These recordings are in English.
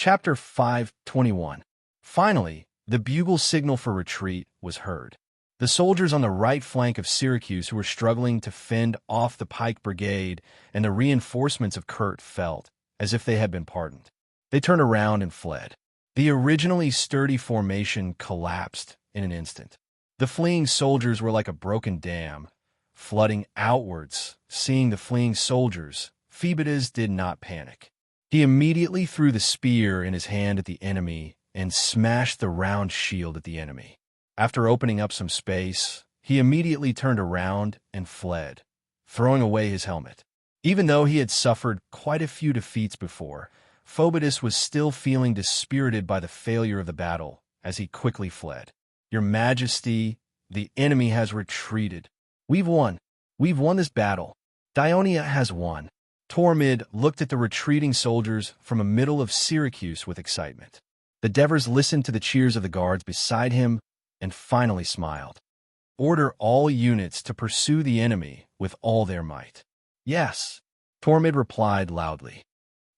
Chapter 5:21. Finally, the bugle signal for retreat was heard. The soldiers on the right flank of Syracuse who were struggling to fend off the Pike Brigade and the reinforcements of Kurt felt as if they had been pardoned. They turned around and fled. The originally sturdy formation collapsed in an instant. The fleeing soldiers were like a broken dam, flooding outwards. Seeing the fleeing soldiers, Phoebus did not panic. He immediately threw the spear in his hand at the enemy and smashed the round shield at the enemy. After opening up some space, he immediately turned around and fled, throwing away his helmet. Even though he had suffered quite a few defeats before, Phoebus was still feeling dispirited by the failure of the battle as he quickly fled. "Your Majesty, the enemy has retreated. We've won. We've won this battle. Dionia has won." Tormid looked at the retreating soldiers from the middle of Syracuse with excitement. The Devers listened to the cheers of the guards beside him and finally smiled. "Order all units to pursue the enemy with all their might." "Yes," Tormid replied loudly.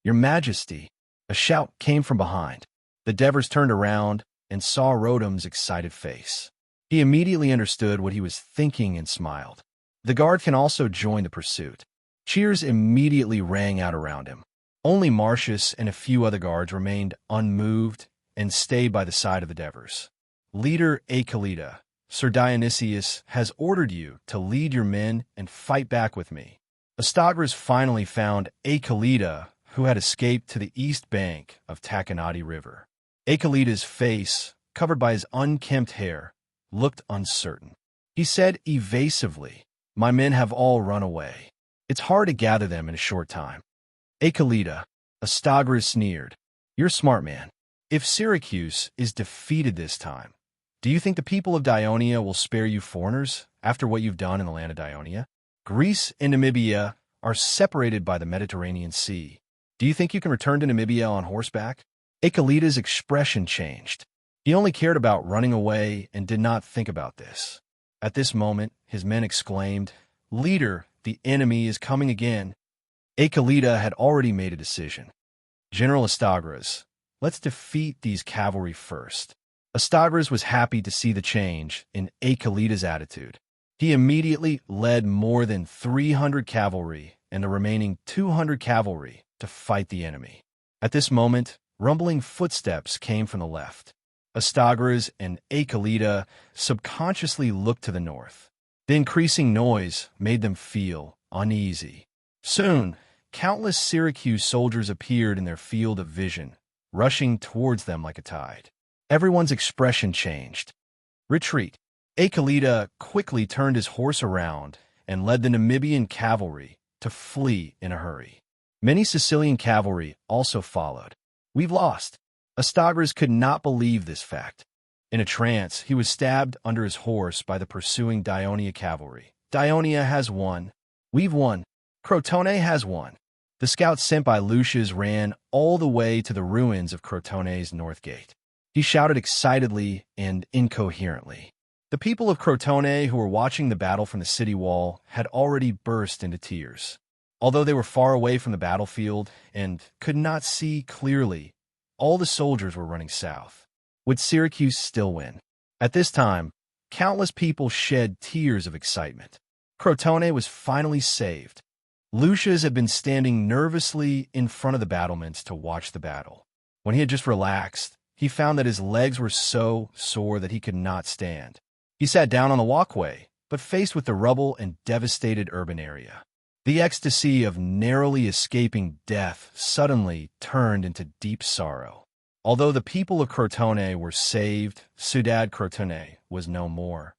"Your Majesty." A shout came from behind. The Devers turned around and saw Rodham's excited face. He immediately understood what he was thinking and smiled. The guard can also join the pursuit. Cheers immediately rang out around him. Only Marcius and a few other guards remained unmoved and stayed by the side of the Devers. "Leader Achelida, Sir Dionysius has ordered you to lead your men and fight back with me." Astagras finally found Achelida, who had escaped to the east bank of Takanati River. Achelida's face, covered by his unkempt hair, looked uncertain. He said evasively, "My men have all run away. It's hard to gather them in a short time." "Achelida," Astagras sneered, "you're a smart man. If Syracuse is defeated this time, do you think the people of Dionia will spare you foreigners after what you've done in the land of Dionia? Greece and Namibia are separated by the Mediterranean Sea. Do you think you can return to Namibia on horseback?" Achelida's expression changed. He only cared about running away and did not think about this. At this moment, his men exclaimed, "Leader, the enemy is coming again." Achelida had already made a decision. "General Astagras, let's defeat these cavalry first." Astagras was happy to see the change in Achelida's attitude. He immediately led more than 300 cavalry and the remaining 200 cavalry to fight the enemy. At this moment, rumbling footsteps came from the left. Astagras and Achelida subconsciously looked to the north. The increasing noise made them feel uneasy. Soon, countless Syracuse soldiers appeared in their field of vision, rushing towards them like a tide. Everyone's expression changed. "Retreat." Achelida quickly turned his horse around and led the Namibian cavalry to flee in a hurry. Many Sicilian cavalry also followed. "We've lost." Astagras could not believe this fact. In a trance, he was stabbed under his horse by the pursuing Dionia cavalry. "Dionia has won. We've won. Crotone has won." The scouts sent by Lucius ran all the way to the ruins of Crotone's north gate. He shouted excitedly and incoherently. The people of Crotone who were watching the battle from the city wall had already burst into tears. Although they were far away from the battlefield and could not see clearly, all the soldiers were running south. Would Syracuse still win? At this time, countless people shed tears of excitement. Crotone was finally saved. Lucius had been standing nervously in front of the battlements to watch the battle. When he had just relaxed, he found that his legs were so sore that he could not stand. He sat down on the walkway, but faced with the rubble and devastated urban area. The ecstasy of narrowly escaping death suddenly turned into deep sorrow. Although the people of Crotone were saved, Ciudad Crotone was no more.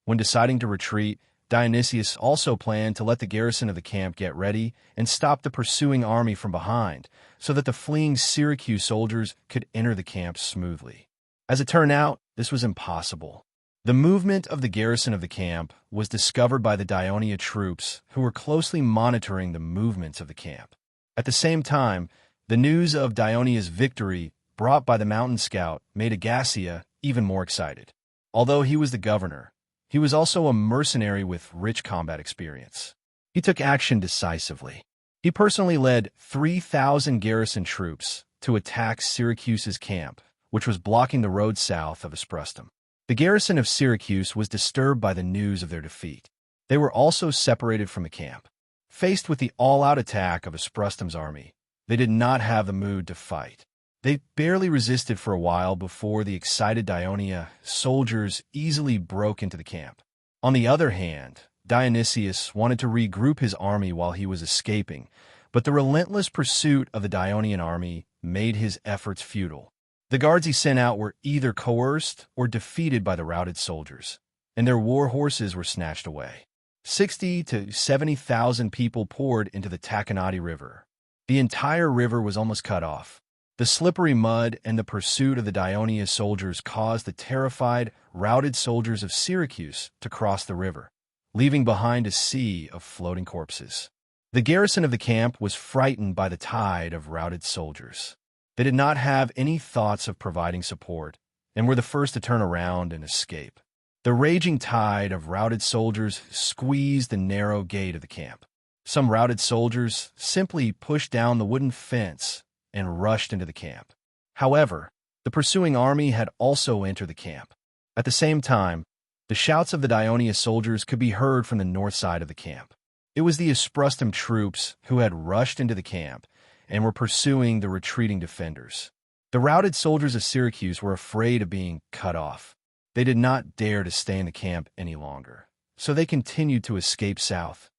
When deciding to retreat, Dionysius also planned to let the garrison of the camp get ready and stop the pursuing army from behind, so that the fleeing Syracuse soldiers could enter the camp smoothly. As it turned out, this was impossible. The movement of the garrison of the camp was discovered by the Dionia troops, who were closely monitoring the movements of the camp. At the same time, the news of Dionia's victory brought by the mountain scout made Agassiz even more excited. Although he was the governor, he was also a mercenary with rich combat experience. He took action decisively. He personally led 3,000 garrison troops to attack Syracuse's camp, which was blocking the road south of Asprustum. The garrison of Syracuse was disturbed by the news of their defeat. They were also separated from the camp. Faced with the all-out attack of Asprustum's army, they did not have the mood to fight. They barely resisted for a while before the excited Dionia soldiers easily broke into the camp. On the other hand, Dionysius wanted to regroup his army while he was escaping, but the relentless pursuit of the Dionian army made his efforts futile. The guards he sent out were either coerced or defeated by the routed soldiers, and their war horses were snatched away. 60 to 70,000 people poured into the Taconati River. The entire river was almost cut off. The slippery mud and the pursuit of the Dionia soldiers caused the terrified, routed soldiers of Syracuse to cross the river, leaving behind a sea of floating corpses. The garrison of the camp was frightened by the tide of routed soldiers. They did not have any thoughts of providing support and were the first to turn around and escape. The raging tide of routed soldiers squeezed the narrow gate of the camp. Some routed soldiers simply pushed down the wooden fence and rushed into the camp. However, the pursuing army had also entered the camp. At the same time, the shouts of the Dionia soldiers could be heard from the north side of the camp. It was the Asprustum troops who had rushed into the camp and were pursuing the retreating defenders. The routed soldiers of Syracuse were afraid of being cut off. They did not dare to stay in the camp any longer, so they continued to escape south.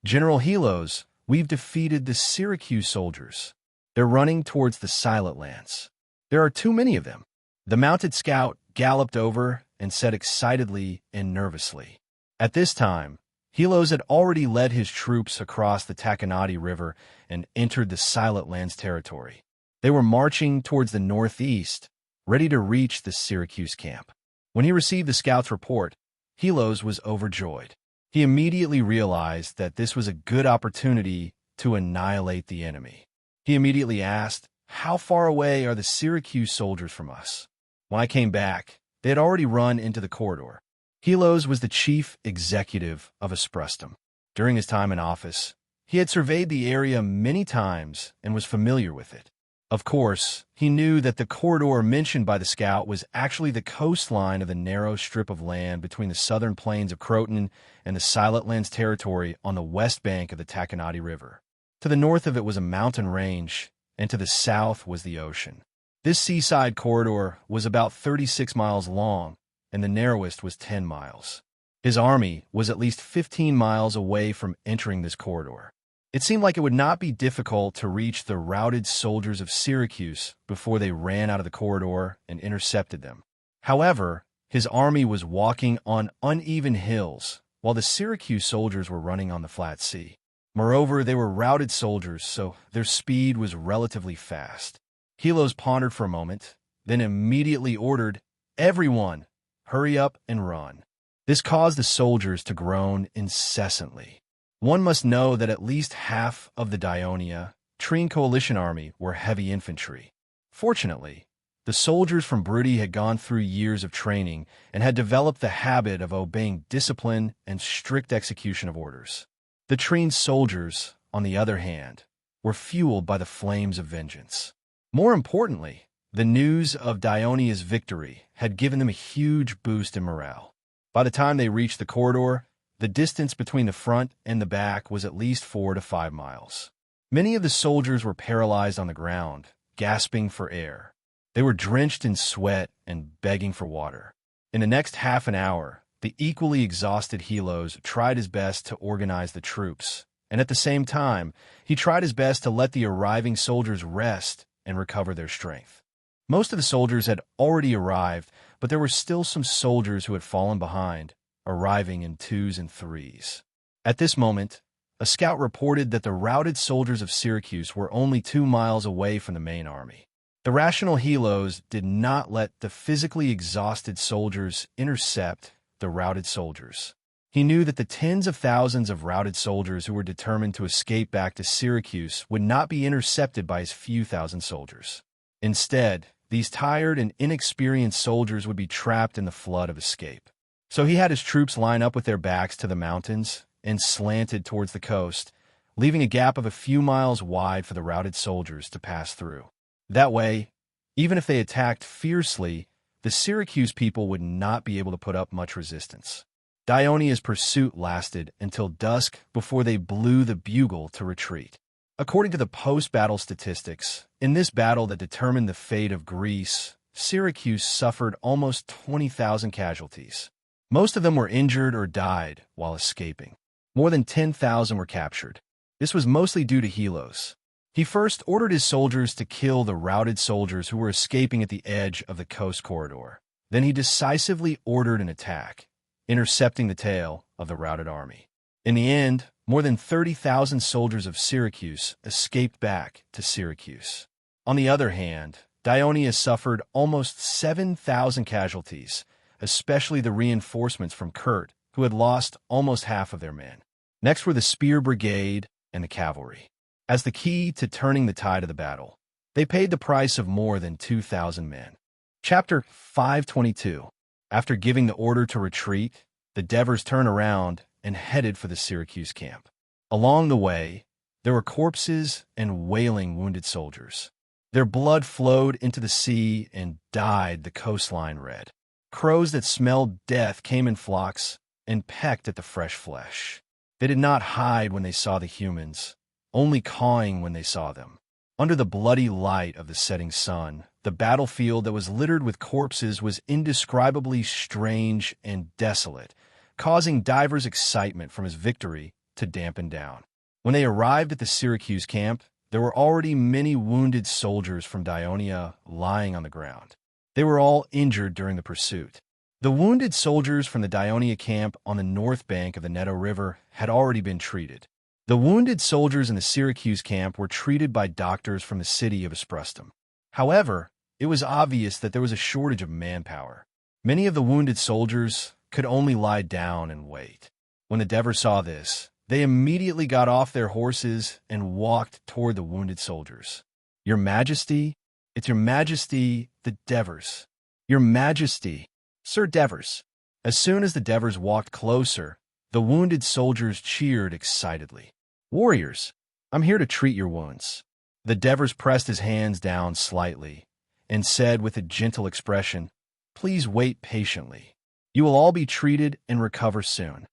"General Helos, we've defeated the Syracuse soldiers. They're running towards the Silent Lands. There are too many of them." The mounted scout galloped over and said excitedly and nervously. At this time, Helos had already led his troops across the Taconati River and entered the Silent Lands territory. They were marching towards the northeast, ready to reach the Syracuse camp. When he received the scout's report, Helos was overjoyed. He immediately realized that this was a good opportunity to annihilate the enemy. He immediately asked, "How far away are the Syracuse soldiers from us?" When I came back, they had already run into the corridor. Helos was the chief executive of Asprustum. During his time in office, he had surveyed the area many times and was familiar with it. Of course, he knew that the corridor mentioned by the scout was actually the coastline of the narrow strip of land between the southern plains of Croton and the Silent Lands territory on the west bank of the Taconati River. To the north of it was a mountain range, and to the south was the ocean. This seaside corridor was about 36 miles long, and the narrowest was 10 miles. His army was at least 15 miles away from entering this corridor. It seemed like it would not be difficult to reach the routed soldiers of Syracuse before they ran out of the corridor and intercepted them. However, his army was walking on uneven hills, while the Syracuse soldiers were running on the flat sea. Moreover, they were routed soldiers, so their speed was relatively fast. Helos pondered for a moment, then immediately ordered, "Everyone, hurry up and run." This caused the soldiers to groan incessantly. One must know that at least half of the Dionia Trine coalition army were heavy infantry. Fortunately, the soldiers from Brudi had gone through years of training and had developed the habit of obeying discipline and strict execution of orders. The Trine soldiers, on the other hand, were fueled by the flames of vengeance. More importantly, the news of Dionia's victory had given them a huge boost in morale. By the time they reached the corridor, the distance between the front and the back was at least 4 to 5 miles. Many of the soldiers were paralyzed on the ground, gasping for air. They were drenched in sweat and begging for water. In the next half an hour, the equally exhausted Helos tried his best to organize the troops, and at the same time, he tried his best to let the arriving soldiers rest and recover their strength. Most of the soldiers had already arrived, but there were still some soldiers who had fallen behind, arriving in 2s and 3s. At this moment, a scout reported that the routed soldiers of Syracuse were only 2 miles away from the main army. The rational Helos did not let the physically exhausted soldiers intercept the routed soldiers. He knew that the tens of thousands of routed soldiers who were determined to escape back to Syracuse would not be intercepted by his few thousand soldiers. Instead, these tired and inexperienced soldiers would be trapped in the flood of escape. So he had his troops line up with their backs to the mountains and slanted towards the coast, leaving a gap of a few miles wide for the routed soldiers to pass through. That way, even if they attacked fiercely, the Syracuse people would not be able to put up much resistance. Dionia's pursuit lasted until dusk before they blew the bugle to retreat. According to the post-battle statistics, in this battle that determined the fate of Greece, Syracuse suffered almost 20,000 casualties. Most of them were injured or died while escaping. More than 10,000 were captured. This was mostly due to Helos. He first ordered his soldiers to kill the routed soldiers who were escaping at the edge of the coast corridor. Then he decisively ordered an attack, intercepting the tail of the routed army. In the end, more than 30,000 soldiers of Syracuse escaped back to Syracuse. On the other hand, Dionia suffered almost 7,000 casualties, especially the reinforcements from Kurt, who had lost almost half of their men. Next were the Spear Brigade and the cavalry. As the key to turning the tide of the battle, they paid the price of more than 2,000 men. Chapter 522. After giving the order to retreat, the Devers turned around and headed for the Syracuse camp. Along the way, there were corpses and wailing wounded soldiers. Their blood flowed into the sea and dyed the coastline red. Crows that smelled death came in flocks and pecked at the fresh flesh. They did not hide when they saw the humans, only cawing when they saw them. Under the bloody light of the setting sun, the battlefield that was littered with corpses was indescribably strange and desolate, causing Diver's excitement from his victory to dampen down. When they arrived at the Syracuse camp, there were already many wounded soldiers from Dionia lying on the ground. They were all injured during the pursuit. The wounded soldiers from the Dionia camp on the north bank of the Neto River had already been treated. The wounded soldiers in the Syracuse camp were treated by doctors from the city of Esprustum. However, it was obvious that there was a shortage of manpower. Many of the wounded soldiers could only lie down and wait. When the Devers saw this, they immediately got off their horses and walked toward the wounded soldiers. "Your Majesty, it's Your Majesty, the Devers. Your Majesty, Sir Devers." As soon as the Devers walked closer, the wounded soldiers cheered excitedly. "Warriors, I'm here to treat your wounds." The Devers pressed his hands down slightly and said with a gentle expression, "Please wait patiently. You will all be treated and recover soon.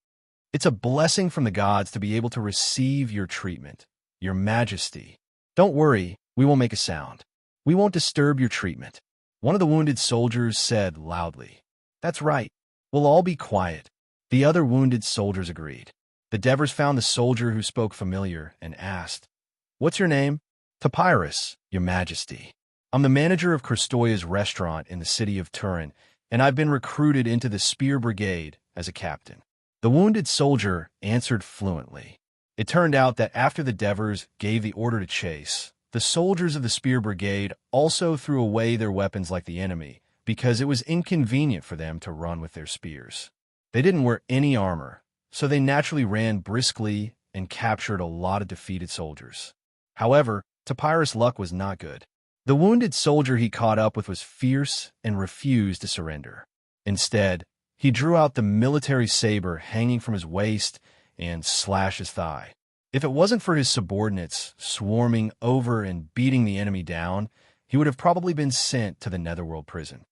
It's a blessing from the gods to be able to receive your treatment, Your Majesty. Don't worry, we will make a sound. We won't disturb your treatment." One of the wounded soldiers said loudly, "That's right. We'll all be quiet." The other wounded soldiers agreed. The Devers found the soldier who spoke familiar and asked, "What's your name?" "Topyrus, Your Majesty. I'm the manager of Kristoya's restaurant in the city of Turin, and I've been recruited into the Spear Brigade as a captain." The wounded soldier answered fluently. It turned out that after the Devers gave the order to chase, the soldiers of the Spear Brigade also threw away their weapons like the enemy, because it was inconvenient for them to run with their spears. They didn't wear any armor, so they naturally ran briskly and captured a lot of defeated soldiers. However, Topyrus' luck was not good. The wounded soldier he caught up with was fierce and refused to surrender. Instead, he drew out the military saber hanging from his waist and slashed his thigh. If it wasn't for his subordinates swarming over and beating the enemy down, he would have probably been sent to the Netherworld prison.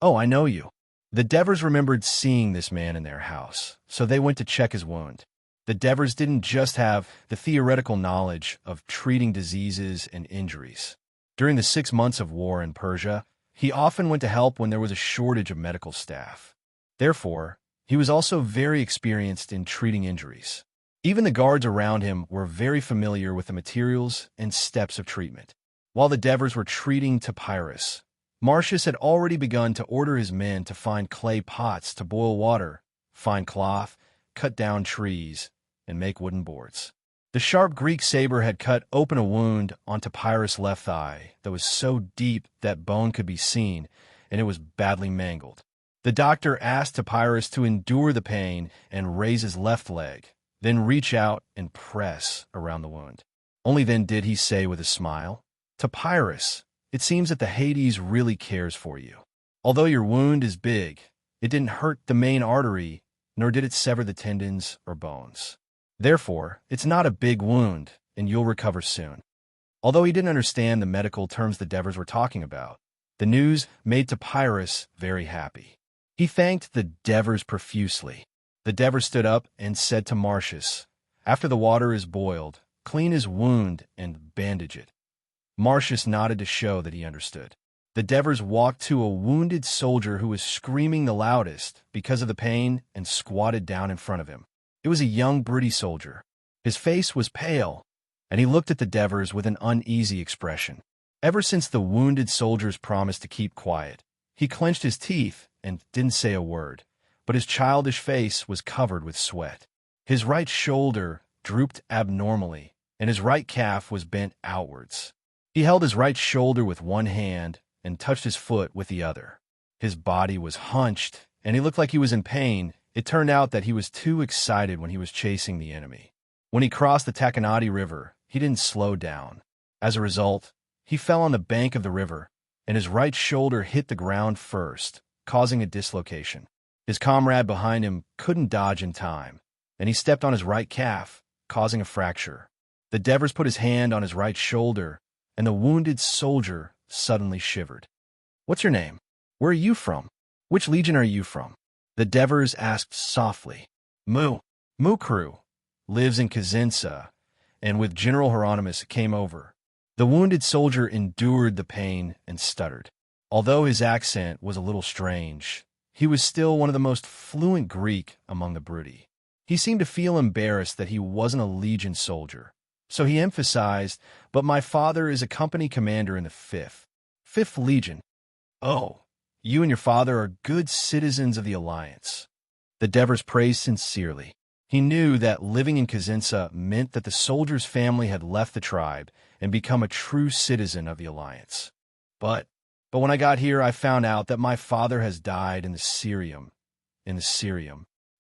"Oh, I know you." The Devers remembered seeing this man in their house, so they went to check his wound. The Devers didn't just have the theoretical knowledge of treating diseases and injuries. During the 6 months of war in Persia, he often went to help when there was a shortage of medical staff. Therefore, he was also very experienced in treating injuries. Even the guards around him were very familiar with the materials and steps of treatment. While the Devers were treating Topyrus, Marcius had already begun to order his men to find clay pots to boil water, find cloth, cut down trees, and make wooden boards. The sharp Greek saber had cut open a wound on Topyrus' left thigh that was so deep that bone could be seen, and it was badly mangled. The doctor asked Topyrus to endure the pain and raise his left leg, then reach out and press around the wound. Only then did he say with a smile, "Topyrus, it seems that the Hades really cares for you. Although your wound is big, it didn't hurt the main artery, nor did it sever the tendons or bones. Therefore, it's not a big wound, and you'll recover soon." Although he didn't understand the medical terms the Devers were talking about, the news made Topyrus very happy. He thanked the Devers profusely. The Devers stood up and said to Marcius, "After the water is boiled, clean his wound and bandage it." Marcius nodded to show that he understood. The Devers walked to a wounded soldier who was screaming the loudest because of the pain and squatted down in front of him. It was a young, broody soldier. His face was pale, and he looked at the Devers with an uneasy expression. Ever since the wounded soldier's promise to keep quiet, he clenched his teeth and didn't say a word, but his childish face was covered with sweat. His right shoulder drooped abnormally, and his right calf was bent outwards. He held his right shoulder with one hand and touched his foot with the other. His body was hunched, and he looked like he was in pain. It turned out that he was too excited when he was chasing the enemy. When he crossed the Takanadi River, he didn't slow down. As a result, he fell on the bank of the river, and his right shoulder hit the ground first, causing a dislocation. His comrade behind him couldn't dodge in time, and he stepped on his right calf, causing a fracture. The Devers put his hand on his right shoulder, and the wounded soldier suddenly shivered. "What's your name? Where are you from? Which legion are you from?" The Devers asked softly. Mukru lives in Kazinsa, and with General Hieronymus came over." The wounded soldier endured the pain and stuttered. Although his accent was a little strange, he was still one of the most fluent Greek among the broody. He seemed to feel embarrassed that he wasn't a legion soldier, so he emphasized, "But my father is a company commander in the 5th Legion." "Oh, you and your father are good citizens of the Alliance." The Devers praised sincerely. He knew that living in Kazinsa meant that the soldier's family had left the tribe and become a true citizen of the Alliance. But when I got here, I found out that my father has died in the Syrium.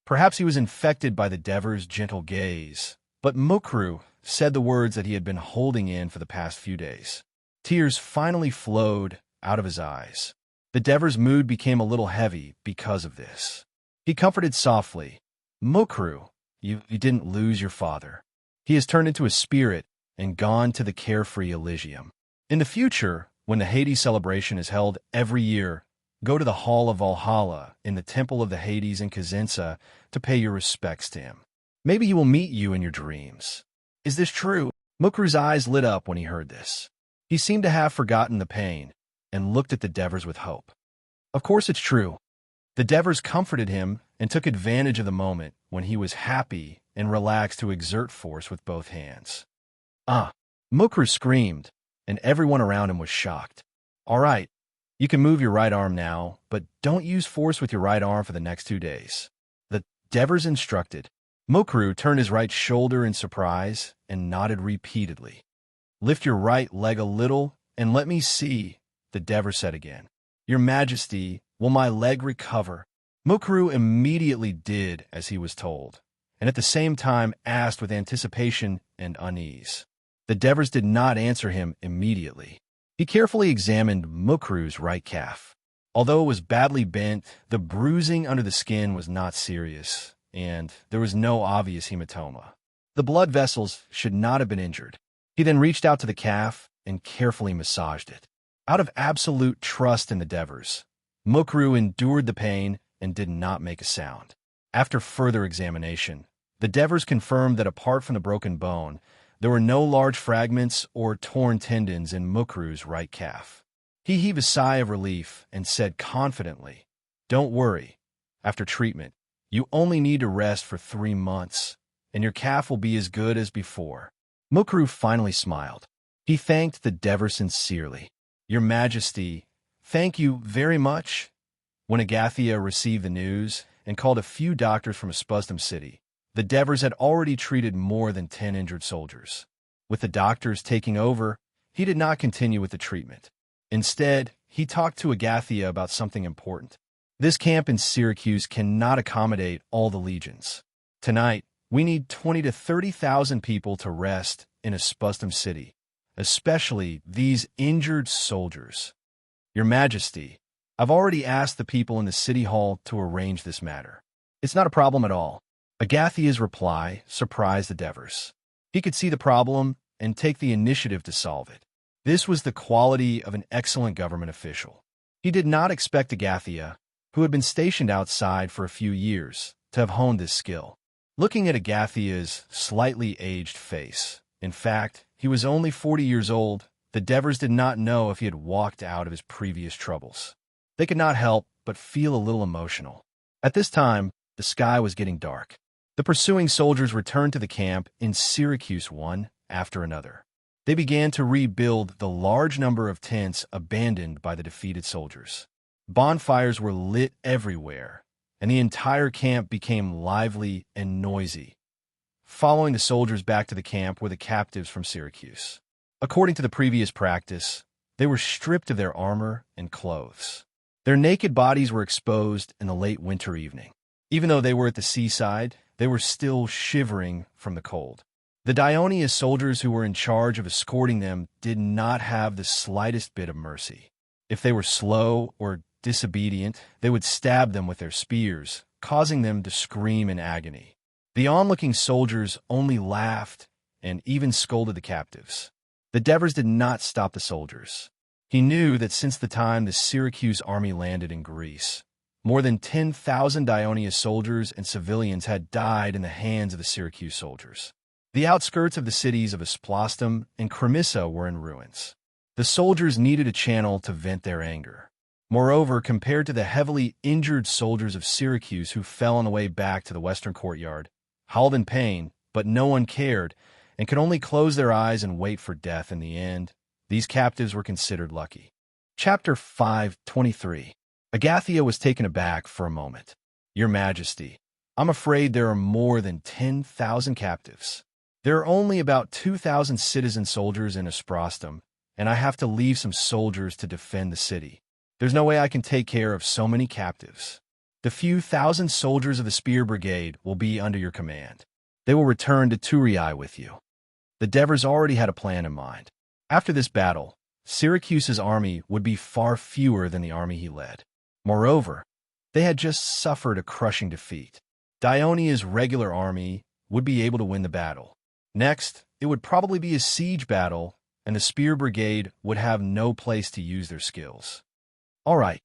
Perhaps he was infected by the Devers' gentle gaze, but Mukru said the words that he had been holding in for the past few days. Tears finally flowed out of his eyes. The Devers' mood became a little heavy because of this. He comforted softly, "Mukru, you didn't lose your father. He has turned into a spirit and gone to the carefree Elysium. In the future, when the Hades celebration is held every year, go to the Hall of Valhalla in the Temple of the Hades in Kazinsa to pay your respects to him. Maybe he will meet you in your dreams." "Is this true?" Mukru's eyes lit up when he heard this. He seemed to have forgotten the pain and looked at the Devers with hope. "Of course it's true." The Devers comforted him and took advantage of the moment when he was happy and relaxed to exert force with both hands. "Ah!" Mukru screamed, and everyone around him was shocked. "All right, you can move your right arm now, but don't use force with your right arm for the next 2 days." The Devers instructed. Mukru turned his right shoulder in surprise and nodded repeatedly. "Lift your right leg a little and let me see," the Devers said again. "Your Majesty, will my leg recover?" Mukru immediately did as he was told, and at the same time asked with anticipation and unease. The Devers did not answer him immediately. He carefully examined Mukru's right calf. Although it was badly bent, the bruising under the skin was not serious, and there was no obvious hematoma. The blood vessels should not have been injured. He then reached out to the calf and carefully massaged it. Out of absolute trust in the Devers, Mukru endured the pain and did not make a sound. After further examination, the Devers confirmed that apart from the broken bone, there were no large fragments or torn tendons in Mukru's right calf. He heaved a sigh of relief and said confidently, "Don't worry. After treatment, you only need to rest for 3 months, and your calf will be as good as before." Mukru finally smiled. He thanked the Devers sincerely. "Your Majesty, thank you very much." When Agathia received the news and called a few doctors from Spustum city, the Devers had already treated more than 10 injured soldiers. With the doctors taking over, he did not continue with the treatment. Instead, he talked to Agathia about something important. This camp in Syracuse cannot accommodate all the legions. Tonight, we need 20 to 30,000 people to rest in a Spustum city, especially these injured soldiers. Your Majesty, I've already asked the people in the city hall to arrange this matter. It's not a problem at all. Agathia's reply surprised the Devers. He could see the problem and take the initiative to solve it. This was the quality of an excellent government official. He did not expect Agathia, who had been stationed outside for a few years, to have honed this skill. Looking at Agathia's slightly aged face, in fact, he was only 40 years old, the Devers did not know if he had walked out of his previous troubles. They could not help but feel a little emotional. At this time, the sky was getting dark. The pursuing soldiers returned to the camp in Syracuse one after another. They began to rebuild the large number of tents abandoned by the defeated soldiers. Bonfires were lit everywhere, and the entire camp became lively and noisy. Following the soldiers back to the camp were the captives from Syracuse. According to the previous practice, they were stripped of their armor and clothes. Their naked bodies were exposed in the late winter evening. Even though they were at the seaside, they were still shivering from the cold. The Dionia soldiers who were in charge of escorting them did not have the slightest bit of mercy. If they were slow or disobedient, they would stab them with their spears, causing them to scream in agony. The onlooking soldiers only laughed and even scolded the captives. The Devers did not stop the soldiers. He knew that since the time the Syracuse army landed in Greece, more than 10,000 Dionia soldiers and civilians had died in the hands of the Syracuse soldiers. The outskirts of the cities of Asplastum and Cremissa were in ruins. The soldiers needed a channel to vent their anger. Moreover, compared to the heavily injured soldiers of Syracuse who fell on the way back to the western courtyard, howled in pain, but no one cared, and could only close their eyes and wait for death in the end, these captives were considered lucky. Chapter 5:23. Agathia was taken aback for a moment. Your Majesty, I'm afraid there are more than 10,000 captives. There are only about 2,000 citizen soldiers in Asprostum, and I have to leave some soldiers to defend the city. There's no way I can take care of so many captives. The few thousand soldiers of the Spear Brigade will be under your command. They will return to Turiae with you. The Devers already had a plan in mind. After this battle, Syracuse's army would be far fewer than the army he led. Moreover, they had just suffered a crushing defeat. Dionia's regular army would be able to win the battle. Next, it would probably be a siege battle, and the Spear Brigade would have no place to use their skills. All right.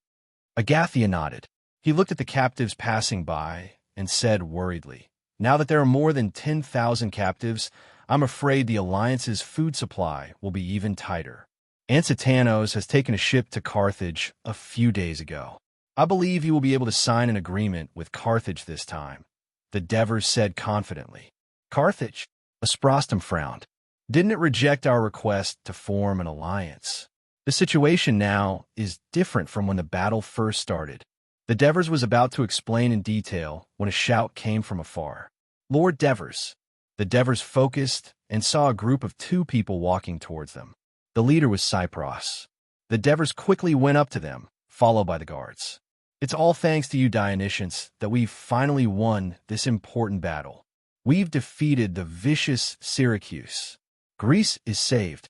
Agathia nodded. He looked at the captives passing by and said worriedly, now that there are more than 10,000 captives, I'm afraid the Alliance's food supply will be even tighter. Ansitanos has taken a ship to Carthage a few days ago. I believe he will be able to sign an agreement with Carthage this time, the Devers said confidently. Carthage? Asprostum frowned. Didn't it reject our request to form an alliance? The situation now is different from when the battle first started. The Devers was about to explain in detail when a shout came from afar. Lord Devers. The Devers focused and saw a group of 2 people walking towards them. The leader was Cypros. The Devers quickly went up to them, followed by the guards. It's all thanks to you, Dionysians, that we've finally won this important battle. We've defeated the vicious Syracuse. Greece is saved.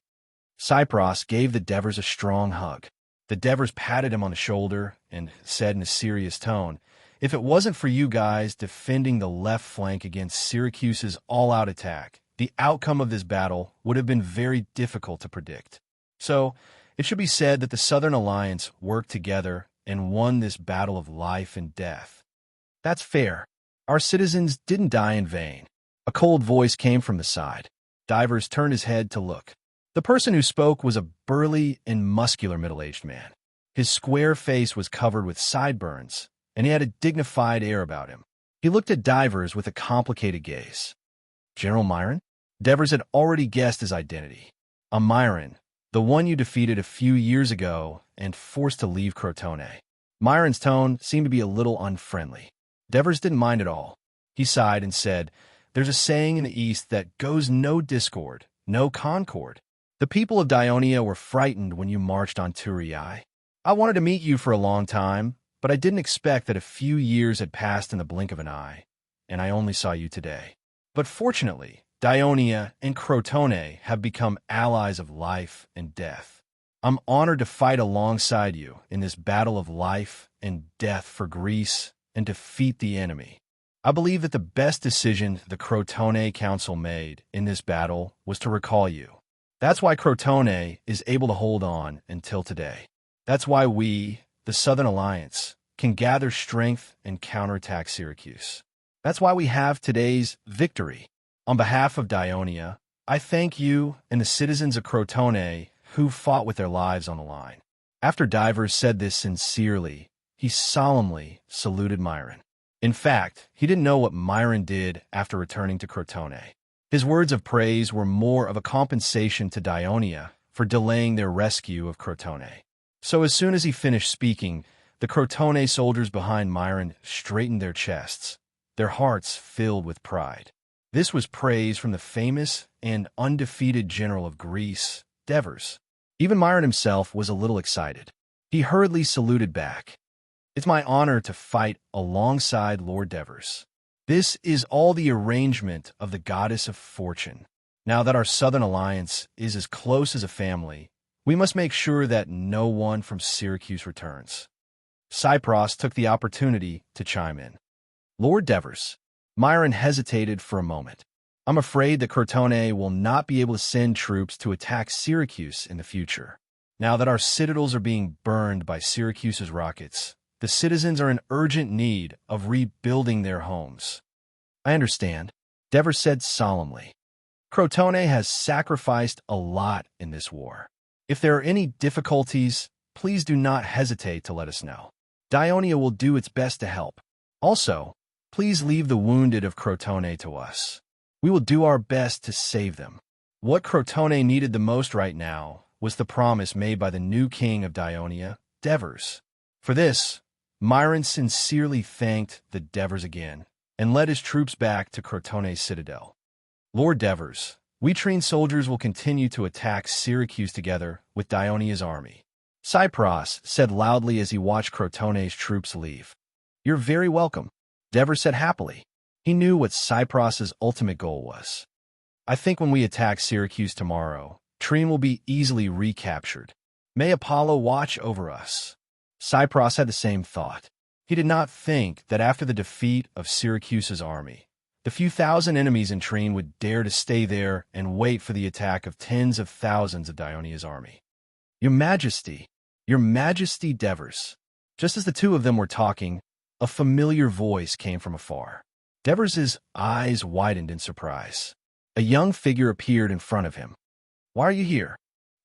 Cypros gave the Devers a strong hug. The Devers patted him on the shoulder and said in a serious tone, if it wasn't for you guys defending the left flank against Syracuse's all-out attack, the outcome of this battle would have been very difficult to predict. So, it should be said that the Southern Alliance worked together and won this battle of life and death. That's fair. Our citizens didn't die in vain. A cold voice came from the side. Divers turned his head to look. The person who spoke was a burly and muscular middle-aged man. His square face was covered with sideburns, and he had a dignified air about him. He looked at Divers with a complicated gaze. General Myron? Devers had already guessed his identity. A Myron, the one you defeated a few years ago and forced to leave Crotone. Myron's tone seemed to be a little unfriendly. Devers didn't mind at all. He sighed and said, there's a saying in the East that goes no discord, no concord. The people of Dionia were frightened when you marched on Turiae. I wanted to meet you for a long time, but I didn't expect that a few years had passed in the blink of an eye, and I only saw you today. But fortunately, Dionia and Crotone have become allies of life and death. I'm honored to fight alongside you in this battle of life and death for Greece and defeat the enemy. I believe that the best decision the Crotone Council made in this battle was to recall you. That's why Crotone is able to hold on until today. That's why we, the Southern Alliance, can gather strength and counterattack Syracuse. That's why we have today's victory. On behalf of Dionia, I thank you and the citizens of Crotone who fought with their lives on the line. After Divers said this sincerely, he solemnly saluted Myron. In fact, he didn't know what Myron did after returning to Crotone. His words of praise were more of a compensation to Dionia for delaying their rescue of Crotone. So as soon as he finished speaking, the Crotone soldiers behind Myron straightened their chests, their hearts filled with pride. This was praise from the famous and undefeated general of Greece, Devers. Even Myron himself was a little excited. He hurriedly saluted back. It's my honor to fight alongside Lord Devers. This is all the arrangement of the goddess of fortune. Now that our Southern Alliance is as close as a family, we must make sure that no one from Syracuse returns. Cypros took the opportunity to chime in. Lord Devers. Myron hesitated for a moment. I'm afraid that Crotone will not be able to send troops to attack Syracuse in the future. Now that our citadels are being burned by Syracuse's rockets, the citizens are in urgent need of rebuilding their homes. I understand, Devers said solemnly. Crotone has sacrificed a lot in this war. If there are any difficulties, please do not hesitate to let us know. Dionia will do its best to help. Also, please leave the wounded of Crotone to us. We will do our best to save them. What Crotone needed the most right now was the promise made by the new king of Dionia, Devers. For this, Myron sincerely thanked the Devers again and led his troops back to Crotone's citadel. Lord Devers, we trained soldiers will continue to attack Syracuse together with Dionia's army. Cypros said loudly as he watched Crotone's troops leave. You're very welcome, Devers said happily. He knew what Cypros's ultimate goal was. I think when we attack Syracuse tomorrow, Trine will be easily recaptured. May Apollo watch over us. Cypros had the same thought. He did not think that after the defeat of Syracuse's army, the few thousand enemies in Trine would dare to stay there and wait for the attack of tens of thousands of Dionia's army. Your Majesty, Devers. Just as the two of them were talking, a familiar voice came from afar. Devers's eyes widened in surprise. A young figure appeared in front of him. Why are you here?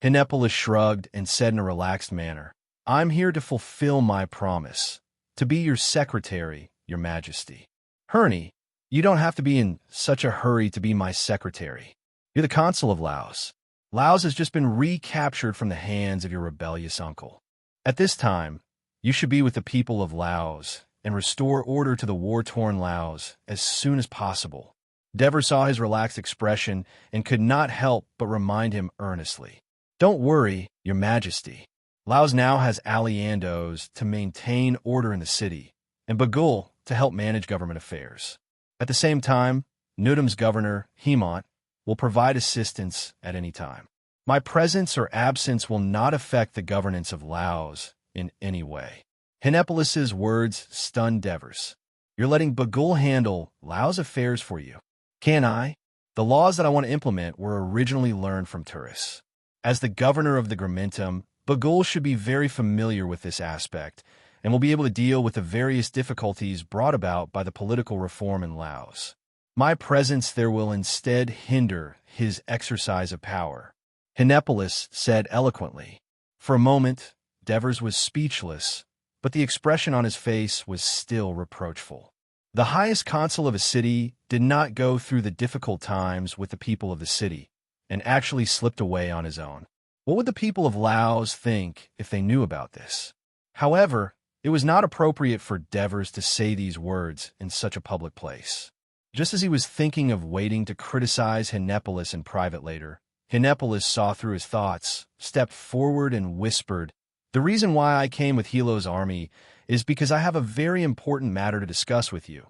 Hinepolis shrugged and said in a relaxed manner, I'm here to fulfill my promise, to be your secretary, Your Majesty. Herney, you don't have to be in such a hurry to be my secretary. You're the consul of Laos. Laos has just been recaptured from the hands of your rebellious uncle. At this time, you should be with the people of Laos and restore order to the war-torn Laos as soon as possible. Devers saw his relaxed expression and could not help but remind him earnestly. Don't worry, Your Majesty. Laos now has Aliandos to maintain order in the city, and Bagul to help manage government affairs. At the same time, Nudum's governor, Hemont, will provide assistance at any time. My presence or absence will not affect the governance of Laos in any way. Hinepolis's words stunned Devers. You're letting Bagul handle Laos affairs for you. Can I? The laws that I want to implement were originally learned from Turris. As the governor of the Gramentum, Bagul should be very familiar with this aspect and will be able to deal with the various difficulties brought about by the political reform in Laos. My presence there will instead hinder his exercise of power, Hinepolis said eloquently. For a moment, Devers was speechless, but the expression on his face was still reproachful. The highest consul of a city did not go through the difficult times with the people of the city and actually slipped away on his own. What would the people of Laos think if they knew about this? However, it was not appropriate for Devers to say these words in such a public place. Just as he was thinking of waiting to criticize Hinepolis in private later, Hinepolis saw through his thoughts, stepped forward and whispered, The reason why I came with Helo's army is because I have a very important matter to discuss with you,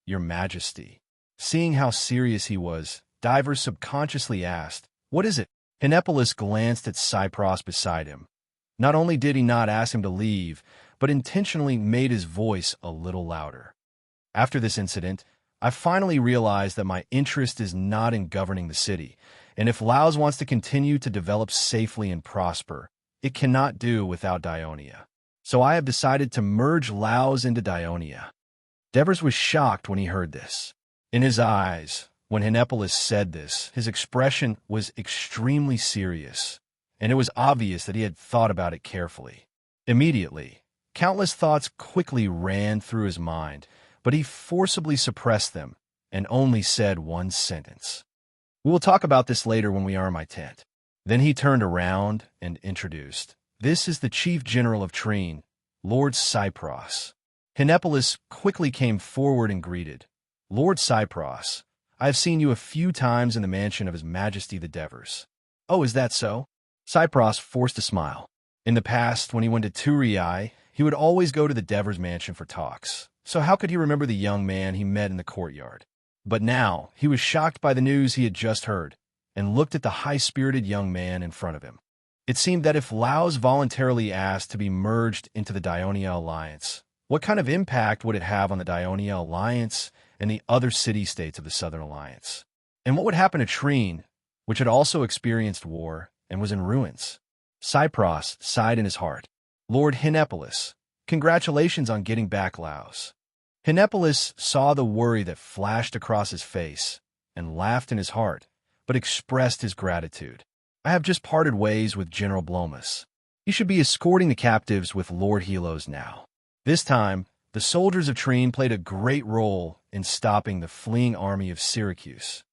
Your Majesty. Seeing how serious he was, Divers subconsciously asked, What is it? Hinepolis glanced at Cypros beside him. Not only did he not ask him to leave, but intentionally made his voice a little louder. After this incident, I finally realized that my interest is not in governing the city, and if Laos wants to continue to develop safely and prosper, it cannot do without Dionia. So I have decided to merge Laos into Dionia." Devers was shocked when he heard this. In his eyes, when Hinepolis said this, his expression was extremely serious, and it was obvious that he had thought about it carefully. Immediately, countless thoughts quickly ran through his mind, but he forcibly suppressed them and only said one sentence. "We will talk about this later when we are in my tent." Then he turned around and introduced, "This is the Chief General of Treen, Lord Cypros." Hinepolis quickly came forward and greeted, "Lord Cypros, I have seen you a few times in the mansion of His Majesty the Devers." "Oh, is that so?" Cypros forced a smile. In the past, when he went to Turii, he would always go to the Devers mansion for talks, so how could he remember the young man he met in the courtyard? But now, he was shocked by the news he had just heard, and looked at the high-spirited young man in front of him. It seemed that if Laos voluntarily asked to be merged into the Dionia Alliance, what kind of impact would it have on the Dionia Alliance and the other city-states of the Southern Alliance? And what would happen to Treen, which had also experienced war and was in ruins? Cypros sighed in his heart. "Lord Hinepolis, congratulations on getting back Laos." Hinepolis saw the worry that flashed across his face and laughed in his heart, but expressed his gratitude. "I have just parted ways with General Blomus. He should be escorting the captives with Lord Helos now." This time, the soldiers of Treen played a great role in stopping the fleeing army of Syracuse.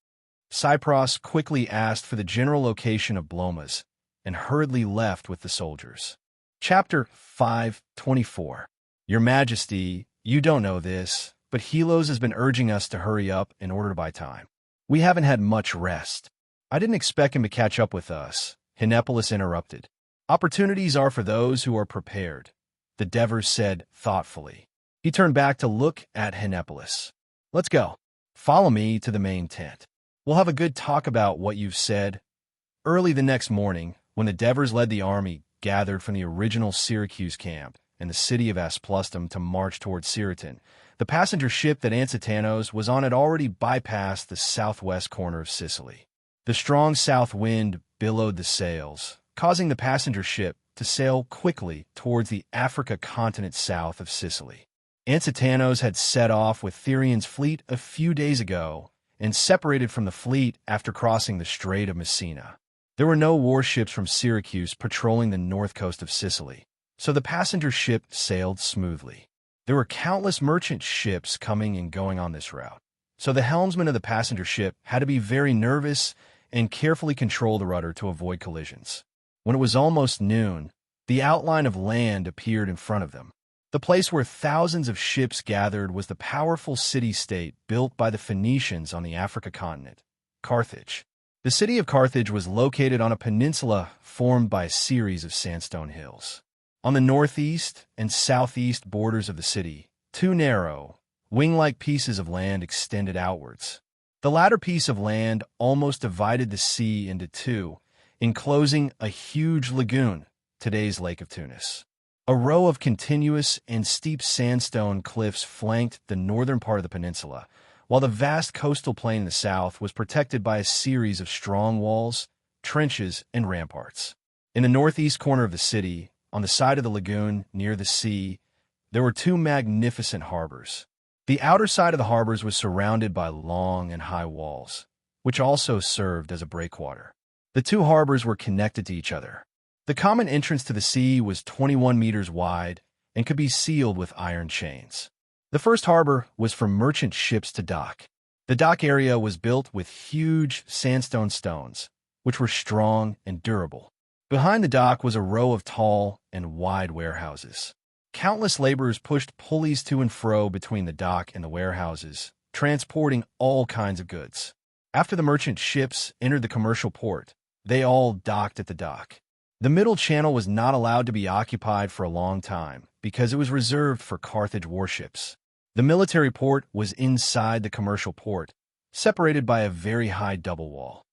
Cypros quickly asked for the general location of Blomus and hurriedly left with the soldiers. Chapter 5:24. "Your Majesty, you don't know this, but Helos has been urging us to hurry up in order to buy time. We haven't had much rest." "I didn't expect him to catch up with us," Hinepolis interrupted. "Opportunities are for those who are prepared," the Devers said thoughtfully. He turned back to look at Hinepolis. "Let's go. Follow me to the main tent. We'll have a good talk about what you've said." Early the next morning, when the Devers led the army gathered from the original Syracuse camp in the city of Asplustum to march toward Siriton, the passenger ship that Ansitanos was on had already bypassed the southwest corner of Sicily. The strong south wind billowed the sails, causing the passenger ship to sail quickly towards the Africa continent south of Sicily. Ansitanos had set off with Therian's fleet a few days ago and separated from the fleet after crossing the Strait of Messina. There were no warships from Syracuse patrolling the north coast of Sicily, so the passenger ship sailed smoothly. There were countless merchant ships coming and going on this route, so the helmsman of the passenger ship had to be very nervous and carefully control the rudder to avoid collisions. When it was almost noon, the outline of land appeared in front of them. The place where thousands of ships gathered was the powerful city-state built by the Phoenicians on the Africa continent, Carthage. The city of Carthage was located on a peninsula formed by a series of sandstone hills. On the northeast and southeast borders of the city, two narrow, wing-like pieces of land extended outwards. The latter piece of land almost divided the sea into two, enclosing a huge lagoon, today's Lake of Tunis. A row of continuous and steep sandstone cliffs flanked the northern part of the peninsula, while the vast coastal plain in the south was protected by a series of strong walls, trenches, and ramparts. In the northeast corner of the city, on the side of the lagoon near the sea, there were two magnificent harbors. The outer side of the harbors was surrounded by long and high walls, which also served as a breakwater. The two harbors were connected to each other. The common entrance to the sea was 21 meters wide and could be sealed with iron chains. The first harbor was for merchant ships to dock. The dock area was built with huge sandstone stones, which were strong and durable. Behind the dock was a row of tall and wide warehouses. Countless laborers pushed pulleys to and fro between the dock and the warehouses, transporting all kinds of goods. After the merchant ships entered the commercial port, they all docked at the dock. The middle channel was not allowed to be occupied for a long time because it was reserved for Carthage warships. The military port was inside the commercial port, separated by a very high double wall.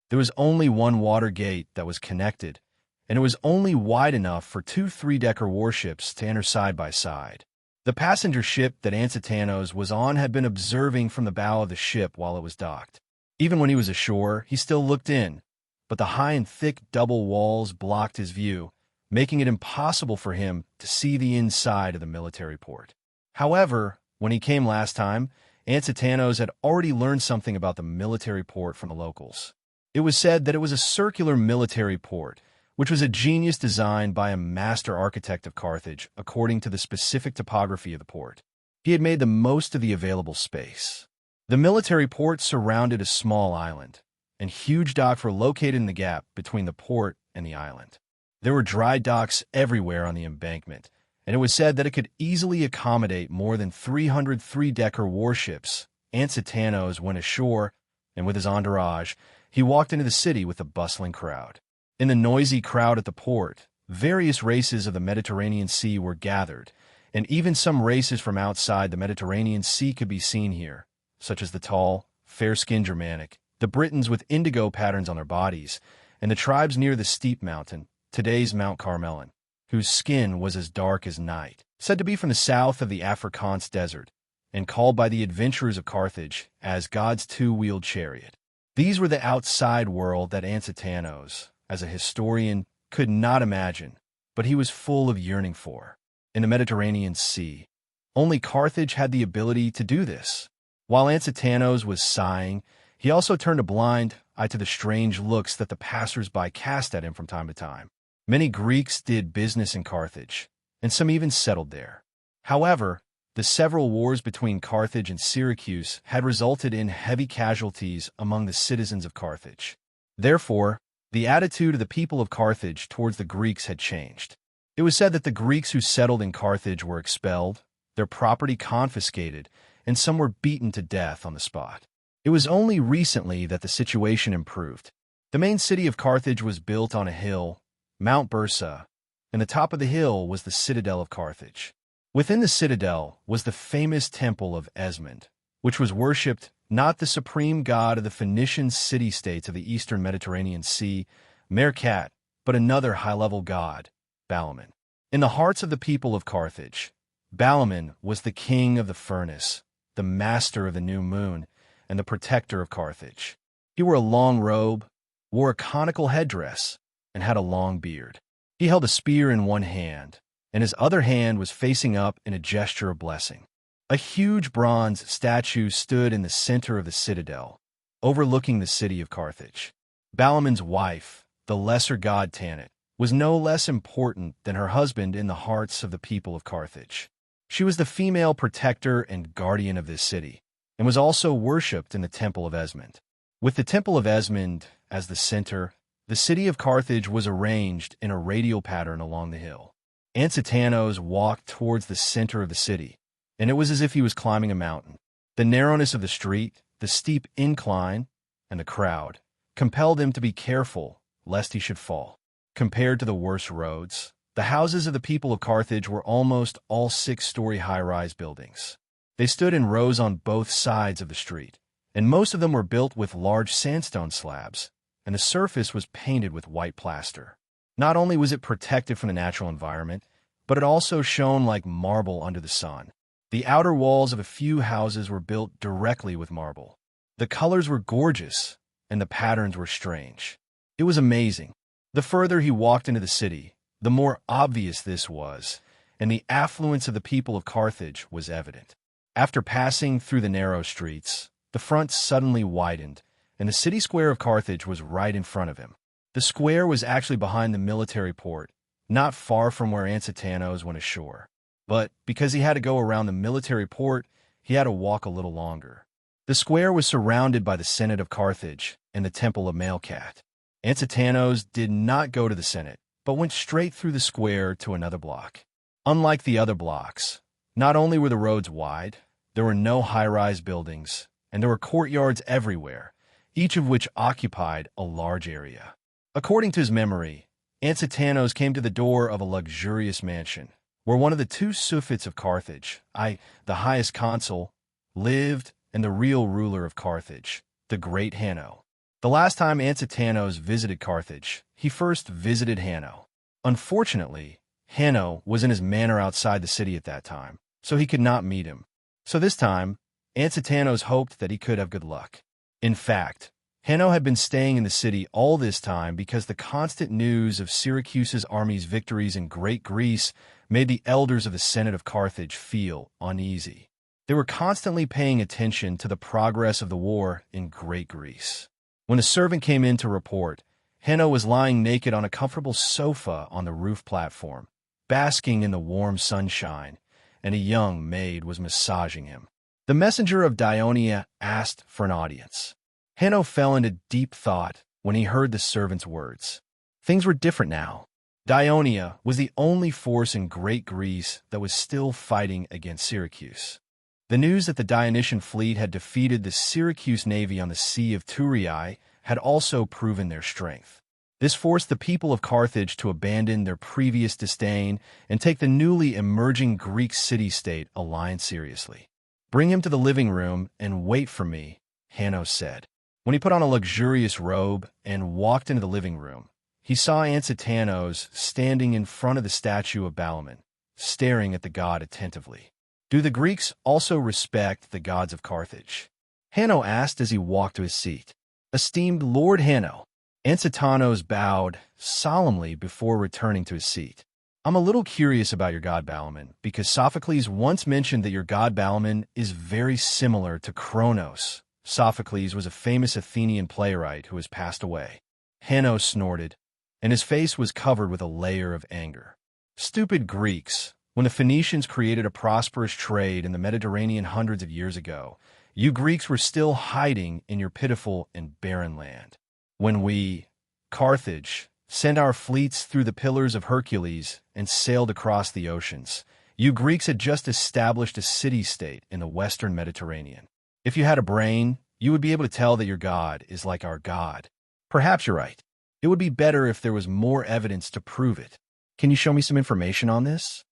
There was only one water gate that was connected, and it was only wide enough for two three-decker warships to enter side by side. The passenger ship that Ansetanos was on had been observing from the bow of the ship while it was docked. Even when he was ashore, he still looked in, but the high and thick double walls blocked his view, making it impossible for him to see the inside of the military port. However, when he came last time, Ansetanos had already learned something about the military port from the locals. It was said that it was a circular military port, which was a genius design by a master architect of Carthage according to the specific topography of the port. He had made the most of the available space. The military port surrounded a small island, and huge docks were located in the gap between the port and the island. There were dry docks everywhere on the embankment, and it was said that it could easily accommodate more than 300 three-decker warships. Ansetanos went ashore, and with his entourage, he walked into the city with a bustling crowd. In the noisy crowd at the port, various races of the Mediterranean Sea were gathered, and even some races from outside the Mediterranean Sea could be seen here, such as the tall, fair-skinned Germanic, the Britons with indigo patterns on their bodies, and the tribes near the steep mountain, today's Mount Carmel, whose skin was as dark as night, said to be from the south of the Afrikaans desert, and called by the adventurers of Carthage as God's two-wheeled chariot. These were the outside world that Ansetanos, as a historian, could not imagine, but he was full of yearning for. In the Mediterranean Sea, only Carthage had the ability to do this. While Ansetanos was sighing, he also turned a blind eye to the strange looks that the passers-by cast at him from time to time. Many Greeks did business in Carthage, and some even settled there. However, the several wars between Carthage and Syracuse had resulted in heavy casualties among the citizens of Carthage. Therefore, the attitude of the people of Carthage towards the Greeks had changed. It was said that the Greeks who settled in Carthage were expelled, their property confiscated, and some were beaten to death on the spot. It was only recently that the situation improved. The main city of Carthage was built on a hill, Mount Bursa, and the top of the hill was the citadel of Carthage. Within the citadel was the famous temple of Esmond, which was worshipped not the supreme god of the Phoenician city-states of the eastern Mediterranean Sea, Merkat, but another high-level god, Balaman. In the hearts of the people of Carthage, Balaman was the king of the furnace, the master of the new moon, and the protector of Carthage. He wore a long robe, wore a conical headdress, and had a long beard. He held a spear in one hand, and his other hand was facing up in a gesture of blessing. A huge bronze statue stood in the center of the citadel, overlooking the city of Carthage. Balaman's wife, the lesser god Tanit, was no less important than her husband in the hearts of the people of Carthage. She was the female protector and guardian of this city, and was also worshipped in the Temple of Esmond. With the Temple of Esmond as the center, the city of Carthage was arranged in a radial pattern along the hill. Ansetanos walked towards the center of the city, and it was as if he was climbing a mountain. The narrowness of the street, the steep incline, and the crowd compelled him to be careful lest he should fall. Compared to the worst roads, the houses of the people of Carthage were almost all 6-story high-rise buildings. They stood in rows on both sides of the street, and most of them were built with large sandstone slabs, and the surface was painted with white plaster. Not only was it protected from the natural environment, but it also shone like marble under the sun. The outer walls of a few houses were built directly with marble. The colors were gorgeous, and the patterns were strange. It was amazing. The further he walked into the city, the more obvious this was, and the affluence of the people of Carthage was evident. After passing through the narrow streets, the front suddenly widened, and the city square of Carthage was right in front of him. The square was actually behind the military port, not far from where Ansetanos went ashore. But because he had to go around the military port, he had to walk a little longer. The square was surrounded by the Senate of Carthage and the Temple of Malkat. Ansetanos did not go to the Senate, but went straight through the square to another block. Unlike the other blocks, not only were the roads wide, there were no high-rise buildings, and there were courtyards everywhere, each of which occupied a large area. According to his memory, Ansetanos came to the door of a luxurious mansion, where one of the two suffets of Carthage, the highest consul, lived, and the real ruler of Carthage, the great Hanno. The last time Ansetanos visited Carthage, he first visited Hanno. Unfortunately, Hanno was in his manor outside the city at that time, so he could not meet him. So this time, Ansitanos hoped that he could have good luck. In fact, Hanno had been staying in the city all this time because the constant news of Syracuse's army's victories in Great Greece made the elders of the Senate of Carthage feel uneasy. They were constantly paying attention to the progress of the war in Great Greece. When the servant came in to report, Hanno was lying naked on a comfortable sofa on the roof platform, basking in the warm sunshine, and a young maid was massaging him. The messenger of Dionia asked for an audience. Hanno fell into deep thought when he heard the servant's words. Things were different now. Dionia was the only force in Great Greece that was still fighting against Syracuse. The news that the Dionysian fleet had defeated the Syracuse navy on the Sea of Thurii had also proven their strength. This forced the people of Carthage to abandon their previous disdain and take the newly emerging Greek city-state alliance seriously. "Bring him to the living room and wait for me," Hanno said. When he put on a luxurious robe and walked into the living room, he saw Ansitanos standing in front of the statue of Balaam, staring at the god attentively. "Do the Greeks also respect the gods of Carthage?" Hanno asked as he walked to his seat. "Esteemed Lord Hanno," Ansitanos bowed solemnly before returning to his seat. "I'm a little curious about your god Balaam, because Sophocles once mentioned that your god Balaam is very similar to Kronos." Sophocles was a famous Athenian playwright who has passed away. Hanno snorted, and his face was covered with a layer of anger. "Stupid Greeks! When the Phoenicians created a prosperous trade in the Mediterranean hundreds of years ago, you Greeks were still hiding in your pitiful and barren land. When we, Carthage, sent our fleets through the Pillars of Hercules and sailed across the oceans, you Greeks had just established a city-state in the western Mediterranean. If you had a brain, you would be able to tell that your god is like our god. Perhaps you're right. It would be better if there was more evidence to prove it. Can you show me some information on this?"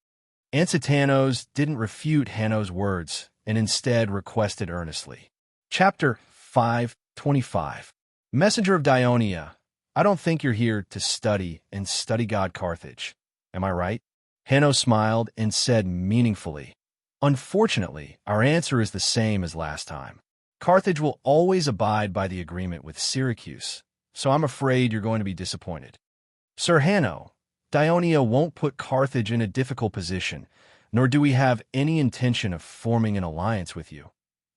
Ansitanos didn't refute Hanno's words and instead requested earnestly. Chapter 5:25. Messenger of Dionia, I don't think you're here to study God Carthage. Am I right? Hanno smiled and said meaningfully, "Unfortunately, our answer is the same as last time. Carthage will always abide by the agreement with Syracuse, so I'm afraid you're going to be disappointed. Sir Hanno, Dionia won't put Carthage in a difficult position, nor do we have any intention of forming an alliance with you,"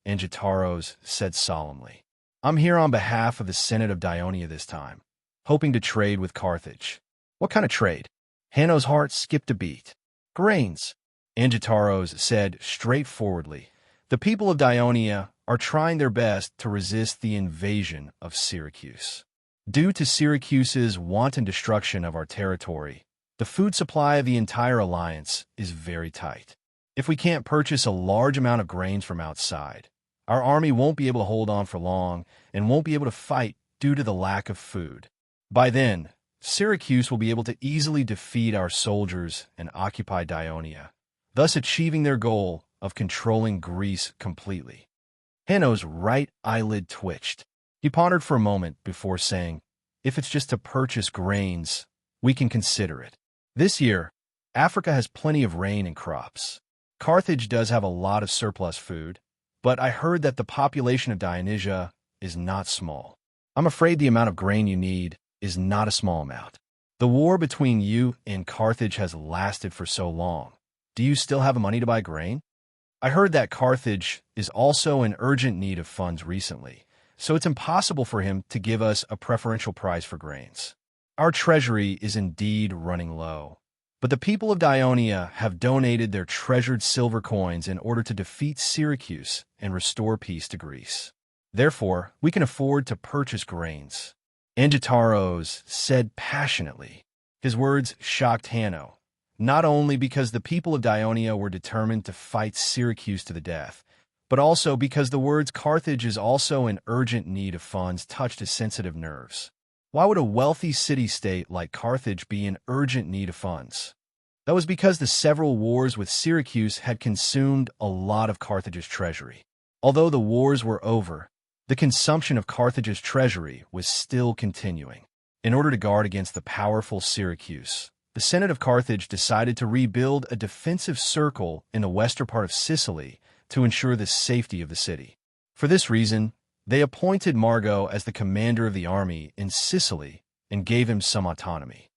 Angitaros said solemnly. "I'm here on behalf of the Senate of Dionia this time, hoping to trade with Carthage." "What kind of trade?" Hanno's heart skipped a beat. "Grains," Angitaros said straightforwardly. "The people of Dionia are trying their best to resist the invasion of Syracuse. Due to Syracuse's wanton destruction of our territory, the food supply of the entire alliance is very tight. If we can't purchase a large amount of grains from outside, our army won't be able to hold on for long and won't be able to fight due to the lack of food. By then, Syracuse will be able to easily defeat our soldiers and occupy Dionia, thus achieving their goal of controlling Greece completely." Hanno's right eyelid twitched. He pondered for a moment before saying, "If it's just to purchase grains, we can consider it. This year, Africa has plenty of rain and crops. Carthage does have a lot of surplus food, but I heard that the population of Dionysia is not small. I'm afraid the amount of grain you need is not a small amount. The war between you and Carthage has lasted for so long. Do you still have money to buy grain? I heard that Carthage is also in urgent need of funds recently, so it's impossible for him to give us a preferential price for grains. Our treasury is indeed running low, but the people of Dionia have donated their treasured silver coins in order to defeat Syracuse and restore peace to Greece. Therefore, we can afford to purchase grains," Angitaros said passionately. His words shocked Hanno, not only because the people of Dionia were determined to fight Syracuse to the death, but also because the words Carthage is also in urgent need of funds touched his sensitive nerves. Why would a wealthy city-state like Carthage be in urgent need of funds? That was because the several wars with Syracuse had consumed a lot of Carthage's treasury. Although the wars were over, the consumption of Carthage's treasury was still continuing. In order to guard against the powerful Syracuse, the Senate of Carthage decided to rebuild a defensive circle in the western part of Sicily to ensure the safety of the city. For this reason, they appointed Margo as the commander of the army in Sicily and gave him some autonomy.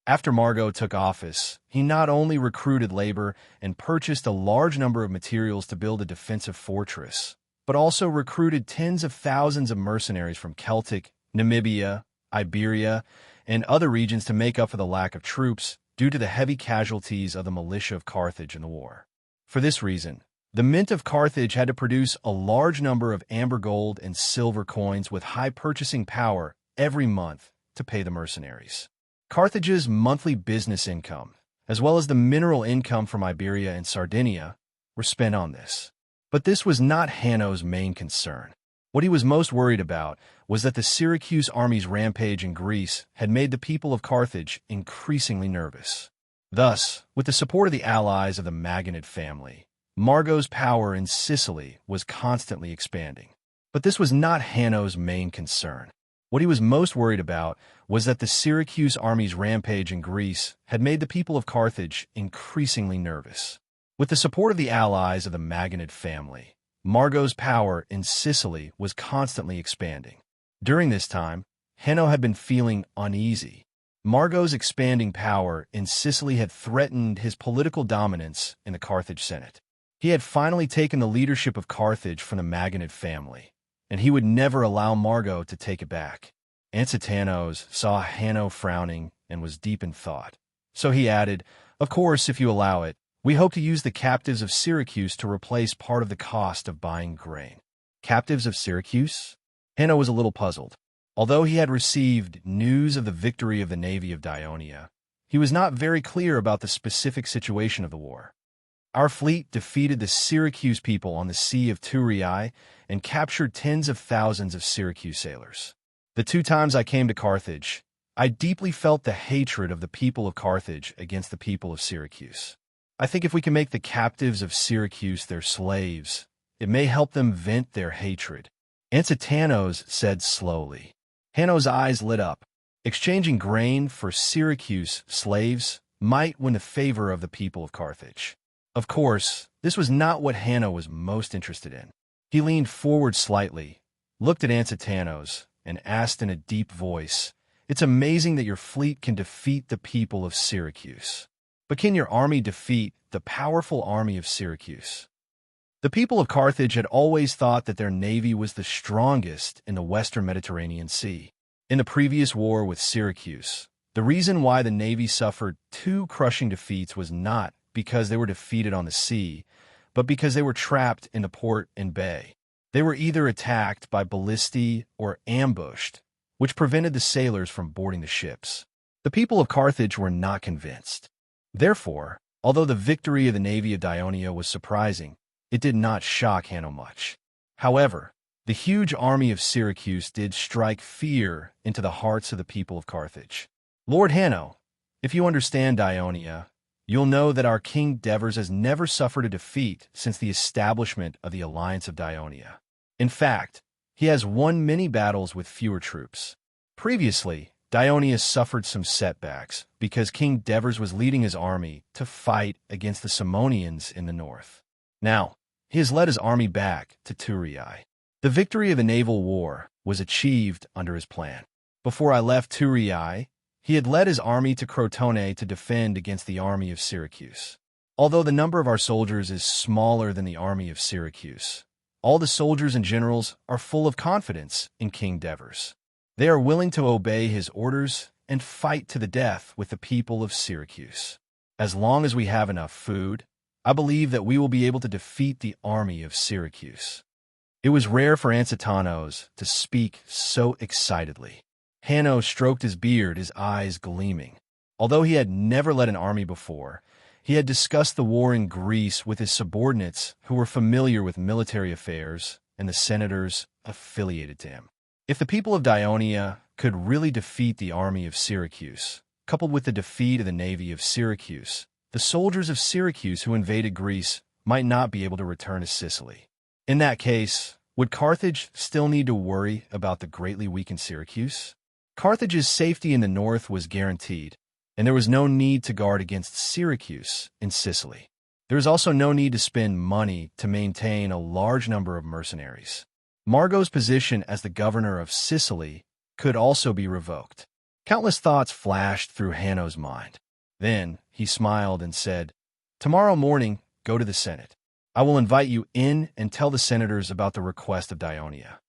After Margo took office, he not only recruited labor and purchased a large number of materials to build a defensive fortress, but also recruited tens of thousands of mercenaries from Celtic, Namibia, Iberia, and other regions to make up for the lack of troops due to the heavy casualties of the militia of Carthage in the war. For this reason, the Mint of Carthage had to produce a large number of amber gold and silver coins with high purchasing power every month to pay the mercenaries. Carthage's monthly business income, as well as the mineral income from Iberia and Sardinia, were spent on this. But this was not Hanno's main concern. What he was most worried about was that the Syracuse army's rampage in Greece had made the people of Carthage increasingly nervous. Thus, with the support of the allies of the Maginid family, Margo's power in Sicily was constantly expanding. But this was not Hanno's main concern. What he was most worried about was that the Syracuse army's rampage in Greece had made the people of Carthage increasingly nervous. With the support of the allies of the Maginid family, Margo's power in Sicily was constantly expanding. During this time, Hanno had been feeling uneasy. Margo's expanding power in Sicily had threatened his political dominance in the Carthage Senate. He had finally taken the leadership of Carthage from the Maginid family, and he would never allow Margo to take it back. Ansitanos saw Hanno frowning and was deep in thought. So he added, "Of course, if you allow it, we hope to use the captives of Syracuse to replace part of the cost of buying grain." Captives of Syracuse? Hanno was a little puzzled. Although he had received news of the victory of the navy of Dionia, he was not very clear about the specific situation of the war. "Our fleet defeated the Syracuse people on the Sea of Thurii and captured tens of thousands of Syracuse sailors. The 2 times I came to Carthage, I deeply felt the hatred of the people of Carthage against the people of Syracuse. I think if we can make the captives of Syracuse their slaves, it may help them vent their hatred," Ansitanos said slowly. Hanno's eyes lit up. Exchanging grain for Syracuse slaves might win the favor of the people of Carthage. Of course, this was not what Hanno was most interested in. He leaned forward slightly, looked at Ansitanos, and asked in a deep voice, "It's amazing that your fleet can defeat the people of Syracuse. But can your army defeat the powerful army of Syracuse?" The people of Carthage had always thought that their navy was the strongest in the western Mediterranean Sea. In the previous war with Syracuse, the reason why the navy suffered 2 crushing defeats was not because they were defeated on the sea, but because they were trapped in the port and bay. They were either attacked by ballistae or ambushed, which prevented the sailors from boarding the ships. The people of Carthage were not convinced. Therefore, although the victory of the navy of Dionia was surprising, it did not shock Hanno much. However, the huge army of Syracuse did strike fear into the hearts of the people of Carthage. "Lord Hanno, if you understand Dionia, you'll know that our King Devers has never suffered a defeat since the establishment of the Alliance of Dionia. In fact, he has won many battles with fewer troops. Previously, Dionia suffered some setbacks because King Devers was leading his army to fight against the Simonians in the north. Now, he has led his army back to Thurii. The victory of the naval war was achieved under his plan. Before I left Thurii, he had led his army to Crotone to defend against the army of Syracuse. Although the number of our soldiers is smaller than the army of Syracuse, all the soldiers and generals are full of confidence in King Devers. They are willing to obey his orders and fight to the death with the people of Syracuse. As long as we have enough food, I believe that we will be able to defeat the army of Syracuse." It was rare for Ansitanos to speak so excitedly. Hanno stroked his beard, his eyes gleaming. Although he had never led an army before, he had discussed the war in Greece with his subordinates who were familiar with military affairs and the senators affiliated to him. If the people of Dionia could really defeat the army of Syracuse, coupled with the defeat of the navy of Syracuse, the soldiers of Syracuse who invaded Greece might not be able to return to Sicily. In that case, would Carthage still need to worry about the greatly weakened Syracuse? Carthage's safety in the north was guaranteed, and there was no need to guard against Syracuse in Sicily. There was also no need to spend money to maintain a large number of mercenaries. Margot's position as the governor of Sicily could also be revoked. Countless thoughts flashed through Hanno's mind. Then he smiled and said, "Tomorrow morning, go to the Senate. I will invite you in and tell the senators about the request of Dionia."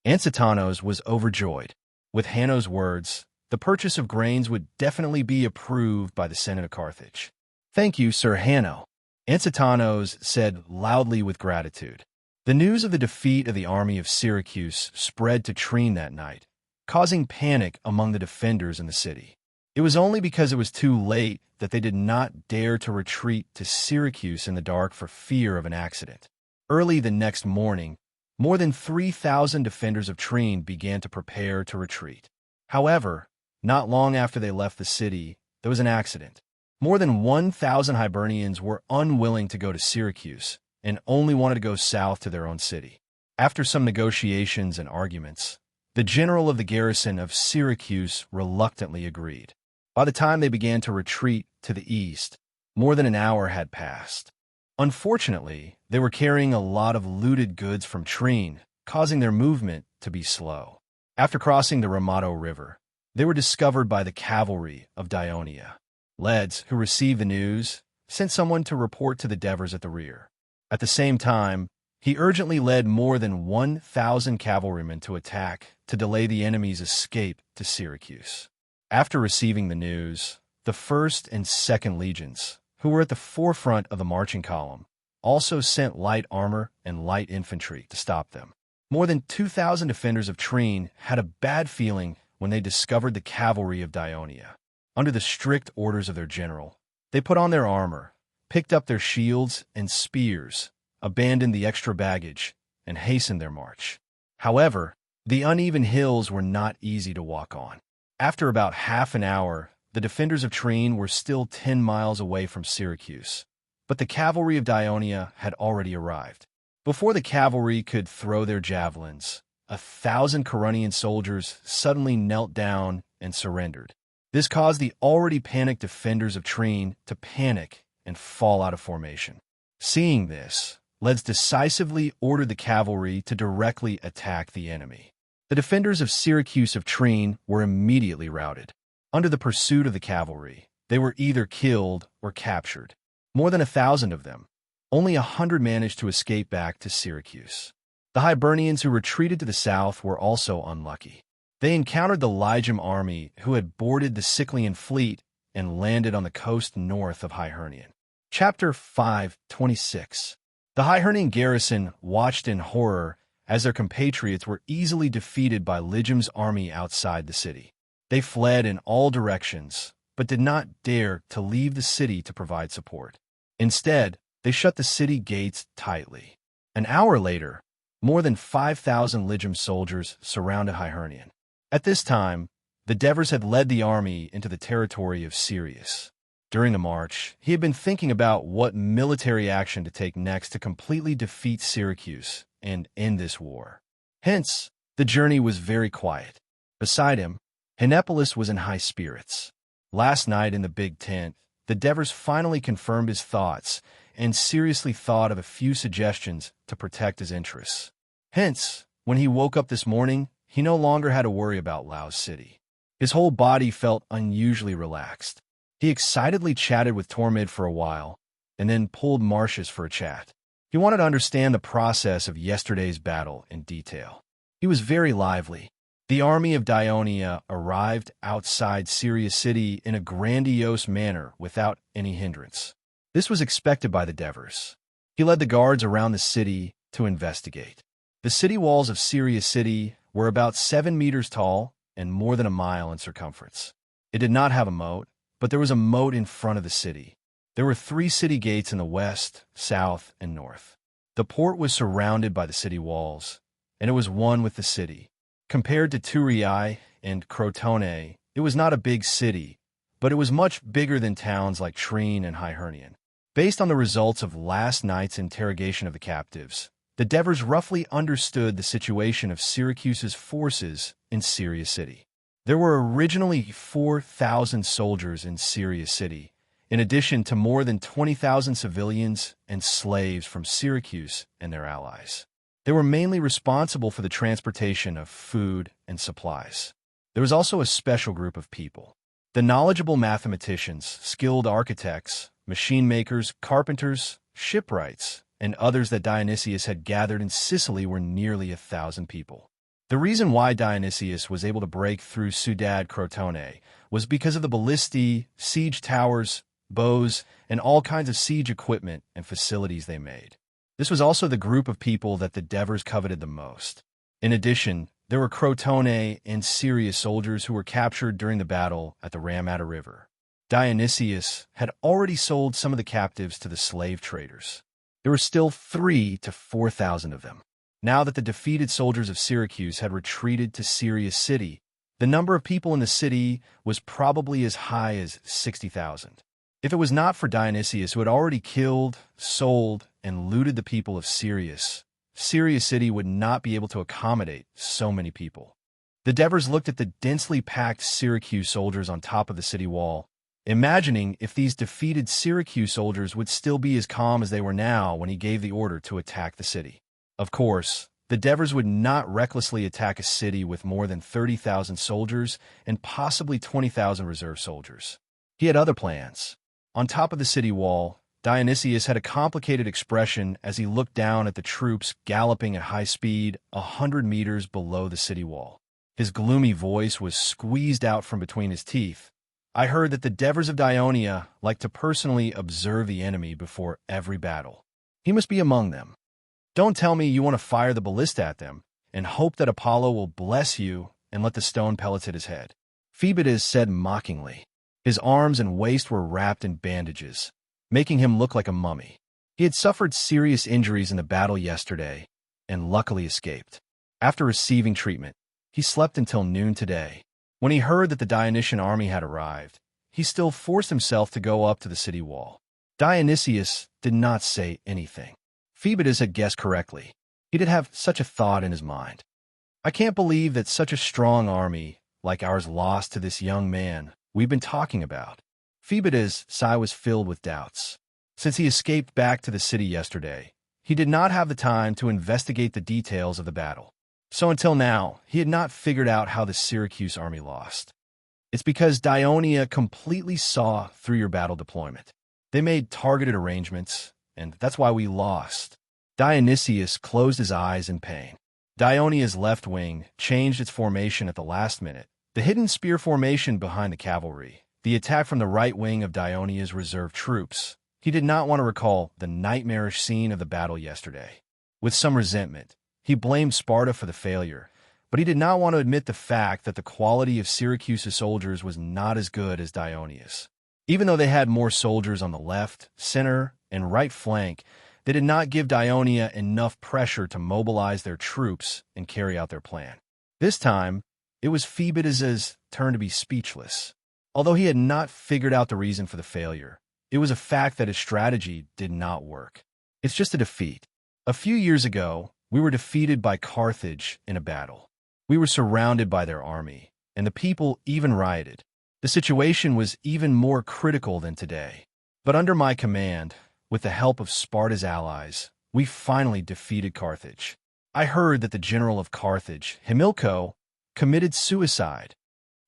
Ansitanos was overjoyed. With Hanno's words, the purchase of grains would definitely be approved by the Senate of Carthage. "Thank you, Sir Hanno," Ansitanos said loudly with gratitude. The news of the defeat of the army of Syracuse spread to Trine that night, causing panic among the defenders in the city. It was only because it was too late that they did not dare to retreat to Syracuse in the dark for fear of an accident. Early the next morning, more than 3,000 defenders of Trine began to prepare to retreat. However, not long after they left the city, there was an accident. More than 1,000 Hibernians were unwilling to go to Syracuse and only wanted to go south to their own city. After some negotiations and arguments, the general of the garrison of Syracuse reluctantly agreed. By the time they began to retreat to the east, more than an hour had passed. Unfortunately, they were carrying a lot of looted goods from Trine, causing their movement to be slow. After crossing the Ramato River, they were discovered by the cavalry of Dionia. Leds, who received the news, sent someone to report to the Devers at the rear. At the same time, he urgently led more than 1,000 cavalrymen to attack to delay the enemy's escape to Syracuse. After receiving the news, the 1st and 2nd Legions, who were at the forefront of the marching column, also sent light armor and light infantry to stop them. More than 2,000 defenders of Trine had a bad feeling when they discovered the cavalry of Dionia. Under the strict orders of their general, they put on their armor, picked up their shields and spears, abandoned the extra baggage, and hastened their march. However, the uneven hills were not easy to walk on. After about half an hour, the defenders of Trine were still 10 miles away from Syracuse, but the cavalry of Dionia had already arrived. Before the cavalry could throw their javelins, 1,000 Corunnian soldiers suddenly knelt down and surrendered. This caused the already panicked defenders of Trine to panic and fall out of formation. Seeing this, Leds decisively ordered the cavalry to directly attack the enemy. The defenders of Syracuse of Trine were immediately routed. Under the pursuit of the cavalry, they were either killed or captured. More than 1,000 of them. Only 100 managed to escape back to Syracuse. The Hibernians who retreated to the south were also unlucky. They encountered the Lygium army who had boarded the Sicilian fleet and landed on the coast north of Hibernian. Chapter 5:26. The Hibernian garrison watched in horror as their compatriots were easily defeated by Lygium's army outside the city. They fled in all directions, but did not dare to leave the city to provide support. Instead, they shut the city gates tightly. An hour later, more than 5,000 Lygium soldiers surrounded Hibernian. At this time, the Devers had led the army into the territory of Sirius. During the march, he had been thinking about what military action to take next to completely defeat Syracuse and end this war. Hence, the journey was very quiet. Beside him, Hennepolis was in high spirits. Last night in the big tent, the Devers finally confirmed his thoughts and seriously thought of a few suggestions to protect his interests. Hence, when he woke up this morning, he no longer had to worry about Lao's city. His whole body felt unusually relaxed. He excitedly chatted with Tormid for a while, and then pulled Marcius for a chat. He wanted to understand the process of yesterday's battle in detail. He was very lively. The army of Dionia arrived outside Sirius City in a grandiose manner without any hindrance. This was expected by the Devers. He led the guards around the city to investigate. The city walls of Sirius City were about 7 meters tall and more than a mile in circumference. It did not have a moat, but there was a moat in front of the city. There were 3 city gates in the west, south, and north. The port was surrounded by the city walls, and it was one with the city. Compared to Turiae and Crotone, it was not a big city, but it was much bigger than towns like Trine and Hibernian. Based on the results of last night's interrogation of the captives, the Devers roughly understood the situation of Syracuse's forces in Sirius City. There were originally 4,000 soldiers in Syria City, in addition to more than 20,000 civilians and slaves from Syracuse and their allies. They were mainly responsible for the transportation of food and supplies. There was also a special group of people: the knowledgeable mathematicians, skilled architects, machine makers, carpenters, shipwrights, and others that Dionysius had gathered in Sicily were nearly 1,000 people. The reason why Dionysius was able to break through Ciudad Crotone was because of the ballistae, siege towers, bows, and all kinds of siege equipment and facilities they made. This was also the group of people that the Devers coveted the most. In addition, there were Crotone and Syria soldiers who were captured during the battle at the Ramata River. Dionysius had already sold some of the captives to the slave traders. There were still 3,000 to 4,000 of them. Now that the defeated soldiers of Syracuse had retreated to Syria City, the number of people in the city was probably as high as 60,000. If it was not for Dionysius, who had already killed, sold, and looted the people of Syria City would not be able to accommodate so many people. The Devers looked at the densely packed Syracuse soldiers on top of the city wall, imagining if these defeated Syracuse soldiers would still be as calm as they were now when he gave the order to attack the city. Of course, the Devers would not recklessly attack a city with more than 30,000 soldiers and possibly 20,000 reserve soldiers. He had other plans. On top of the city wall, Dionysius had a complicated expression as he looked down at the troops galloping at high speed 100 meters below the city wall. His gloomy voice was squeezed out from between his teeth. I heard that the Devers of Dionia like to personally observe the enemy before every battle. He must be among them. Don't tell me you want to fire the ballista at them and hope that Apollo will bless you and let the stone pellets hit his head. Phoebus said mockingly. His arms and waist were wrapped in bandages, making him look like a mummy. He had suffered serious injuries in the battle yesterday and luckily escaped. After receiving treatment, he slept until noon today. When he heard that the Dionysian army had arrived, he still forced himself to go up to the city wall. Dionysius did not say anything. Phoebus had guessed correctly. He did have such a thought in his mind. I can't believe that such a strong army like ours lost to this young man we've been talking about. Phoebus' sigh was filled with doubts. Since he escaped back to the city yesterday, he did not have the time to investigate the details of the battle. So until now, he had not figured out how the Syracuse army lost. It's because Dionia completely saw through your battle deployment. They made targeted arrangements, and that's why we lost. Dionysius closed his eyes in pain. Dionia's left wing changed its formation at the last minute. The hidden spear formation behind the cavalry, the attack from the right wing of Dionia's reserve troops. He did not want to recall the nightmarish scene of the battle yesterday. With some resentment, he blamed Sparta for the failure, but he did not want to admit the fact that the quality of Syracuse's soldiers was not as good as Dionia's. Even though they had more soldiers on the left, center, and right flank, they did not give Dionia enough pressure to mobilize their troops and carry out their plan. This time, it was Phoebus's turn to be speechless. Although he had not figured out the reason for the failure, it was a fact that his strategy did not work. It's just a defeat. A few years ago, we were defeated by Carthage in a battle. We were surrounded by their army, and the people even rioted. The situation was even more critical than today. But under my command, with the help of Sparta's allies, we finally defeated Carthage. I heard that the general of Carthage, Hamilco, committed suicide.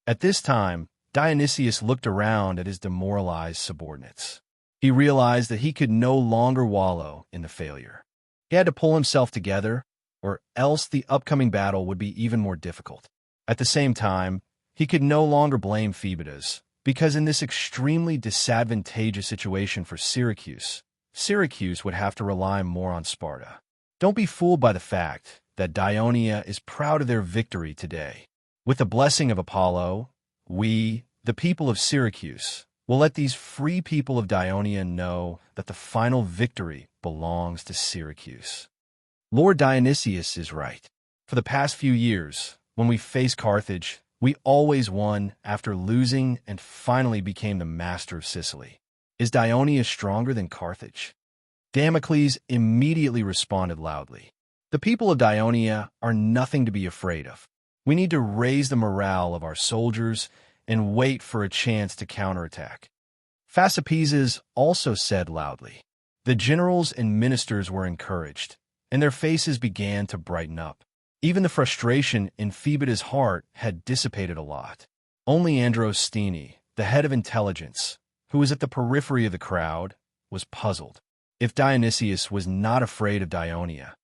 At this time, Dionysius looked around at his demoralized subordinates. He realized that he could no longer wallow in the failure. He had to pull himself together, or else the upcoming battle would be even more difficult. At the same time, he could no longer blame Phoebus, because in this extremely disadvantageous situation for Syracuse, Syracuse would have to rely more on Sparta. Don't be fooled by the fact that Dionia is proud of their victory today. With the blessing of Apollo, we, the people of Syracuse, will let these free people of Dionia know that the final victory belongs to Syracuse. Lord Dionysius is right. For the past few years, when we faced Carthage, we always won after losing and finally became the master of Sicily. Is Dionia stronger than Carthage? Damocles immediately responded loudly. The people of Dionia are nothing to be afraid of. We need to raise the morale of our soldiers and wait for a chance to counterattack. Phasapeses also said loudly. The generals and ministers were encouraged, and their faces began to brighten up. Even the frustration in Phoebida's heart had dissipated a lot. Only Androstene, the head of intelligence, who was at the periphery of the crowd, was puzzled. If Dionysius was not afraid of Dionia,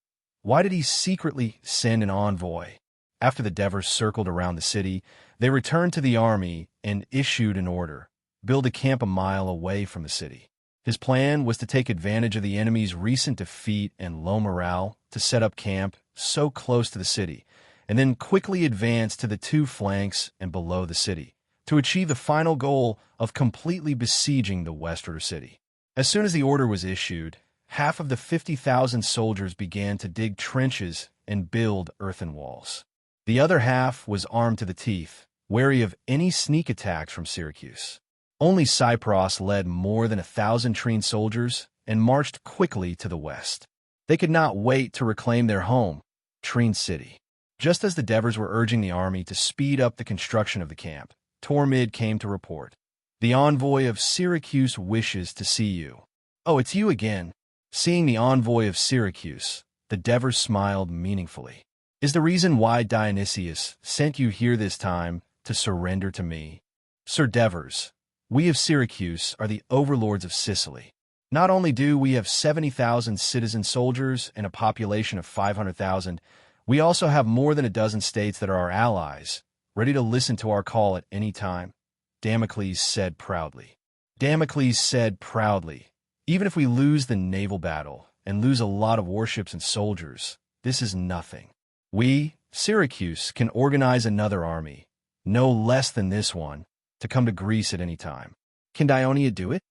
why did he secretly send an envoy? After the Devers circled around the city, they returned to the army and issued an order: build a camp a mile away from the city. His plan was to take advantage of the enemy's recent defeat and low morale to set up camp so close to the city, and then quickly advance to the two flanks and below the city, to achieve the final goal of completely besieging the western city. As soon as the order was issued, half of the 50,000 soldiers began to dig trenches and build earthen walls. The other half was armed to the teeth, wary of any sneak attacks from Syracuse. Only Cypros led more than 1,000 trained soldiers and marched quickly to the west. They could not wait to reclaim their home, Trine City. Just as the Devers were urging the army to speed up the construction of the camp, Tormid came to report. The envoy of Syracuse wishes to see you. Oh, it's you again. Seeing the envoy of Syracuse, the Devers smiled meaningfully. Is the reason why Dionysius sent you here this time to surrender to me? Sir Devers, we of Syracuse are the overlords of Sicily. Not only do we have 70,000 citizen soldiers and a population of 500,000, we also have more than a dozen states that are our allies, ready to listen to our call at any time, Damocles said proudly. Damocles said proudly, even if we lose the naval battle and lose a lot of warships and soldiers, this is nothing. We, Syracuse, can organize another army, no less than this one, to come to Greece at any time. Can Dionia do it?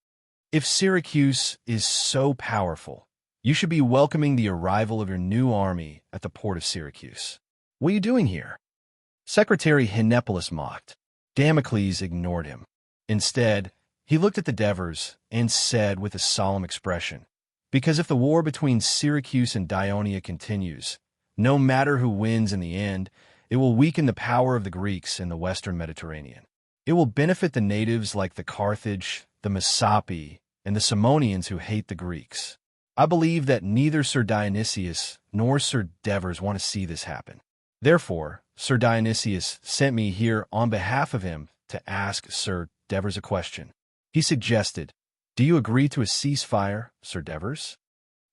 If Syracuse is so powerful, you should be welcoming the arrival of your new army at the port of Syracuse. What are you doing here? Secretary Hinepolis mocked. Damocles ignored him. Instead, he looked at the Devers and said with a solemn expression, because if the war between Syracuse and Dionia continues, no matter who wins in the end, it will weaken the power of the Greeks in the western Mediterranean. It will benefit the natives like the Carthage, the Messapi, and the Simonians who hate the Greeks. I believe that neither Sir Dionysius nor Sir Devers want to see this happen. Therefore, Sir Dionysius sent me here on behalf of him to ask Sir Devers a question. He suggested, do you agree to a ceasefire, Sir Devers?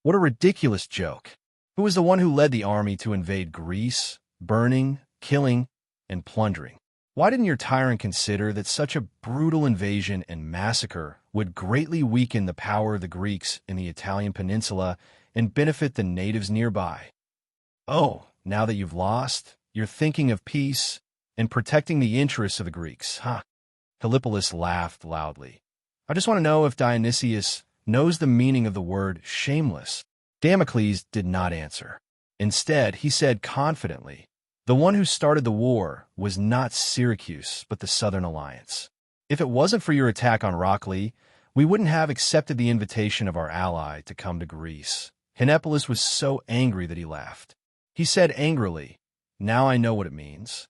What a ridiculous joke. Who was the one who led the army to invade Greece, burning, killing, and plundering? Why didn't your tyrant consider that such a brutal invasion and massacre would greatly weaken the power of the Greeks in the Italian peninsula and benefit the natives nearby? Oh, now that you've lost, you're thinking of peace and protecting the interests of the Greeks, huh? Kallipolis laughed loudly. I just want to know if Dionysius knows the meaning of the word shameless. Damocles did not answer. Instead, he said confidently, the one who started the war was not Syracuse, but the Southern Alliance. If it wasn't for your attack on Rockley, we wouldn't have accepted the invitation of our ally to come to Greece. Hinepolis was so angry that he laughed. He said angrily, now I know what it means.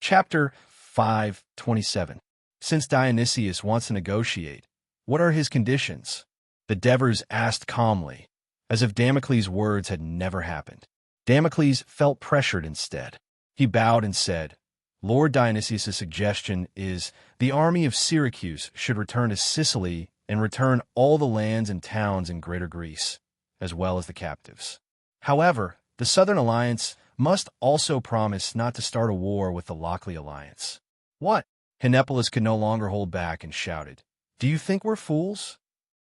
Chapter 5:27. Since Dionysius wants to negotiate, what are his conditions? The Devers asked calmly, as if Damocles' words had never happened. Damocles felt pressured instead. He bowed and said, Lord Dionysius' suggestion is the army of Syracuse should return to Sicily and return all the lands and towns in Greater Greece, as well as the captives. However, the Southern Alliance must also promise not to start a war with the Lockley Alliance. What? Hinepolis could no longer hold back and shouted, do you think we're fools?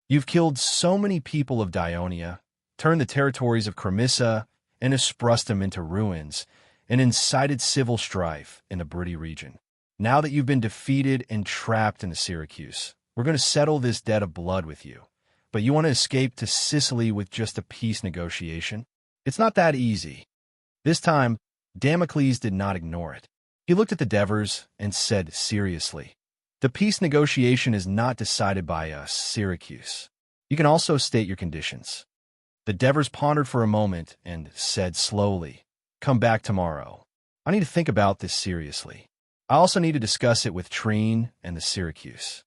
You've killed so many people of Dionia, turned the territories of Cremissa and Esprustum into ruins, and incited civil strife in the Brity region. Now that you've been defeated and trapped into Syracuse, we're going to settle this debt of blood with you. But you want to escape to Sicily with just a peace negotiation? It's not that easy. This time, Damocles did not ignore it. He looked at the Devers and said seriously, the peace negotiation is not decided by us, Syracuse. You can also state your conditions. The Devers pondered for a moment and said slowly, come back tomorrow. I need to think about this seriously. I also need to discuss it with Trine and the Syracuse.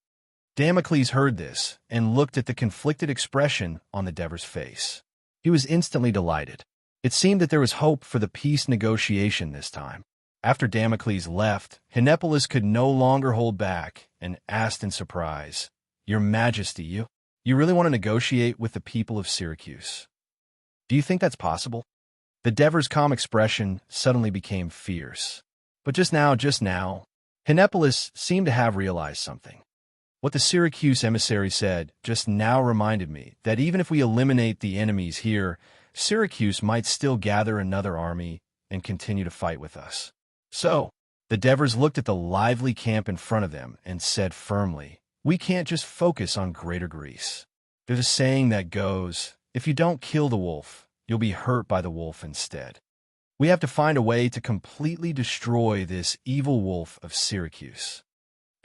Damocles heard this and looked at the conflicted expression on the Dever's face. He was instantly delighted. It seemed that there was hope for the peace negotiation this time. After Damocles left, Hinepolis could no longer hold back and asked in surprise, "Your Majesty, you really want to negotiate with the people of Syracuse? Do you think that's possible?" The Dever's calm expression suddenly became fierce. But just now, Hinepolis seemed to have realized something. What the Syracuse emissary said just now reminded me that even if we eliminate the enemies here, Syracuse might still gather another army and continue to fight with us. So, the Devers looked at the lively camp in front of them and said firmly, "We can't just focus on Greater Greece. There's a saying that goes, if you don't kill the wolf, you'll be hurt by the wolf instead. We have to find a way to completely destroy this evil wolf of Syracuse."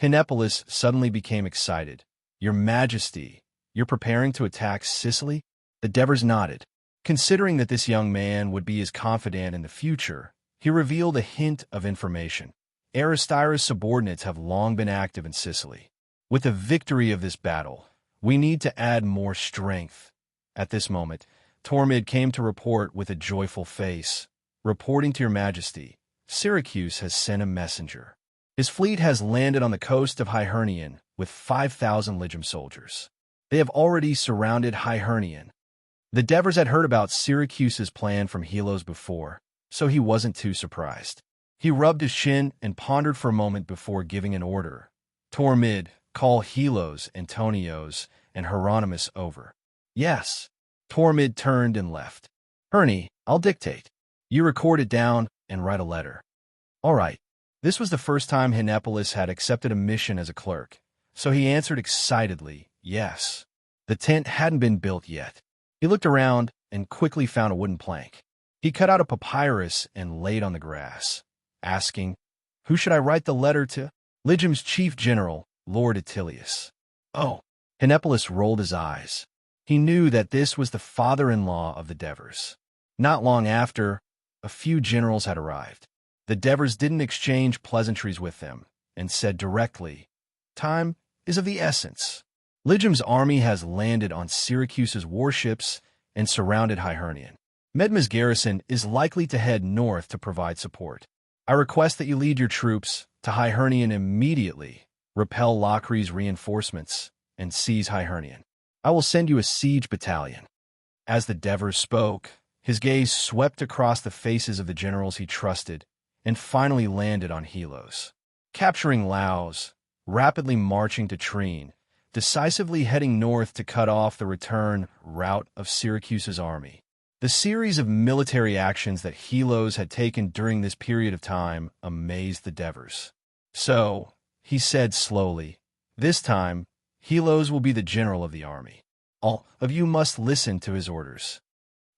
Hinepolis suddenly became excited. "Your Majesty, you're preparing to attack Sicily?" The Devers nodded. Considering that this young man would be his confidant in the future, he revealed a hint of information. Aristyra's subordinates have long been active in Sicily. With the victory of this battle, we need to add more strength. At this moment, Tormid came to report with a joyful face. "Reporting to your Majesty, Syracuse has sent a messenger. His fleet has landed on the coast of Hiernion with 5,000 Legion soldiers. They have already surrounded Hiernion." The Devers had heard about Syracuse's plan from Helos before, so he wasn't too surprised. He rubbed his chin and pondered for a moment before giving an order. "Tormid, call Helos, Antonios, and Hieronymus over." "Yes." Tormid turned and left. "Herny, I'll dictate. You record it down and write a letter." "All right." This was the first time Hinepolis had accepted a mission as a clerk, so he answered excitedly, "Yes." The tent hadn't been built yet. He looked around and quickly found a wooden plank. He cut out a papyrus and laid on the grass, asking, "Who should I write the letter to?" "Lygium's chief general, Lord Attilius." "Oh." Hinepolis rolled his eyes. He knew that this was the father-in-law of the Devers. Not long after, a few generals had arrived. The Devers didn't exchange pleasantries with them and said directly, "Time is of the essence. Lygium's army has landed on Syracuse's warships and surrounded Hiernion. Medma's garrison is likely to head north to provide support. I request that you lead your troops to Hiernion immediately, repel Locri's reinforcements, and seize Hiernion. I will send you a siege battalion." As the Devers spoke, his gaze swept across the faces of the generals he trusted and finally landed on Helos. Capturing Laos, rapidly marching to Trine, decisively heading north to cut off the return route of Syracuse's army. The series of military actions that Helos had taken during this period of time amazed the Devers. "So," he said slowly, "this time, Helos will be the general of the army. All of you must listen to his orders."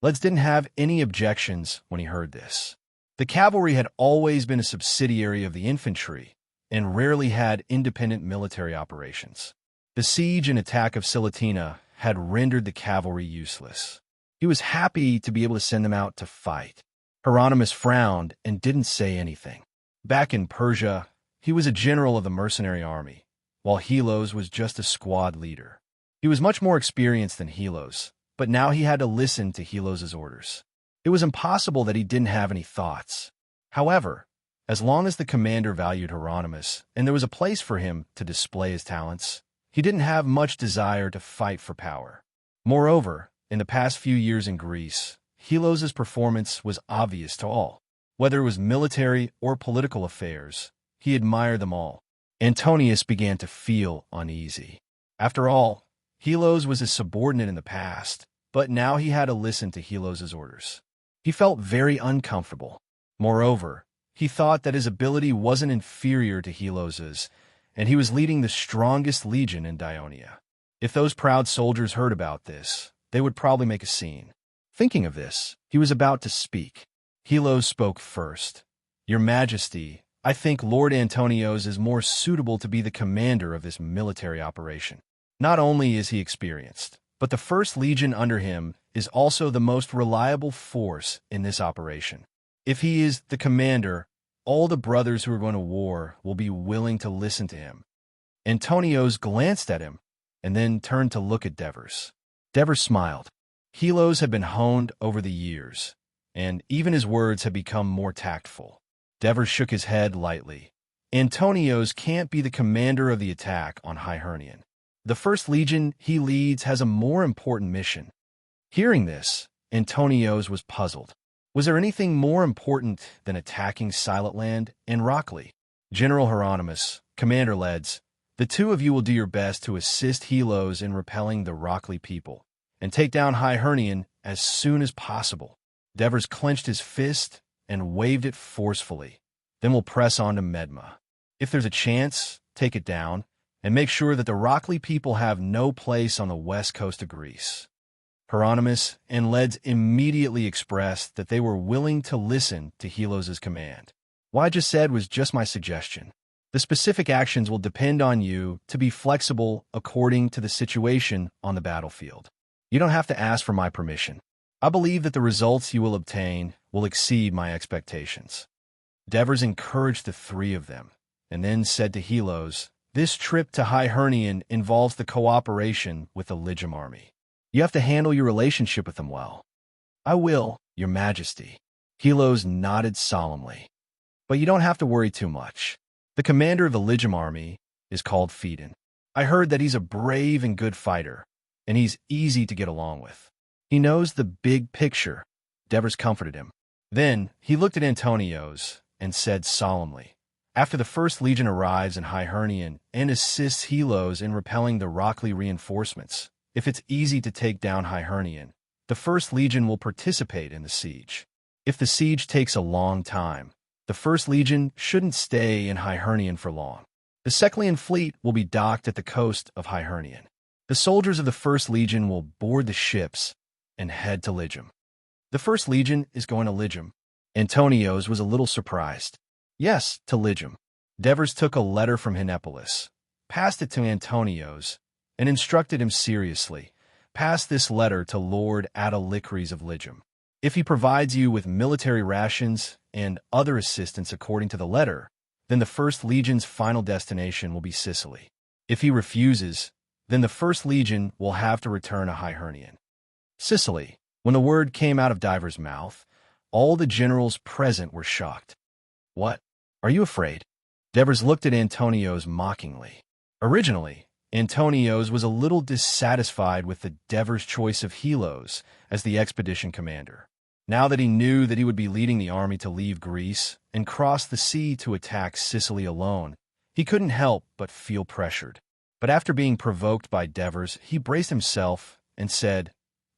Leds didn't have any objections when he heard this. The cavalry had always been a subsidiary of the infantry and rarely had independent military operations. The siege and attack of Silatina had rendered the cavalry useless. He was happy to be able to send them out to fight. Hieronymus frowned and didn't say anything. Back in Persia, he was a general of the mercenary army, while Helos was just a squad leader. He was much more experienced than Helos, but now he had to listen to Helos's orders. It was impossible that he didn't have any thoughts. However, as long as the commander valued Hieronymus and there was a place for him to display his talents, he didn't have much desire to fight for power. Moreover, in the past few years in Greece, Helos's performance was obvious to all. Whether it was military or political affairs, he admired them all. Antonius began to feel uneasy. After all, Helos was his subordinate in the past, but now he had to listen to Helos's orders. He felt very uncomfortable. Moreover, he thought that his ability wasn't inferior to Helos's, and he was leading the strongest legion in Dionia. If those proud soldiers heard about this, they would probably make a scene. Thinking of this, he was about to speak. Helos spoke first. "Your Majesty, I think Lord Antonios is more suitable to be the commander of this military operation. Not only is he experienced, but the First Legion under him is also the most reliable force in this operation. If he is the commander, all the brothers who are going to war will be willing to listen to him. Antonios glanced at him and then turned to look at Devers. Devers smiled. Helos had been honed over the years, and even his words had become more tactful. Devers shook his head lightly. Antonios can't be the commander of the attack on High Hernion. The First Legion he leads has a more important mission. Hearing this, Antonios was puzzled. Was there anything more important than attacking Silent Land and Rockley? General Hieronymus, Commander Leds, the two of you will do your best to assist Helos in repelling the Rockley people and take down High Hernion as soon as possible. Devers clenched his fist and waved it forcefully. Then we'll press on to Medma. If there's a chance, take it down and make sure that the Rockley people have no place on the west coast of Greece. Hieronymus and Leds immediately expressed that they were willing to listen to Helos' command. What I just said was just my suggestion. The specific actions will depend on you to be flexible according to the situation on the battlefield. You don't have to ask for my permission. I believe that the results you will obtain will exceed my expectations. Devers encouraged the three of them, and then said to Helos, this trip to High Hernion involves the cooperation with the Lygium army. You have to handle your relationship with them well. I will, Your Majesty. Helos nodded solemnly. But you don't have to worry too much. The commander of the Lygium army is called Phaedon. I heard that he's a brave and good fighter, and he's easy to get along with. He knows the big picture. Devers comforted him. Then he looked at Antonios and said solemnly, after the First Legion arrives in High Hernion and assists Helos in repelling the Rockley reinforcements, if it's easy to take down High Hernion, the First Legion will participate in the siege. If the siege takes a long time, the First Legion shouldn't stay in High Hernion for long. The Seclean fleet will be docked at the coast of High Hernion. The soldiers of the First Legion will board the ships and head to Lygium. The First Legion is going to Lygium. Antonios was a little surprised. Yes, to Lygium. Devers took a letter from Hinepolis, passed it to Antonios, and instructed him seriously, pass this letter to Lord Atalicres of Lygium. If he provides you with military rations and other assistance according to the letter, then the First Legion's final destination will be Sicily. If he refuses, then the First Legion will have to return to High Hernion. Sicily. When the word came out of Diver's mouth, all the generals present were shocked. What? Are you afraid? Devers looked at Antonios mockingly. Originally, Antonios was a little dissatisfied with the Devers' choice of Helos as the expedition commander. Now that he knew that he would be leading the army to leave Greece and cross the sea to attack Sicily alone, he couldn't help but feel pressured. But after being provoked by Devers, he braced himself and said,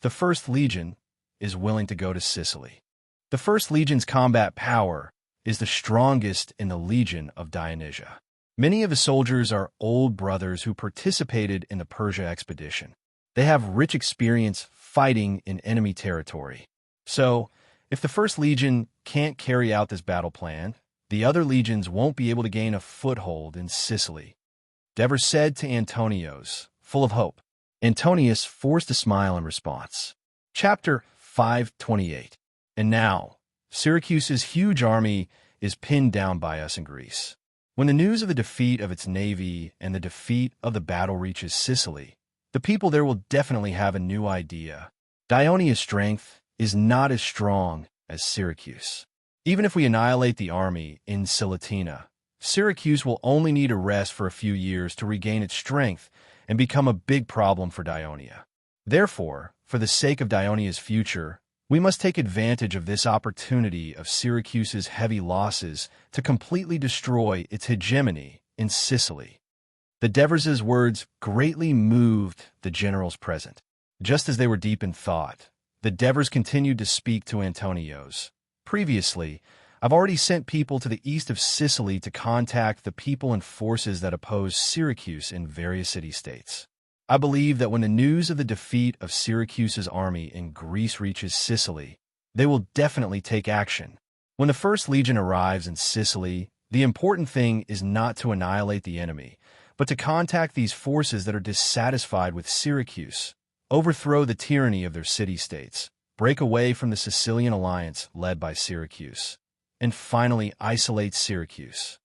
the First Legion is willing to go to Sicily. The First Legion's combat power is the strongest in the Legion of Dionysia. Many of the soldiers are old brothers who participated in the Persia expedition. They have rich experience fighting in enemy territory. So, if the First Legion can't carry out this battle plan, the other legions won't be able to gain a foothold in Sicily. Devers said to Antonios, full of hope. Antonius forced a smile in response. Chapter 528. And now, Syracuse's huge army is pinned down by us in Greece. When the news of the defeat of its navy and the defeat of the battle reaches Sicily, the people there will definitely have a new idea. Dionia's strength is not as strong as Syracuse. Even if we annihilate the army in Silatina, Syracuse will only need a rest for a few years to regain its strength and become a big problem for Dionia. Therefore, for the sake of Dionia's future, we must take advantage of this opportunity of Syracuse's heavy losses to completely destroy its hegemony in Sicily. The Devers' words greatly moved the generals present. Just as they were deep in thought, the Devers continued to speak to Antonios. Previously, I've already sent people to the east of Sicily to contact the people and forces that oppose Syracuse in various city-states. I believe that when the news of the defeat of Syracuse's army in Greece reaches Sicily, they will definitely take action. When the First Legion arrives in Sicily, the important thing is not to annihilate the enemy, but to contact these forces that are dissatisfied with Syracuse, overthrow the tyranny of their city-states, break away from the Sicilian alliance led by Syracuse, and finally isolate Syracuse.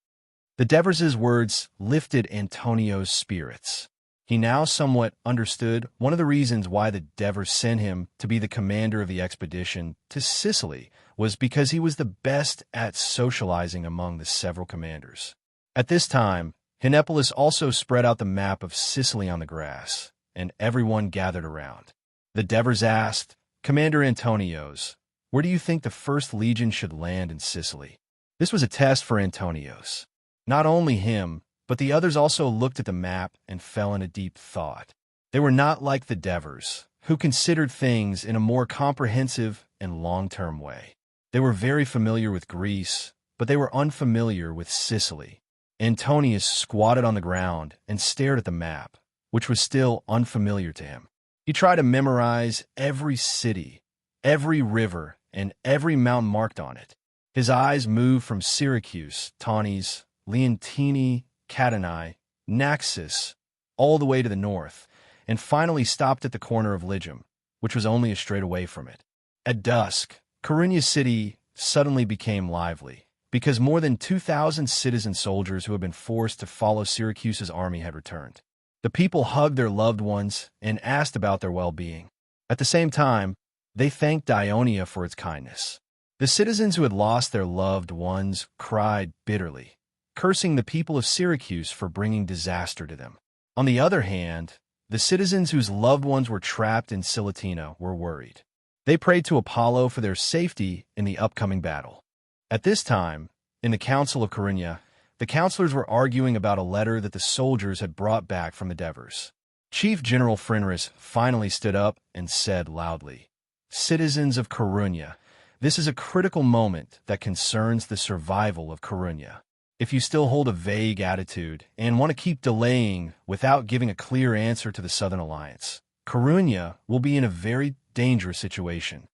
The Devers' words lifted Antonio's spirits. He now somewhat understood one of the reasons why the Devers sent him to be the commander of the expedition to Sicily was because he was the best at socializing among the several commanders. At this time, Hienepolis also spread out the map of Sicily on the grass, and everyone gathered around. The Devers asked, "Commander Antonios, where do you think the First Legion should land in Sicily?" This was a test for Antonios. Not only him, but the others also looked at the map and fell into deep thought. They were not like the Devers, who considered things in a more comprehensive and long-term way. They were very familiar with Greece, but they were unfamiliar with Sicily. Antonius squatted on the ground and stared at the map, which was still unfamiliar to him. He tried to memorize every city, every river, and every mountain marked on it. His eyes moved from Syracuse, Taunus, Leontini, Catanae, Naxos, all the way to the north, and finally stopped at the corner of Lygum, which was only a strait away from it. At dusk, Coruña city suddenly became lively, because more than 2,000 citizen soldiers who had been forced to follow Syracuse's army had returned. The people hugged their loved ones and asked about their well-being. At the same time, they thanked Dionia for its kindness. The citizens who had lost their loved ones cried bitterly, cursing the people of Syracuse for bringing disaster to them. On the other hand, the citizens whose loved ones were trapped in Silatina were worried. They prayed to Apollo for their safety in the upcoming battle. At this time, in the Council of Coruña, the counselors were arguing about a letter that the soldiers had brought back from the Devers. Chief General Fenris finally stood up and said loudly, "Citizens of Coruña, this is a critical moment that concerns the survival of Coruña. If you still hold a vague attitude and want to keep delaying without giving a clear answer to the Southern Alliance, Coruña will be in a very dangerous situation."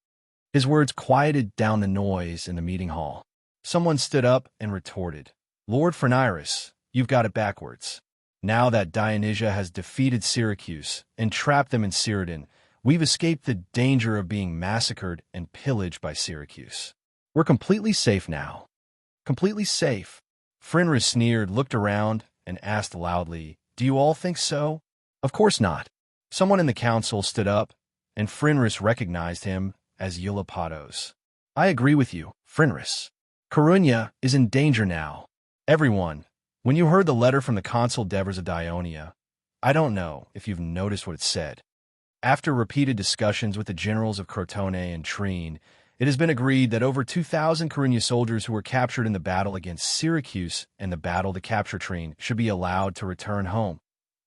His words quieted down the noise in the meeting hall. Someone stood up and retorted, "Lord Fenris, you've got it backwards. Now that Dionysia has defeated Syracuse and trapped them in Cyrene, we've escaped the danger of being massacred and pillaged by Syracuse. We're completely safe now." Completely safe? Fenris sneered, looked around, and asked loudly, "Do you all think so?" "Of course not." Someone in the council stood up, and Fenris recognized him as Eulopatos. "I agree with you, Fenris. Coruña is in danger now. Everyone, when you heard the letter from the consul Devers of Dionia, I don't know if you've noticed what it said. After repeated discussions with the generals of Crotone and Trine, it has been agreed that over 2,000 Coruña soldiers who were captured in the battle against Syracuse and the battle to capture Trine should be allowed to return home.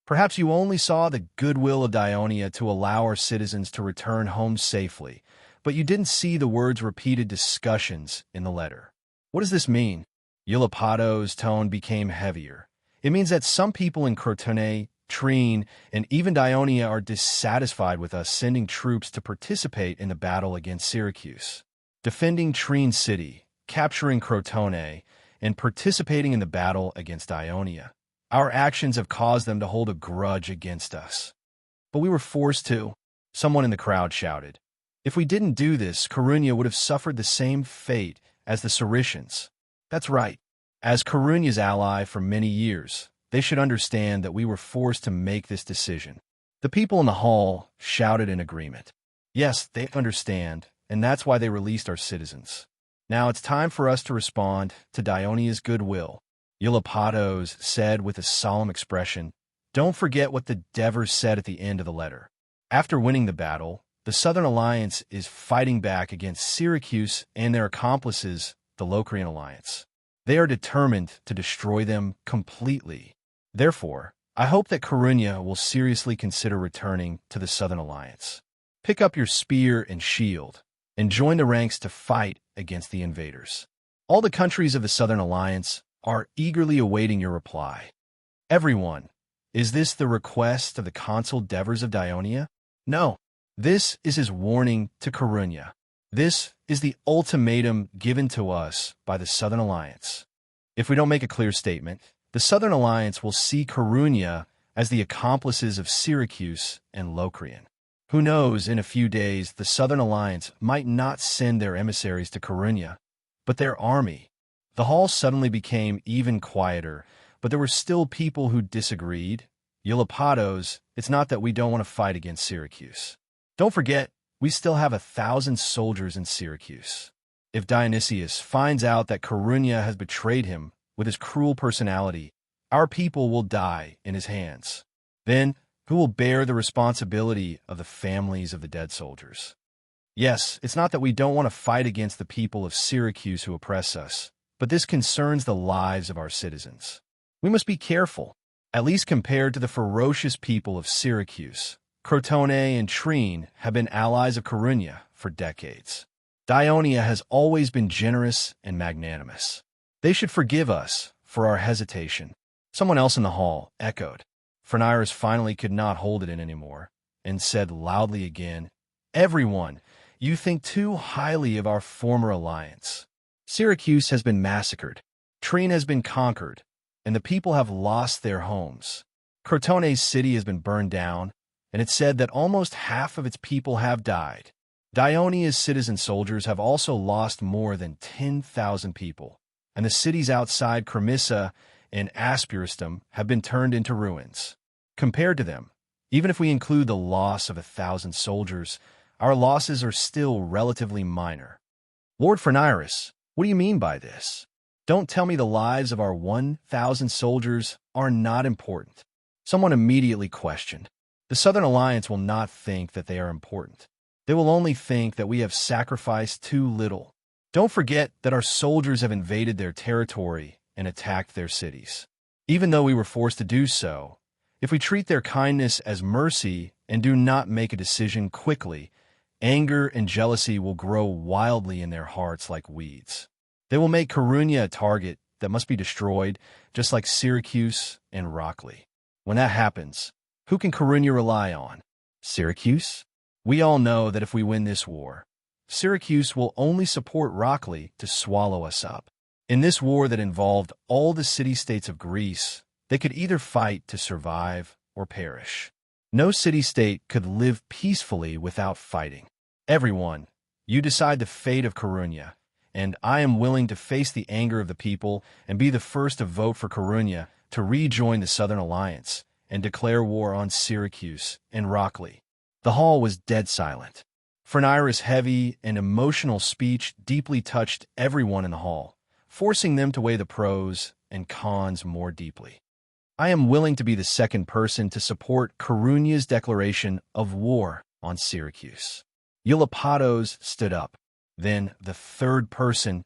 Perhaps you only saw the goodwill of Dionia to allow our citizens to return home safely, but you didn't see the words repeated discussions in the letter. What does this mean?" Eulopatos' tone became heavier. "It means that some people in Crotone, Trine, and even Dionia are dissatisfied with us sending troops to participate in the battle against Syracuse. Defending Trine city, capturing Crotone, and participating in the battle against Dionia. Our actions have caused them to hold a grudge against us. But we were forced to," someone in the crowd shouted. "If we didn't do this, Coruña would have suffered the same fate as the Saracens. That's right. As Coruña's ally for many years, they should understand that we were forced to make this decision." The people in the hall shouted in agreement. Yes, they understand, and that's why they released our citizens. Now it's time for us to respond to Dionia's goodwill. Eulopatos said with a solemn expression, "Don't forget what the Devers said at the end of the letter. After winning the battle, the Southern Alliance is fighting back against Syracuse and their accomplices, the Locrian Alliance. They are determined to destroy them completely. Therefore, I hope that Coruña will seriously consider returning to the Southern Alliance. Pick up your spear and shield, and join the ranks to fight against the invaders. All the countries of the Southern Alliance are eagerly awaiting your reply." Everyone, is this the request of the consul Devers of Dionia? No. This is his warning to Coruña. This is the ultimatum given to us by the Southern Alliance. If we don't make a clear statement, the Southern Alliance will see Coruña as the accomplices of Syracuse and Locrian. Who knows, in a few days, the Southern Alliance might not send their emissaries to Coruña, but their army. The hall suddenly became even quieter, but there were still people who disagreed. Eulopatos, it's not that we don't want to fight against Syracuse. Don't forget, we still have 1,000 soldiers in Syracuse. If Dionysius finds out that Corunia has betrayed him with his cruel personality, our people will die in his hands. Then, who will bear the responsibility of the families of the dead soldiers? Yes, it's not that we don't want to fight against the people of Syracuse who oppress us, but this concerns the lives of our citizens. We must be careful, at least compared to the ferocious people of Syracuse. Crotone and Trine have been allies of Corunia for decades. Dionia has always been generous and magnanimous. They should forgive us for our hesitation. Someone else in the hall echoed. Phreniris finally could not hold it in anymore and said loudly again, "Everyone, you think too highly of our former alliance. Syracuse has been massacred, Trine has been conquered, and the people have lost their homes. Crotone's city has been burned down, and it's said that almost half of its people have died. Dionia's citizen soldiers have also lost more than 10,000 people, and the cities outside Cremissa and Aspirustum have been turned into ruins. Compared to them, even if we include the loss of 1,000 soldiers, our losses are still relatively minor." "Lord Phreniris, what do you mean by this? Don't tell me the lives of our 1,000 soldiers are not important." Someone immediately questioned. "The Southern Alliance will not think that they are important. They will only think that we have sacrificed too little. Don't forget that our soldiers have invaded their territory and attacked their cities. Even though we were forced to do so, if we treat their kindness as mercy and do not make a decision quickly, anger and jealousy will grow wildly in their hearts like weeds. They will make Corunia a target that must be destroyed, just like Syracuse and Rockley. When that happens, who can Corunia rely on? Syracuse? We all know that if we win this war, Syracuse will only support Rockley to swallow us up. In this war that involved all the city-states of Greece, they could either fight to survive or perish. No city-state could live peacefully without fighting. Everyone, you decide the fate of Corunia, and I am willing to face the anger of the people and be the first to vote for Corunia to rejoin the Southern Alliance and declare war on Syracuse and Rockley." The hall was dead silent. Phreniris' heavy and emotional speech deeply touched everyone in the hall, forcing them to weigh the pros and cons more deeply. "I am willing to be the second person to support Corunia's declaration of war on Syracuse." Eulopatos stood up. Then the third person.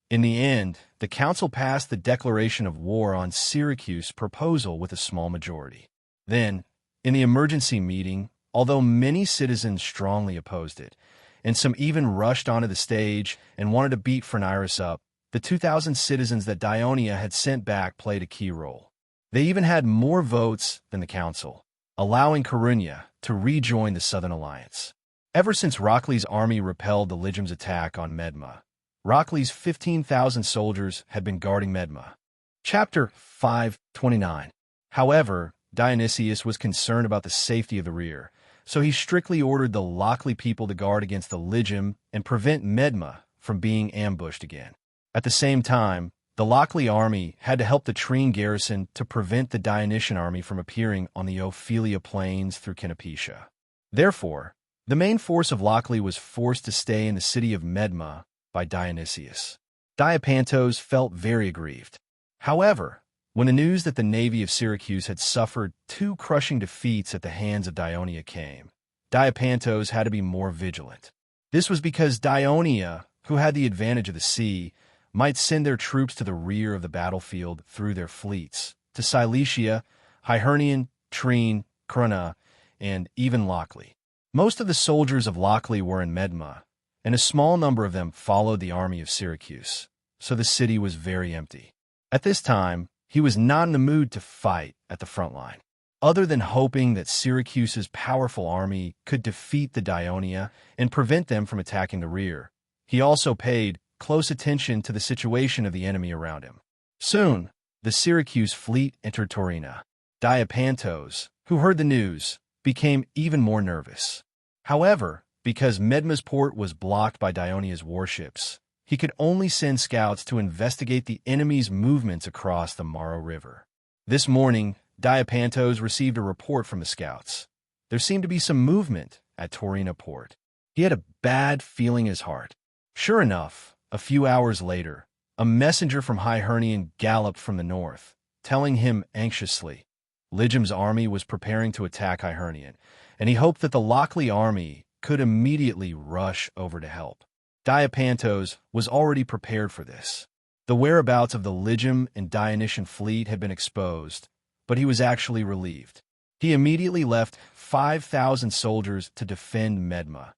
In the end, the council passed the declaration of war on Syracuse proposal with a small majority. Then, in the emergency meeting, although many citizens strongly opposed it, and some even rushed onto the stage and wanted to beat Phreniris up, the 2,000 citizens that Dionia had sent back played a key role. They even had more votes than the council, allowing Corunia to rejoin the Southern Alliance. Ever since Rockley's army repelled the Lygium's attack on Medma, Rockley's 15,000 soldiers had been guarding Medma. Chapter 529. However, Dionysius was concerned about the safety of the rear, so he strictly ordered the Lockley people to guard against the Lygium and prevent Medma from being ambushed again. At the same time, the Lockley army had to help the Trine garrison to prevent the Dionysian army from appearing on the Ophelia plains through Canopetia. Therefore, the main force of Lockley was forced to stay in the city of Medma by Dionysius. Diapantos felt very aggrieved. However, when the news that the navy of Syracuse had suffered 2 crushing defeats at the hands of Dionia came, Diapantos had to be more vigilant. This was because Dionia, who had the advantage of the sea, might send their troops to the rear of the battlefield through their fleets, to Cilicia, Hiernion, Trine, Cruna, and even Lockley. Most of the soldiers of Lockley were in Medma, and a small number of them followed the army of Syracuse, so the city was very empty. At this time, he was not in the mood to fight at the front line. Other than hoping that Syracuse's powerful army could defeat the Dionia and prevent them from attacking the rear, he also paid close attention to the situation of the enemy around him. Soon, the Syracuse fleet entered Torina. Diapantos, who heard the news, became even more nervous. However, because Medma's port was blocked by Dionia's warships, he could only send scouts to investigate the enemy's movements across the Maro River. This morning, Diapantos received a report from the scouts. There seemed to be some movement at Torina port. He had a bad feeling in his heart. Sure enough, a few hours later, a messenger from High Hernion galloped from the north, telling him anxiously Lijim's army was preparing to attack High Hernion, and he hoped that the Lochley army could immediately rush over to help. Diapantos was already prepared for this. The whereabouts of the Lijim and Dionysian fleet had been exposed, but he was actually relieved. He immediately left 5,000 soldiers to defend Medma,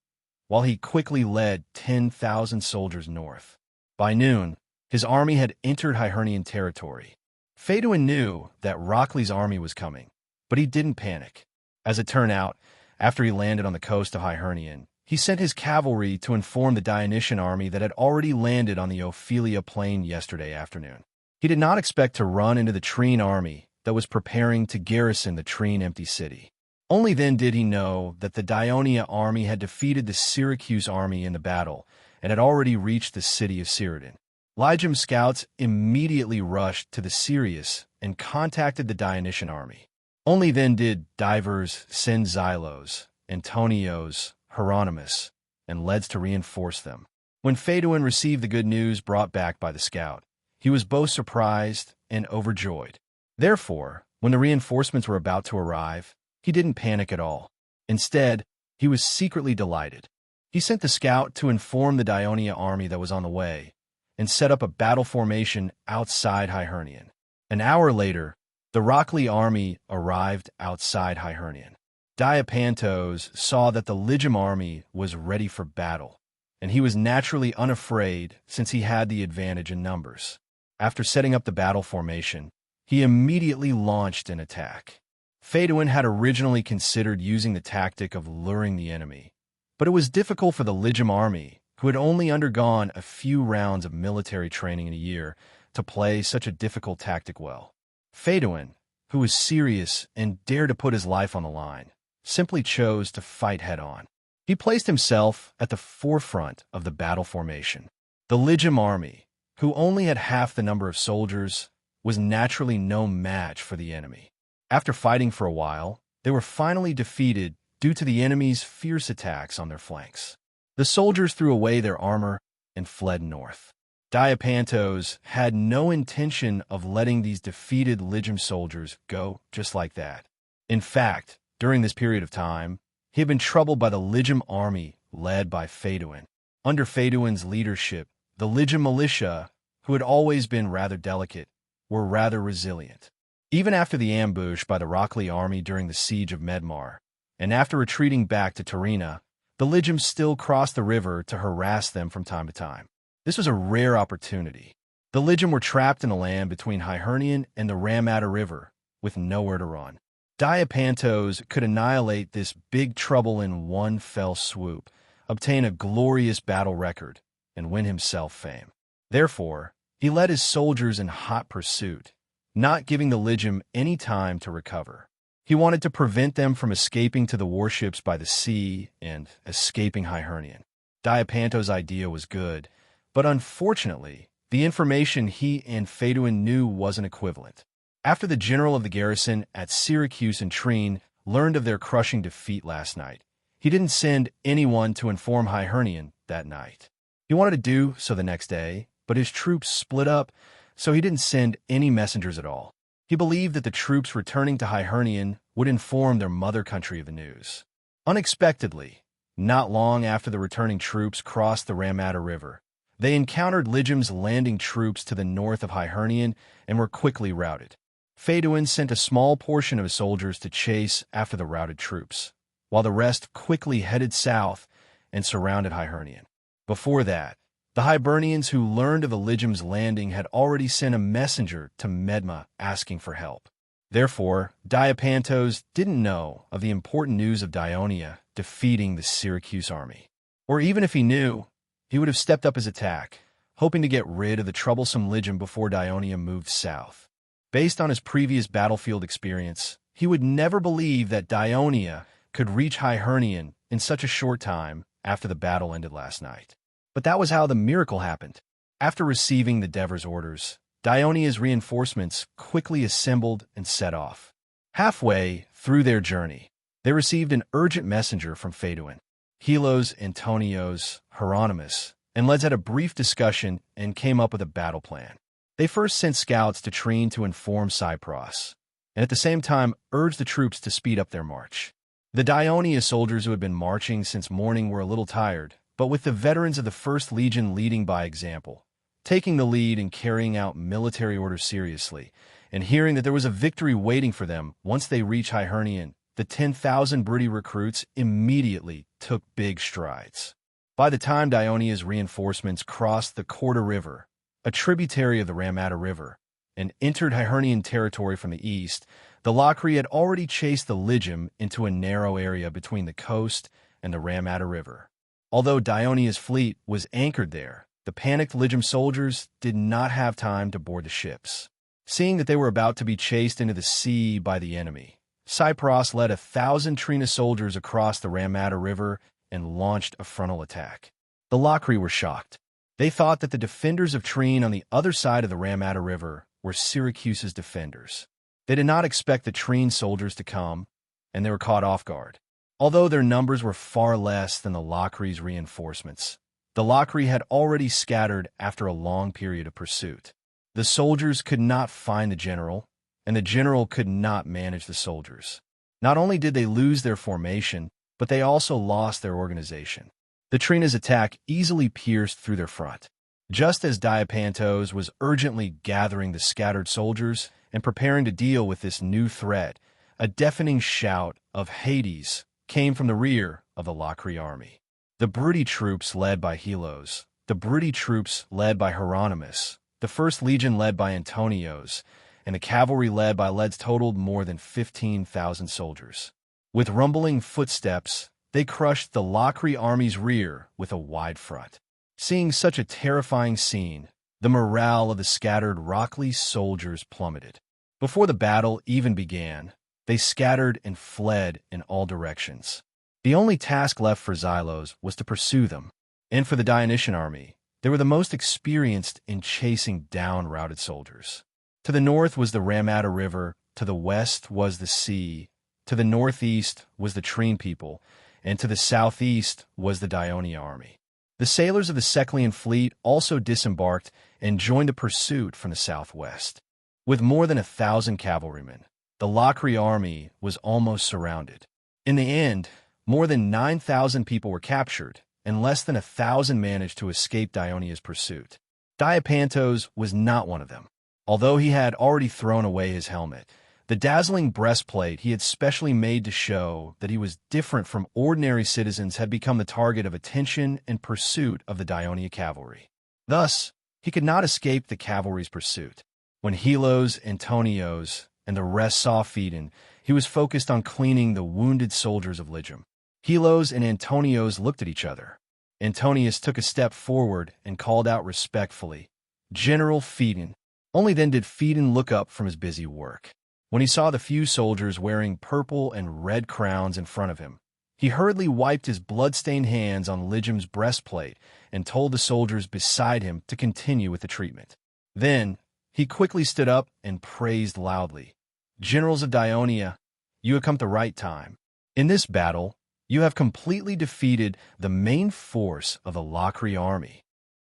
while he quickly led 10,000 soldiers north. By noon, his army had entered High Hernion territory. Phaeduin knew that Rockley's army was coming, but he didn't panic. As it turned out, after he landed on the coast of High Hernion, he sent his cavalry to inform the Dionysian army that had already landed on the Ophelia plain yesterday afternoon. He did not expect to run into the Trine army that was preparing to garrison the Trine empty city. Only then did he know that the Dionia army had defeated the Syracuse army in the battle and had already reached the city of Cerridon. Lijim's scouts immediately rushed to the Sirius and contacted the Dionysian army. Only then did Divers send Xylos, Antonios, Hieronymus, and Leds to reinforce them. When Phaeduin received the good news brought back by the scout, he was both surprised and overjoyed. Therefore, when the reinforcements were about to arrive, he didn't panic at all. Instead, he was secretly delighted. He sent the scout to inform the Dionia army that was on the way, and set up a battle formation outside High Hernion. An hour later, the Rockley army arrived outside High Hernion. Diapantos saw that the Lijim army was ready for battle, and he was naturally unafraid since he had the advantage in numbers. After setting up the battle formation, he immediately launched an attack. Phaeduin had originally considered using the tactic of luring the enemy, but it was difficult for the Lijim army, who had only undergone a few rounds of military training in a year, to play such a difficult tactic well. Phaeduin, who was serious and dared to put his life on the line, simply chose to fight head-on. He placed himself at the forefront of the battle formation. The Lijim army, who only had half the number of soldiers, was naturally no match for the enemy. After fighting for a while, they were finally defeated due to the enemy's fierce attacks on their flanks. The soldiers threw away their armor and fled north. Diapantos had no intention of letting these defeated Lijim soldiers go just like that. In fact, during this period of time, he had been troubled by the Lijim army led by Phaeduin. Under Phaeduin's leadership, the Lijim militia, who had always been rather delicate, were rather resilient. Even after the ambush by the Rockley army during the siege of Medmar, and after retreating back to Torina, the Lijim still crossed the river to harass them from time to time. This was a rare opportunity. The Lijim were trapped in the land between High Hernion and the Ramada River, with nowhere to run. Diapantos could annihilate this big trouble in one fell swoop, obtain a glorious battle record, and win himself fame. Therefore, he led his soldiers in hot pursuit, not giving the Lijim any time to recover. He wanted to prevent them from escaping to the warships by the sea and escaping High Hernion. Diapantos' idea was good, but unfortunately, the information he and Phaeduin knew wasn't equivalent. After the general of the garrison at Syracuse and Trine learned of their crushing defeat last night, he didn't send anyone to inform High Hernion that night. He wanted to do so the next day, but his troops split up, so he didn't send any messengers at all. He believed that the troops returning to High Hernion would inform their mother country of the news. Unexpectedly, not long after the returning troops crossed the Ramada River, they encountered Lijim's landing troops to the north of High Hernion and were quickly routed. Phaeduin sent a small portion of his soldiers to chase after the routed troops, while the rest quickly headed south and surrounded High Hernion. Before that, the Hibernians who learned of the Lijim's landing had already sent a messenger to Medma asking for help. Therefore, Diapantos didn't know of the important news of Dionia defeating the Syracuse army. Or even if he knew, he would have stepped up his attack, hoping to get rid of the troublesome Lijim before Dionia moved south. Based on his previous battlefield experience, he would never believe that Dionia could reach High Hernion in such a short time after the battle ended last night. But that was how the miracle happened. After receiving the Devers' orders, Dionia's reinforcements quickly assembled and set off. Halfway through their journey, they received an urgent messenger from Phaeduin. Helos, Antonios, Hieronymus, and Leds had a brief discussion and came up with a battle plan. They first sent scouts to Trine to inform Cypros, and at the same time urged the troops to speed up their march. The Dionia soldiers who had been marching since morning were a little tired, but with the veterans of the First Legion leading by example, taking the lead and carrying out military orders seriously, and hearing that there was a victory waiting for them once they reached Hiernion, the 10,000 Briti recruits immediately took big strides. By the time Dionia's reinforcements crossed the Corda River, a tributary of the Ramata River, and entered Hiernian territory from the east, the Locri had already chased the Ligium into a narrow area between the coast and the Ramata River. Although Dionia's fleet was anchored there, the panicked Ligium soldiers did not have time to board the ships. Seeing that they were about to be chased into the sea by the enemy, Cypros led 1,000 Trina soldiers across the Ramata River and launched a frontal attack. The Locri were shocked. They thought that the defenders of Trine on the other side of the Ramata River were Syracuse's defenders. They did not expect the Trine soldiers to come, and they were caught off guard. Although their numbers were far less than the Locri's reinforcements, the Locri had already scattered after a long period of pursuit. The soldiers could not find the general, and the general could not manage the soldiers. Not only did they lose their formation, but they also lost their organization. The Trina's attack easily pierced through their front. Just as Diapantos was urgently gathering the scattered soldiers and preparing to deal with this new threat, a deafening shout of Hades came from the rear of the Locri army. The Briti troops led by Helos, the Briti troops led by Hieronymus, the First Legion led by Antonios, and the cavalry led by Leds totaled more than 15,000 soldiers. With rumbling footsteps, they crushed the Locri army's rear with a wide front. Seeing such a terrifying scene, the morale of the scattered Rockley soldiers plummeted. Before the battle even began, they scattered and fled in all directions. The only task left for Xylos was to pursue them, and for the Dionysian army, they were the most experienced in chasing down routed soldiers. To the north was the Ramata River, to the west was the sea, to the northeast was the Trine people, and to the southeast was the Dionia army. The sailors of the Seclian fleet also disembarked and joined the pursuit from the southwest. With more than 1,000 cavalrymen, the Locri army was almost surrounded. In the end, more than 9,000 people were captured, and less than 1,000 managed to escape Dionia's pursuit. Diapantos was not one of them. Although he had already thrown away his helmet, the dazzling breastplate he had specially made to show that he was different from ordinary citizens had become the target of attention and pursuit of the Dionia cavalry. Thus, he could not escape the cavalry's pursuit. When Helos, Antonios, and the rest saw Phaedon, he was focused on cleaning the wounded soldiers of Ligium. Helos and Antonios looked at each other. Antonius took a step forward and called out respectfully, "General Phaedon." Only then did Phaedon look up from his busy work. When he saw the few soldiers wearing purple and red crowns in front of him, he hurriedly wiped his blood-stained hands on Ligium's breastplate and told the soldiers beside him to continue with the treatment. Then, he quickly stood up and praised loudly, "Generals of Dionia, you have come at the right time. In this battle, you have completely defeated the main force of the Locri army."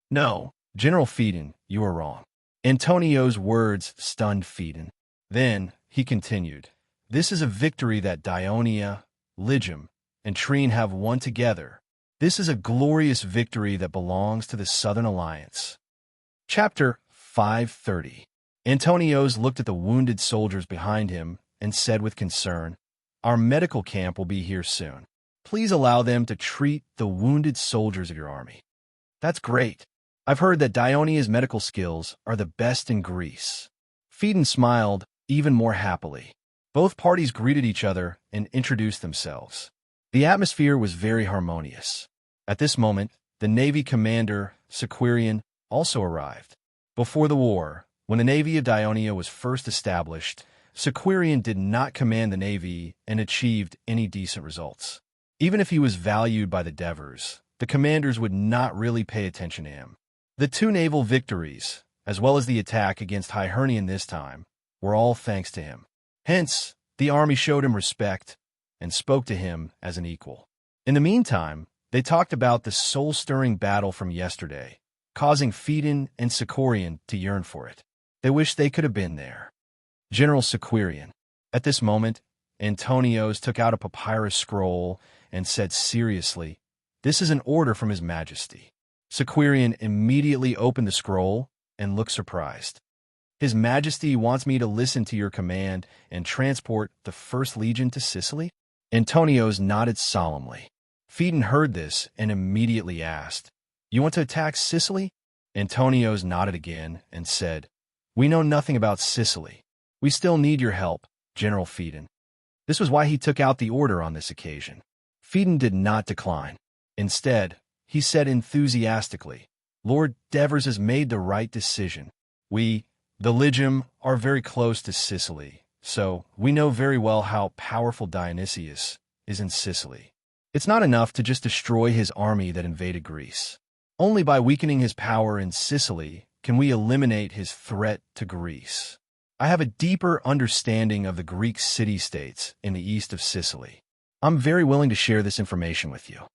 "No, General Phaedon, you are wrong." Antonio's words stunned Phaedon. Then, he continued, "This is a victory that Dionia, Ligium, and Trine have won together. This is a glorious victory that belongs to the Southern Alliance." Chapter 530. Antonios looked at the wounded soldiers behind him and said with concern, "Our medical camp will be here soon. Please allow them to treat the wounded soldiers of your army." "That's great. I've heard that Dionia's medical skills are the best in Greece." Phaedon smiled even more happily. Both parties greeted each other and introduced themselves. The atmosphere was very harmonious. At this moment, the Navy commander, Sequirian, also arrived. Before the war, when the Navy of Dionia was first established, Sequirian did not command the Navy and achieved any decent results. Even if he was valued by the Devers, the commanders would not really pay attention to him. The two naval victories, as well as the attack against Hibernian this time, were all thanks to him. Hence, the army showed him respect and spoke to him as an equal. In the meantime, they talked about the soul-stirring battle from yesterday, causing Phaedon and Sicorian to yearn for it. They wished they could have been there. General Sicorian. At this moment, Antonios took out a papyrus scroll and said seriously, "This is an order from His Majesty." Sicorian immediately opened the scroll and looked surprised. "His Majesty wants me to listen to your command and transport the First Legion to Sicily?" Antonios nodded solemnly. Phaedon heard this and immediately asked, "You want to attack Sicily?" Antonios nodded again and said, "We know nothing about Sicily. We still need your help, General Phaedon." This was why he took out the order on this occasion. Phaedon did not decline. Instead, he said enthusiastically, "Lord Devers has made the right decision. We, the Legion, are very close to Sicily, so we know very well how powerful Dionysius is in Sicily. It's not enough to just destroy his army that invaded Greece. Only by weakening his power in Sicily can we eliminate his threat to Greece. I have a deeper understanding of the Greek city-states in the east of Sicily. I'm very willing to share this information with you."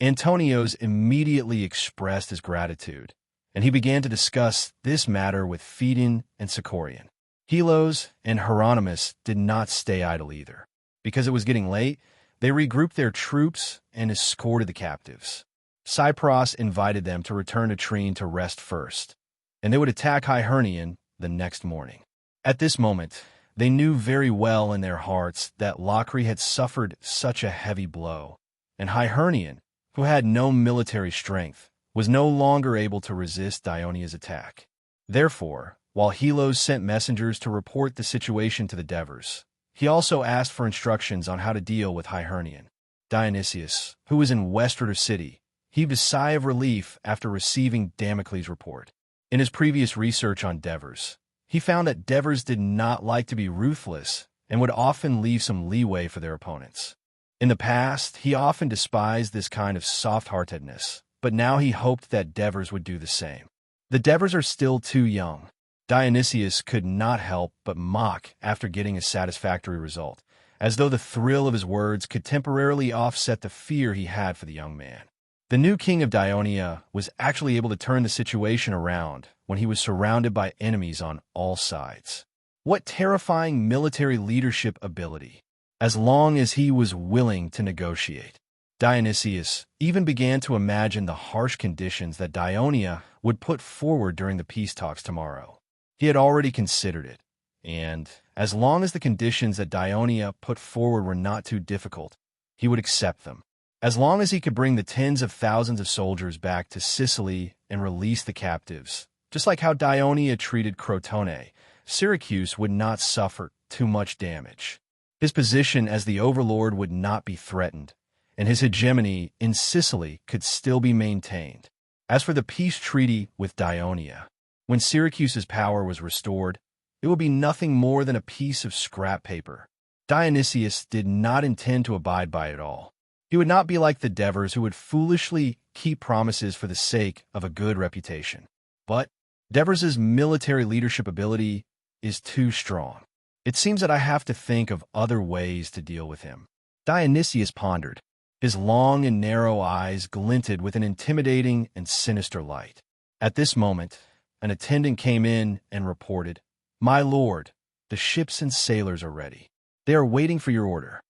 Antonios immediately expressed his gratitude, and he began to discuss this matter with Phaedon and Sicorian. Helos and Hieronymus did not stay idle either. Because it was getting late, they regrouped their troops and escorted the captives. Cypros invited them to return to Trine to rest first, and they would attack Hibernian the next morning. At this moment, they knew very well in their hearts that Locri had suffered such a heavy blow, and Hibernian, who had no military strength, was no longer able to resist Dionysia's attack. Therefore, while Helos sent messengers to report the situation to the Devers, he also asked for instructions on how to deal with Hibernian. Dionysius, who was in Westrider City, heaved a sigh of relief after receiving Damocles' report. In his previous research on Devers, he found that Devers did not like to be ruthless and would often leave some leeway for their opponents. In the past, he often despised this kind of soft-heartedness, but now he hoped that Devers would do the same. The Devers are still too young. Dionysius could not help but mock after getting a satisfactory result, as though the thrill of his words could temporarily offset the fear he had for the young man. The new king of Dionia was actually able to turn the situation around when he was surrounded by enemies on all sides. What terrifying military leadership ability, as long as he was willing to negotiate. Dionysius even began to imagine the harsh conditions that Dionia would put forward during the peace talks tomorrow. He had already considered it, and as long as the conditions that Dionia put forward were not too difficult, he would accept them. As long as he could bring the tens of thousands of soldiers back to Sicily and release the captives, just like how Dionia treated Crotone, Syracuse would not suffer too much damage. His position as the Overlord would not be threatened, and his hegemony in Sicily could still be maintained. As for the peace treaty with Dionia, when Syracuse's power was restored, it would be nothing more than a piece of scrap paper. Dionysius did not intend to abide by it all. He would not be like the Devers who would foolishly keep promises for the sake of a good reputation. But Devers' military leadership ability is too strong. It seems that I have to think of other ways to deal with him. Dionysius pondered. His long and narrow eyes glinted with an intimidating and sinister light. At this moment, an attendant came in and reported, "My lord, the ships and sailors are ready. They are waiting for your order.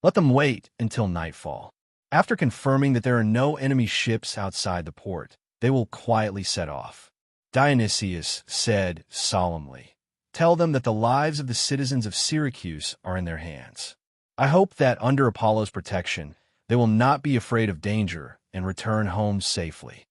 Let them wait until nightfall. After confirming that there are no enemy ships outside the port, they will quietly set off." Dionysius said solemnly, "Tell them that the lives of the citizens of Syracuse are in their hands. I hope that under Apollo's protection, they will not be afraid of danger and return home safely."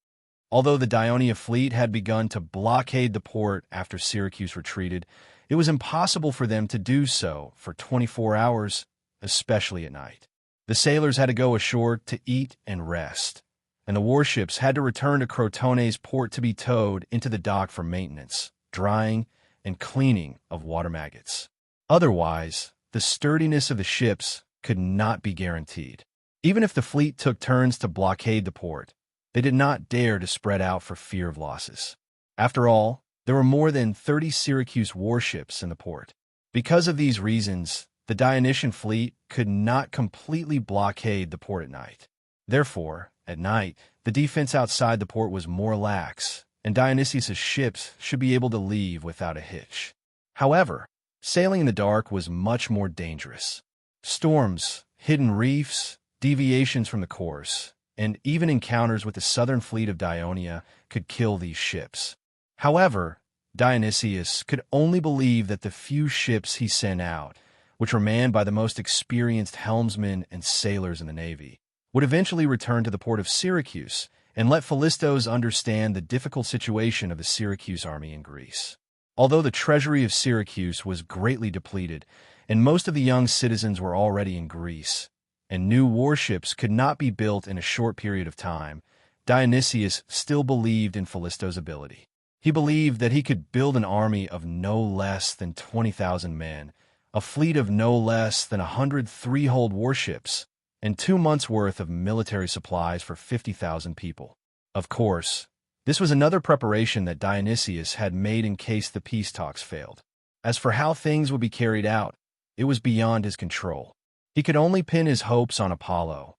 Although the Dionia fleet had begun to blockade the port after Syracuse retreated, it was impossible for them to do so for 24 hours, especially at night. The sailors had to go ashore to eat and rest, and the warships had to return to Crotone's port to be towed into the dock for maintenance, drying, and cleaning of water maggots. Otherwise, the sturdiness of the ships could not be guaranteed. Even if the fleet took turns to blockade the port, they did not dare to spread out for fear of losses. After all, there were more than 30 Syracuse warships in the port. Because of these reasons, the Dionysian fleet could not completely blockade the port at night. Therefore, at night, the defense outside the port was more lax, and Dionysius' ships should be able to leave without a hitch. However, sailing in the dark was much more dangerous. Storms, hidden reefs, deviations from the course, and even encounters with the southern fleet of Dionia could kill these ships. However, Dionysius could only believe that the few ships he sent out, which were manned by the most experienced helmsmen and sailors in the navy, would eventually return to the port of Syracuse and let Philistos understand the difficult situation of the Syracuse army in Greece. Although the treasury of Syracuse was greatly depleted, and most of the young citizens were already in Greece, and new warships could not be built in a short period of time, Dionysius still believed in Philistos' ability. He believed that he could build an army of no less than 20,000 men, a fleet of no less than 100 three-hulled warships, and 2 months' worth of military supplies for 50,000 people. Of course, this was another preparation that Dionysius had made in case the peace talks failed. As for how things would be carried out, it was beyond his control. He could only pin his hopes on Apollo.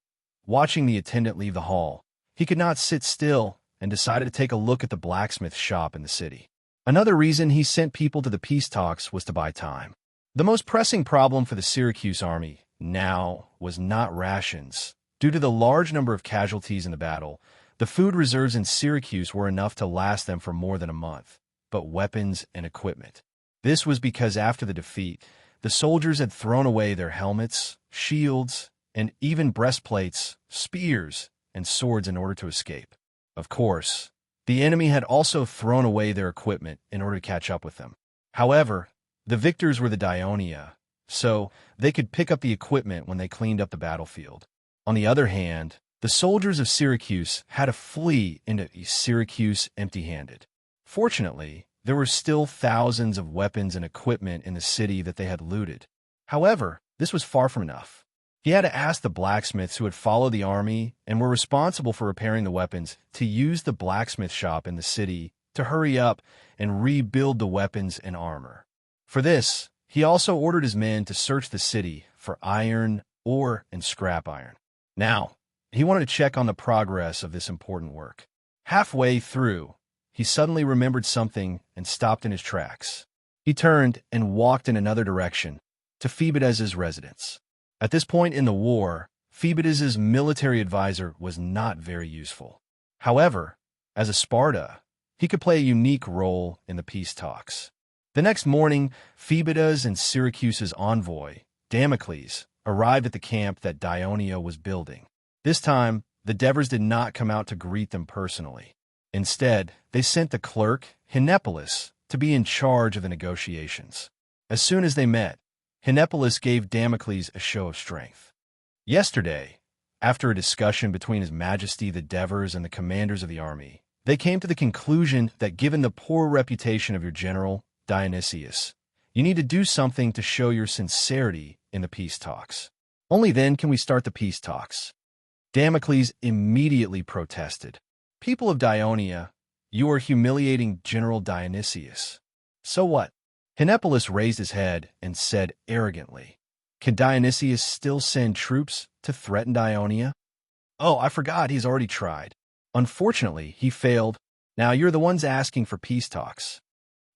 Watching the attendant leave the hall, he could not sit still and decided to take a look at the blacksmith shop in the city. Another reason he sent people to the peace talks was to buy time. The most pressing problem for the Syracuse army now was not rations. Due to the large number of casualties in the battle, the food reserves in Syracuse were enough to last them for more than a month, but weapons and equipment. This was because after the defeat, the soldiers had thrown away their helmets, shields, and even breastplates, spears, and swords in order to escape. Of course, the enemy had also thrown away their equipment in order to catch up with them. However, the victors were the Dionia, so they could pick up the equipment when they cleaned up the battlefield. On the other hand, the soldiers of Syracuse had to flee into Syracuse empty-handed. Fortunately, there were still thousands of weapons and equipment in the city that they had looted. However, this was far from enough. He had to ask the blacksmiths who had followed the army and were responsible for repairing the weapons to use the blacksmith shop in the city to hurry up and rebuild the weapons and armor. For this, he also ordered his men to search the city for iron, ore, and scrap iron. Now, he wanted to check on the progress of this important work. Halfway through, he suddenly remembered something and stopped in his tracks. He turned and walked in another direction, to Phoebides's residence. At this point in the war, Phoebides's military advisor was not very useful. However, as a Sparta, he could play a unique role in the peace talks. The next morning, Phoebides and Syracuse's envoy, Damocles, arrived at the camp that Dionia was building. This time, the Devers did not come out to greet them personally. Instead, they sent the clerk, Hinepolis, to be in charge of the negotiations. As soon as they met, Hinepolis gave Damocles a show of strength. Yesterday, after a discussion between His Majesty the Devers and the commanders of the army, they came to the conclusion that given the poor reputation of your general, Dionysius, you need to do something to show your sincerity in the peace talks. Only then can we start the peace talks. Damocles immediately protested. People of Dionia, you are humiliating General Dionysius. So what? Hinepolis raised his head and said arrogantly, "Can Dionysius still send troops to threaten Dionia?" "Oh, I forgot he's already tried. Unfortunately, he failed. Now you're the ones asking for peace talks."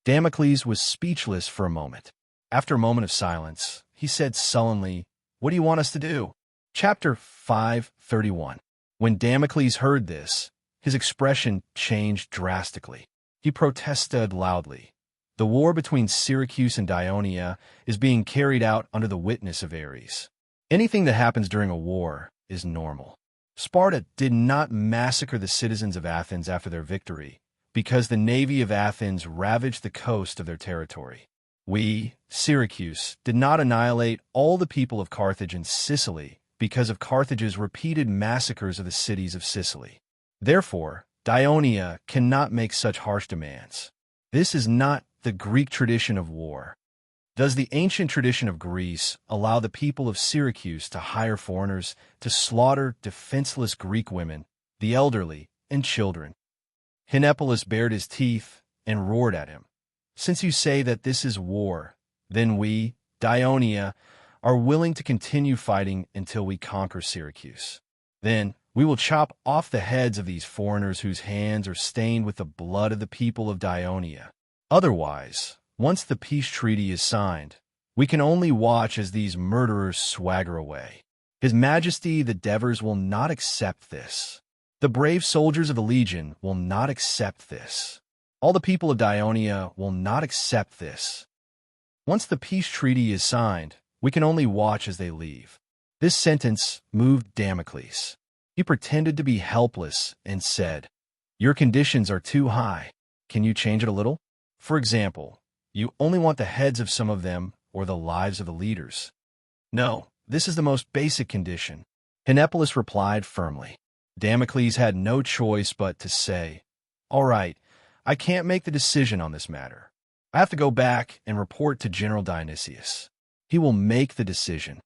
Damocles was speechless for a moment. After a moment of silence, he said sullenly, "What do you want us to do?" Chapter 5:31. When Damocles heard this, his expression changed drastically. He protested loudly. The war between Syracuse and Dionia is being carried out under the witness of Ares. Anything that happens during a war is normal. Sparta did not massacre the citizens of Athens after their victory, because the navy of Athens ravaged the coast of their territory. We, Syracuse, did not annihilate all the people of Carthage and Sicily because of Carthage's repeated massacres of the cities of Sicily. Therefore, Dionia cannot make such harsh demands. This is not the Greek tradition of war. Does the ancient tradition of Greece allow the people of Syracuse to hire foreigners to slaughter defenseless Greek women, the elderly, and children? Hinepolis bared his teeth and roared at him. Since you say that this is war, then we, Dionia, are willing to continue fighting until we conquer Syracuse. Then we will chop off the heads of these foreigners whose hands are stained with the blood of the people of Dionia. Otherwise, once the peace treaty is signed, we can only watch as these murderers swagger away. His Majesty the Devers will not accept this. The brave soldiers of the Legion will not accept this. All the people of Dionia will not accept this. Once the peace treaty is signed, we can only watch as they leave. This sentence moved Damocles. He pretended to be helpless and said, "Your conditions are too high. Can you change it a little? For example, you only want the heads of some of them or the lives of the leaders." "No, this is the most basic condition," Hinepolis replied firmly. Damocles had no choice but to say, "All right, I can't make the decision on this matter. I have to go back and report to General Dionysius. He will make the decision."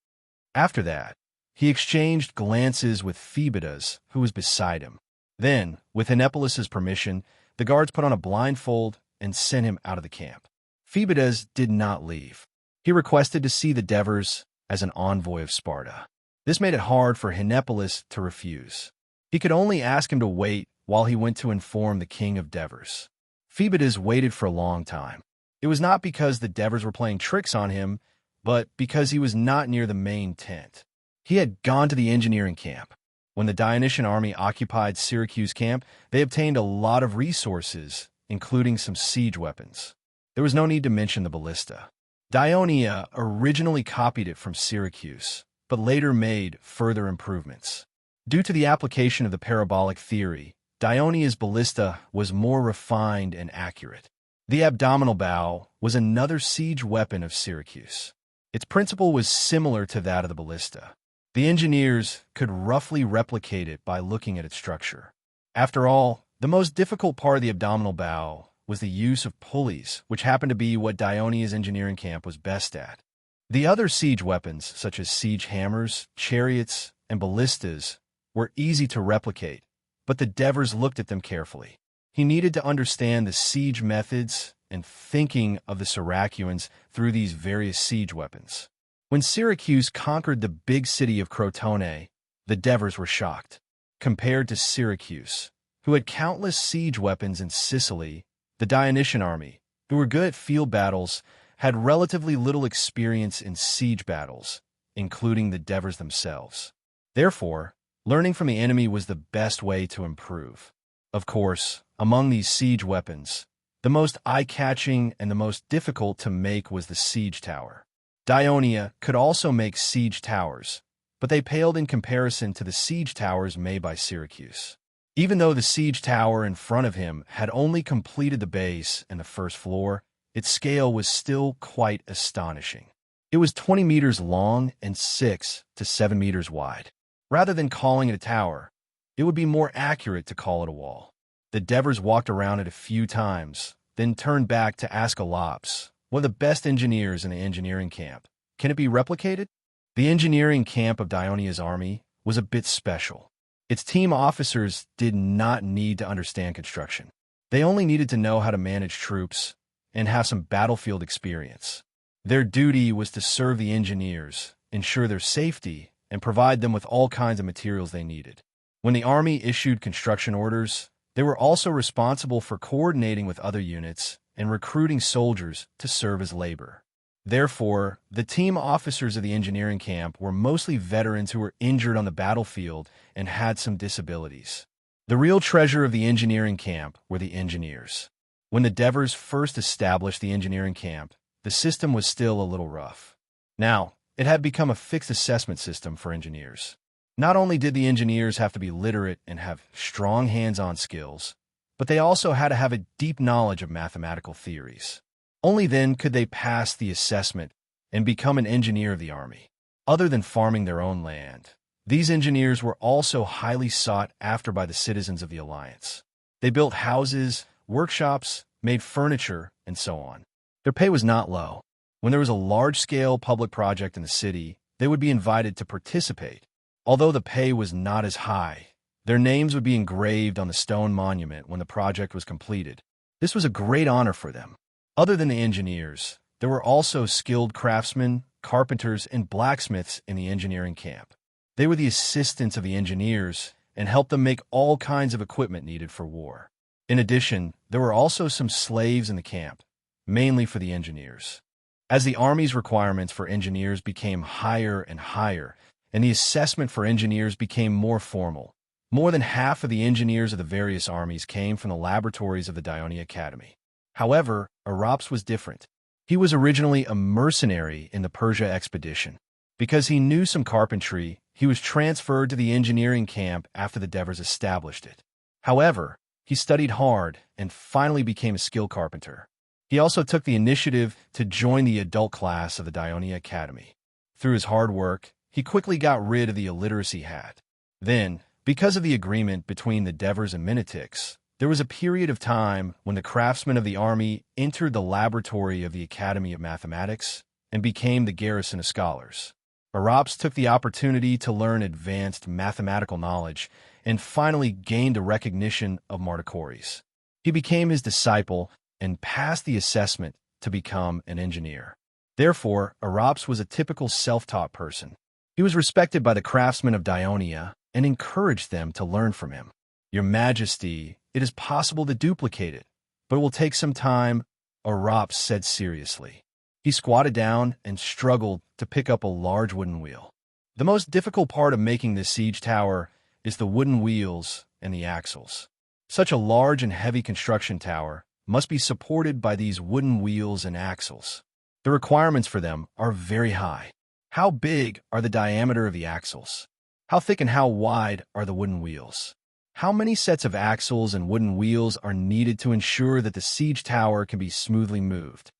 After that, he exchanged glances with Phoebidas, who was beside him. Then, with Hinepolis's permission, the guards put on a blindfold and sent him out of the camp. Phoebidas did not leave. He requested to see the Devers as an envoy of Sparta. This made it hard for Hinepolis to refuse. He could only ask him to wait while he went to inform the king of Devers. Phoebidas waited for a long time. It was not because the Devers were playing tricks on him, but because he was not near the main tent. He had gone to the engineering camp. When the Dionysian army occupied Syracuse camp, they obtained a lot of resources, including some siege weapons. There was no need to mention the ballista. Dionia originally copied it from Syracuse, but later made further improvements. Due to the application of the parabolic theory, Dionia's ballista was more refined and accurate. The abdominal bow was another siege weapon of Syracuse. Its principle was similar to that of the ballista. The engineers could roughly replicate it by looking at its structure. After all, the most difficult part of the abdominal bow was the use of pulleys, which happened to be what Dionia's engineering camp was best at. The other siege weapons, such as siege hammers, chariots, and ballistas, were easy to replicate, but the Devers looked at them carefully. He needed to understand the siege methods and thinking of the Syracuans through these various siege weapons. When Syracuse conquered the big city of Crotone, the Devers were shocked. Compared to Syracuse, who had countless siege weapons in Sicily, the Dionysian army, who were good at field battles, had relatively little experience in siege battles, including the Devers themselves. Therefore, learning from the enemy was the best way to improve. Of course, among these siege weapons, the most eye-catching and the most difficult to make was the siege tower. Dionia could also make siege towers, but they paled in comparison to the siege towers made by Syracuse. Even though the siege tower in front of him had only completed the base and the first floor, its scale was still quite astonishing. It was 20 meters long and 6 to 7 meters wide. Rather than calling it a tower, it would be more accurate to call it a wall. The Devers walked around it a few times, then turned back to ask Alops, one of the best engineers in the engineering camp, "Can it be replicated?" The engineering camp of Dionia's army was a bit special. Its team officers did not need to understand construction. They only needed to know how to manage troops and have some battlefield experience. Their duty was to serve the engineers, ensure their safety, and provide them with all kinds of materials they needed. When the army issued construction orders, they were also responsible for coordinating with other units and recruiting soldiers to serve as labor. Therefore, the team officers of the engineering camp were mostly veterans who were injured on the battlefield and had some disabilities. The real treasure of the engineering camp were the engineers. When the Devers first established the engineering camp, the system was still a little rough. Now, it had become a fixed assessment system for engineers. Not only did the engineers have to be literate and have strong hands-on skills, but they also had to have a deep knowledge of mathematical theories. Only then could they pass the assessment and become an engineer of the army. Other than farming their own land, these engineers were also highly sought after by the citizens of the Alliance. They built houses, workshops, made furniture, and so on. Their pay was not low. When there was a large-scale public project in the city, they would be invited to participate. Although the pay was not as high, their names would be engraved on the stone monument when the project was completed. This was a great honor for them. Other than the engineers, there were also skilled craftsmen, carpenters, and blacksmiths in the engineering camp. They were the assistants of the engineers and helped them make all kinds of equipment needed for war. In addition, there were also some slaves in the camp, mainly for the engineers. As the Army's requirements for engineers became higher and higher, and the assessment for engineers became more formal, more than half of the engineers of the various armies came from the laboratories of the Dione Academy. However, Araps was different. He was originally a mercenary in the Persia expedition. Because he knew some carpentry, he was transferred to the engineering camp after the Devers established it. However, he studied hard and finally became a skilled carpenter. He also took the initiative to join the adult class of the Dione Academy. Through his hard work, he quickly got rid of the illiteracy hat. Then, because of the agreement between the Devers and Minitics, there was a period of time when the craftsmen of the army entered the laboratory of the Academy of Mathematics and became the garrison of scholars. Araps took the opportunity to learn advanced mathematical knowledge and finally gained the recognition of Martichoris. He became his disciple and passed the assessment to become an engineer. Therefore, Araps was a typical self-taught person. He was respected by the craftsmen of Dionia and encouraged them to learn from him. "Your Majesty, it is possible to duplicate it, but it will take some time," Araps said seriously. He squatted down and struggled to pick up a large wooden wheel. The most difficult part of making this siege tower is the wooden wheels and the axles. Such a large and heavy construction tower must be supported by these wooden wheels and axles. The requirements for them are very high. How big are the diameter of the axles? How thick and how wide are the wooden wheels? How many sets of axles and wooden wheels are needed to ensure that the siege tower can be smoothly moved?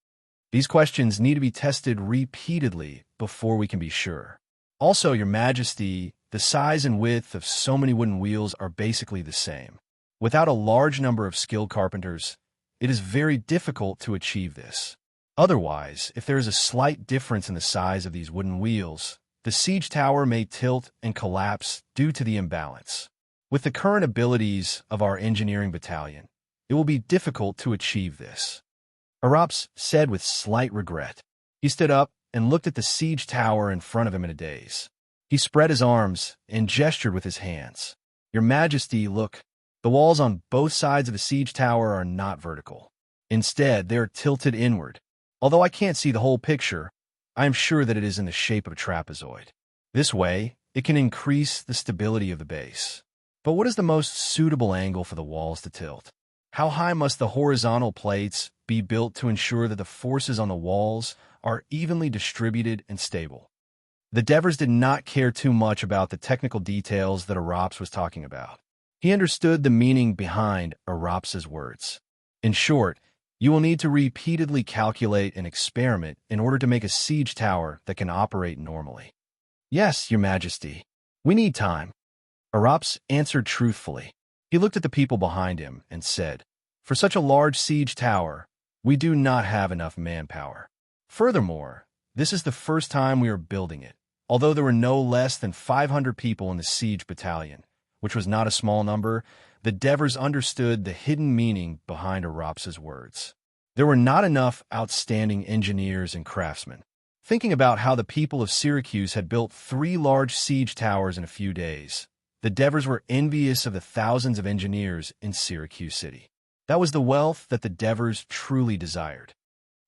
These questions need to be tested repeatedly before we can be sure. Also, Your Majesty, the size and width of so many wooden wheels are basically the same. Without a large number of skilled carpenters, it is very difficult to achieve this. Otherwise, if there is a slight difference in the size of these wooden wheels, the siege tower may tilt and collapse due to the imbalance. With the current abilities of our engineering battalion, it will be difficult to achieve this. Araps said with slight regret. He stood up and looked at the siege tower in front of him in a daze. He spread his arms and gestured with his hands. "Your Majesty, look. The walls on both sides of the siege tower are not vertical. Instead, they are tilted inward. Although I can't see the whole picture, I am sure that it is in the shape of a trapezoid. This way, it can increase the stability of the base. But what is the most suitable angle for the walls to tilt? How high must the horizontal plates be built to ensure that the forces on the walls are evenly distributed and stable?" The Devers did not care too much about the technical details that Araps was talking about. He understood the meaning behind Araps's words. In short, you will need to repeatedly calculate and experiment in order to make a siege tower that can operate normally. "Yes, Your Majesty. We need time." Araps answered truthfully. He looked at the people behind him and said, "For such a large siege tower, we do not have enough manpower. Furthermore, this is the first time we are building it. Although there were no less than 500 people in the siege battalion, which was not a small number, the Devers understood the hidden meaning behind Araps's words. There were not enough outstanding engineers and craftsmen. Thinking about how the people of Syracuse had built 3 large siege towers in a few days, the Devers were envious of the thousands of engineers in Syracuse City. That was the wealth that the Devers truly desired.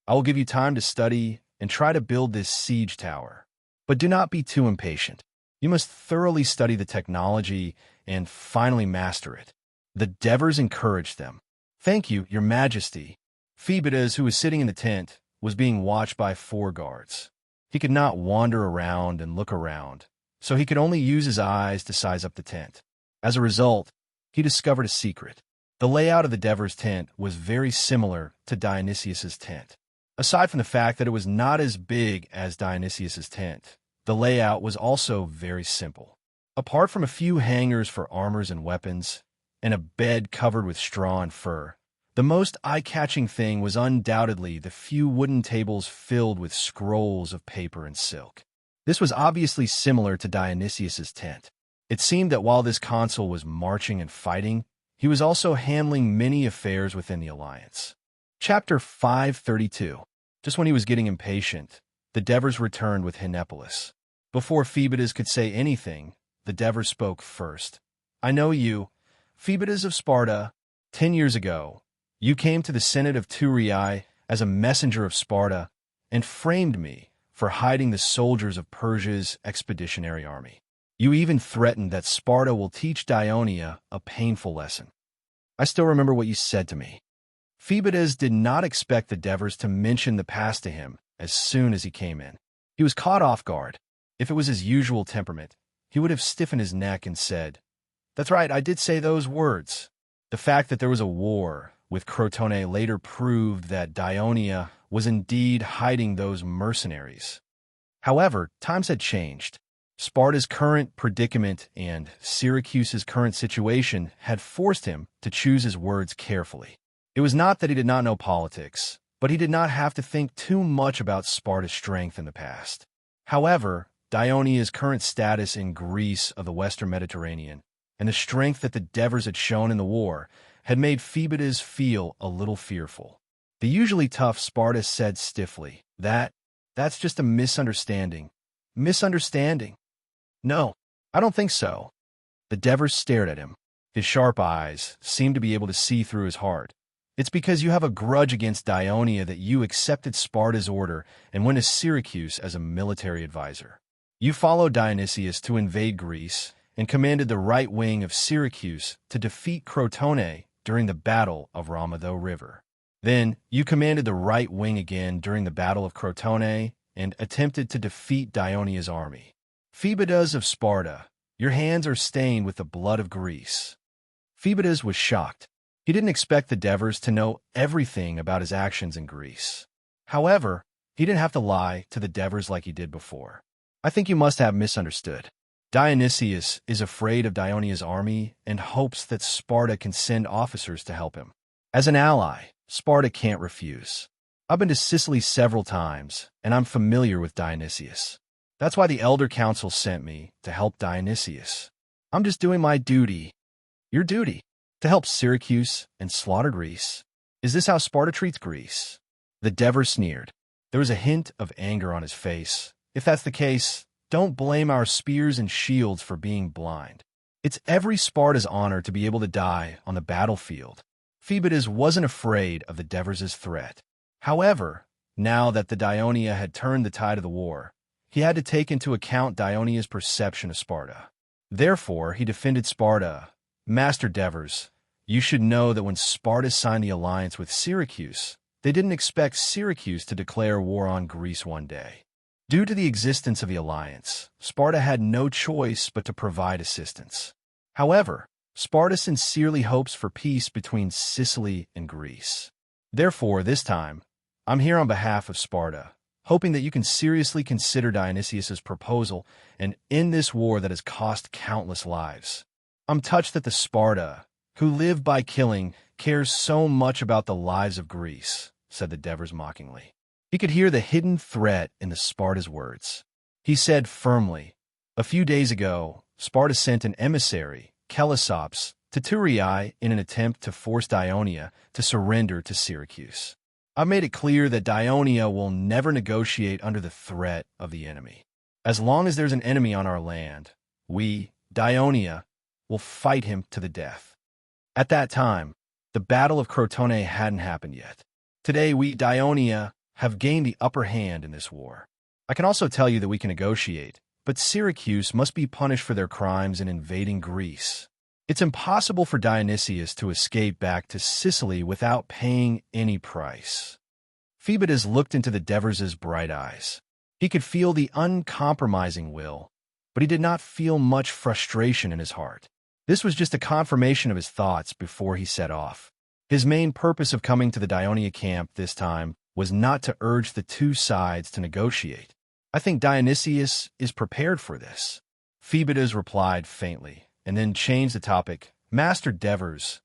"I will give you time to study and try to build this siege tower. But do not be too impatient. You must thoroughly study the technology and finally master it." The Devers encouraged them. "Thank you, Your Majesty." Phoebidas, who was sitting in the tent, was being watched by 4 guards. He could not wander around and look around, so he could only use his eyes to size up the tent. As a result, he discovered a secret. The layout of the Devers' tent was very similar to Dionysius's tent. Aside from the fact that it was not as big as Dionysius's tent, the layout was also very simple. Apart from a few hangars for armors and weapons, and a bed covered with straw and fur, The most eye-catching thing was undoubtedly the few wooden tables filled with scrolls of paper and silk. This was obviously similar to Dionysius's tent. It seemed that while this consul was marching and fighting, he was also handling many affairs within the alliance. Chapter 532. Just when he was getting impatient, the Devers returned with Henipolis. Before Phoebidas could say anything, the Devers spoke first. "I know you, Phoebidas of Sparta. 10 years ago, you came to the Senate of Thurii as a messenger of Sparta and framed me for hiding the soldiers of Persia's expeditionary army. You even threatened that Sparta will teach Dionia a painful lesson. I still remember what you said to me." Phoebidas did not expect the Devers to mention the past to him as soon as he came in. He was caught off guard. If it was his usual temperament, he would have stiffened his neck and said, "That's right, I did say those words." The fact that there was a war with Crotone later proved that Dionia was indeed hiding those mercenaries. However, times had changed. Sparta's current predicament and Syracuse's current situation had forced him to choose his words carefully. It was not that he did not know politics, but he did not have to think too much about Sparta's strength in the past. However, Dionia's current status in Greece of the Western Mediterranean and the strength that the Devers had shown in the war had made Phoebidas feel a little fearful. The usually tough Sparta said stiffly, That's just a misunderstanding." "Misunderstanding? No, I don't think so." The Devers stared at him. His sharp eyes seemed to be able to see through his heart. "It's because you have a grudge against Dionia that you accepted Sparta's order and went to Syracuse as a military advisor. You followed Dionysius to invade Greece and commanded the right wing of Syracuse to defeat Crotone during the Battle of Ramadho River. Then you commanded the right wing again during the Battle of Crotone and attempted to defeat Dionia's army. Phoebidas of Sparta, your hands are stained with the blood of Greece." Phoebidas was shocked. He didn't expect the Devers to know everything about his actions in Greece. However, he didn't have to lie to the Devers like he did before. "I think you must have misunderstood. Dionysius is afraid of Dionia's army and hopes that Sparta can send officers to help him. As an ally, Sparta can't refuse. I've been to Sicily several times, and I'm familiar with Dionysius. That's why the Elder Council sent me to help Dionysius. I'm just doing my duty." "Your duty? To help Syracuse and slaughter Greece? Is this how Sparta treats Greece?" The Devers sneered. There was a hint of anger on his face. "If that's the case, don't blame our spears and shields for being blind. It's every Sparta's honor to be able to die on the battlefield." Phoebidas wasn't afraid of the Devers' threat. However, now that the Dionia had turned the tide of the war, he had to take into account Dionia's perception of Sparta. Therefore, he defended Sparta. "Master Devers, you should know that when Sparta signed the alliance with Syracuse, they didn't expect Syracuse to declare war on Greece one day. Due to the existence of the alliance, Sparta had no choice but to provide assistance. However, Sparta sincerely hopes for peace between Sicily and Greece. Therefore, this time, I'm here on behalf of Sparta, hoping that you can seriously consider Dionysius's proposal and end this war that has cost countless lives. I'm touched that the Sparta, who live by killing, cares so much about the lives of Greece," said the Devers mockingly. He could hear the hidden threat in the Sparta's words. He said firmly, "A few days ago, Sparta sent an emissary, Chelisops, to Thurii in an attempt to force Dionia to surrender to Syracuse. I've made it clear that Dionia will never negotiate under the threat of the enemy. As long as there's an enemy on our land, we, Dionia, will fight him to the death." At that time, the Battle of Crotone hadn't happened yet. Today, we, Dionia, have gained the upper hand in this war. I can also tell you that we can negotiate, but Syracuse must be punished for their crimes in invading Greece. It's impossible for Dionysius to escape back to Sicily without paying any price." Phoebidas looked into the Devers' bright eyes. He could feel the uncompromising will, but he did not feel much frustration in his heart. This was just a confirmation of his thoughts before he set off. His main purpose of coming to the Dionia camp this time was not to urge the two sides to negotiate. "I think Dionysius is prepared for this." Phoebidas replied faintly, and then changed the topic. "Master Devers,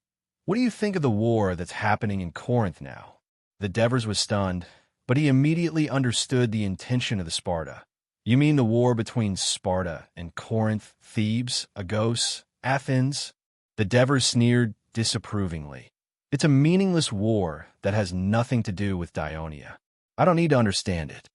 What do you think of the war that's happening in Corinth now? The Devers was stunned, but he immediately understood the intention of the Sparta. You mean the war between Sparta and Corinth, Thebes, Agos, Athens? The Devers sneered disapprovingly. It's a meaningless war that has nothing to do with Dionia. I don't need to understand it.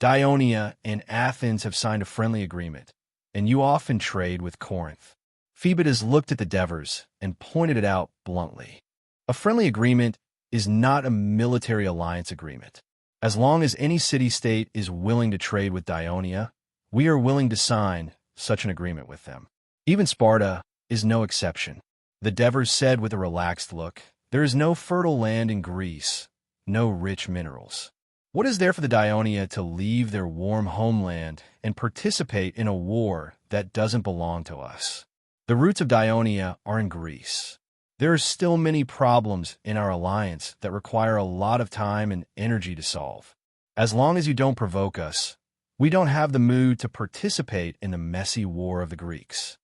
Dionia and Athens have signed a friendly agreement, and you often trade with Corinth. Phoebus looked at the Devers and pointed it out bluntly. A friendly agreement is not a military alliance agreement. As long as any city-state is willing to trade with Dionia, we are willing to sign such an agreement with them. Even Sparta is no exception. The Devers said with a relaxed look, there is no fertile land in Greece, no rich minerals. What is there for the Dionia to leave their warm homeland and participate in a war that doesn't belong to us? The roots of Dionia are in Greece. There are still many problems in our alliance that require a lot of time and energy to solve. As long as you don't provoke us, we don't have the mood to participate in the messy war of the Greeks.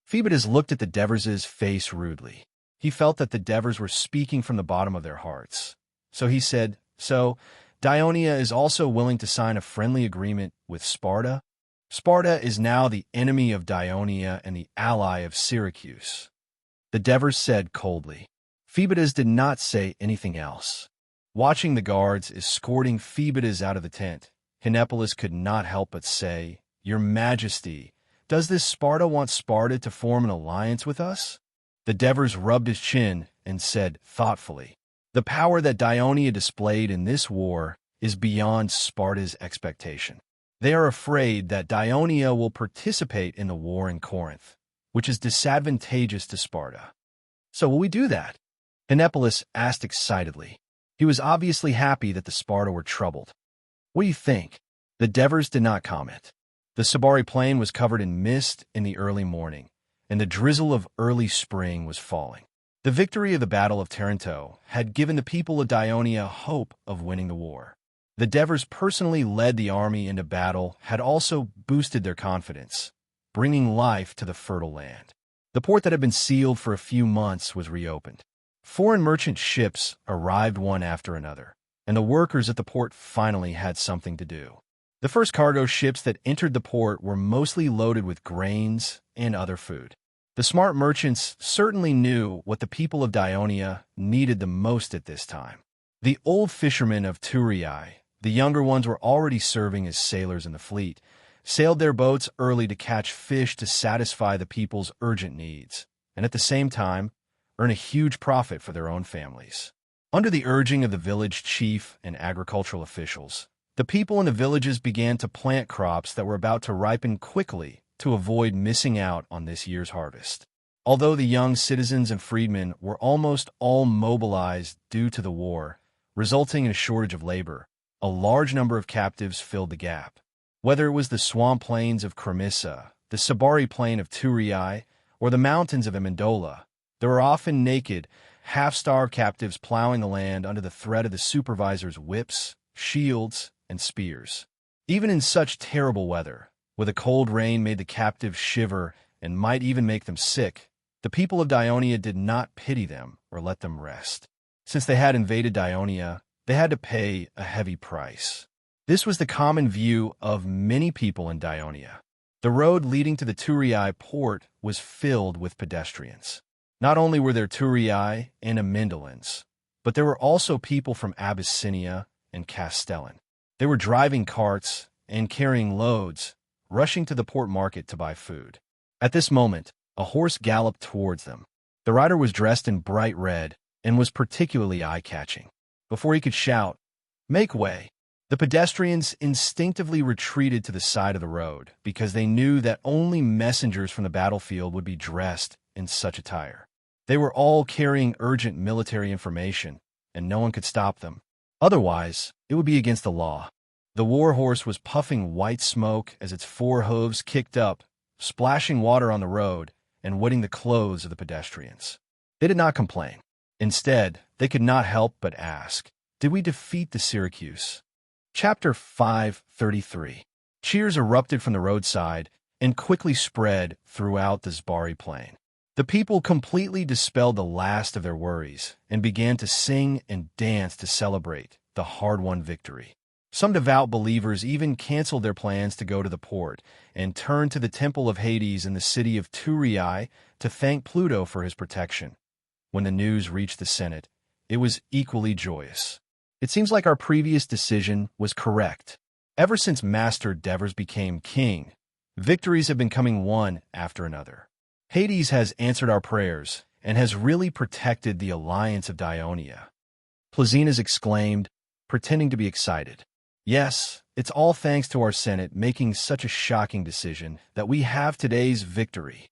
Phoebus looked at the Devers' face rudely. He felt that the Devers were speaking from the bottom of their hearts. So he said, so, Dionia is also willing to sign a friendly agreement with Sparta? Sparta is now the enemy of Dionia and the ally of Syracuse. The Devers said coldly. Phoebus did not say anything else. Watching the guards escorting Phoebus out of the tent, Hinepolis could not help but say, Your Majesty, does this Sparta want Sparta to form an alliance with us? The Devers rubbed his chin and said thoughtfully, The power that Dionia displayed in this war is beyond Sparta's expectation. They are afraid that Dionia will participate in the war in Corinth, which is disadvantageous to Sparta. So will we do that? Hinepolis asked excitedly. He was obviously happy that the Sparta were troubled. What do you think? The Devers did not comment. The Sabari plain was covered in mist in the early morning, and the drizzle of early spring was falling. The victory of the Battle of Taranto had given the people of Dionia hope of winning the war. The Devers personally led the army into battle had also boosted their confidence, bringing life to the fertile land. The port that had been sealed for a few months was reopened. Foreign merchant ships arrived one after another, and the workers at the port finally had something to do. The first cargo ships that entered the port were mostly loaded with grains and other food. The smart merchants certainly knew what the people of Dionia needed the most at this time. The old fishermen of Thurii, the younger ones were already serving as sailors in the fleet, sailed their boats early to catch fish to satisfy the people's urgent needs, and at the same time, earn a huge profit for their own families. Under the urging of the village chief and agricultural officials, the people in the villages began to plant crops that were about to ripen quickly to avoid missing out on this year's harvest. Although the young citizens and freedmen were almost all mobilized due to the war, resulting in a shortage of labor, a large number of captives filled the gap. Whether it was the swamp plains of Cremissa, the Sabari plain of Thurii, or the mountains of Amendola, there were often naked, half-starved captives plowing the land under the threat of the supervisor's whips, shields, and spears. Even in such terrible weather, where the cold rain made the captives shiver and might even make them sick, the people of Dionia did not pity them or let them rest. Since they had invaded Dionia, they had to pay a heavy price. This was the common view of many people in Dionia. The road leading to the Thurii port was filled with pedestrians. Not only were there Thurii and Amendolans, but there were also people from Abyssinia and Castellan. They were driving carts and carrying loads, rushing to the port market to buy food. At this moment, a horse galloped towards them. The rider was dressed in bright red and was particularly eye-catching. Before he could shout, "Make way!" the pedestrians instinctively retreated to the side of the road because they knew that only messengers from the battlefield would be dressed in such attire. They were all carrying urgent military information, and no one could stop them. Otherwise, it would be against the law. The war horse was puffing white smoke as its four hooves kicked up, splashing water on the road and wetting the clothes of the pedestrians. They did not complain. Instead, they could not help but ask, "Did we defeat the Syracuse?" Chapter 533. Cheers erupted from the roadside and quickly spread throughout the Zbari plain. The people completely dispelled the last of their worries and began to sing and dance to celebrate the hard-won victory. Some devout believers even canceled their plans to go to the port and turned to the Temple of Hades in the city of Turii to thank Pluto for his protection. When the news reached the Senate, it was equally joyous. It seems like our previous decision was correct. Ever since Master Devers became king, victories have been coming one after another. Hades has answered our prayers and has really protected the alliance of Dionia. Plazinas exclaimed, pretending to be excited. Yes, it's all thanks to our Senate making such a shocking decision that we have today's victory.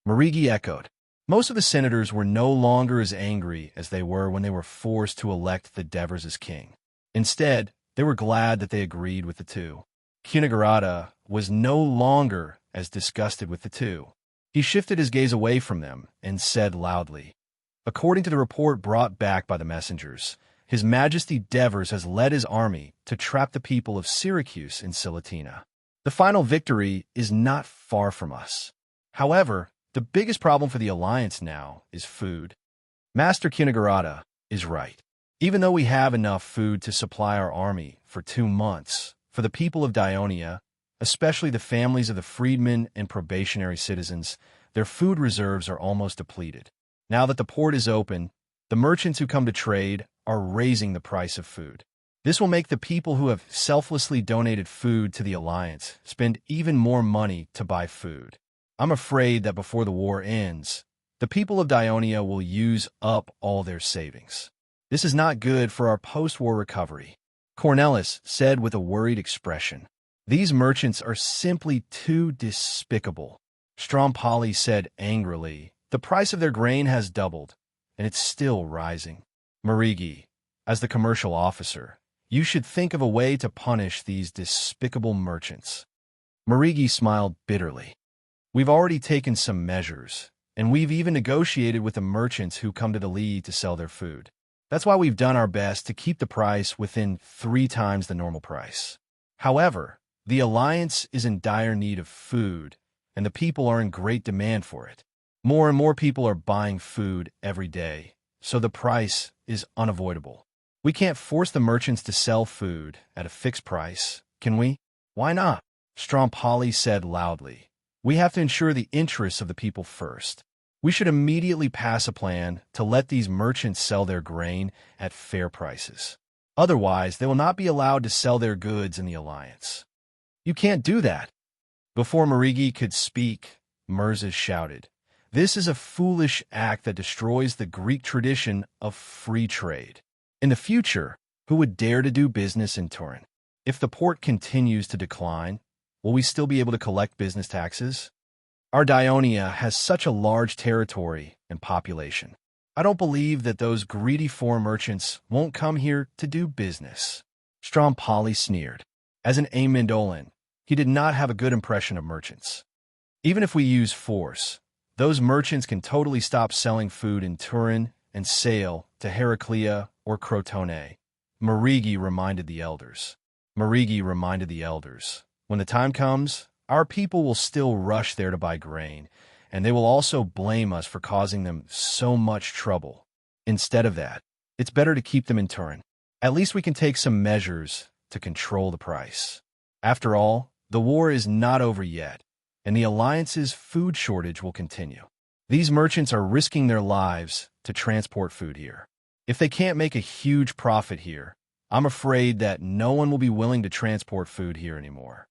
Marigi echoed. Most of the senators were no longer as angry as they were when they were forced to elect the Devers as king. Instead, they were glad that they agreed with the two. Cunigarata was no longer as disgusted with the two. He shifted his gaze away from them and said loudly, according to the report brought back by the messengers, His Majesty Devers has led his army to trap the people of Syracuse in Silatina. The final victory is not far from us. However, the biggest problem for the alliance now is food. Master Cunigarata is right. Even though we have enough food to supply our army for 2 months, for the people of Dionia, especially the families of the freedmen and probationary citizens, their food reserves are almost depleted. Now that the port is open, the merchants who come to trade are raising the price of food. This will make the people who have selflessly donated food to the alliance spend even more money to buy food. I'm afraid that before the war ends, the people of Dionia will use up all their savings. This is not good for our post-war recovery, Cornelis said with a worried expression. These merchants are simply too despicable. Strompoli said angrily, the price of their grain has doubled, and it's still rising. Marigi, as the commercial officer, you should think of a way to punish these despicable merchants. Marigi smiled bitterly. We've already taken some measures, and we've even negotiated with the merchants who come to the lead to sell their food. That's why we've done our best to keep the price within 3 times the normal price. However, the alliance is in dire need of food, and the people are in great demand for it. More and more people are buying food every day, so the price is unavoidable. We can't force the merchants to sell food at a fixed price, can we? Why not? Strompoli said loudly. We have to ensure the interests of the people first. We should immediately pass a plan to let these merchants sell their grain at fair prices. Otherwise, they will not be allowed to sell their goods in the alliance. You can't do that. Before Marigi could speak, Mirza shouted, this is a foolish act that destroys the Greek tradition of free trade. In the future, who would dare to do business in Turin? If the port continues to decline, will we still be able to collect business taxes? Our Dionia has such a large territory and population. I don't believe that those greedy foreign merchants won't come here to do business. Strompoli sneered. As an Amendolan, he did not have a good impression of merchants. Even if we use force, those merchants can totally stop selling food in Turin and sail to Heraclea or Crotone. Marigi reminded the elders. When the time comes, our people will still rush there to buy grain, and they will also blame us for causing them so much trouble. Instead of that, it's better to keep them in Turin. At least we can take some measures to control the price. After all, the war is not over yet, and the alliance's food shortage will continue. These merchants are risking their lives to transport food here. If they can't make a huge profit here, I'm afraid that no one will be willing to transport food here anymore.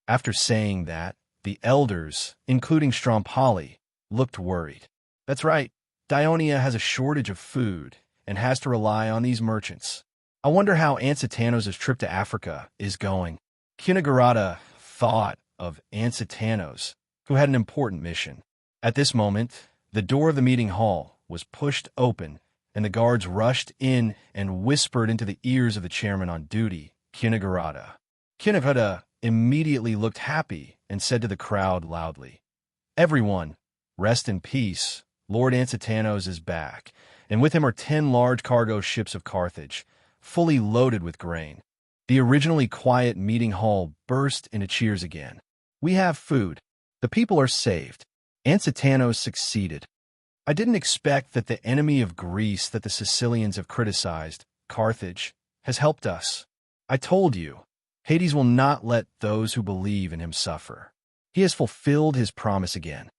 After saying that, the elders, including Strompoli, looked worried. That's right, Dionia has a shortage of food and has to rely on these merchants. I wonder how Ansitanos' trip to Africa is going. Cunigarata thought of Ansitanos, who had an important mission. At this moment, the door of the meeting hall was pushed open, and the guards rushed in and whispered into the ears of the chairman on duty, Cunigarata. Cunigarata immediately looked happy and said to the crowd loudly, everyone, rest in peace. Lord Ansitanos is back, and with him are 10 large cargo ships of Carthage, fully loaded with grain. The originally quiet meeting hall burst into cheers again. We have food. The people are saved. Ansitanos succeeded. I didn't expect that the enemy of Greece that the Sicilians have criticized, Carthage, has helped us. I told you, Hades will not let those who believe in him suffer. He has fulfilled his promise again.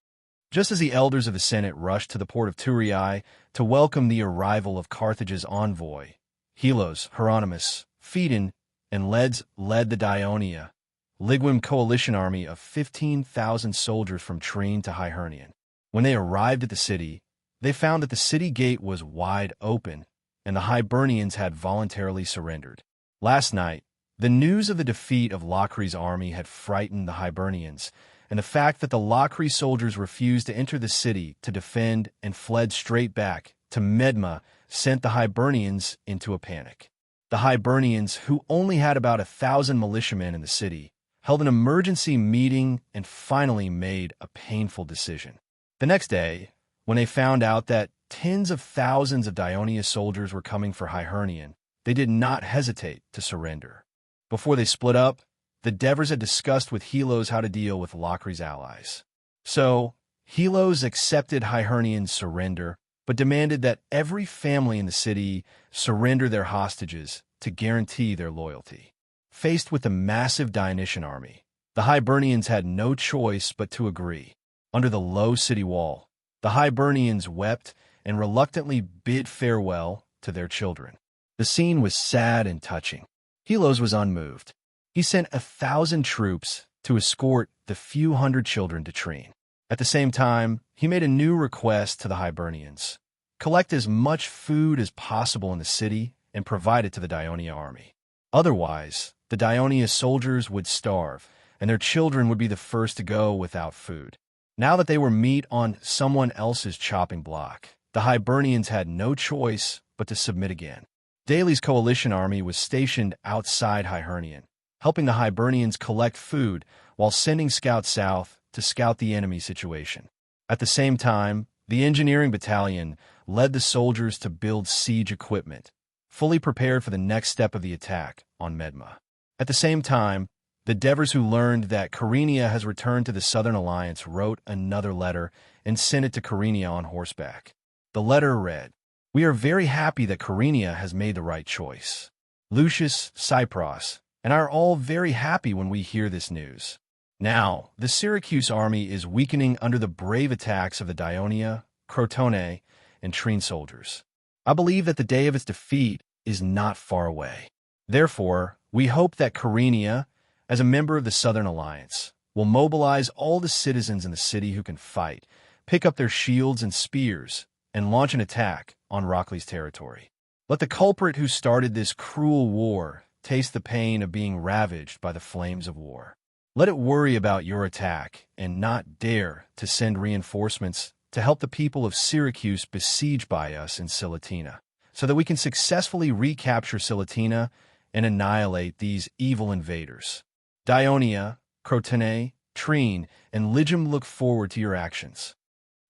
Just as the elders of the Senate rushed to the port of Turiae to welcome the arrival of Carthage's envoy, Helos, Hieronymus, Phaedon, and led the Dionia, Ligwim coalition army of 15,000 soldiers from Trine to Hiernion. When they arrived at the city, they found that the city gate was wide open, and the Hibernians had voluntarily surrendered. Last night, the news of the defeat of Locri's army had frightened the Hibernians, and the fact that the Locri soldiers refused to enter the city to defend and fled straight back to Medma sent the Hibernians into a panic. The Hibernians, who only had about 1,000 militiamen in the city, held an emergency meeting and finally made a painful decision. The next day, when they found out that tens of thousands of Dionia soldiers were coming for Hiernion, they did not hesitate to surrender. Before they split up, the Devers had discussed with Helos how to deal with Locri's allies. So, Helos accepted Hiernian's surrender, but demanded that every family in the city surrender their hostages to guarantee their loyalty. Faced with the massive Dionysian army, the Hibernians had no choice but to agree. Under the low city wall, the Hibernians wept and reluctantly bid farewell to their children. The scene was sad and touching. Helos was unmoved. He sent 1,000 troops to escort the few hundred children to Trine. At the same time, he made a new request to the Hibernians: collect as much food as possible in the city and provide it to the Dionia army. Otherwise, the Dionia soldiers would starve, and their children would be the first to go without food. Now that they were meat on someone else's chopping block, the Hibernians had no choice but to submit again. Daly's coalition army was stationed outside Hiernion, helping the Hibernians collect food while sending scouts south to scout the enemy situation. At the same time, the engineering battalion led the soldiers to build siege equipment, fully prepared for the next step of the attack on Medma. At the same time, the Devers who learned that Kyrenia has returned to the Southern Alliance wrote another letter and sent it to Kyrenia on horseback. The letter read, "We are very happy that Kyrenia has made the right choice. Lucius, Cypros, and I are all very happy when we hear this news. Now, the Syracuse army is weakening under the brave attacks of the Dionia, Crotone, and Trine soldiers. I believe that the day of its defeat is not far away. Therefore, we hope that Kyrenia, as a member of the Southern Alliance, will mobilize all the citizens in the city who can fight, pick up their shields and spears, and launch an attack on Rockley's territory. Let the culprit who started this cruel war taste the pain of being ravaged by the flames of war. Let it worry about your attack and not dare to send reinforcements to help the people of Syracuse besieged by us in Silatina, so that we can successfully recapture Silatina and annihilate these evil invaders. Dionia, Crotone, Trine, and Lygium look forward to your actions."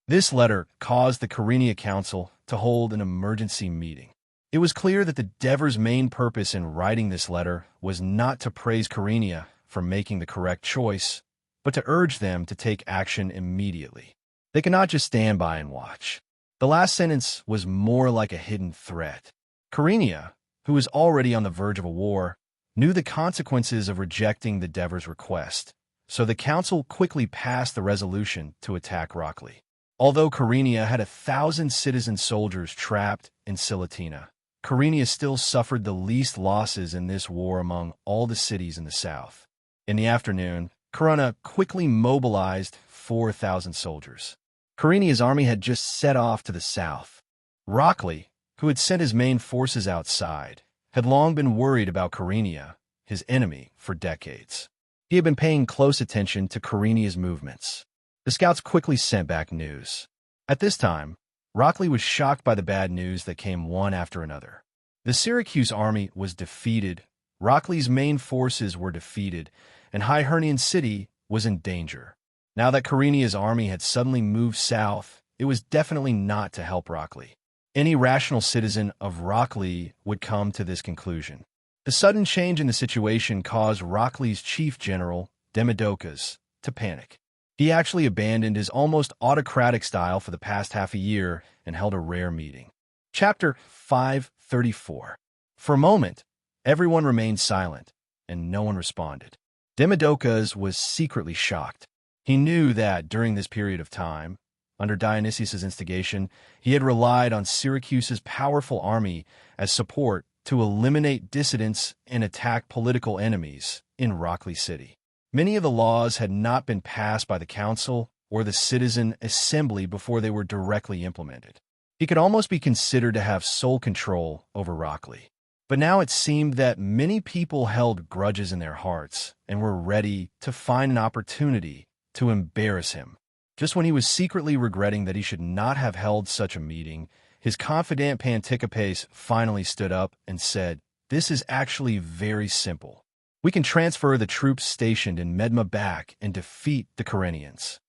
This letter caused the Kyrenia Council to hold an emergency meeting. It was clear that the Devers' main purpose in writing this letter was not to praise Kyrenia for making the correct choice, but to urge them to take action immediately. They cannot just stand by and watch. The last sentence was more like a hidden threat. Kyrenia, who was already on the verge of a war, knew the consequences of rejecting the Devers' request, so the council quickly passed the resolution to attack Rockley. Although Kyrenia had 1,000 citizen soldiers trapped in Silatina, Kyrenia still suffered the least losses in this war among all the cities in the south. In the afternoon, Corunna quickly mobilized 4,000 soldiers. Kyrenia's army had just set off to the south. Rockley, who had sent his main forces outside, had long been worried about Kyrenia, his enemy, for decades. He had been paying close attention to Kyrenia's movements. The scouts quickly sent back news. At this time, Rockley was shocked by the bad news that came one after another. The Syracuse army was defeated, Rockley's main forces were defeated, and Hiernion City was in danger. Now that Kyrenia's army had suddenly moved south, it was definitely not to help Rockley. Any rational citizen of Rockley would come to this conclusion. The sudden change in the situation caused Rockley's chief general, Demodocus, to panic. He actually abandoned his almost autocratic style for the past half a year and held a rare meeting. Chapter 534. For a moment, everyone remained silent, and no one responded. Demodocus was secretly shocked. He knew that during this period of time, under Dionysius' instigation, he had relied on Syracuse's powerful army as support to eliminate dissidents and attack political enemies in Rockley City. Many of the laws had not been passed by the council or the citizen assembly before they were directly implemented. He could almost be considered to have sole control over Rockley. But now it seemed that many people held grudges in their hearts and were ready to find an opportunity to embarrass him. Just when he was secretly regretting that he should not have held such a meeting, his confidant Panticapes finally stood up and said, "This is actually very simple. We can transfer the troops stationed in Medma back and defeat the Kyrenians."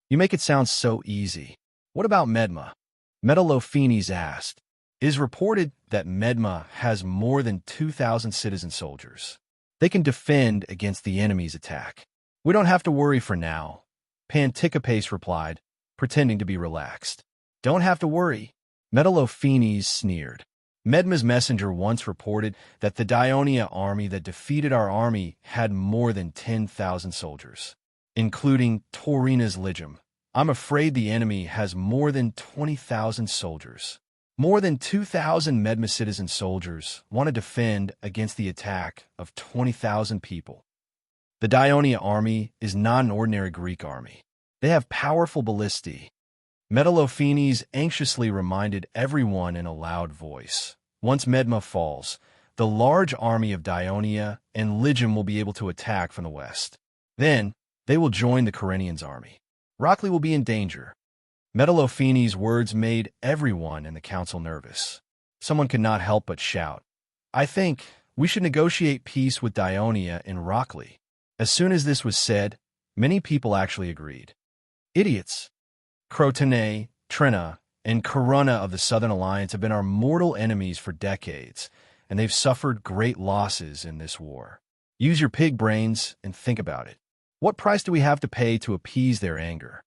"You make it sound so easy. What about Medma?" Metallophenes asked. "It is reported that Medma has more than 2,000 citizen soldiers. They can defend against the enemy's attack. We don't have to worry for now," Panticapes replied, pretending to be relaxed. "Don't have to worry," Metallophenes sneered. "Medma's messenger once reported that the Dionia army that defeated our army had more than 10,000 soldiers, including Taurina's legion. I'm afraid the enemy has more than 20,000 soldiers. More than 2,000 Medma citizen soldiers want to defend against the attack of 20,000 people. The Dionia army is not an ordinary Greek army. They have powerful ballistae." Metallophenes anxiously reminded everyone in a loud voice. "Once Medma falls, the large army of Dionia and Legion will be able to attack from the west. Then, they will join the Kyrenians' army. Rockley will be in danger." Metallophenes' words made everyone in the council nervous. Someone could not help but shout, "I think we should negotiate peace with Dionia and Rockley." As soon as this was said, many people actually agreed. "Idiots! Crotone, Trina, and Corunna of the Southern Alliance have been our mortal enemies for decades, and they've suffered great losses in this war. Use your pig brains and think about it. What price do we have to pay to appease their anger?"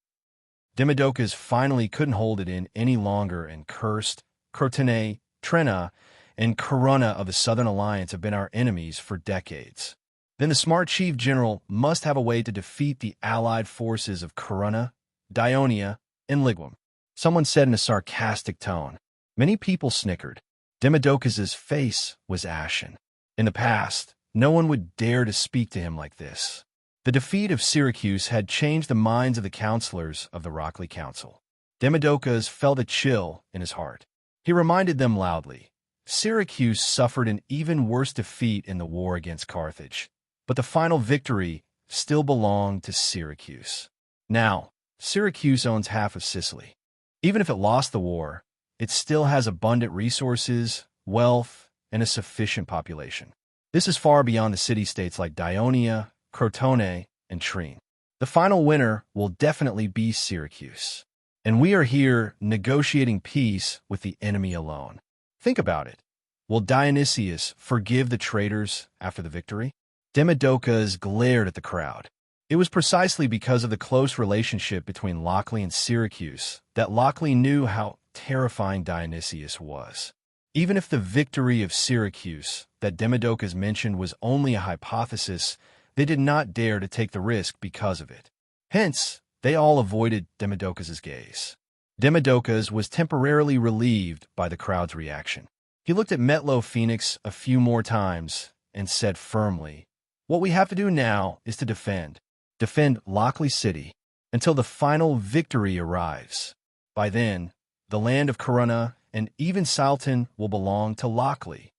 Demodocus finally couldn't hold it in any longer and cursed, "Crotone, Trina, and Corunna of the Southern Alliance have been our enemies for decades. Then the smart chief general must have a way to defeat the allied forces of Corunna, Dionia, and Ligum," someone said in a sarcastic tone. Many people snickered. Demodocus's face was ashen. In the past, no one would dare to speak to him like this. The defeat of Syracuse had changed the minds of the counselors of the Rockley Council. Demodocus felt a chill in his heart. He reminded them loudly, Syracuse suffered an even worse defeat in the war against Carthage, but the final victory still belonged to Syracuse. Now, Syracuse owns half of Sicily. Even if it lost the war, it still has abundant resources, wealth, and a sufficient population. This is far beyond the city-states like Dionia, Crotone, and Trine. The final winner will definitely be Syracuse. And we are here negotiating peace with the enemy alone. Think about it. Will Dionysius forgive the traitors after the victory? Demodocus glared at the crowd. It was precisely because of the close relationship between Lochley and Syracuse that Lochley knew how terrifying Dionysius was. Even if the victory of Syracuse that Demodocus mentioned was only a hypothesis, they did not dare to take the risk because of it. Hence, they all avoided Demodocus's gaze. Demodocus was temporarily relieved by the crowd's reaction. He looked at Metallophenes a few more times and said firmly, "What we have to do now is to defend Lochley City until the final victory arrives. By then, the land of Corunna and even Salton will belong to Lochley."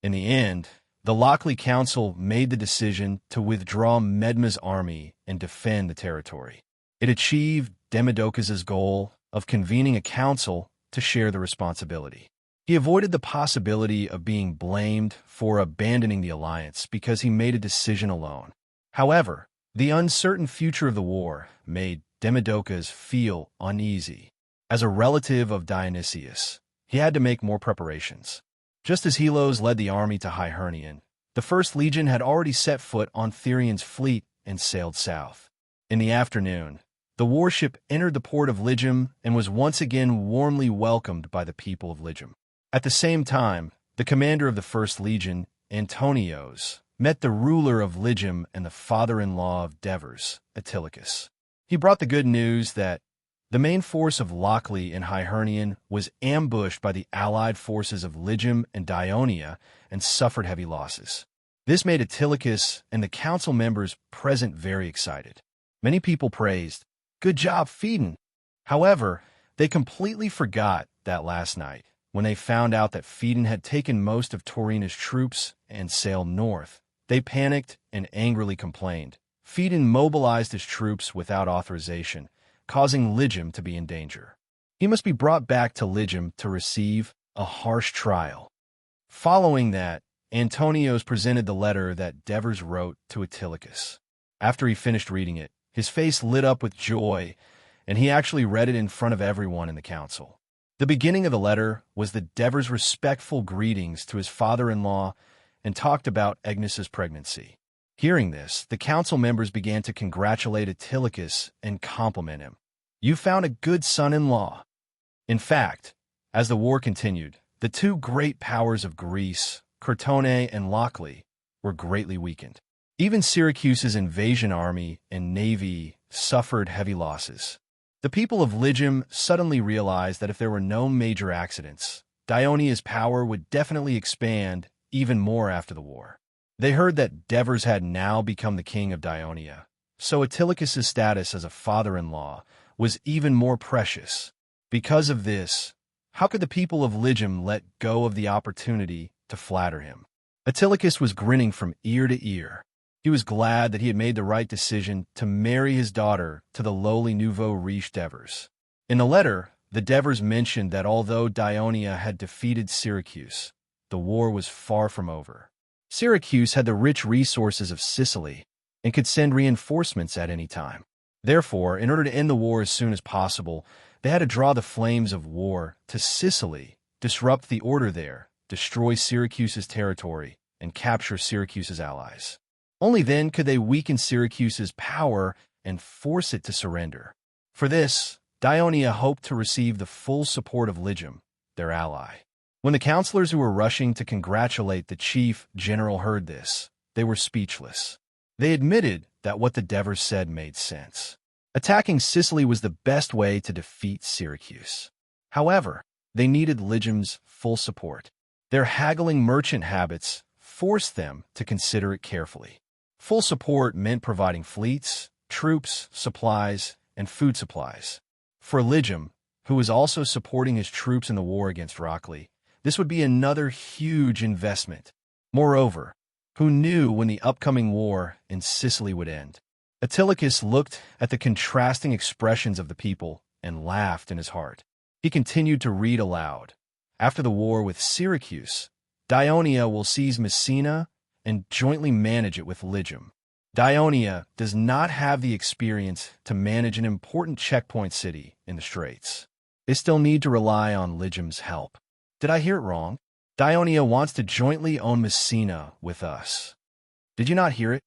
In the end, the Lochley Council made the decision to withdraw Medma's army and defend the territory. It achieved Demodocus's goal of convening a council to share the responsibility. He avoided the possibility of being blamed for abandoning the alliance because he made a decision alone. However, the uncertain future of the war made Demodocus feel uneasy. As a relative of Dionysius, he had to make more preparations. Just as Helos led the army to Hiernion, the First Legion had already set foot on Therian's fleet and sailed south. In the afternoon, the warship entered the port of Lygum and was once again warmly welcomed by the people of Lygum. At the same time, the commander of the First Legion, Antonios, met the ruler of Lygum and the father-in-law of Devers, Antilochus. He brought the good news that the main force of Lochley in Hibernian was ambushed by the allied forces of Lygum and Dionia and suffered heavy losses. This made Antilochus and the council members present very excited. Many people praised, "Good job, Phaedon." However, they completely forgot that last night, when they found out that Phaedon had taken most of Taurina's troops and sailed north, they panicked and angrily complained. Phaedon mobilized his troops without authorization, causing Lygum to be in danger. He must be brought back to Lygum to receive a harsh trial. Following that, Antonios presented the letter that Devers wrote to Antilochus. After he finished reading it, his face lit up with joy, and he actually read it in front of everyone in the council. The beginning of the letter was the Devers' respectful greetings to his father-in-law and talked about Agnes's pregnancy. Hearing this, the council members began to congratulate Antilochus and compliment him. "You found a good son-in-law." In fact, as the war continued, the two great powers of Greece, Crotone and Lochley, were greatly weakened. Even Syracuse's invasion army and navy suffered heavy losses. The people of Lygum suddenly realized that if there were no major accidents, Dionia's power would definitely expand even more after the war. They heard that Devers had now become the king of Dionia, so Antilochus's status as a father-in-law was even more precious. Because of this, how could the people of Lygum let go of the opportunity to flatter him? Antilochus was grinning from ear to ear. He was glad that he had made the right decision to marry his daughter to the lowly nouveau riche Devers. In the letter, the Devers mentioned that although Dionia had defeated Syracuse, the war was far from over. Syracuse had the rich resources of Sicily and could send reinforcements at any time. Therefore, in order to end the war as soon as possible, they had to draw the flames of war to Sicily, disrupt the order there, destroy Syracuse's territory, and capture Syracuse's allies. Only then could they weaken Syracuse's power and force it to surrender. For this, Dionia hoped to receive the full support of Lygum, their ally. When the counselors who were rushing to congratulate the chief general heard this, they were speechless. They admitted that what the Devers said made sense. Attacking Sicily was the best way to defeat Syracuse. However, they needed Lygum's full support. Their haggling merchant habits forced them to consider it carefully. Full support meant providing fleets, troops, supplies, and food supplies. For Lygum, who was also supporting his troops in the war against Lochley, this would be another huge investment. Moreover, who knew when the upcoming war in Sicily would end? Antilochus looked at the contrasting expressions of the people and laughed in his heart. He continued to read aloud. After the war with Syracuse, Dionia will seize Messina and jointly manage it with Lygum. Dionia does not have the experience to manage an important checkpoint city in the Straits. They still need to rely on Lygum's help. Did I hear it wrong? Dionia wants to jointly own Messina with us. Did you not hear it?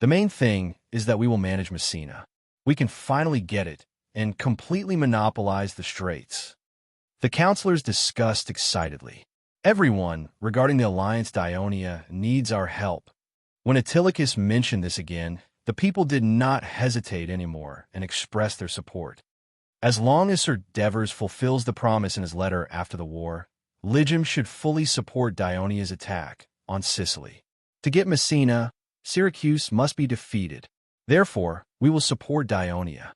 The main thing is that we will manage Messina. We can finally get it and completely monopolize the Straits. The counselors discussed excitedly. Everyone, regarding the alliance Dionia, needs our help. When Antilochus mentioned this again, the people did not hesitate anymore and expressed their support. As long as Sir Devers fulfills the promise in his letter after the war, Lygum should fully support Dionia's attack on Sicily. To get Messina, Syracuse must be defeated. Therefore, we will support Dionia.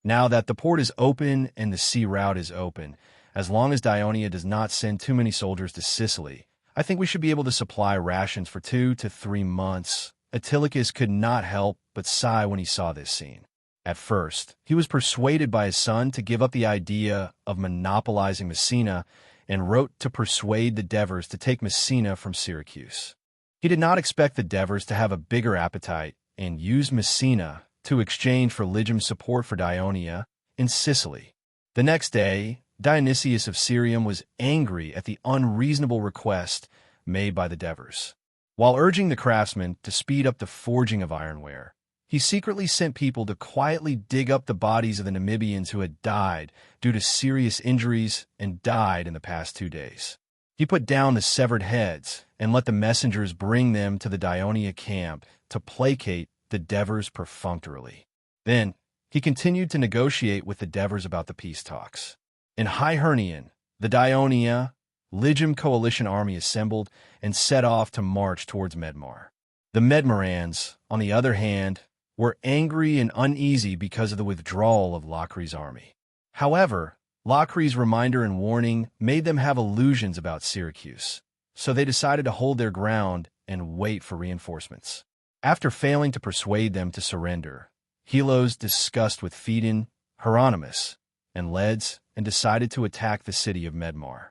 Now that the port is open and the sea route is open, as long as Dionia does not send too many soldiers to Sicily, I think we should be able to supply rations for 2 to 3 months. Antilochus could not help but sigh when he saw this scene. At first, he was persuaded by his son to give up the idea of monopolizing Messina and wrote to persuade the Devers to take Messina from Syracuse. He did not expect the Devers to have a bigger appetite and use Messina to exchange for Lygum's support for Dionia in Sicily. The next day, Dionysius of Cirium was angry at the unreasonable request made by the Devers. While urging the craftsmen to speed up the forging of ironware, he secretly sent people to quietly dig up the bodies of the Namibians who had died due to serious injuries and died in the past 2 days. He put down the severed heads and let the messengers bring them to the Dionia camp to placate the Devers perfunctorily. Then, he continued to negotiate with the Devers about the peace talks. In High Hernian, the Dionia Ligium coalition army assembled and set off to march towards Medmar. The Medmarans, on the other hand, were angry and uneasy because of the withdrawal of Locri's army. However, Locri's reminder and warning made them have illusions about Syracuse, so they decided to hold their ground and wait for reinforcements. After failing to persuade them to surrender, Helos discussed with Phaedon, Hieronymus, and Leds and decided to attack the city of Medmar.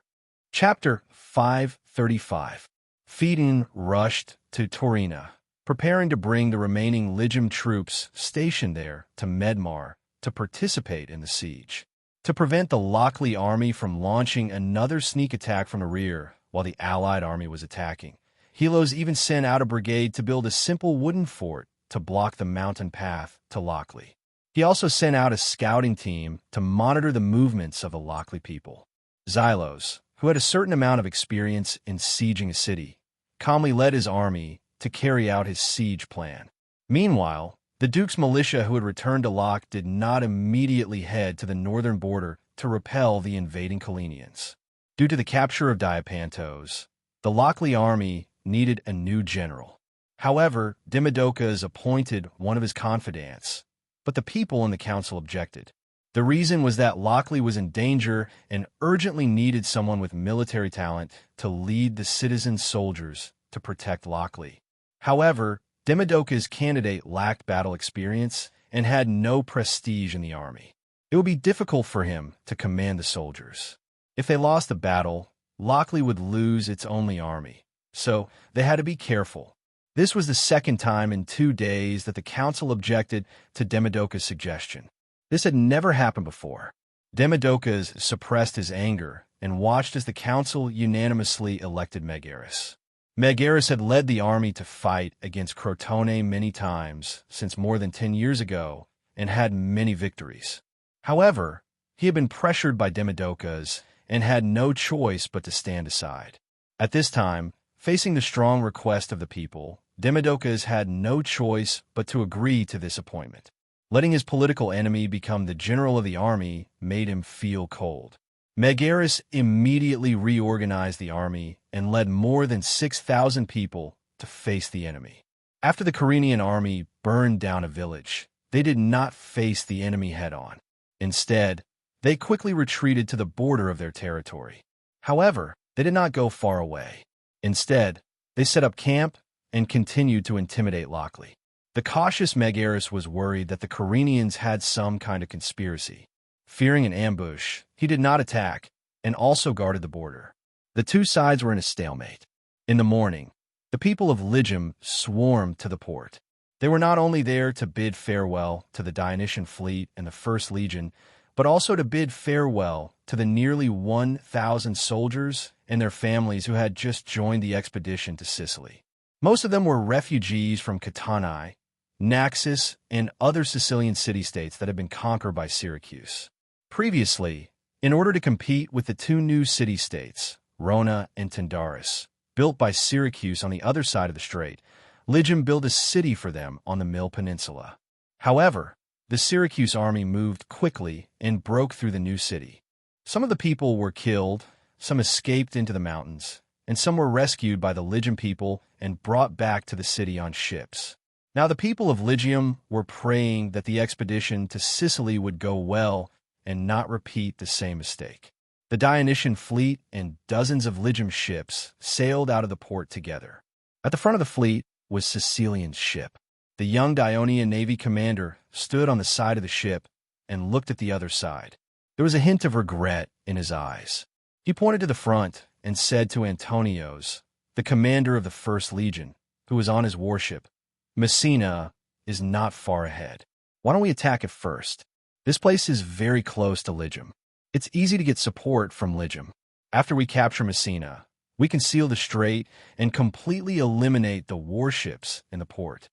Chapter 535. Phaedon rushed to Taurina, preparing to bring the remaining Ligium troops stationed there to Medmar to participate in the siege. To prevent the Lochley army from launching another sneak attack from the rear while the allied army was attacking, Helos even sent out a brigade to build a simple wooden fort to block the mountain path to Lochley. He also sent out a scouting team to monitor the movements of the Lochley people. Xylos, who had a certain amount of experience in sieging a city, calmly led his army to carry out his siege plan. Meanwhile, the Duke's militia who had returned to Locke did not immediately head to the northern border to repel the invading Collinians. Due to the capture of Diapantos, the Lochley army needed a new general. However, Demodocus appointed one of his confidants, but the people in the council objected. The reason was that Lochley was in danger and urgently needed someone with military talent to lead the citizen soldiers to protect Lochley. However, Demodocus' candidate lacked battle experience and had no prestige in the army. It would be difficult for him to command the soldiers. If they lost the battle, Lochley would lose its only army, so they had to be careful. This was the second time in 2 days that the council objected to Demodocus' suggestion. This had never happened before. Demodocus suppressed his anger and watched as the council unanimously elected Megaris. Megaris had led the army to fight against Crotone many times since more than 10 years ago and had many victories. However, he had been pressured by Demodocus and had no choice but to stand aside. At this time, facing the strong request of the people, Demodocus had no choice but to agree to this appointment. Letting his political enemy become the general of the army made him feel cold. Megaris immediately reorganized the army and led more than 6,000 people to face the enemy. After the Corinian army burned down a village, they did not face the enemy head-on. Instead, they quickly retreated to the border of their territory. However, they did not go far away. Instead, they set up camp and continued to intimidate Lochley. The cautious Megaris was worried that the Corinians had some kind of conspiracy. Fearing an ambush, he did not attack and also guarded the border. The two sides were in a stalemate. In the morning, the people of Ligium swarmed to the port. They were not only there to bid farewell to the Dionysian fleet and the First Legion, but also to bid farewell to the nearly 1,000 soldiers and their families who had just joined the expedition to Sicily. Most of them were refugees from Catanae, Naxos, and other Sicilian city-states that had been conquered by Syracuse. Previously, in order to compete with the two new city-states, Rona and Tyndaris, built by Syracuse on the other side of the strait, Ligium built a city for them on the Mill Peninsula. However, the Syracuse army moved quickly and broke through the new city. Some of the people were killed, some escaped into the mountains, and some were rescued by the Ligium people and brought back to the city on ships. Now the people of Ligium were praying that the expedition to Sicily would go well and not repeat the same mistake. The Dionysian fleet and dozens of Ligium ships sailed out of the port together. At the front of the fleet was Sicilian's ship. The young Dionian navy commander stood on the side of the ship and looked at the other side. There was a hint of regret in his eyes. He pointed to the front and said to Antonios, the commander of the First Legion, who was on his warship, Messina is not far ahead. Why don't we attack it first? This place is very close to Ligium. It's easy to get support from Ligium. After we capture Messina, we can seal the strait and completely eliminate the warships in the port.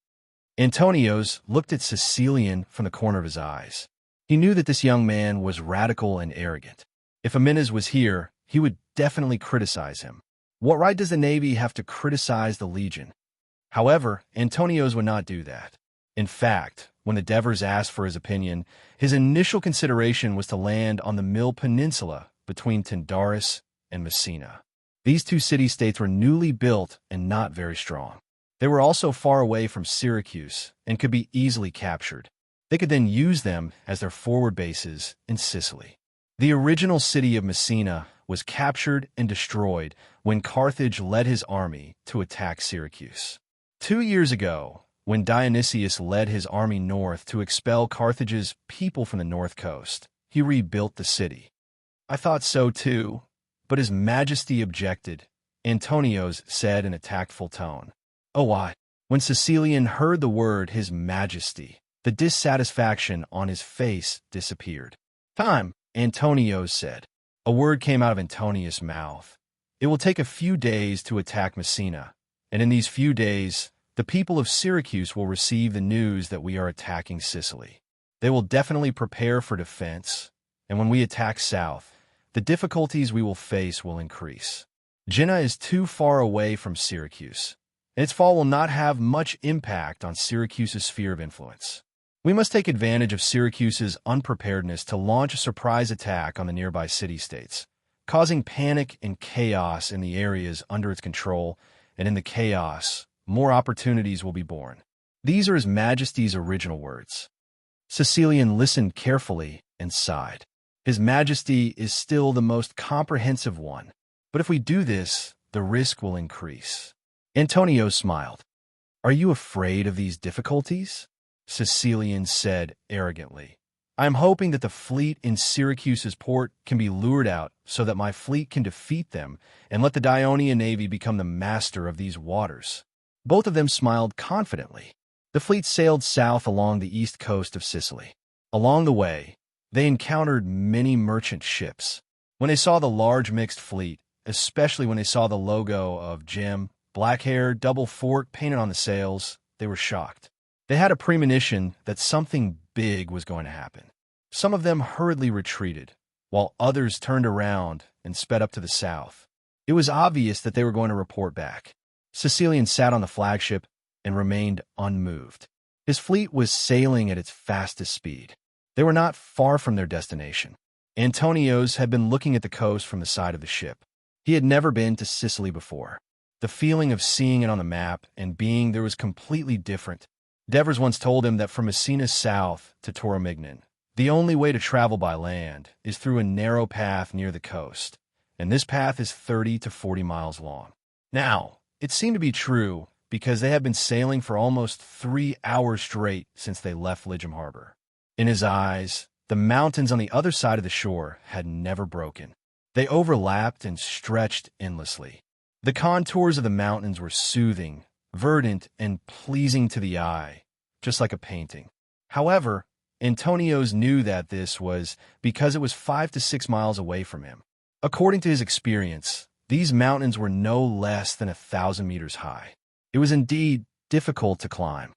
Antonios looked at Sicilian from the corner of his eyes. He knew that this young man was radical and arrogant. If Amenes was here, he would definitely criticize him. What right does the Navy have to criticize the Legion? However, Antonios would not do that. In fact, when the Devers asked for his opinion, his initial consideration was to land on the Mill Peninsula between Tyndaris and Messina. These two city-states were newly built and not very strong. They were also far away from Syracuse and could be easily captured. They could then use them as their forward bases in Sicily. The original city of Messina was captured and destroyed when Carthage led his army to attack Syracuse. 2 years ago, when Dionysius led his army north to expel Carthage's people from the north coast, he rebuilt the city. I thought so too, but His Majesty objected, Antonios said in a tactful tone. Oh, what? When Sicilian heard the word His Majesty, the dissatisfaction on his face disappeared. Time, Antonios said. A word came out of Antonius' mouth. It will take a few days to attack Messina, and in these few days, the people of Syracuse will receive the news that we are attacking Sicily. They will definitely prepare for defense, and when we attack south, the difficulties we will face will increase. Genna is too far away from Syracuse, and its fall will not have much impact on Syracuse's sphere of influence. We must take advantage of Syracuse's unpreparedness to launch a surprise attack on the nearby city-states, causing panic and chaos in the areas under its control, and in the chaos, more opportunities will be born. These are His Majesty's original words. Sicilian listened carefully and sighed. His Majesty is still the most comprehensive one, but if we do this, the risk will increase. Antonio smiled. Are you afraid of these difficulties? Sicilian said arrogantly. I am hoping that the fleet in Syracuse's port can be lured out so that my fleet can defeat them and let the Dionian navy become the master of these waters. Both of them smiled confidently. The fleet sailed south along the east coast of Sicily. Along the way, they encountered many merchant ships. When they saw the large mixed fleet, especially when they saw the logo of Jim, black hair, double fort painted on the sails, they were shocked. They had a premonition that something big was going to happen. Some of them hurriedly retreated, while others turned around and sped up to the south. It was obvious that they were going to report back. Sicilian sat on the flagship and remained unmoved. His fleet was sailing at its fastest speed. They were not far from their destination. Antonios had been looking at the coast from the side of the ship. He had never been to Sicily before. The feeling of seeing it on the map and being there was completely different. Devers once told him that from Messina south to Taormignan, the only way to travel by land is through a narrow path near the coast, and this path is 30 to 40 miles long. Now, it seemed to be true because they had been sailing for almost 3 hours straight since they left Lygium Harbor. In his eyes, the mountains on the other side of the shore had never broken. They overlapped and stretched endlessly. The contours of the mountains were soothing, verdant, and pleasing to the eye, just like a painting. However, Antonios knew that this was because it was 5 to 6 miles away from him. According to his experience, these mountains were no less than 1,000 meters high. It was indeed difficult to climb.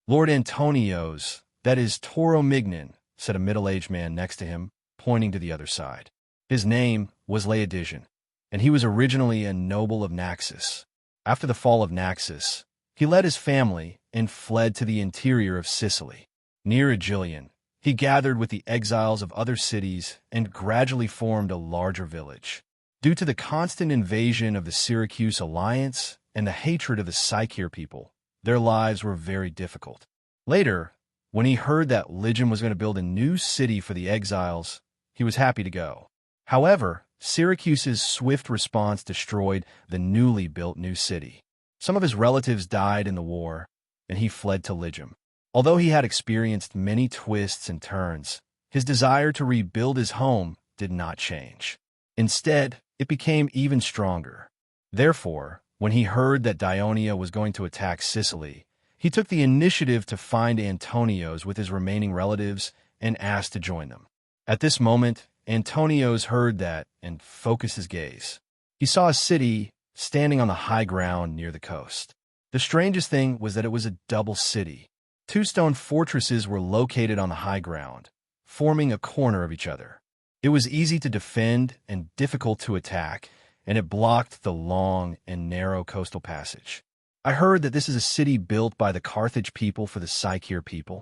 Lord Antonios, that is Taormignan, said a middle-aged man next to him, pointing to the other side. His name was Laodigian, and he was originally a noble of Naxos. After the fall of Naxos, he led his family and fled to the interior of Sicily. Near Aegilion, he gathered with the exiles of other cities and gradually formed a larger village. Due to the constant invasion of the Syracuse alliance and the hatred of the Psycheer people, their lives were very difficult. Later, when he heard that Lygium was going to build a new city for the exiles, he was happy to go. However, Syracuse's swift response destroyed the newly built new city. Some of his relatives died in the war, and he fled to Lygium. Although he had experienced many twists and turns, his desire to rebuild his home did not change. Instead, it became even stronger. Therefore, when he heard that Dionia was going to attack Sicily, he took the initiative to find Antonios with his remaining relatives and asked to join them. At this moment, Antonios heard that and focused his gaze. He saw a city standing on the high ground near the coast. The strangest thing was that it was a double city. Two stone fortresses were located on the high ground, forming a corner of each other. It was easy to defend and difficult to attack, and it blocked the long and narrow coastal passage. I heard that this is a city built by the Carthage people for the Psycheer people.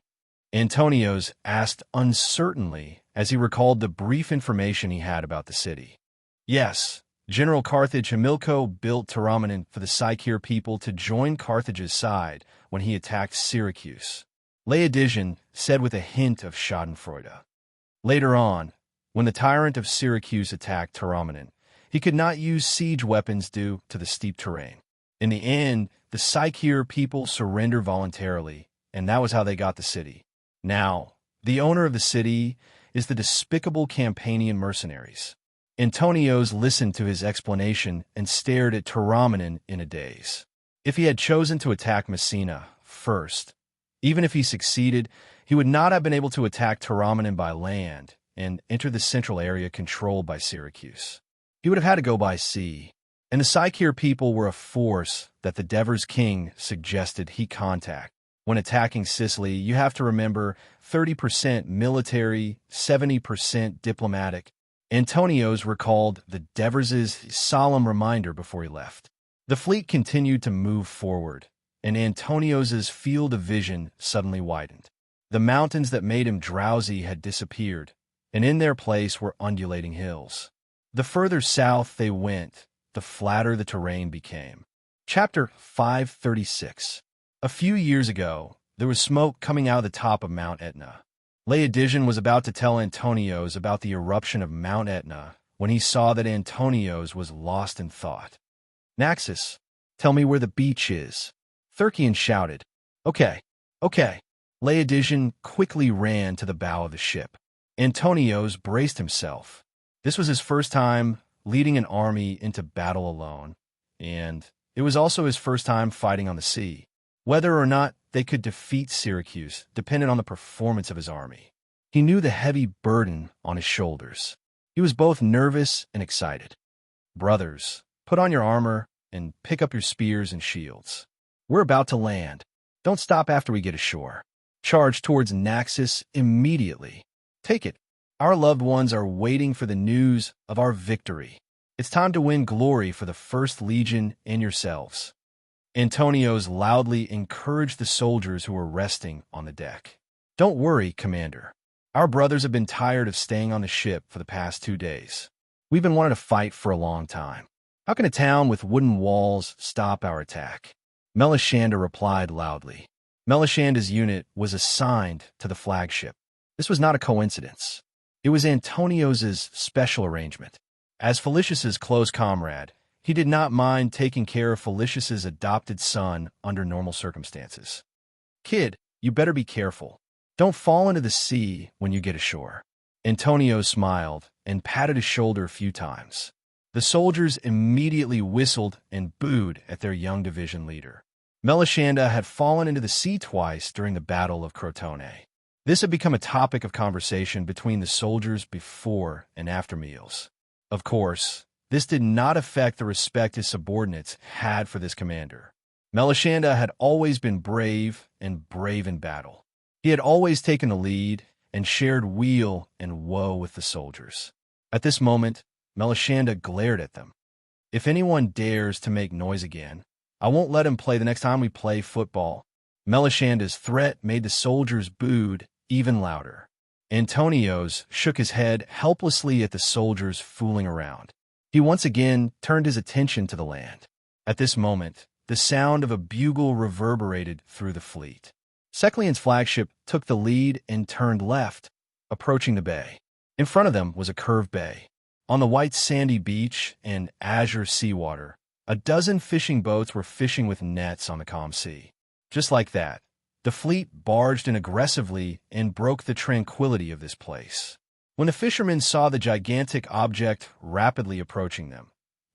Antonios asked uncertainly as he recalled the brief information he had about the city. Yes, General Carthage Hamilco built Tauromenion for the Psycheer people to join Carthage's side when he attacked Syracuse, Laodigian said with a hint of schadenfreude. Later on, when the tyrant of Syracuse attacked Tauromenion, he could not use siege weapons due to the steep terrain. In the end, the Psycheer people surrendered voluntarily, and that was how they got the city. Now, the owner of the city is the despicable Campanian mercenaries. Antonios listened to his explanation and stared at Tauromenion in a daze. If he had chosen to attack Messina first, even if he succeeded, he would not have been able to attack Tauromenion by land and enter the central area controlled by Syracuse. He would have had to go by sea, and the Psycheer people were a force that the Devers king suggested he contact. When attacking Sicily, you have to remember 30% military, 70% diplomatic. Antonios recalled the Devers' solemn reminder before he left. The fleet continued to move forward, and Antonios' field of vision suddenly widened. The mountains that made him drowsy had disappeared, and in their place were undulating hills. The further south they went, the flatter the terrain became. Chapter 536. A few years ago, there was smoke coming out of the top of Mount Etna. Laodigian was about to tell Antonios about the eruption of Mount Etna when he saw that Antonios was lost in thought. "Naxos, tell me where the beach is." Thurkian shouted. Okay. Laodigian quickly ran to the bow of the ship. Antonios braced himself. This was his first time leading an army into battle alone, and it was also his first time fighting on the sea. Whether or not they could defeat Syracuse depended on the performance of his army. He knew the heavy burden on his shoulders. He was both nervous and excited. "Brothers, put on your armor and pick up your spears and shields. We're about to land. Don't stop after we get ashore. Charge towards Naxos immediately. Take it. Our loved ones are waiting for the news of our victory. It's time to win glory for the First Legion and yourselves." Antonios loudly encouraged the soldiers who were resting on the deck. "Don't worry, Commander. Our brothers have been tired of staying on the ship for the past 2 days. We've been wanting to fight for a long time. How can a town with wooden walls stop our attack?" Melishanda replied loudly. Melishanda's unit was assigned to the flagship. This was not a coincidence. It was Antonios's special arrangement. As Felicius's close comrade, he did not mind taking care of Felicius's adopted son under normal circumstances. "Kid, you better be careful. Don't fall into the sea when you get ashore." Antonio smiled and patted his shoulder a few times. The soldiers immediately whistled and booed at their young division leader. Melishanda had fallen into the sea twice during the Battle of Crotone. This had become a topic of conversation between the soldiers before and after meals. Of course, this did not affect the respect his subordinates had for this commander. Melishanda had always been brave and brave in battle. He had always taken the lead and shared weal and woe with the soldiers. At this moment, Melishanda glared at them. "If anyone dares to make noise again, I won't let him play the next time we play football." Melishanda's threat made the soldiers booed even louder. Antonios shook his head helplessly at the soldiers fooling around. He once again turned his attention to the land. At this moment, the sound of a bugle reverberated through the fleet. Seclian's flagship took the lead and turned left, approaching the bay. In front of them was a curved bay. On the white sandy beach and azure seawater, a dozen fishing boats were fishing with nets on the calm sea. Just like that, the fleet barged in aggressively and broke the tranquility of this place. When the fishermen saw the gigantic object rapidly approaching them,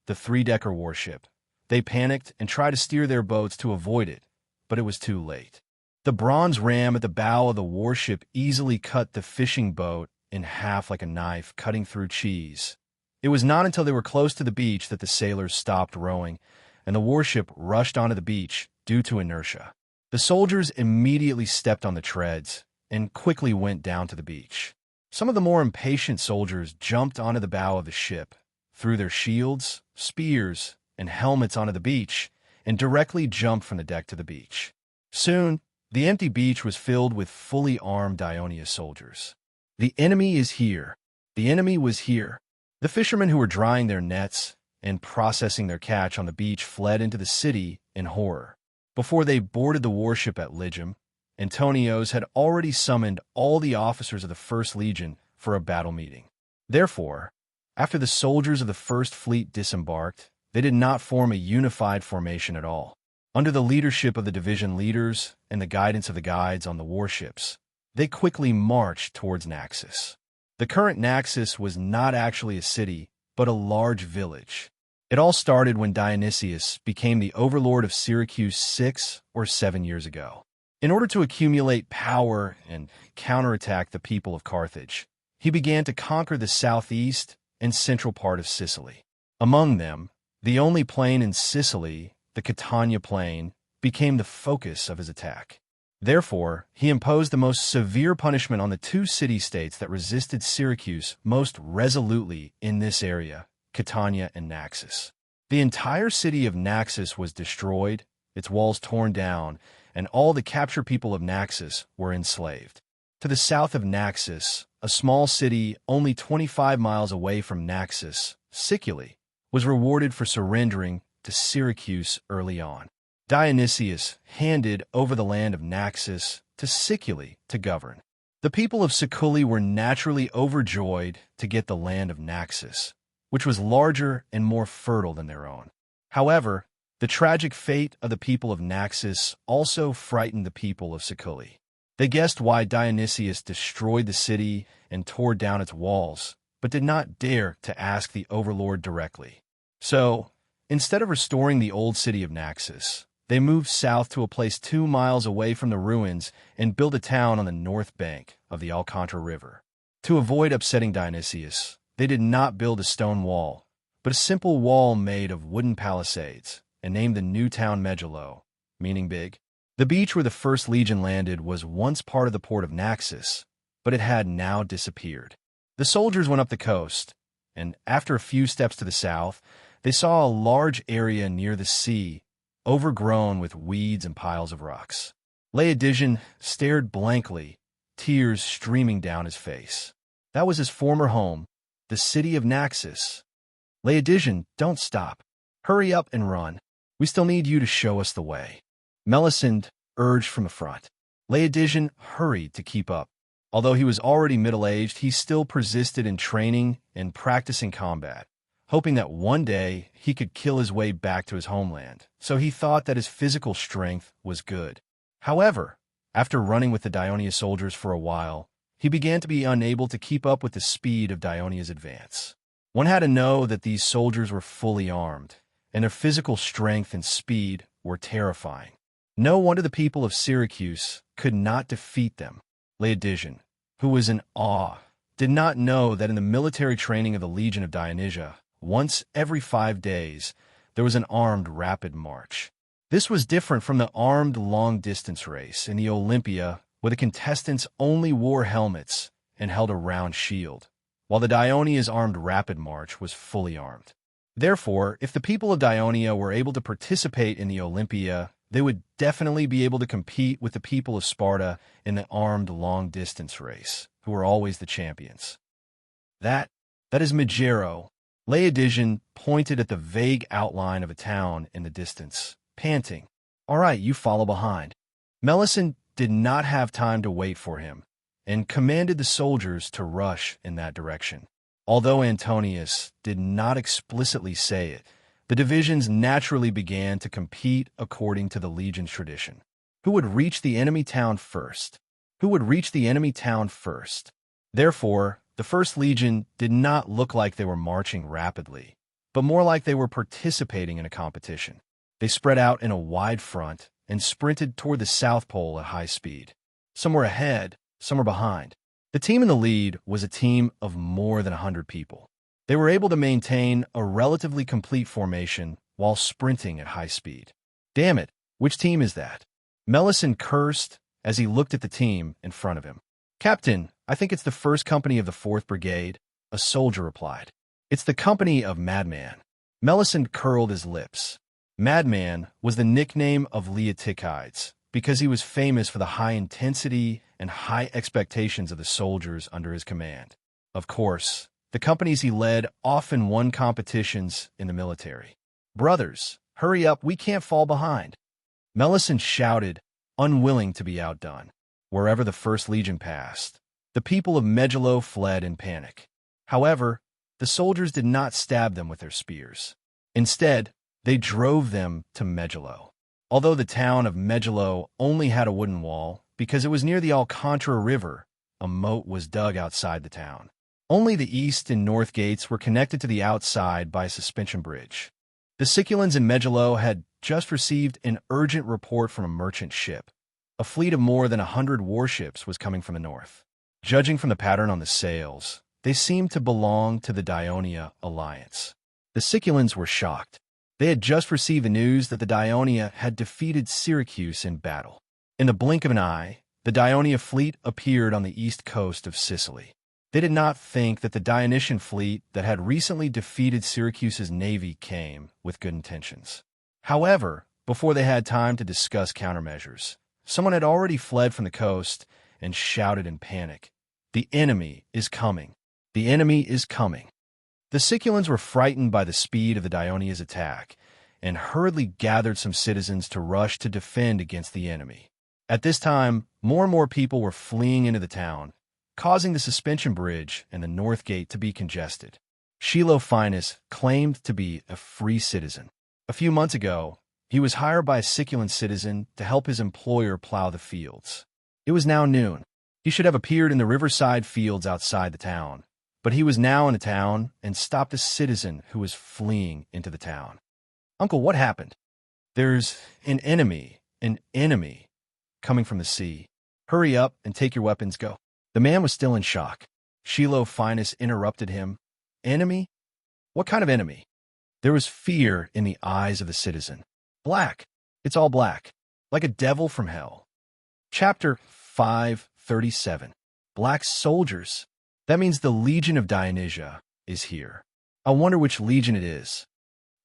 the three-decker warship, they panicked and tried to steer their boats to avoid it, but it was too late. The bronze ram at the bow of the warship easily cut the fishing boat in half like a knife cutting through cheese. It was not until they were close to the beach that the sailors stopped rowing, and the warship rushed onto the beach due to inertia. The soldiers immediately stepped on the treads and quickly went down to the beach. Some of the more impatient soldiers jumped onto the bow of the ship, threw their shields, spears, and helmets onto the beach, and directly jumped from the deck to the beach. Soon, the empty beach was filled with fully armed Ionia soldiers. The enemy is here. The enemy was here. The fishermen who were drying their nets and processing their catch on the beach fled into the city in horror. Before they boarded the warship at Ligium, Antonios had already summoned all the officers of the First Legion for a battle meeting. Therefore, after the soldiers of the First Fleet disembarked, they did not form a unified formation at all. Under the leadership of the division leaders and the guidance of the guides on the warships, they quickly marched towards Naxos. The current Naxos was not actually a city, but a large village. It all started when Dionysius became the overlord of Syracuse 6 or 7 years ago. In order to accumulate power and counterattack the people of Carthage, he began to conquer the southeast and central part of Sicily. Among them, the only plain in Sicily, the Catania Plain, became the focus of his attack. Therefore, he imposed the most severe punishment on the two city-states that resisted Syracuse most resolutely in this area, Catania and Naxos. The entire city of Naxos was destroyed, its walls torn down, and all the captured people of Naxos were enslaved. To the south of Naxos, a small city only 25 miles away from Naxos, Sicily, was rewarded for surrendering to Syracuse early on. Dionysius handed over the land of Naxos to Sicily to govern. The people of Sicily were naturally overjoyed to get the land of Naxos, which was larger and more fertile than their own. However, the tragic fate of the people of Naxos also frightened the people of Sicily. They guessed why Dionysius destroyed the city and tore down its walls, but did not dare to ask the overlord directly. So, instead of restoring the old city of Naxos, they moved south to a place 2 miles away from the ruins and built a town on the north bank of the Alcantara River. To avoid upsetting Dionysius, they did not build a stone wall, but a simple wall made of wooden palisades, and named the new town Megalo, meaning big. The beach where the First Legion landed was once part of the port of Naxos, but it had now disappeared. The soldiers went up the coast, and after a few steps to the south, they saw a large area near the sea, overgrown with weeds and piles of rocks. Laodigian stared blankly, tears streaming down his face. That was his former home, the city of Naxos. Laodigian, don't stop. Hurry up and run. We still need you to show us the way. Melisande urged from the front. Laodigian hurried to keep up. Although he was already middle-aged, he still persisted in training and practicing combat, hoping that one day he could kill his way back to his homeland, so he thought that his physical strength was good. However, after running with the Dionia soldiers for a while, he began to be unable to keep up with the speed of Dionia's advance. One had to know that these soldiers were fully armed, and their physical strength and speed were terrifying. No wonder the people of Syracuse could not defeat them. Laodigian, who was in awe, did not know that in the military training of the Legion of Dionysia, once every 5 days, there was an armed rapid march. This was different from the armed long-distance race in the Olympia, where the contestants only wore helmets and held a round shield, while the Dionia's armed rapid march was fully armed. Therefore, if the people of Dionia were able to participate in the Olympia, they would definitely be able to compete with the people of Sparta in the armed long-distance race, who were always the champions. That is Megaro. Laodigian pointed at the vague outline of a town in the distance, panting. All right, you follow behind. Melisande did not have time to wait for him, and commanded the soldiers to rush in that direction. Although Antonius did not explicitly say it, the divisions naturally began to compete according to the legion's tradition. Who would reach the enemy town first? Who would reach the enemy town first? Therefore, the First Legion did not look like they were marching rapidly, but more like they were participating in a competition. They spread out in a wide front and sprinted toward the South Pole at high speed. Some were ahead, some were behind. The team in the lead was a team of more than 100 people. They were able to maintain a relatively complete formation while sprinting at high speed. Damn it, which team is that? Melisande cursed as he looked at the team in front of him. "Captain, I think it's the first company of the 4th Brigade," a soldier replied. "It's the company of Madman." Melisande curled his lips. Madman was the nickname of Leotikides because he was famous for the high intensity and high expectations of the soldiers under his command. Of course, the companies he led often won competitions in the military. "Brothers, hurry up, we can't fall behind," Melisande shouted, unwilling to be outdone. Wherever the First Legion passed, the people of Megillo fled in panic. However, the soldiers did not stab them with their spears. Instead, they drove them to Megillo. Although the town of Megillo only had a wooden wall, because it was near the Alcantara River, a moat was dug outside the town. Only the east and north gates were connected to the outside by a suspension bridge. The Siculans in Megillo had just received an urgent report from a merchant ship. A fleet of more than 100 warships was coming from the north. Judging from the pattern on the sails, they seemed to belong to the Dionia alliance. The Siculans were shocked. They had just received the news that the Dionia had defeated Syracuse in battle. In the blink of an eye, the Dionia fleet appeared on the east coast of Sicily. They did not think that the Dionysian fleet that had recently defeated Syracuse's navy came with good intentions. However, before they had time to discuss countermeasures, someone had already fled from the coast and shouted in panic, "The enemy is coming! The enemy is coming!" The Siculans were frightened by the speed of the Dionia's attack and hurriedly gathered some citizens to rush to defend against the enemy. At this time, more and more people were fleeing into the town, causing the suspension bridge and the north gate to be congested. Shiloh Finus claimed to be a free citizen. A few months ago, he was hired by a Siculan citizen to help his employer plow the fields. It was now noon. He should have appeared in the riverside fields outside the town, but he was now in the town and stopped a citizen who was fleeing into the town. "Uncle, what happened?" "There's an enemy coming from the sea. Hurry up and take your weapons, go." The man was still in shock. Shiloh Finus interrupted him. "Enemy? What kind of enemy?" There was fear in the eyes of the citizen. "Black. It's all black. Like a devil from hell." Chapter 537. Black soldiers. That means the Legion of Dionysia is here. I wonder which legion it is.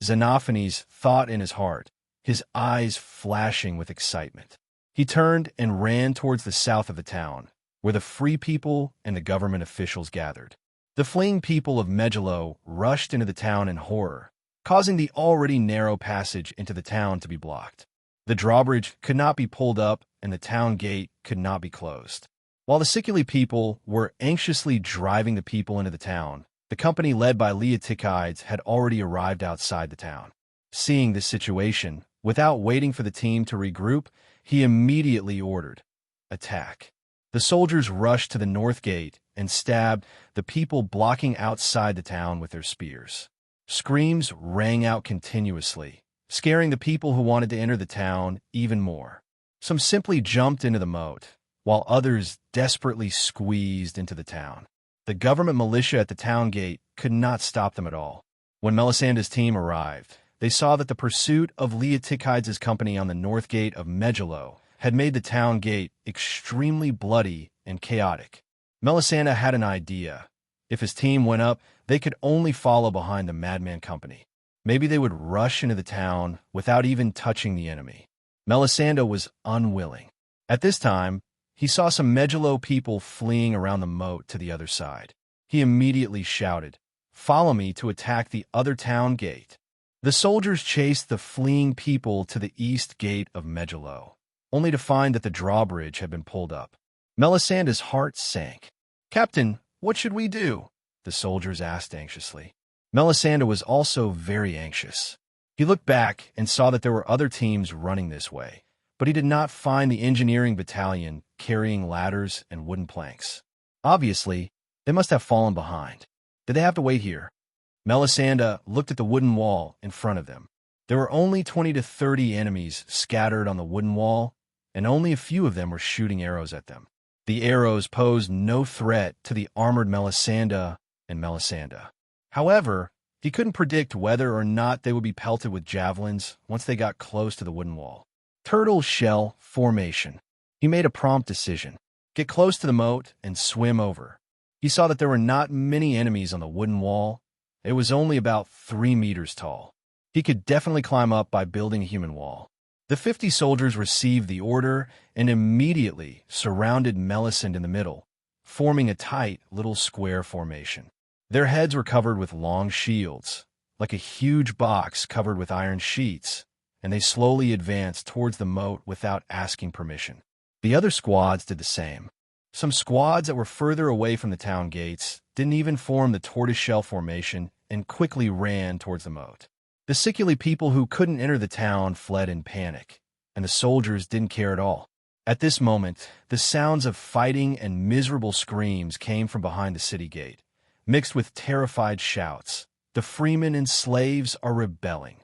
Xenophanes thought in his heart, his eyes flashing with excitement. He turned and ran towards the south of the town, where the free people and the government officials gathered. The fleeing people of Megillo rushed into the town in horror, causing the already narrow passage into the town to be blocked. The drawbridge could not be pulled up and the town gate could not be closed. While the Sicily people were anxiously driving the people into the town, the company led by Leotikides had already arrived outside the town. Seeing this situation, without waiting for the team to regroup, he immediately ordered, "Attack." The soldiers rushed to the north gate and stabbed the people blocking outside the town with their spears. Screams rang out continuously, scaring the people who wanted to enter the town even more. Some simply jumped into the moat, while others desperately squeezed into the town. The government militia at the town gate could not stop them at all. When Melisande's team arrived, they saw that the pursuit of Leotikides' company on the north gate of Megillo had made the town gate extremely bloody and chaotic. Melisande had an idea. If his team went up, they could only follow behind the Madman Company. Maybe they would rush into the town without even touching the enemy. Melisande was unwilling. At this time, he saw some Megillo people fleeing around the moat to the other side. He immediately shouted, "Follow me to attack the other town gate." The soldiers chased the fleeing people to the east gate of Megillo, only to find that the drawbridge had been pulled up. Melisande's heart sank. "Captain, what should we do?" the soldiers asked anxiously. Melisande was also very anxious. He looked back and saw that there were other teams running this way, but he did not find the engineering battalion carrying ladders and wooden planks. Obviously, they must have fallen behind. Did they have to wait here? Melisande looked at the wooden wall in front of them. There were only 20 to 30 enemies scattered on the wooden wall, and only a few of them were shooting arrows at them. The arrows posed no threat to the armored Melisande and Melisande. However, he couldn't predict whether or not they would be pelted with javelins once they got close to the wooden wall. Turtle shell formation. He made a prompt decision. Get close to the moat and swim over. He saw that there were not many enemies on the wooden wall. It was only about 3 meters tall. He could definitely climb up by building a human wall. The 50 soldiers received the order and immediately surrounded Melisande in the middle, forming a tight little square formation. Their heads were covered with long shields, like a huge box covered with iron sheets, and they slowly advanced towards the moat without asking permission. The other squads did the same. Some squads that were further away from the town gates didn't even form the tortoiseshell formation and quickly ran towards the moat. The Sicily people who couldn't enter the town fled in panic, and the soldiers didn't care at all. At this moment, the sounds of fighting and miserable screams came from behind the city gate, mixed with terrified shouts. The freemen and slaves are rebelling.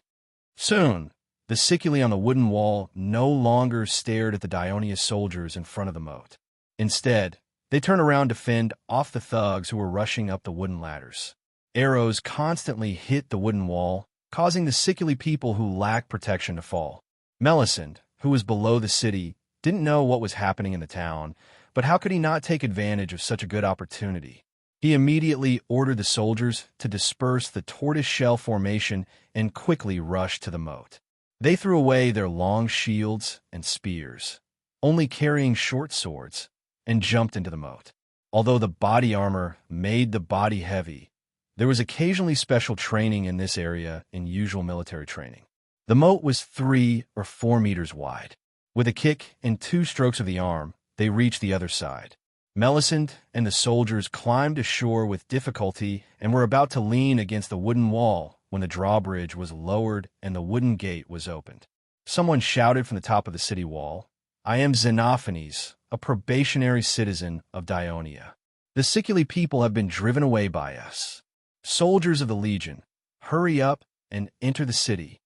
Soon, the Sicily on the wooden wall no longer stared at the Dionia soldiers in front of the moat. Instead, they turned around to fend off the thugs who were rushing up the wooden ladders. Arrows constantly hit the wooden wall, causing the Sicily people who lacked protection to fall. Melisande, who was below the city, didn't know what was happening in the town, but how could he not take advantage of such a good opportunity? He immediately ordered the soldiers to disperse the tortoise-shell formation and quickly rush to the moat. They threw away their long shields and spears, only carrying short swords, and jumped into the moat. Although the body armor made the body heavy, there was occasionally special training in this area in usual military training. The moat was 3 or 4 meters wide. With a kick and 2 strokes of the arm, they reached the other side. Melisande and the soldiers climbed ashore with difficulty and were about to lean against the wooden wall when the drawbridge was lowered and the wooden gate was opened. Someone shouted from the top of the city wall, "I am Xenophanes, a probationary citizen of Dionia. The Sicily people have been driven away by us. Soldiers of the Legion, hurry up and enter the city."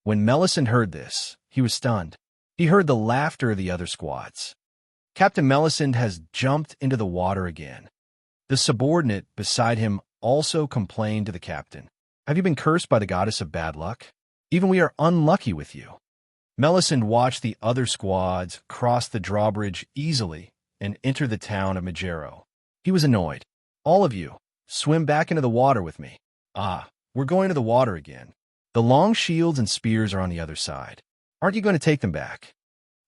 When Melisande heard this, he was stunned. He heard the laughter of the other squads. Captain Melisande has jumped into the water again. The subordinate beside him also complained to the captain. "Have you been cursed by the goddess of bad luck? Even we are unlucky with you." Melisande watched the other squads cross the drawbridge easily and enter the town of Magero. He was annoyed. "All of you, swim back into the water with me." "Ah, we're going to the water again. The long shields and spears are on the other side. Aren't you going to take them back?"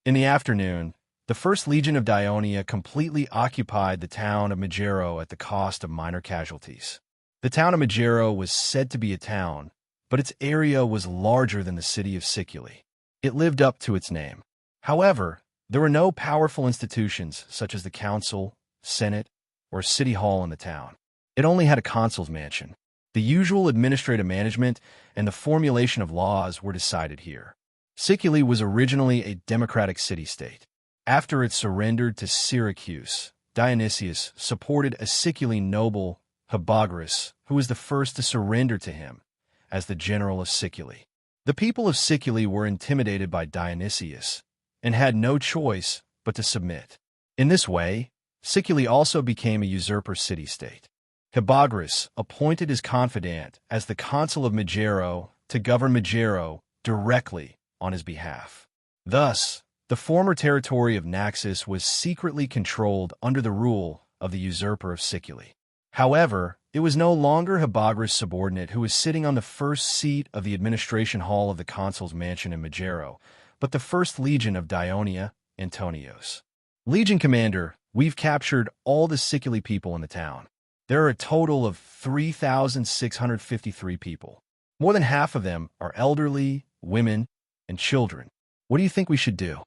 In the afternoon, the First Legion of Dionia completely occupied the town of Magero at the cost of minor casualties. The town of Magero was said to be a town, but its area was larger than the city of Sicily. It lived up to its name. However, there were no powerful institutions such as the council, senate, or city hall in the town. It only had a consul's mansion. The usual administrative management and the formulation of laws were decided here. Sicily was originally a democratic city-state. After it surrendered to Syracuse, Dionysius supported a Siculine noble, Hippogras, who was the first to surrender to him as the general of Sicily. The people of Sicily were intimidated by Dionysius and had no choice but to submit. In this way, Sicily also became a usurper city-state. Hippogras appointed his confidant as the consul of Magero to govern Magero directly on his behalf. Thus, the former territory of Naxos was secretly controlled under the rule of the usurper of Sicily. However, it was no longer Hippogras' subordinate who was sitting on the first seat of the administration hall of the consul's mansion in Magero, but the First Legion of Dionia, Antonios. "Legion commander, we've captured all the Sicily people in the town. There are a total of 3,653 people. More than half of them are elderly, women, and children. What do you think we should do?"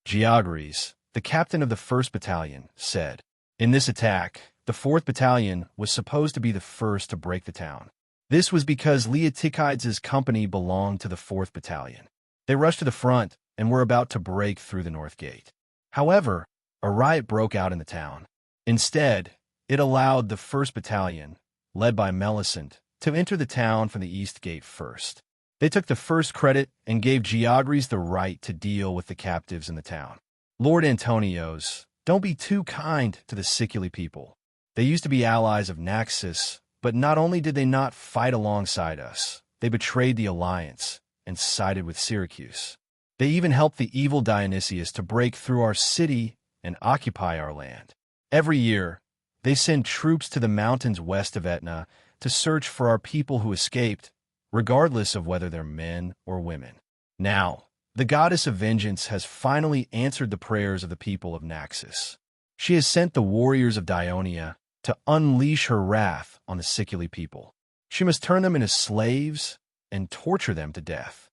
Georges, the captain of the 1st Battalion, said. In this attack, the 4th Battalion was supposed to be the first to break the town. This was because Leotychides' company belonged to the 4th Battalion. They rushed to the front and were about to break through the north gate. However, a riot broke out in the town. Instead, it allowed the 1st Battalion, led by Melisande, to enter the town from the east gate first. They took the first credit and gave Georges the right to deal with the captives in the town. "Lord Antonios, don't be too kind to the Sicily people. They used to be allies of Naxos, but not only did they not fight alongside us, they betrayed the alliance and sided with Syracuse. They even helped the evil Dionysius to break through our city and occupy our land. Every year, they send troops to the mountains west of Etna to search for our people who escaped, regardless of whether they're men or women. Now, the goddess of vengeance has finally answered the prayers of the people of Naxos. She has sent the warriors of Dionia to unleash her wrath on the Sicily people. She must turn them into slaves and torture them to death,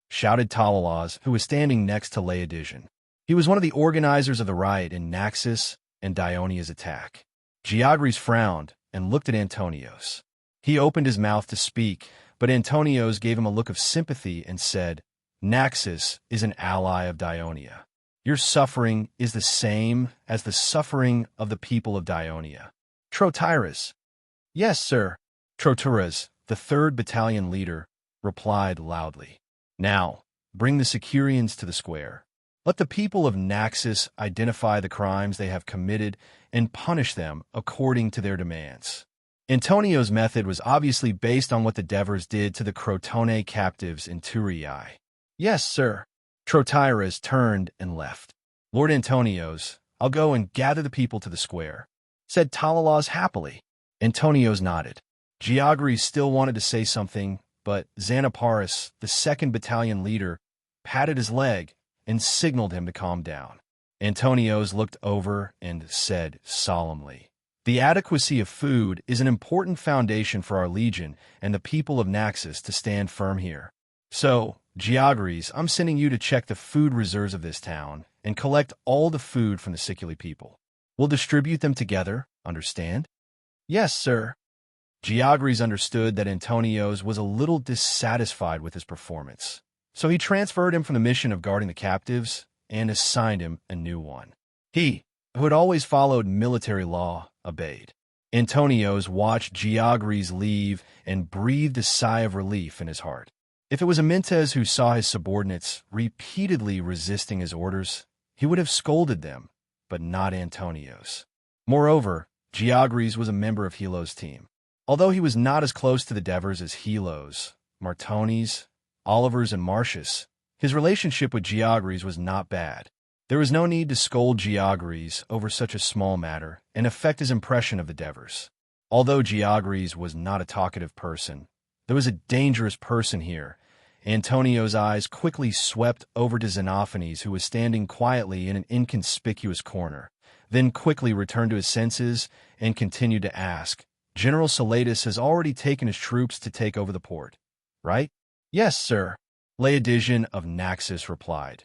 shouted Talalas, who was standing next to Laodigian. He was one of the organizers of the riot in Naxos and Dionia's attack. Geogris frowned and looked at Antonios. He opened his mouth to speak, but Antonios gave him a look of sympathy and said, Naxos is an ally of Dionia. Your suffering is the same as the suffering of the people of Dionia. Trotyras. Yes, sir. Trotyras, the 3rd battalion leader, replied loudly. Now, bring the Sicurians to the square. Let the people of Naxos identify the crimes they have committed and punish them according to their demands. Antonio's method was obviously based on what the Devers did to the Crotone captives in Turiae. Yes, sir. Trotyras turned and left. Lord Antonios, I'll go and gather the people to the square, said Talalas happily. Antonios nodded. Geogris still wanted to say something, but Xanaparis, the 2nd battalion leader, patted his leg and signaled him to calm down. Antonios looked over and said solemnly, The adequacy of food is an important foundation for our legion and the people of Naxos to stand firm here. So, Geogris, I'm sending you to check the food reserves of this town and collect all the food from the Sicily people. We'll distribute them together, understand? Yes, sir. Geogris understood that Antonios was a little dissatisfied with his performance, so he transferred him from the mission of guarding the captives and assigned him a new one. He, who had always followed military law, obeyed. Antonios watched Geogris leave and breathed a sigh of relief in his heart. If it was Amyntas who saw his subordinates repeatedly resisting his orders, he would have scolded them, but not Antonios. Moreover, Geogris was a member of Helo's team. Although he was not as close to the Devers as Helo's, Martones, Oliver's, and Marcius, his relationship with Geogris was not bad. There was no need to scold Geogris over such a small matter and affect his impression of the Devers. Although Geogris was not a talkative person, there was a dangerous person here. Antonio's eyes quickly swept over to Xenophanes, who was standing quietly in an inconspicuous corner, then quickly returned to his senses and continued to ask, General Salatus has already taken his troops to take over the port, right? Yes, sir. Laodigian of Naxos replied.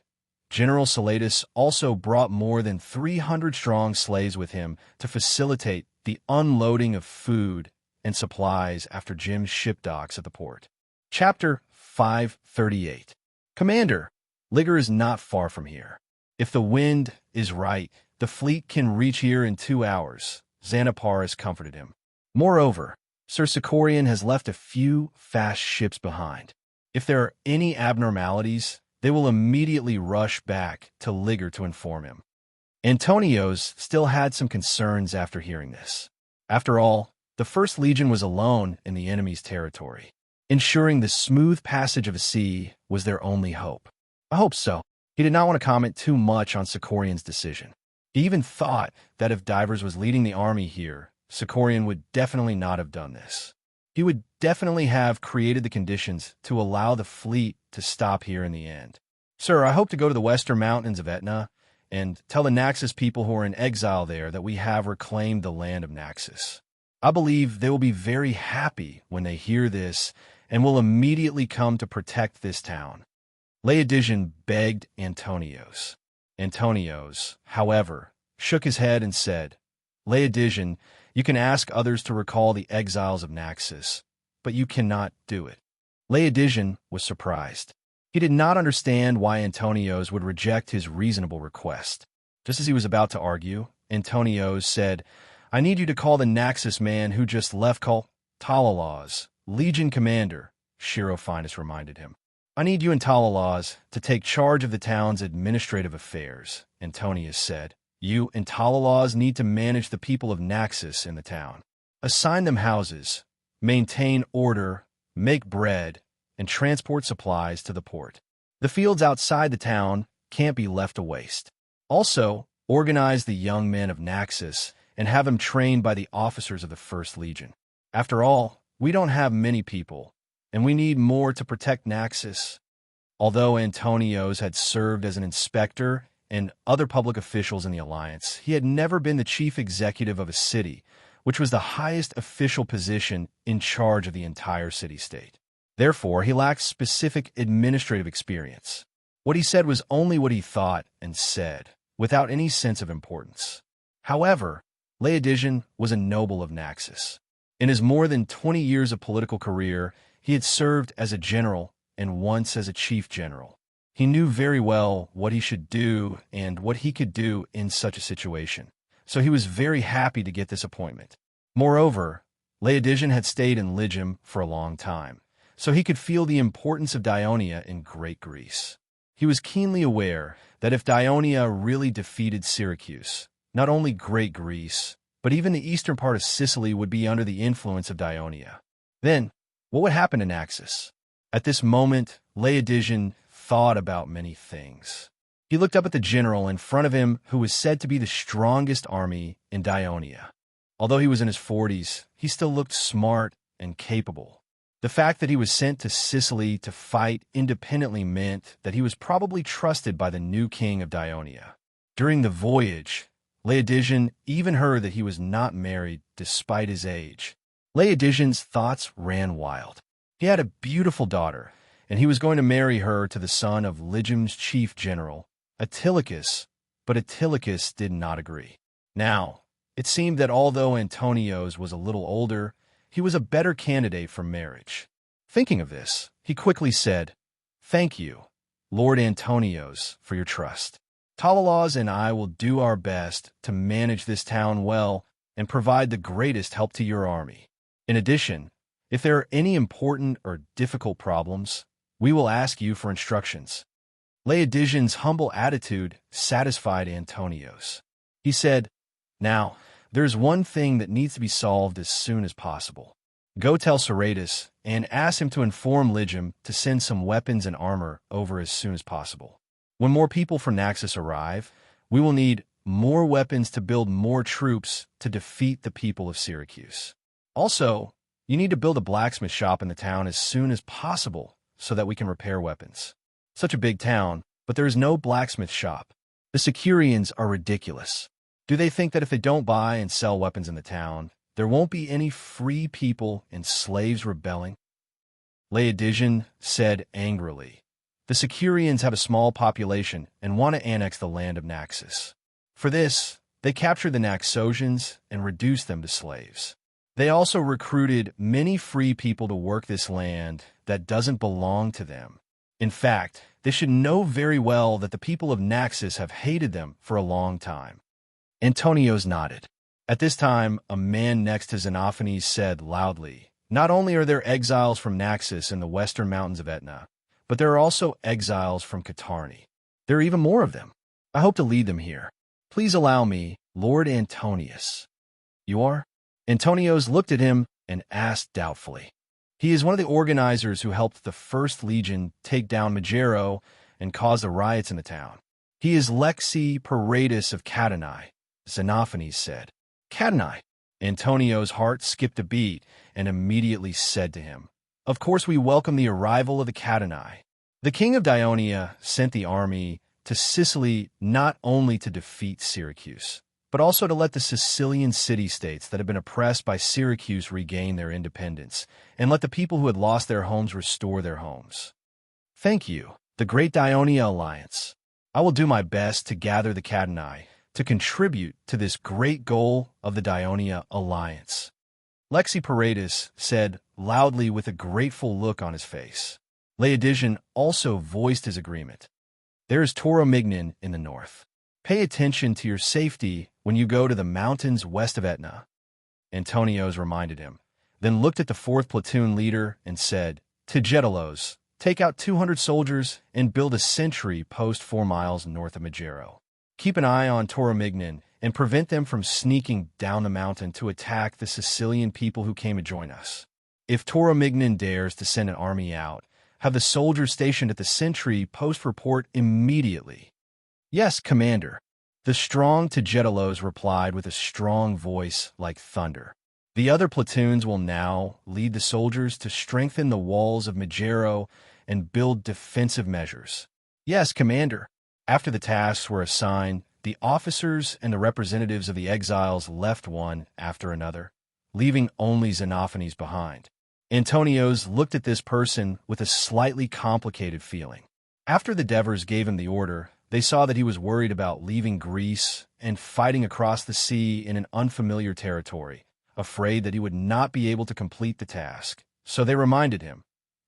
General Salatus also brought more than 300 strong slaves with him to facilitate the unloading of food and supplies after Jim's ship docks at the port. Chapter 538. Commander, Liger is not far from here. If the wind is right, the fleet can reach here in 2 hours, Xanaparis comforted him. Moreover, Sir Sicorian has left a few fast ships behind. If there are any abnormalities, they will immediately rush back to Liger to inform him. Antonios still had some concerns after hearing this. After all, the First Legion was alone in the enemy's territory. Ensuring the smooth passage of a sea was their only hope. I hope so. He did not want to comment too much on Sicorian's decision. He even thought that if Divers was leading the army here, Sicorian would definitely not have done this. He would definitely have created the conditions to allow the fleet to stop here in the end. Sir, I hope to go to the western mountains of Etna and tell the Naxos people who are in exile there that we have reclaimed the land of Naxos. I believe they will be very happy when they hear this and will immediately come to protect this town. Laodigian begged Antonios. Antonios, however, shook his head and said, Laodigian, you can ask others to recall the exiles of Naxos, but you cannot do it. Laodigian was surprised. He did not understand why Antonios would reject his reasonable request. Just as he was about to argue, Antonios said, I need you to call the Naxos man who just left. Call Talalas, Legion Commander, Chirophinus reminded him. I need you and Talalas to take charge of the town's administrative affairs, Antonius said. You and Talalas need to manage the people of Naxos in the town. Assign them houses, maintain order, make bread, and transport supplies to the port. The fields outside the town can't be left to waste. Also, organize the young men of Naxos and have them trained by the officers of the First Legion. After all, we don't have many people, and we need more to protect Naxos. Although Antonios had served as an inspector and other public officials in the alliance, he had never been the chief executive of a city, which was the highest official position in charge of the entire city-state. Therefore, he lacked specific administrative experience. What he said was only what he thought and said, without any sense of importance. However, Laodigian was a noble of Naxos. In his more than 20 years of political career, he had served as a general and once as a chief general. He knew very well what he should do and what he could do in such a situation, so he was very happy to get this appointment. Moreover, Laodigian had stayed in Lygium for a long time, so he could feel the importance of Dionia in Great Greece. He was keenly aware that if Dionia really defeated Syracuse, not only Great Greece, but even the eastern part of Sicily would be under the influence of Dionia. Then, what would happen to Naxos? At this moment, Laodigian thought about many things. He looked up at the general in front of him who was said to be the strongest army in Dionia. Although he was in his 40s, he still looked smart and capable. The fact that he was sent to Sicily to fight independently meant that he was probably trusted by the new king of Dionia. During the voyage, Laodigian even heard that he was not married despite his age. Laodigian's thoughts ran wild. He had a beautiful daughter, and he was going to marry her to the son of Lygium's chief general, Antilochus, but Antilochus did not agree. Now, it seemed that although Antonios was a little older, he was a better candidate for marriage. Thinking of this, he quickly said, "Thank you, Lord Antonios, for your trust. Talalas and I will do our best to manage this town well and provide the greatest help to your army. In addition, if there are any important or difficult problems, we will ask you for instructions." Laodigian's humble attitude satisfied Antonios. He said, "Now, there's one thing that needs to be solved as soon as possible. Go tell Serratus and ask him to inform Lygium to send some weapons and armor over as soon as possible. When more people from Naxos arrive, we will need more weapons to build more troops to defeat the people of Syracuse. Also, you need to build a blacksmith shop in the town as soon as possible so that we can repair weapons. Such a big town, but there is no blacksmith shop. The Sicurians are ridiculous. Do they think that if they don't buy and sell weapons in the town, there won't be any free people and slaves rebelling?" Laodigian said angrily, "The Sicurians have a small population and want to annex the land of Naxos. For this, they captured the Naxosians and reduced them to slaves. They also recruited many free people to work this land that doesn't belong to them. In fact, they should know very well that the people of Naxos have hated them for a long time." Antonios nodded. At this time, a man next to Xenophanes said loudly, "Not only are there exiles from Naxos in the western mountains of Aetna, but there are also exiles from Catarni. There are even more of them. I hope to lead them here. Please allow me, Lord Antonius." "You are?" Antonios looked at him and asked doubtfully. "He is one of the organizers who helped the First Legion take down Megero and cause the riots in the town. He is Lexi Paradis of Catani," Xenophanes said. "Catani?" Antonio's heart skipped a beat and immediately said to him, "Of course we welcome the arrival of the Catani. The king of Dionia sent the army to Sicily not only to defeat Syracuse, but also to let the Sicilian city-states that had been oppressed by Syracuse regain their independence, and let the people who had lost their homes restore their homes. Thank you, the Great Dionia Alliance. I will do my best to gather the Catani to contribute to this great goal of the Dionia Alliance." Lexi Paradis said loudly with a grateful look on his face. Laodigian also voiced his agreement. "There is Tauromignon in the north. Pay attention to your safety when you go to the mountains west of Aetna," Antonios reminded him, then looked at the 4th platoon leader and said, "Tigedalos, take out 200 soldiers and build a sentry post 4 miles north of Megero. Keep an eye on Tauromignon and prevent them from sneaking down the mountain to attack the Sicilian people who came to join us. If Tauromignon dares to send an army out, Have the soldiers stationed at the sentry post report immediately. Yes, Commander. The strong Tagetelos replied with a strong voice like thunder. The other platoons will now lead the soldiers to strengthen the walls of Majero and build defensive measures. Yes, Commander. After the tasks were assigned, the officers and the representatives of the exiles left one after another, leaving only Xenophanes behind. Antonios looked at this person with a slightly complicated feeling. After the Devers gave him the order, they saw that he was worried about leaving Greece and fighting across the sea in an unfamiliar territory, afraid that he would not be able to complete the task. So they reminded him,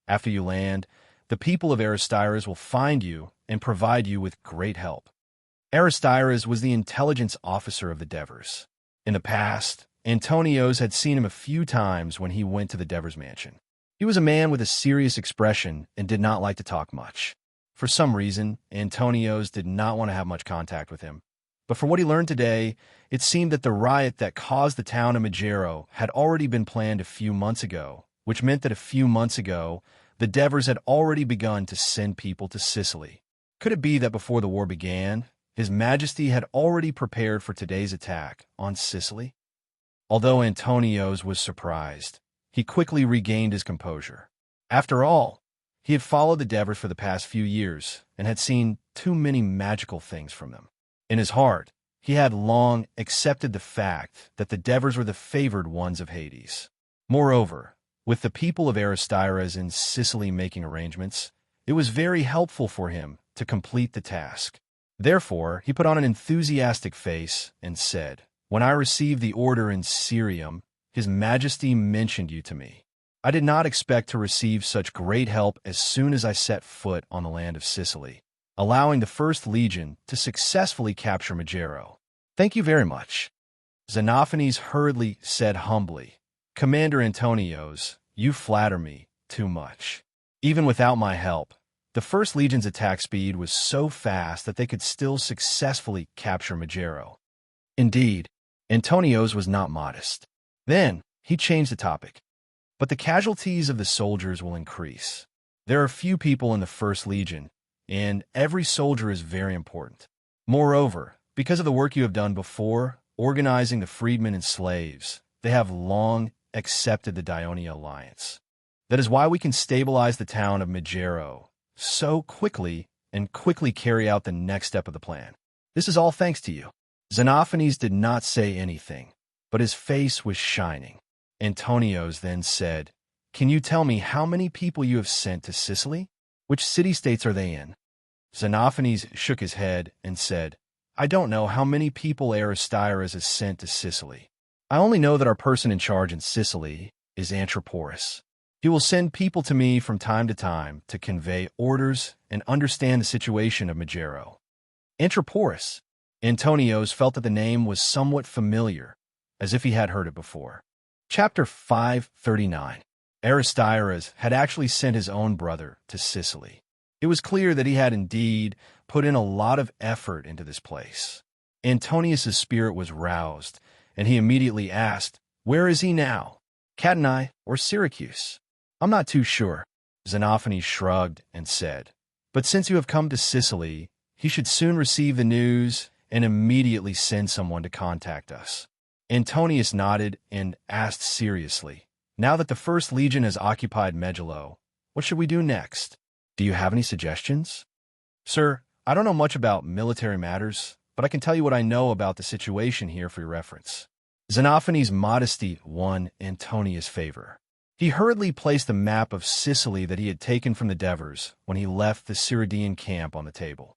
after you land, the people of Aristyras will find you and provide you with great help. Aristyras was the intelligence officer of the Devers. In the past, Antonios had seen him a few times when he went to the Devers mansion. He was a man with a serious expression and did not like to talk much. For some reason, Antonios did not want to have much contact with him. But for what he learned today, it seemed that the riot that caused the town of Majero had already been planned a few months ago, which meant that a few months ago, the Devers had already begun to send people to Sicily. Could it be that before the war began, His Majesty had already prepared for today's attack on Sicily? Although Antonios was surprised, he quickly regained his composure. After all, he had followed the Devers for the past few years and had seen too many magical things from them. In his heart, he had long accepted the fact that the Devers were the favored ones of Hades. Moreover, with the people of Aristyras in Sicily making arrangements, it was very helpful for him to complete the task. Therefore, he put on an enthusiastic face and said, "When I received the order in Syrium, His Majesty mentioned you to me. I did not expect to receive such great help as soon as I set foot on the land of Sicily, allowing the First Legion to successfully capture Majero. Thank you very much." Xenophanes hurriedly said humbly, "Commander Antonios, you flatter me too much. Even without my help, the First Legion's attack speed was so fast that they could still successfully capture Majero." Indeed, Antonios was not modest. Then, he changed the topic. "But the casualties of the soldiers will increase. There are few people in the First Legion, and every soldier is very important. Moreover, because of the work you have done before, organizing the freedmen and slaves, they have long accepted the Dionia alliance. That is why we can stabilize the town of Majero so quickly and quickly carry out the next step of the plan. This is all thanks to you." Xenophanes did not say anything, but his face was shining. Antonios then said, "Can you tell me how many people you have sent to Sicily? Which city-states are they in?" Xenophanes shook his head and said, "I don't know how many people Aristyras has sent to Sicily. I only know that our person in charge in Sicily is Antroporus. He will send people to me from time to convey orders and understand the situation of Majero." Antroporus. Antonios felt that the name was somewhat familiar, as if he had heard it before. Chapter 539. Aristyras had actually sent his own brother to Sicily. It was clear that he had indeed put in a lot of effort into this place. Antonius's spirit was roused, and he immediately asked, "Where is he now? Catani or Syracuse?" "I'm not too sure." Xenophanes shrugged and said, "But since you have come to Sicily, he should soon receive the news and immediately send someone to contact us." Antonius nodded and asked seriously, "Now that the First Legion has occupied Megalo, what should we do next? Do you have any suggestions?" "Sir, I don't know much about military matters, but I can tell you what I know about the situation here for your reference." Xenophanes' modesty won Antonius' favor. He hurriedly placed the map of Sicily that he had taken from the Devers when he left the Cyrodian camp on the table.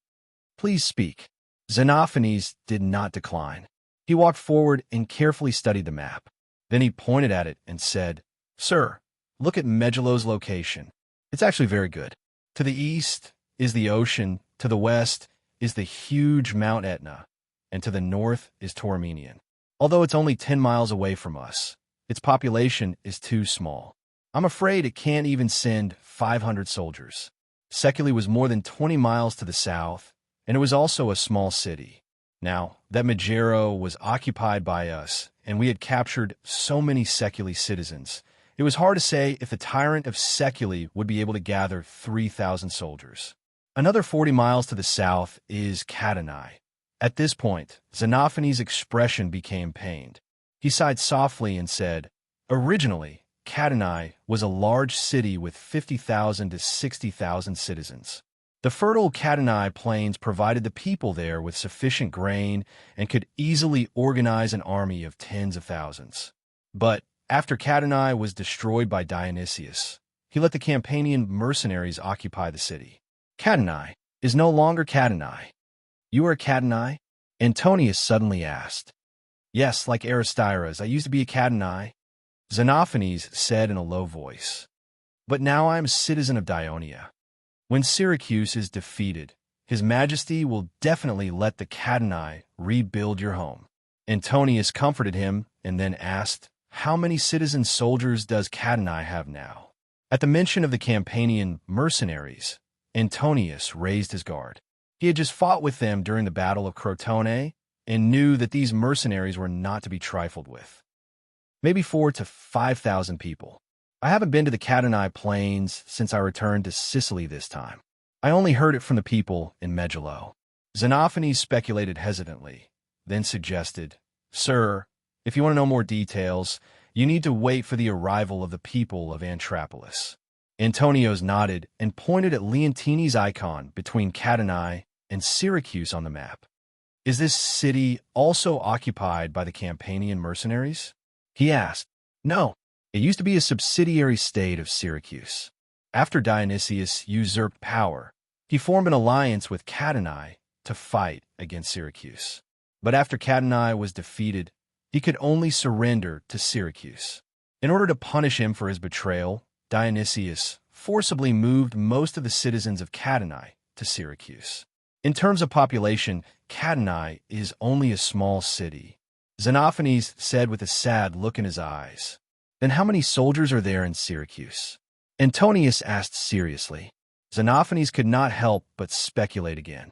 "Please speak." Xenophanes did not decline. He walked forward and carefully studied the map. Then he pointed at it and said, "Sir, look at Megalo's location. It's actually very good. To the east is the ocean, to the west is the huge Mount Etna, and to the north is Tauromenion. Although it's only 10 miles away from us, its population is too small. I'm afraid it can't even send 500 soldiers. Seculi was more than 20 miles to the south, and it was also a small city. Now, that Majero was occupied by us, and we had captured so many Seculi citizens, It was hard to say if the tyrant of Seculi would be able to gather 3,000 soldiers. Another 40 miles to the south is Catanai. At this point, Xenophanes' expression became pained. He sighed softly and said, "Originally, Catanai was a large city with 50,000 to 60,000 citizens. The fertile Catanai plains provided the people there with sufficient grain and could easily organize an army of tens of thousands. But after Catanai was destroyed by Dionysius, he let the Campanian mercenaries occupy the city. Catanai is no longer Catanai." "You are a Catanai?" Antonius suddenly asked. "Yes, like Aristyras, I used to be a Catanai," Xenophanes said in a low voice. "But now I am a citizen of Dionia. When Syracuse is defeated, His Majesty will definitely let the Catanai rebuild your home." Antonius comforted him and then asked, "How many citizen soldiers does Catanai have now?" At the mention of the Campanian mercenaries, Antonius raised his guard. He had just fought with them during the Battle of Crotone and knew that these mercenaries were not to be trifled with. "Maybe 4,000 to 5,000 people. I haven't been to the Catanai plains since I returned to Sicily this time. I only heard it from the people in Megillo." Xenophanes speculated hesitantly, then suggested, "Sir, if you want to know more details, you need to wait for the arrival of the people of Antrapolis." Antonius nodded and pointed at Leontini's icon between Catanai and Syracuse on the map. "Is this city also occupied by the Campanian mercenaries?" he asked. "No. It used to be a subsidiary state of Syracuse. After Dionysius usurped power, he formed an alliance with Catanai to fight against Syracuse. But after Catanai was defeated, he could only surrender to Syracuse. In order to punish him for his betrayal, Dionysius forcibly moved most of the citizens of Catanai to Syracuse. In terms of population, Catanai is only a small city," Xenophanes said with a sad look in his eyes. "Then how many soldiers are there in Syracuse?" Antonius asked seriously. Xenophanes could not help but speculate again.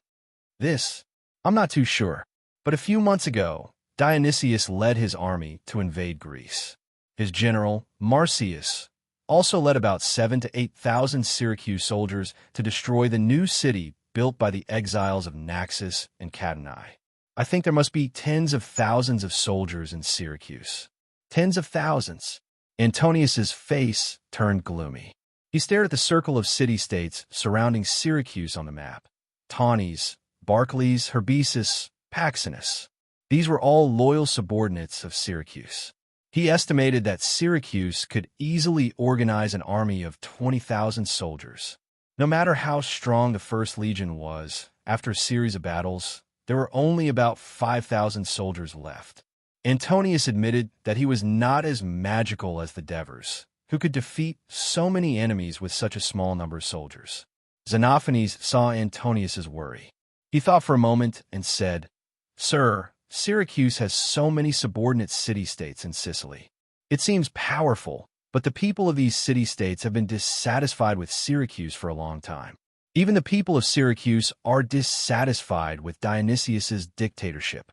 I'm not too sure, but a few months ago, Dionysius led his army to invade Greece. His general, Marsyas, also led about 7,000 to 8,000 Syracuse soldiers to destroy the new city built by the exiles of Naxos and Catanai. I think there must be tens of thousands of soldiers in Syracuse. Tens of thousands. Antonius's face turned gloomy. He stared at the circle of city-states surrounding Syracuse on the map. Taunus, Barclays, Herbesis, Paxenus. These were all loyal subordinates of Syracuse. He estimated that Syracuse could easily organize an army of 20,000 soldiers. No matter how strong the First Legion was, after a series of battles, there were only about 5,000 soldiers left. Antonius admitted that he was not as magical as the Devers, who could defeat so many enemies with such a small number of soldiers. Xenophanes saw Antonius's worry. He thought for a moment and said, "Sir, Syracuse has so many subordinate city-states in Sicily. It seems powerful, but the people of these city-states have been dissatisfied with Syracuse for a long time. Even the people of Syracuse are dissatisfied with Dionysius's dictatorship."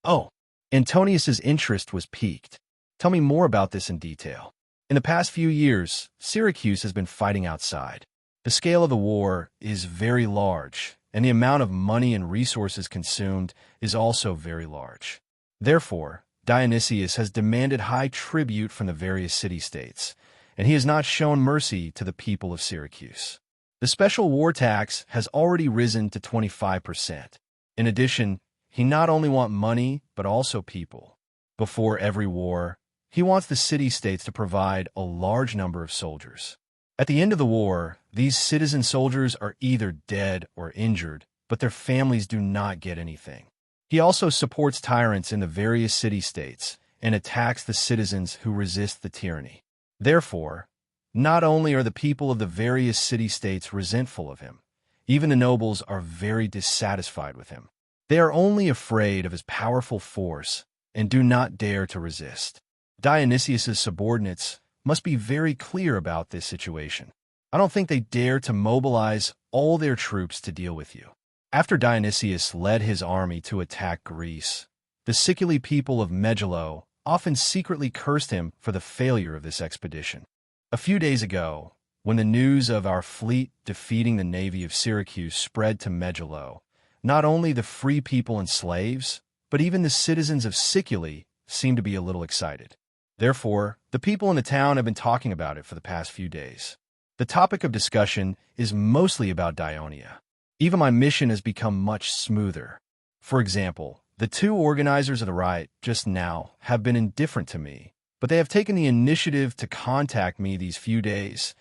"Oh." Antonius's interest was piqued. "Tell me more about this in detail." "In the past few years, Syracuse has been fighting outside. The scale of the war is very large, and the amount of money and resources consumed is also very large. Therefore, Dionysius has demanded high tribute from the various city-states, and he has not shown mercy to the people of Syracuse. The special war tax has already risen to 25%. In addition, he not only wants money, but also people. Before every war, he wants the city-states to provide a large number of soldiers. At the end of the war, these citizen soldiers are either dead or injured, but their families do not get anything. He also supports tyrants in the various city-states and attacks the citizens who resist the tyranny. Therefore, not only are the people of the various city-states resentful of him, even the nobles are very dissatisfied with him. They are only afraid of his powerful force and do not dare to resist. Dionysius's subordinates must be very clear about this situation. I don't think they dare to mobilize all their troops to deal with you." After Dionysius led his army to attack Greece, the Sicily people of Megillo often secretly cursed him for the failure of this expedition. A few days ago, when the news of our fleet defeating the navy of Syracuse spread to Megalo, not only the free people and slaves, but even the citizens of Sicily seemed to be a little excited. Therefore, the people in the town have been talking about it for the past few days. The topic of discussion is mostly about Dionia. Even my mission has become much smoother. For example, the two organizers of the riot just now have been indifferent to me, but they have taken the initiative to contact me these few days.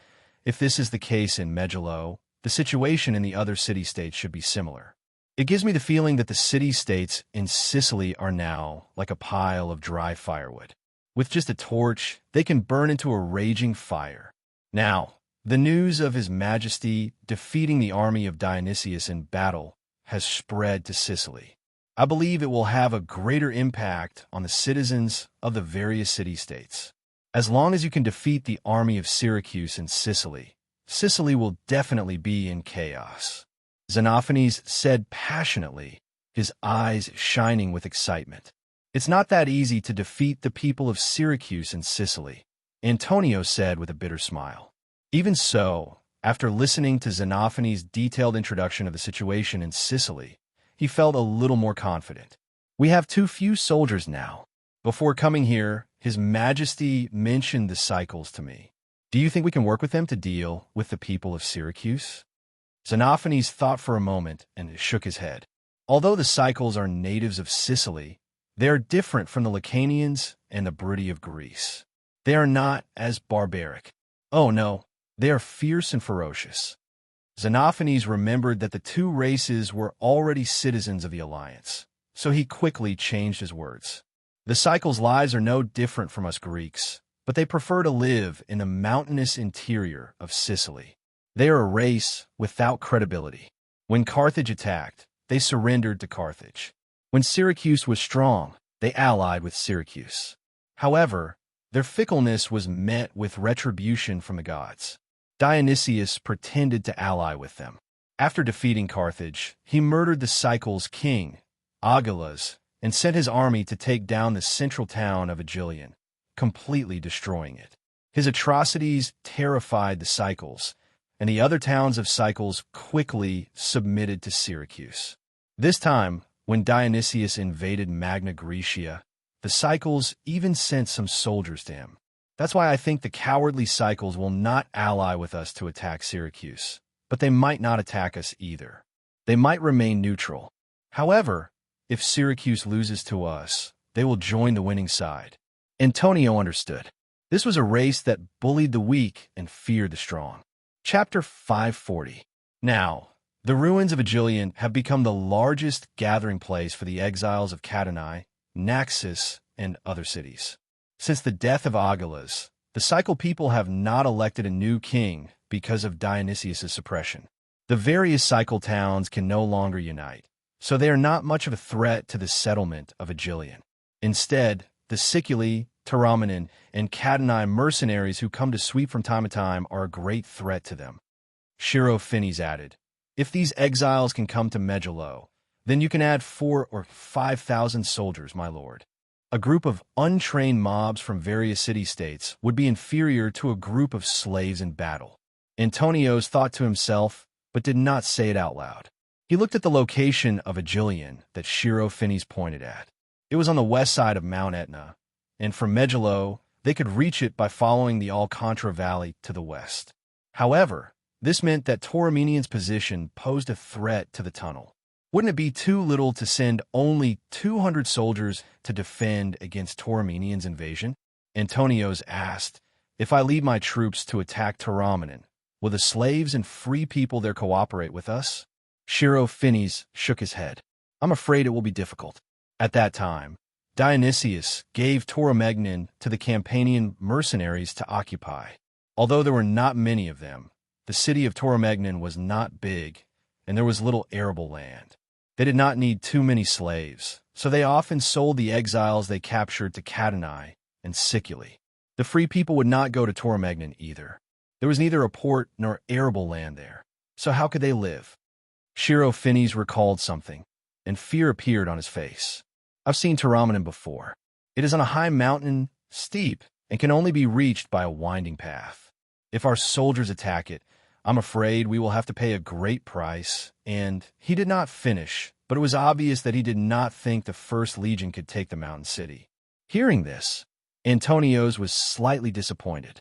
If this is the case in Megalo, the situation in the other city-states should be similar. It gives me the feeling that the city-states in Sicily are now like a pile of dry firewood. With just a torch, they can burn into a raging fire. Now, the news of His Majesty defeating the army of Dionysius in battle has spread to Sicily. I believe it will have a greater impact on the citizens of the various city-states. As long as you can defeat the army of Syracuse in Sicily, Sicily will definitely be in chaos. Xenophanes said passionately, his eyes shining with excitement. It's not that easy to defeat the people of Syracuse in Sicily, Antonio said with a bitter smile. Even so, after listening to Xenophanes' detailed introduction of the situation in Sicily, he felt a little more confident. We have too few soldiers now. Before coming here, His Majesty mentioned the cycles to me. Do you think we can work with them to deal with the people of Syracuse? Xenophanes thought for a moment and shook his head. Although the cycles are natives of Sicily, they are different from the Lacanians and the Briti of Greece. They are not as barbaric. Oh no, they are fierce and ferocious. Xenophanes remembered that the two races were already citizens of the alliance, so he quickly changed his words. The cycles' lives are no different from us Greeks, but they prefer to live in the mountainous interior of Sicily. They are a race without credibility. When Carthage attacked, they surrendered to Carthage. When Syracuse was strong, they allied with Syracuse. However, their fickleness was met with retribution from the gods. Dionysius pretended to ally with them. After defeating Carthage, he murdered the Cycles' king, Agelaus, and sent his army to take down the central town of Aegilion, completely destroying it. His atrocities terrified the Cycles, and the other towns of Cycles quickly submitted to Syracuse. This time, when Dionysius invaded Magna Graecia, the Cycles even sent some soldiers to him. That's why I think the cowardly Cycles will not ally with us to attack Syracuse, but they might not attack us either. They might remain neutral. However, if Syracuse loses to us, they will join the winning side. Antonio understood. This was a race that bullied the weak and feared the strong. Chapter 540. Now, the ruins of Aegilion have become the largest gathering place for the exiles of Catanae, Naxos, and other cities. Since the death of Agelaus, the Cycle people have not elected a new king because of Dionysius' suppression. The various Cycle towns can no longer unite, so they are not much of a threat to the settlement of Aegilion. Instead, the Sicily, Tauromenian, and Catanae mercenaries who come to sweep from time to time are a great threat to them. Chirophanes added, if these exiles can come to Megalo, then you can add 4,000 or 5,000 soldiers, my lord. A group of untrained mobs from various city-states would be inferior to a group of slaves in battle. Antonios thought to himself, but did not say it out loud. He looked at the location of Aegilion that Chirophanes pointed at. It was on the west side of Mount Etna, and from Megalo, they could reach it by following the Alcantara Valley to the west. However, this meant that Tauromenian's position posed a threat to the tunnel. Wouldn't it be too little to send only 200 soldiers to defend against Tauromenian's invasion? Antonios asked, if I lead my troops to attack Tauromenian, will the slaves and free people there cooperate with us? Chirophanes shook his head. I'm afraid it will be difficult. At that time, Dionysius gave Tauromenian to the Campanian mercenaries to occupy. Although there were not many of them, the city of Tauromenian was not big, and there was little arable land. They did not need too many slaves, so they often sold the exiles they captured to Catanae and Sicily. The free people would not go to Tauromenian either. There was neither a port nor arable land there, so how could they live? Chirophanes recalled something, and fear appeared on his face. I've seen Tauromenian before. It is on a high mountain, steep, and can only be reached by a winding path. If our soldiers attack it, I'm afraid we will have to pay a great price." And he did not finish, but it was obvious that he did not think the First Legion could take the mountain city. Hearing this, Antonios was slightly disappointed.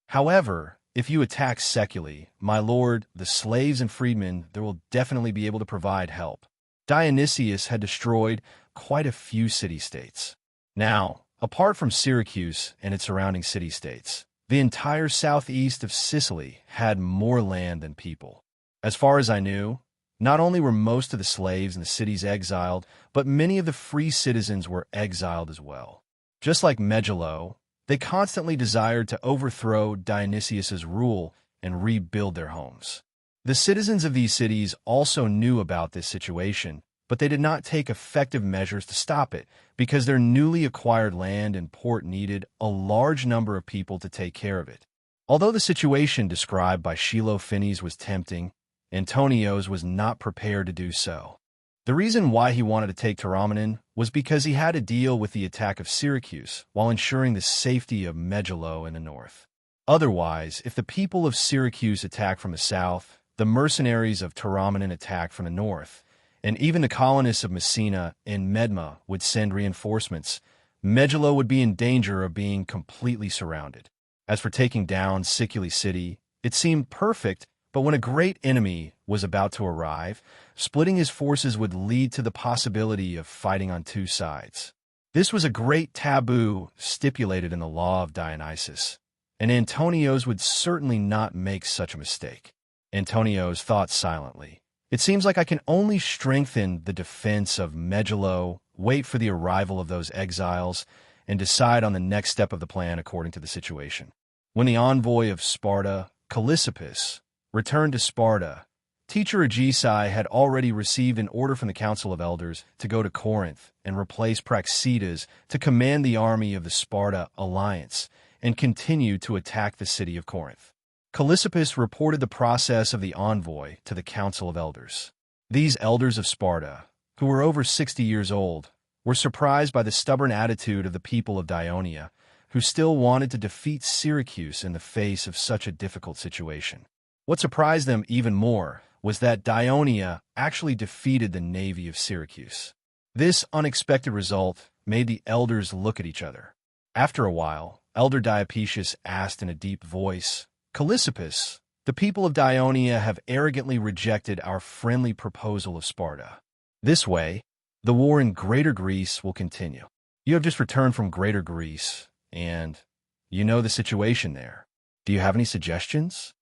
"However, if you attack Seculi, my lord, the slaves and freedmen, there will definitely be able to provide help." Dionysius had destroyed quite a few city-states. Now, apart from Syracuse and its surrounding city-states, the entire southeast of Sicily had more land than people. As far as I knew, not only were most of the slaves in the cities exiled, but many of the free citizens were exiled as well. Just like Megalo, they constantly desired to overthrow Dionysius's rule and rebuild their homes. The citizens of these cities also knew about this situation, but they did not take effective measures to stop it because their newly acquired land and port needed a large number of people to take care of it. Although the situation described by Shiloh Phineas was tempting, Antonios was not prepared to do so. The reason why he wanted to take Tauromene was because he had to deal with the attack of Syracuse while ensuring the safety of Megalo in the north. Otherwise, if the people of Syracuse attacked from the south, the mercenaries of Tauromene attacked from the north, and even the colonists of Messina and Medma would send reinforcements, Megalo would be in danger of being completely surrounded. As for taking down Sicily City, it seemed perfect, but when a great enemy was about to arrive, splitting his forces would lead to the possibility of fighting on two sides. This was a great taboo stipulated in the law of Dionysus, and Antonios would certainly not make such a mistake. Antonios thought silently. "It seems like I can only strengthen the defense of Megalo, wait for the arrival of those exiles, and decide on the next step of the plan according to the situation." When the envoy of Sparta, Callissippus, returned to Sparta, teacher Aegisai had already received an order from the Council of Elders to go to Corinth and replace Praxidas to command the army of the Sparta alliance and continue to attack the city of Corinth. Callissippus reported the process of the envoy to the Council of Elders. These elders of Sparta, who were over 60 years old, were surprised by the stubborn attitude of the people of Dionia, who still wanted to defeat Syracuse in the face of such a difficult situation. What surprised them even more was that Dionia actually defeated the navy of Syracuse. This unexpected result made the elders look at each other. After a while, Elder Diopetius asked in a deep voice, "Callissippus, the people of Dionia have arrogantly rejected our friendly proposal of Sparta. This way, the war in Greater Greece will continue. You have just returned from Greater Greece, and you know the situation there. Do you have any suggestions?"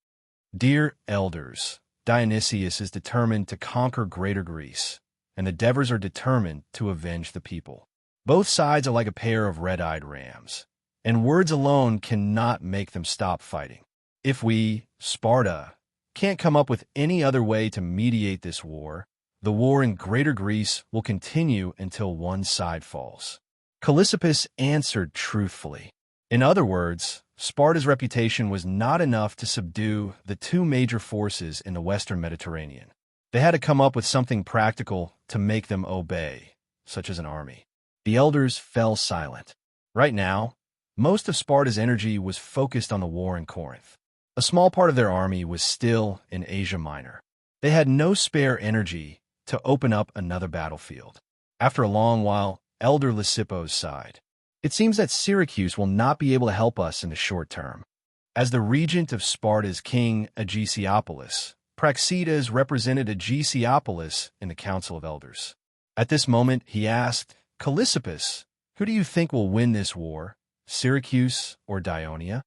"Dear elders, Dionysius is determined to conquer Greater Greece, and the Devers are determined to avenge the people. Both sides are like a pair of red-eyed rams, and words alone cannot make them stop fighting. If we, Sparta, can't come up with any other way to mediate this war, the war in Greater Greece will continue until one side falls." Callissippus answered truthfully. In other words, Sparta's reputation was not enough to subdue the two major forces in the Western Mediterranean. They had to come up with something practical to make them obey, such as an army. The elders fell silent. Right now, most of Sparta's energy was focused on the war in Corinth. A small part of their army was still in Asia Minor. They had no spare energy to open up another battlefield. After a long while, Elder Lysippos sighed. "It seems that Syracuse will not be able to help us in the short term. As the regent of Sparta's king Aegisiopolis, Praxidas represented Aegisiopolis in the Council of Elders. At this moment, he asked, 'Callissippus, who do you think will win this war, Syracuse or Dionia?'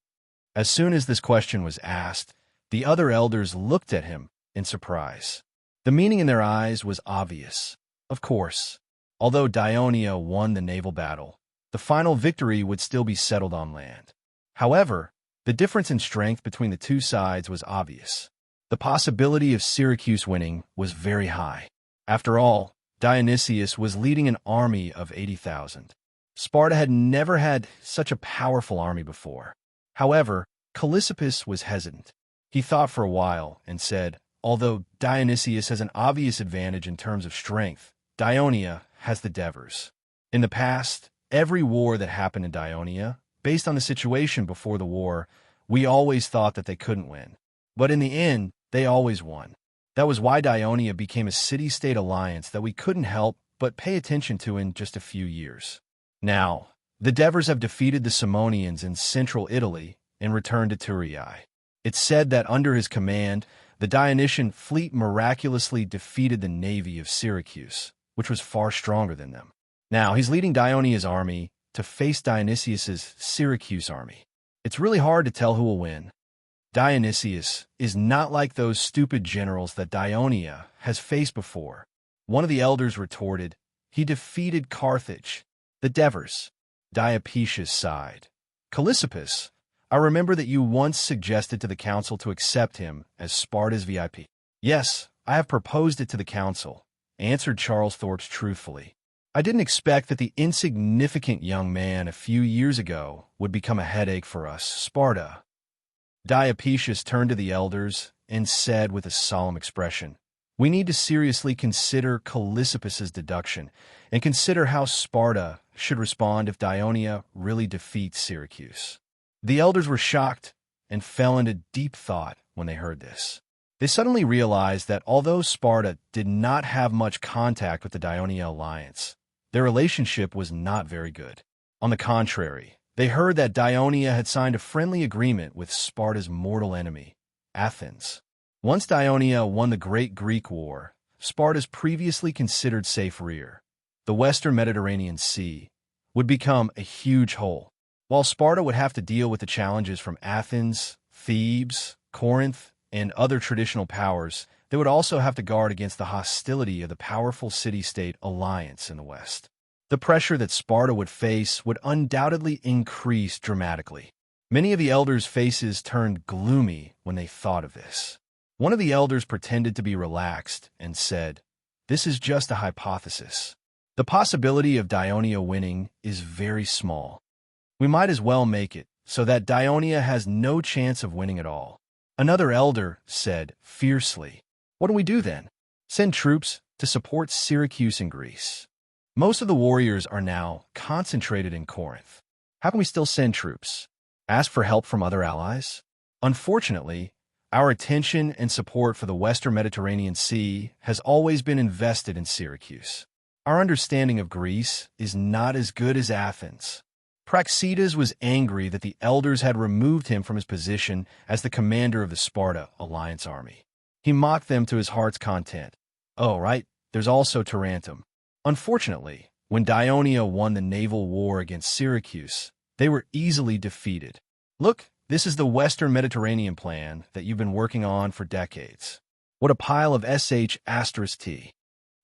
As soon as this question was asked, the other elders looked at him in surprise. The meaning in their eyes was obvious. Of course, although Dionia won the naval battle, the final victory would still be settled on land. However, the difference in strength between the two sides was obvious. The possibility of Syracuse winning was very high. After all, Dionysius was leading an army of 80,000. Sparta had never had such a powerful army before. However, Callissippus was hesitant. He thought for a while and said, "Although Dionysius has an obvious advantage in terms of strength, Dionia has the Devers. In the past, every war that happened in Dionia, based on the situation before the war, we always thought that they couldn't win. But in the end, they always won. That was why Dionia became a city-state alliance that we couldn't help but pay attention to in just a few years. Now, the Devers have defeated the Simonians in central Italy and returned to Thurii. It's said that under his command, the Dionysian fleet miraculously defeated the navy of Syracuse, which was far stronger than them. Now, he's leading Dionia's army to face Dionysius's Syracuse army. It's really hard to tell who will win. Dionysius is not like those stupid generals that Dionia has faced before. One of the elders retorted, "He defeated Carthage." The Devers. Diopetius sighed. "Callissippus, I remember that you once suggested to the council to accept him as Sparta's VIP. "Yes, I have proposed it to the council," answered Charles Thorpe truthfully. "I didn't expect that the insignificant young man a few years ago would become a headache for us, Sparta." Diopetius turned to the elders and said with a solemn expression, "We need to seriously consider Callissippus's deduction and consider how Sparta should respond if Dionia really defeats Syracuse." The elders were shocked and fell into deep thought when they heard this. They suddenly realized that although Sparta did not have much contact with the Dionia alliance, their relationship was not very good. On the contrary, they heard that Dionia had signed a friendly agreement with Sparta's mortal enemy, Athens. Once Dionia won the Great Greek War, Sparta's previously considered safe rear, the Western Mediterranean Sea, would become a huge hole. While Sparta would have to deal with the challenges from Athens, Thebes, Corinth, and other traditional powers, they would also have to guard against the hostility of the powerful city-state alliance in the West. The pressure that Sparta would face would undoubtedly increase dramatically. Many of the elders' faces turned gloomy when they thought of this. One of the elders pretended to be relaxed and said, "This is just a hypothesis. The possibility of Dionia winning is very small. We might as well make it so that Dionia has no chance of winning at all." Another elder said fiercely, "What do we do then? Send troops to support Syracuse in Greece. Most of the warriors are now concentrated in Corinth. How can we still send troops? Ask for help from other allies?" Unfortunately, our attention and support for the Western Mediterranean Sea has always been invested in Syracuse. Our understanding of Greece is not as good as Athens. Praxedes was angry that the elders had removed him from his position as the commander of the Sparta alliance army. He mocked them to his heart's content. Oh, right, there's also Tarentum. Unfortunately, when Dionia won the naval war against Syracuse, they were easily defeated. Look, this is the Western Mediterranean plan that you've been working on for decades. What a pile of sh*t.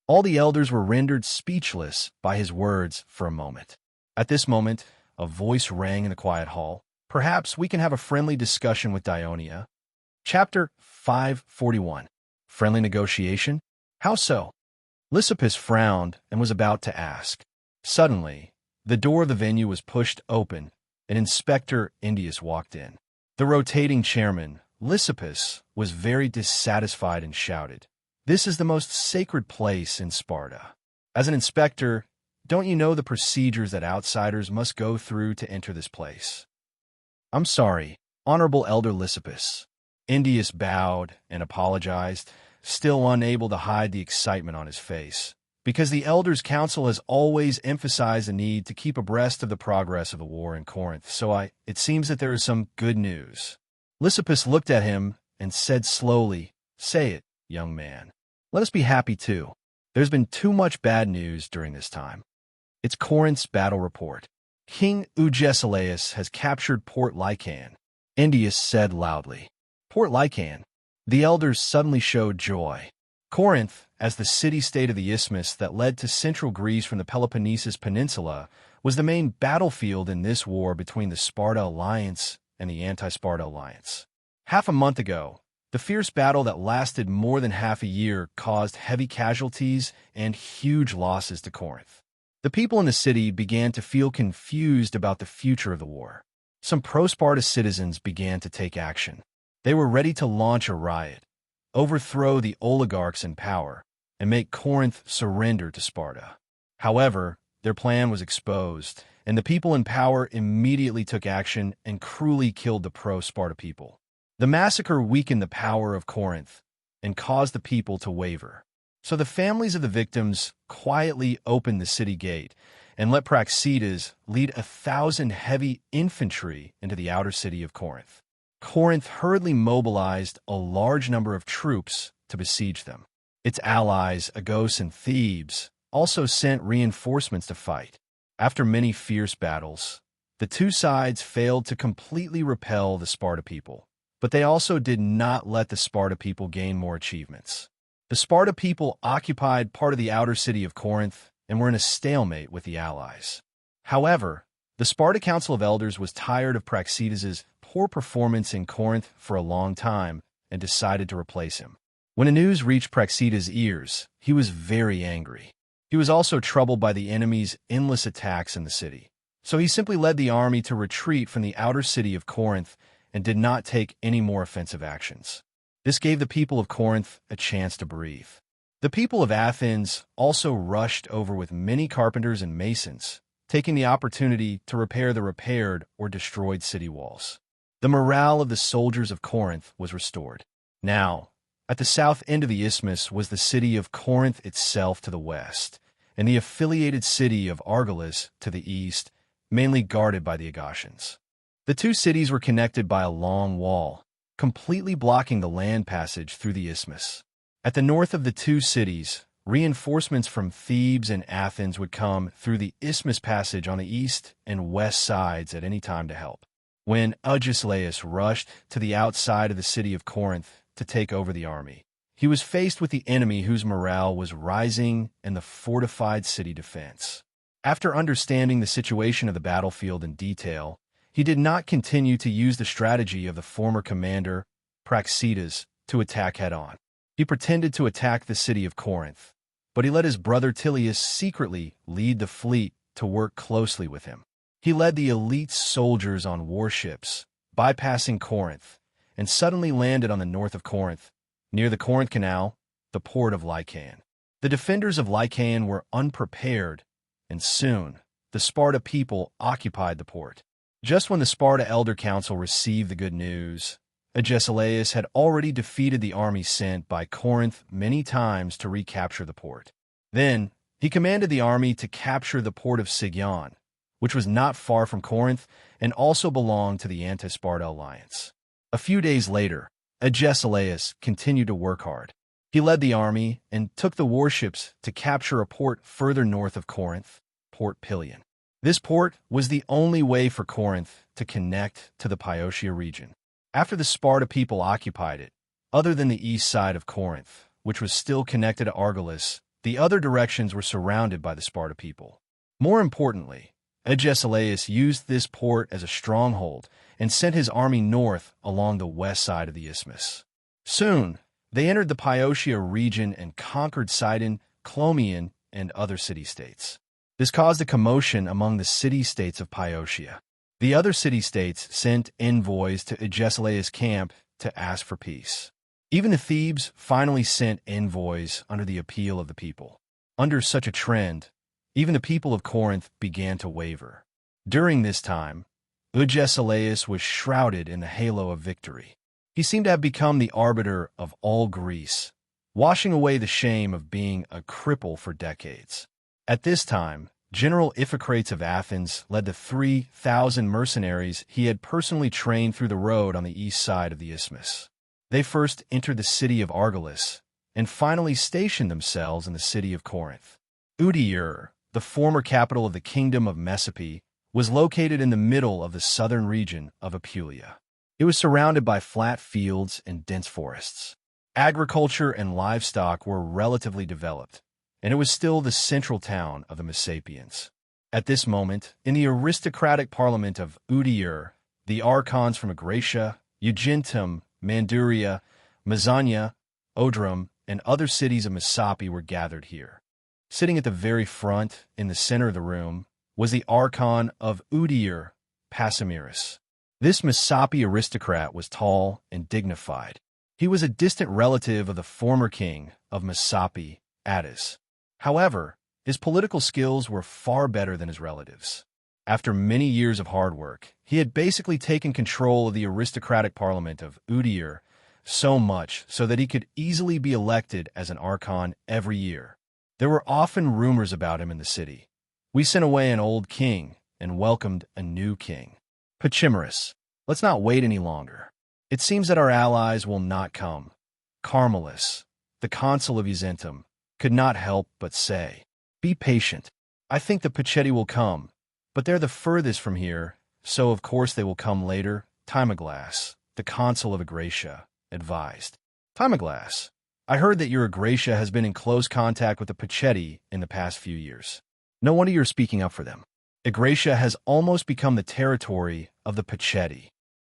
All the elders were rendered speechless by his words for a moment. At this moment, a voice rang in the quiet hall. "Perhaps we can have a friendly discussion with Dionia." Chapter 541. Friendly negotiation? How so? Lysippus frowned and was about to ask. Suddenly, the door of the venue was pushed open, and Inspector Indius walked in. The rotating chairman, Lysippus, was very dissatisfied and shouted, "This is the most sacred place in Sparta. As an inspector, don't you know the procedures that outsiders must go through to enter this place?" "I'm sorry, Honorable Elder Lysippus." Indius bowed and apologized, still unable to hide the excitement on his face, because the Elders' Council has always emphasized the need to keep abreast of the progress of the war in Corinth, so it seems that there is some good news. Lysippus looked at him and said slowly, "Say it, young man. Let us be happy too. There's been too much bad news during this time." "It's Corinth's battle report. King Agesilaus has captured Port Lycaon," Indius said loudly. Port Lycaon. The elders suddenly showed joy. Corinth, as the city-state of the isthmus that led to central Greece from the Peloponnesus Peninsula, was the main battlefield in this war between the Sparta alliance and the anti-Sparta alliance. Half a month ago, the fierce battle that lasted more than half a year caused heavy casualties and huge losses to Corinth. The people in the city began to feel confused about the future of the war. Some pro-Sparta citizens began to take action. They were ready to launch a riot, overthrow the oligarchs in power, and make Corinth surrender to Sparta. However, their plan was exposed, and the people in power immediately took action and cruelly killed the pro-Sparta people. The massacre weakened the power of Corinth and caused the people to waver. So the families of the victims quietly opened the city gate and let Praxedes lead 1,000 heavy infantry into the outer city of Corinth. Corinth hurriedly mobilized a large number of troops to besiege them. Its allies, Argos and Thebes, also sent reinforcements to fight. After many fierce battles, the two sides failed to completely repel the Sparta people, but they also did not let the Sparta people gain more achievements. The Sparta people occupied part of the outer city of Corinth and were in a stalemate with the allies. However, the Sparta Council of Elders was tired of Praxedes's poor performance in Corinth for a long time and decided to replace him. When the news reached Praxedes' ears, he was very angry. He was also troubled by the enemy's endless attacks in the city. So he simply led the army to retreat from the outer city of Corinth and did not take any more offensive actions. This gave the people of Corinth a chance to breathe. The people of Athens also rushed over with many carpenters and masons, taking the opportunity to repair the repaired or destroyed city walls. The morale of the soldiers of Corinth was restored. Now, at the south end of the isthmus was the city of Corinth itself to the west, and the affiliated city of Argolis to the east, mainly guarded by the Agatians. The two cities were connected by a long wall, completely blocking the land passage through the isthmus. At the north of the two cities, reinforcements from Thebes and Athens would come through the isthmus passage on the east and west sides at any time to help. When Agesilaus rushed to the outside of the city of Corinth to take over the army, he was faced with the enemy whose morale was rising and the fortified city defense. After understanding the situation of the battlefield in detail, he did not continue to use the strategy of the former commander, Praxedes, to attack head-on. He pretended to attack the city of Corinth, but he let his brother Tilius secretly lead the fleet to work closely with him. He led the elite soldiers on warships, bypassing Corinth, and suddenly landed on the north of Corinth, near the Corinth Canal, the port of Lycaon. The defenders of Lycaon were unprepared, and soon the Sparta people occupied the port. Just when the Sparta Elder Council received the good news, Agesilaus had already defeated the army sent by Corinth many times to recapture the port. Then, he commanded the army to capture the port of Sigyon, which was not far from Corinth and also belonged to the anti-Sparta alliance. A few days later, Agesilaus continued to work hard. He led the army and took the warships to capture a port further north of Corinth, Port Pilion. This port was the only way for Corinth to connect to the Piotia region. After the Sparta people occupied it, other than the east side of Corinth, which was still connected to Argolis, the other directions were surrounded by the Sparta people. More importantly, Agesilaus used this port as a stronghold and sent his army north along the west side of the isthmus. Soon, they entered the Piotia region and conquered Sidon, Clomion, and other city-states. This caused a commotion among the city-states of Piotia. The other city-states sent envoys to Agesilaus' camp to ask for peace. Even the Thebes finally sent envoys under the appeal of the people. Under such a trend, even the people of Corinth began to waver. During this time, Agesilaus was shrouded in the halo of victory. He seemed to have become the arbiter of all Greece, washing away the shame of being a cripple for decades. At this time, General Iphicrates of Athens led the 3,000 mercenaries he had personally trained through the road on the east side of the isthmus. They first entered the city of Argolis and finally stationed themselves in the city of Corinth. Udiur, the former capital of the kingdom of Messapi, was located in the middle of the southern region of Apulia. It was surrounded by flat fields and dense forests. Agriculture and livestock were relatively developed, and it was still the central town of the Messapians. At this moment, in the aristocratic parliament of Udiur, the archons from Agracia, Eugentum, Manduria, Mazzania, Odrum, and other cities of Messapi were gathered here. Sitting at the very front, in the center of the room, was the archon of Udiur, Pasamiris. This Messapi aristocrat was tall and dignified. He was a distant relative of the former king of Messapi, Attis. However, His political skills were far better than his relatives. After many years of hard work, he had basically taken control of the aristocratic parliament of Udir, so much so that he could easily be elected as an archon every year. There were often rumors about him in the city. We sent away an old king and welcomed a new king. Pachimerus, let's not wait any longer. It seems that our allies will not come. Carmelus, the consul of Uzentum, could not help but say, "Be patient. I think the Pachetti will come, but they're the furthest from here, so of course they will come later," Timoglass, the consul of Agracia, advised. "Timoglass, I heard that your Agracia has been in close contact with the Pachetti in the past few years. No wonder you're speaking up for them. Agracia has almost become the territory of the Pachetti."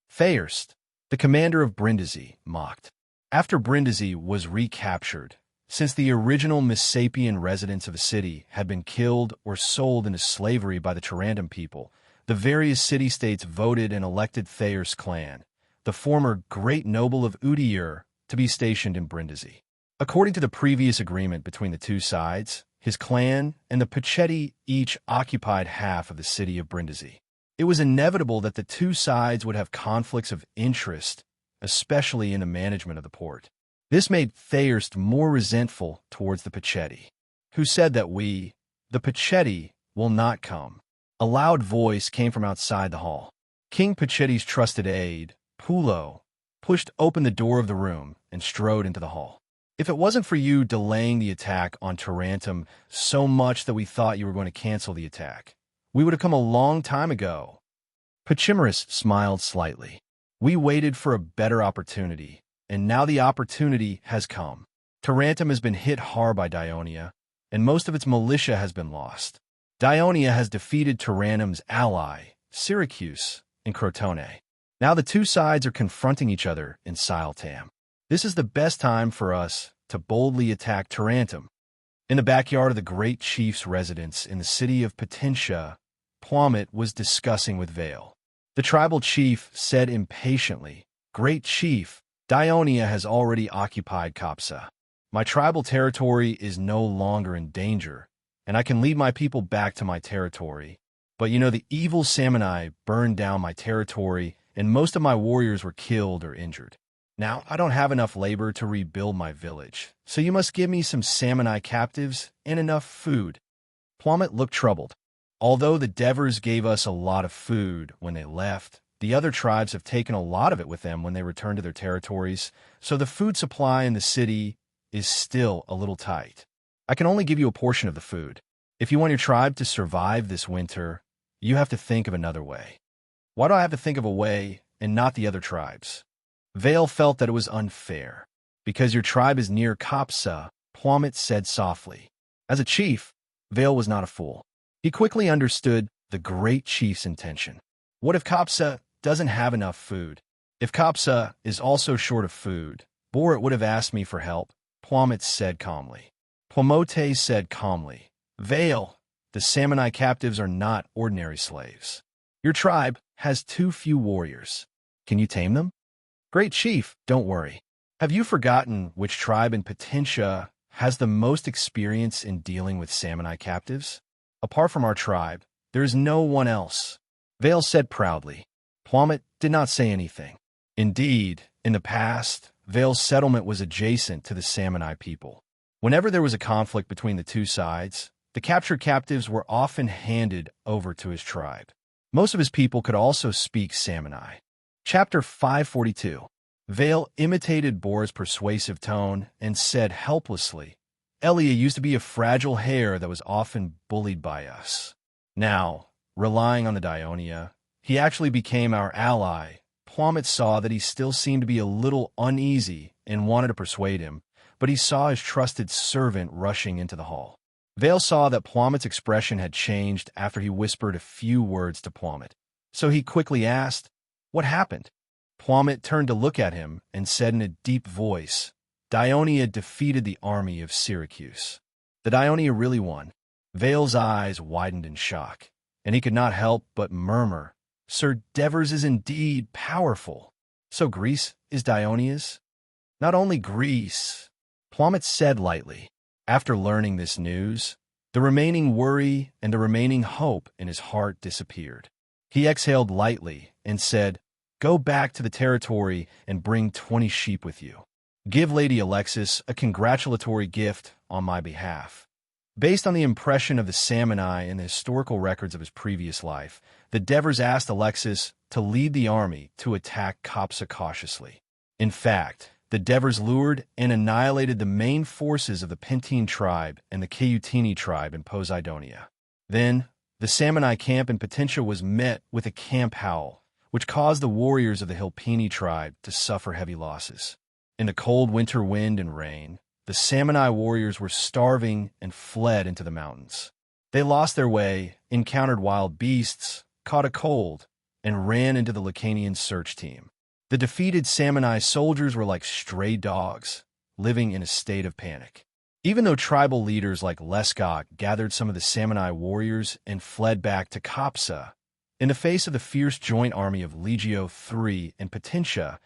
Thayerst, the commander of Brindisi, mocked. After Brindisi was recaptured, since the original Messapian residents of the city had been killed or sold into slavery by the Tarantum people, the various city-states voted and elected Thayer's clan, the former great noble of Udir, to be stationed in Brindisi. According to the previous agreement between the two sides, his clan and the Pachetti each occupied half of the city of Brindisi. It was inevitable that the two sides would have conflicts of interest, especially in the management of the port. This made Thayerst more resentful towards the Pachetti, who said that we, the Pachetti, will not come. A loud voice came from outside the hall. King Pachetti's trusted aide, Pulo, pushed open the door of the room and strode into the hall. "If it wasn't for you delaying the attack on Tarantum so much that we thought you were going to cancel the attack, we would have come a long time ago." Pachimerus smiled slightly. "We waited for a better opportunity, and now the opportunity has come. Tarantum has been hit hard by Dionia, and most of its militia has been lost. Dionia has defeated Tarantum's ally, Syracuse, in Crotone. Now the two sides are confronting each other in Siltam. This is the best time for us to boldly attack Tarantum." In the backyard of the great chief's residence in the city of Potentia, Plummet was discussing with Vale. The tribal chief said impatiently, "Great chief, Dionia has already occupied Kapsa. My tribal territory is no longer in danger, and I can lead my people back to my territory. But the evil Samanai burned down my territory, and most of my warriors were killed or injured. Now I don't have enough labor to rebuild my village, so you must give me some Samanai captives and enough food." Plummet looked troubled. "Although the Devers gave us a lot of food when they left, the other tribes have taken a lot of it with them when they returned to their territories, so the food supply in the city is still a little tight. I can only give you a portion of the food. If you want your tribe to survive this winter, you have to think of another way." "Why do I have to think of a way and not the other tribes?" Vale felt that it was unfair. "Because your tribe is near Kapsa," Plummet said softly. As a chief, Vale was not a fool. He quickly understood the great chief's intention. What if Kapsa doesn't have enough food? If Kapsa is also short of food, Borat would have asked me for help, Plummet said calmly. Plamote said calmly, "Vale, the Samanai captives are not ordinary slaves. Your tribe has too few warriors. Can you tame them?" "Great chief, don't worry. Have you forgotten which tribe in Potentia has the most experience in dealing with Samanai captives? Apart from our tribe, there is no one else," Vale said proudly. Plummet did not say anything. Indeed, in the past, Vale's settlement was adjacent to the Samanai people. Whenever there was a conflict between the two sides, the captured captives were often handed over to his tribe. Most of his people could also speak Samanai. Chapter 542. Vale imitated Bora's persuasive tone and said helplessly, "Elia used to be a fragile hare that was often bullied by us. Now, relying on the Dionia, he actually became our ally." Plummet saw that he still seemed to be a little uneasy and wanted to persuade him, but he saw his trusted servant rushing into the hall. Vale saw that Plummet's expression had changed after he whispered a few words to Plummet, so he quickly asked, "What happened?" Plummet turned to look at him and said in a deep voice, "Dionia defeated the army of Syracuse." The Dionia really won. Vale's eyes widened in shock, and he could not help but murmur, "Sir Devers is indeed powerful. So Greece is Dionia's?" "Not only Greece," Plummet said lightly. After learning this news, The remaining worry and the remaining hope in his heart disappeared. He exhaled lightly and said, "Go back to the territory and bring 20 sheep with you. Give Lady Alexis a congratulatory gift on my behalf." Based on the impression of the Salmoni and the historical records of his previous life, the Devers asked Alexis to lead the army to attack Kapsa cautiously. In fact, the Devers lured and annihilated the main forces of the Pentine tribe and the Cautini tribe in Poseidonia. Then, the Salmoni camp in Potentia was met with a camp howl, which caused the warriors of the Hilpini tribe to suffer heavy losses. In the cold winter wind and rain, the Salmoni warriors were starving and fled into the mountains. They lost their way, encountered wild beasts, caught a cold, and ran into the Lacanian search team. The defeated Salmoni soldiers were like stray dogs, living in a state of panic. Even though tribal leaders like Leskok gathered some of the Salmoni warriors and fled back to Kapsa, in the face of the fierce joint army of Legio III and Potentia,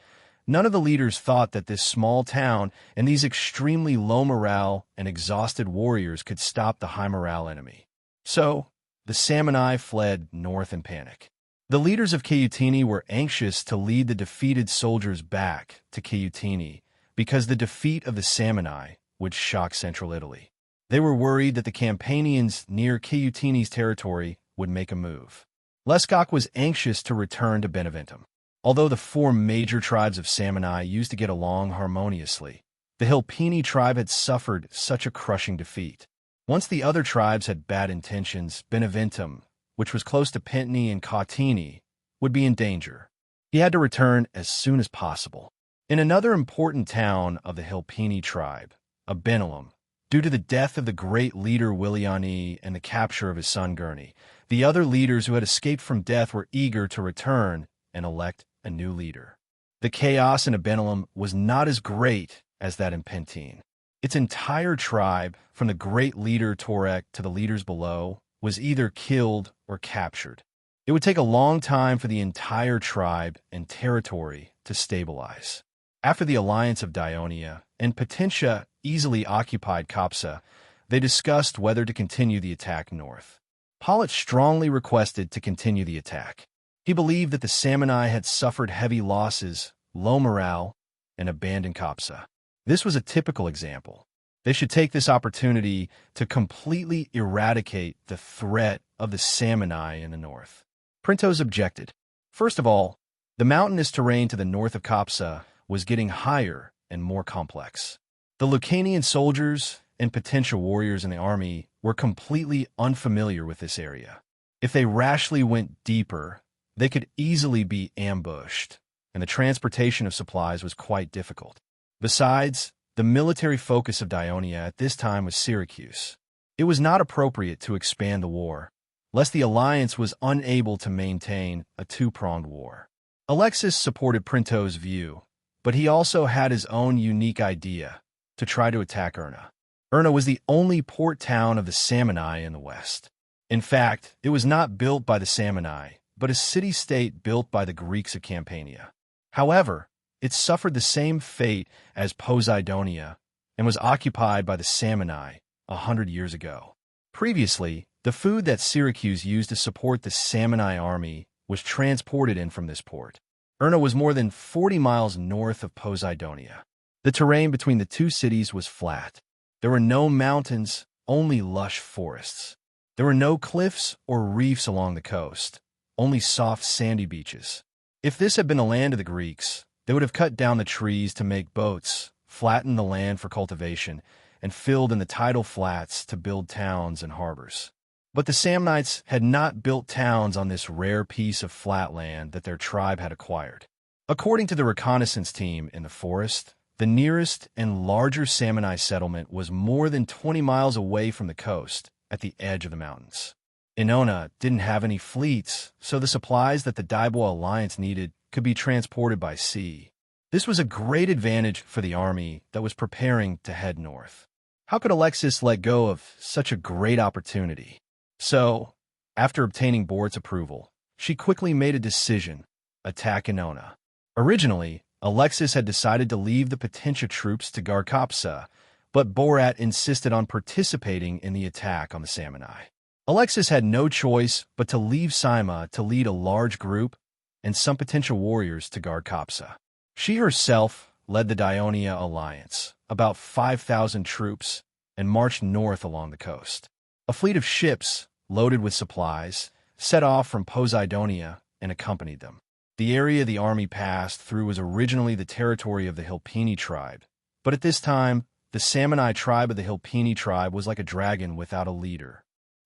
none of the leaders thought that this small town and these extremely low morale and exhausted warriors could stop the high morale enemy. So, the Salmoni fled north in panic. The leaders of Cautini were anxious to lead the defeated soldiers back to Cautini because the defeat of the Salmoni would shock central Italy. They were worried that the Campanians near Cautini's territory would make a move. Leskok was anxious to return to Beneventum. Although the four major tribes of Salmoni used to get along harmoniously, the Hilpini tribe had suffered such a crushing defeat. Once the other tribes had bad intentions, Beneventum, which was close to Pentini and Cautini, would be in danger. He had to return as soon as possible. In another important town of the Hilpini tribe, Abenelum, due to the death of the great leader Williani and the capture of his son Gurney, the other leaders who had escaped from death were eager to return and elect a new leader. The chaos in Abenelum was not as great as that in Pentine. Its entire tribe, from the great leader Torek to the leaders below, was either killed or captured. It would take a long time for the entire tribe and territory to stabilize. After the alliance of Dionia and Potentia easily occupied Kapsa, they discussed whether to continue the attack north. Pollitt strongly requested to continue the attack. He believed that the Salmoni had suffered heavy losses, low morale, and abandoned Kapsa. This was a typical example. They should take this opportunity to completely eradicate the threat of the Salmoni in the north. Printos objected. First of all, the mountainous terrain to the north of Kapsa was getting higher and more complex. The Lucanian soldiers and potential warriors in the army were completely unfamiliar with this area. If they rashly went deeper, they could easily be ambushed, and the transportation of supplies was quite difficult. Besides, the military focus of Dionia at this time was Syracuse. It was not appropriate to expand the war, lest the alliance was unable to maintain a two-pronged war. Alexis supported Printo's view, but he also had his own unique idea to try to attack Erna. Erna was the only port town of the Salmoni in the west. In fact, it was not built by the Salmoni, but a city-state built by the Greeks of Campania. However, it suffered the same fate as Poseidonia and was occupied by the Salmoni 100 years ago. Previously, the food that Syracuse used to support the Salmoni army was transported in from this port. Erna was more than 40 miles north of Poseidonia. The terrain between the two cities was flat. There were no mountains, only lush forests. There were no cliffs or reefs along the coast, only soft sandy beaches. If this had been the land of the Greeks, they would have cut down the trees to make boats, flattened the land for cultivation, and filled in the tidal flats to build towns and harbors. But the Samnites had not built towns on this rare piece of flat land that their tribe had acquired. According to the reconnaissance team in the forest, the nearest and larger Salmoni settlement was more than 20 miles away from the coast, at the edge of the mountains. Inona didn't have any fleets, so the supplies that the Daibo alliance needed could be transported by sea. This was a great advantage for the army that was preparing to head north. How could Alexis let go of such a great opportunity? So, after obtaining Bort's approval, she quickly made a decision: attack Inona. Originally, Alexis had decided to leave the Potentia troops to guard Kapsa, but Borat insisted on participating in the attack on the Samanai. Alexis had no choice but to leave Sima to lead a large group and some potential warriors to guard Kapsa. She herself led the Dionia alliance, about 5,000 troops, and marched north along the coast. A fleet of ships, loaded with supplies, set off from Poseidonia and accompanied them. The area the army passed through was originally the territory of the Hilpini tribe, but at this time, the Samanai tribe of the Hilpini tribe was like a dragon without a leader.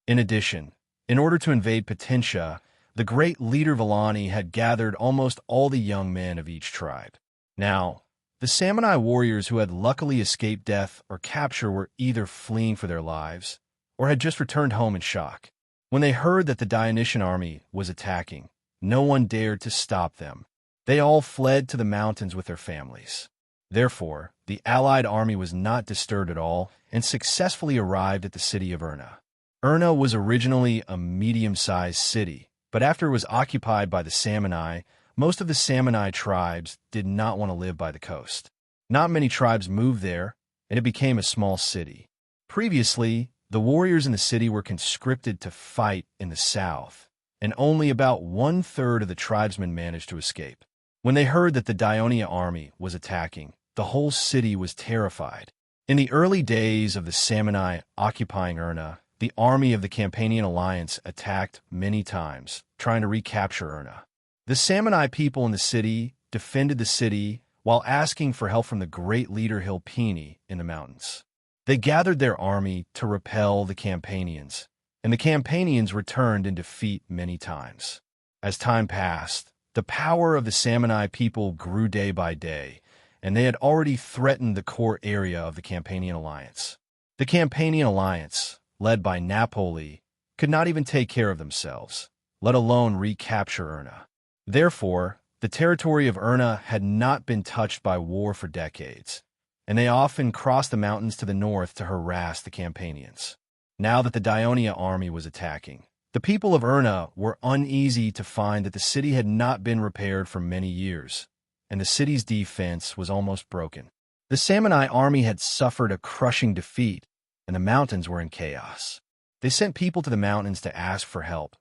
In addition, in order to invade Potentia, the great leader Villani had gathered almost all the young men of each tribe. Now, the Samanai warriors who had luckily escaped death or capture were either fleeing for their lives or had just returned home in shock. When they heard that the Dionysian army was attacking, no one dared to stop them. They all fled to the mountains with their families. Therefore, the allied army was not disturbed at all and successfully arrived at the city of Erna. Erna was originally a medium-sized city, but after it was occupied by the Samanai, most of the Samanai tribes did not want to live by the coast. Not many tribes moved there, and it became a small city. Previously, the warriors in the city were conscripted to fight in the south, and only about one-third of the tribesmen managed to escape. When they heard that the Dionia army was attacking, the whole city was terrified. In the early days of the Samanai occupying Erna, the army of the Campanian alliance attacked many times, trying to recapture Erna. The Samanai people in the city defended the city while asking for help from the great leader Hilpini in the mountains. They gathered their army to repel the Campanians, and the Campanians returned in defeat many times. As time passed, the power of the Samanai people grew day by day, and they had already threatened the core area of the Campanian alliance. The Campanian alliance, led by Napoli, could not even take care of themselves, let alone recapture Erna. Therefore, the territory of Erna had not been touched by war for decades, and they often crossed the mountains to the north to harass the Campanians. Now that the Dionia army was attacking, the people of Erna were uneasy to find that the city had not been repaired for many years, and the city's defense was almost broken. The Samanai army had suffered a crushing defeat, and the mountains were in chaos. They sent people to the mountains to ask for help.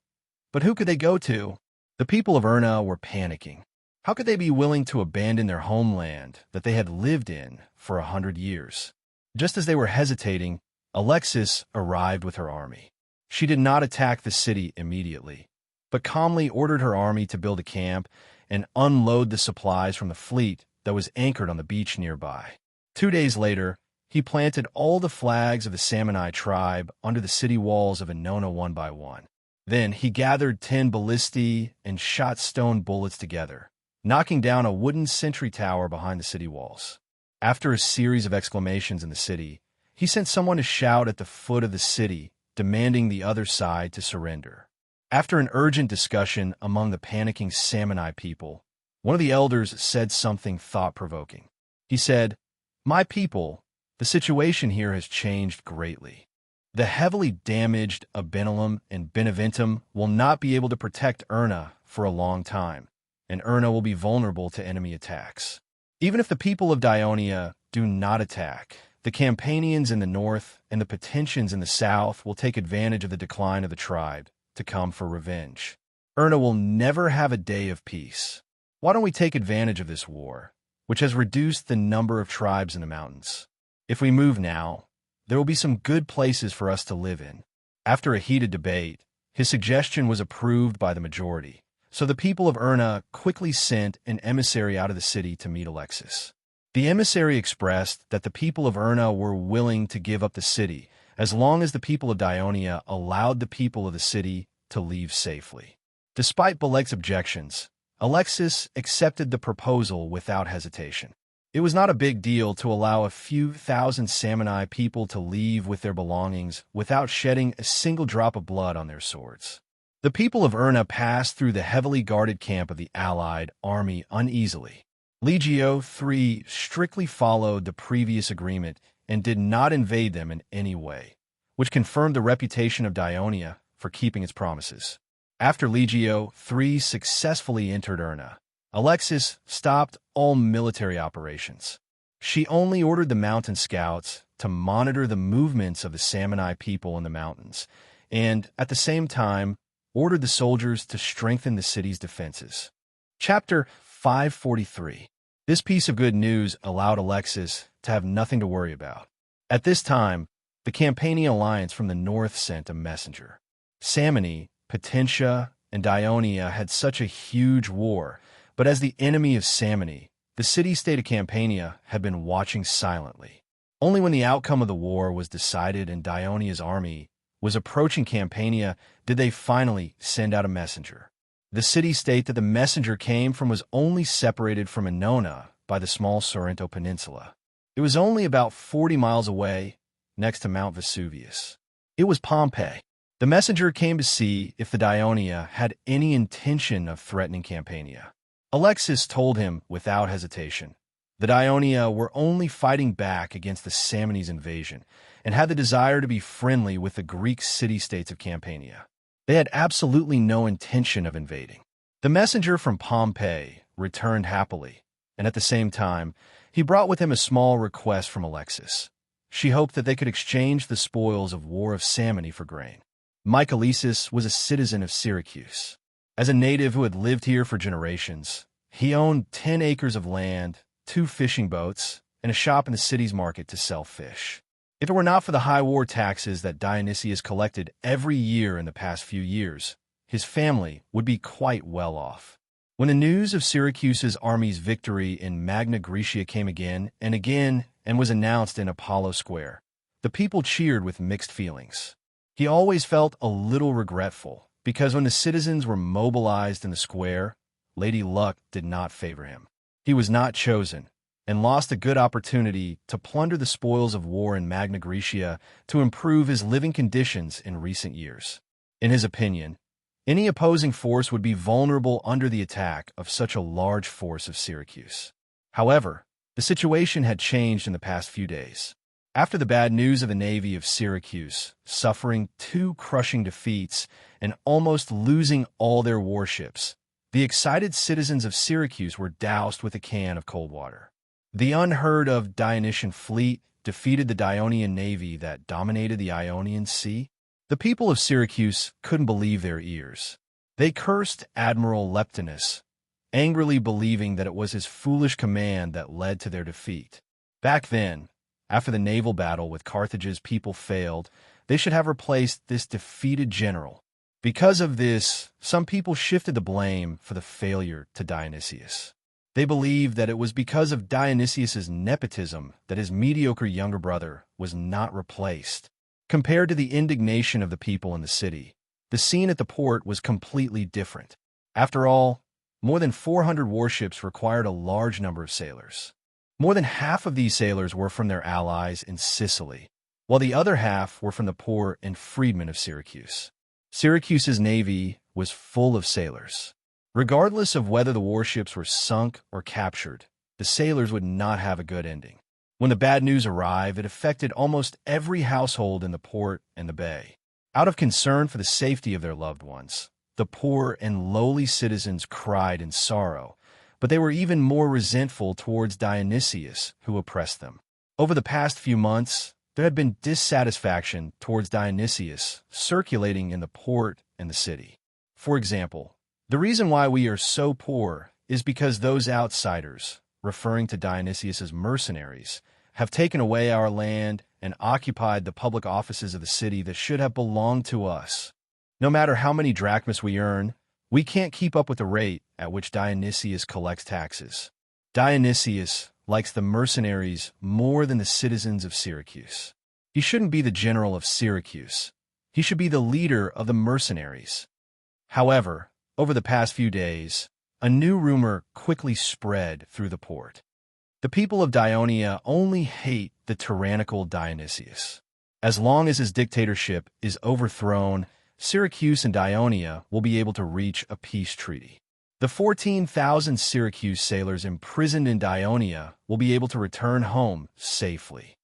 But who could they go to? The people of Erna were panicking. How could they be willing to abandon their homeland that they had lived in for 100 years? Just as they were hesitating, Alexis arrived with her army. She did not attack the city immediately, but calmly ordered her army to build a camp and unload the supplies from the fleet that was anchored on the beach nearby. 2 days later, he planted all the flags of the Samanai tribe under the city walls of Annona one by one. Then he gathered 10 ballistae and shot stone bullets together, knocking down a wooden sentry tower behind the city walls. After a series of exclamations in the city, he sent someone to shout at the foot of the city, demanding the other side to surrender. After an urgent discussion among the panicking Samanai people, one of the elders said something thought-provoking. He said, "My people, the situation here has changed greatly. The heavily damaged Abinalum and Beneventum will not be able to protect Erna for a long time, and Erna will be vulnerable to enemy attacks. Even if the people of Dionia do not attack, the Campanians in the north and the Potentians in the south will take advantage of the decline of the tribe to come for revenge. Erna will never have a day of peace. Why don't we take advantage of this war, which has reduced the number of tribes in the mountains? If we move now, there will be some good places for us to live in." After a heated debate, his suggestion was approved by the majority, so the people of Erna quickly sent an emissary out of the city to meet Alexis. The emissary expressed that the people of Erna were willing to give up the city as long as the people of Dionia allowed the people of the city to leave safely. Despite Beleg's objections, Alexis accepted the proposal without hesitation. It was not a big deal to allow a few thousand Samanai people to leave with their belongings without shedding a single drop of blood on their swords. The people of Erna passed through the heavily guarded camp of the allied army uneasily. Legio III strictly followed the previous agreement and did not invade them in any way, which confirmed the reputation of Dionia for keeping its promises. After Legio III successfully entered Erna, Alexis stopped all military operations. She only ordered the mountain scouts to monitor the movements of the Samanai people in the mountains, and, at the same time, ordered the soldiers to strengthen the city's defenses. Chapter 543. This piece of good news allowed Alexis to have nothing to worry about. At this time, the Campanian alliance from the north sent a messenger. Samani, Potentia, and Dionia had such a huge war, but as the enemy of Samani, the city-state of Campania had been watching silently. Only when the outcome of the war was decided and Dionia's army was approaching Campania did they finally send out a messenger. The city-state that the messenger came from was only separated from Annona by the small Sorrento Peninsula. It was only about 40 miles away, next to Mount Vesuvius. It was Pompeii. The messenger came to see if the Dionia had any intention of threatening Campania. Alexis told him without hesitation. The Dionia were only fighting back against the Samni's invasion and had the desire to be friendly with the Greek city-states of Campania. They had absolutely no intention of invading. The messenger from Pompeii returned happily, and at the same time, he brought with him a small request from Alexis. She hoped that they could exchange the spoils of War of Samni for grain. Michaelisus was a citizen of Syracuse. As a native who had lived here for generations, he owned 10 acres of land, 2 fishing boats, and a shop in the city's market to sell fish. If it were not for the high war taxes that Dionysius collected every year in the past few years, his family would be quite well off. When the news of Syracuse's army's victory in Magna Graecia came again and was announced in Apollo Square, the people cheered with mixed feelings. He always felt a little regretful, because when the citizens were mobilized in the square, Lady Luck did not favor him. He was not chosen, and lost a good opportunity to plunder the spoils of war in Magna Graecia to improve his living conditions in recent years. In his opinion, any opposing force would be vulnerable under the attack of such a large force of Syracuse. However, the situation had changed in the past few days. After the bad news of the navy of Syracuse suffering 2 crushing defeats and almost losing all their warships, the excited citizens of Syracuse were doused with a can of cold water. The unheard-of Dionysian fleet defeated the Dionian navy that dominated the Ionian Sea. The people of Syracuse couldn't believe their ears. They cursed Admiral Leptinus, angrily believing that it was his foolish command that led to their defeat. Back then, after the naval battle with Carthage's people failed, they should have replaced this defeated general. Because of this, some people shifted the blame for the failure to Dionysius. They believed that it was because of Dionysius's nepotism that his mediocre younger brother was not replaced. Compared to the indignation of the people in the city, the scene at the port was completely different. After all, more than 400 warships required a large number of sailors. More than half of these sailors were from their allies in Sicily, while the other half were from the poor and freedmen of Syracuse. Syracuse's navy was full of sailors. Regardless of whether the warships were sunk or captured, the sailors would not have a good ending. When the bad news arrived, it affected almost every household in the port and the bay. Out of concern for the safety of their loved ones, the poor and lowly citizens cried in sorrow, but they were even more resentful towards Dionysius, who oppressed them. Over the past few months, there had been dissatisfaction towards Dionysius circulating in the port and the city. For example, the reason why we are so poor is because those outsiders, referring to Dionysius's mercenaries, have taken away our land and occupied the public offices of the city that should have belonged to us. No matter how many drachmas we earn, we can't keep up with the rate at which Dionysius collects taxes. Dionysius likes the mercenaries more than the citizens of Syracuse. He shouldn't be the general of Syracuse. He should be the leader of the mercenaries. However, over the past few days, a new rumor quickly spread through the port. The people of Dionia only hate the tyrannical Dionysius. As long as his dictatorship is overthrown, Syracuse and Dionia will be able to reach a peace treaty. The 14,000 Syracuse sailors imprisoned in Dionia will be able to return home safely.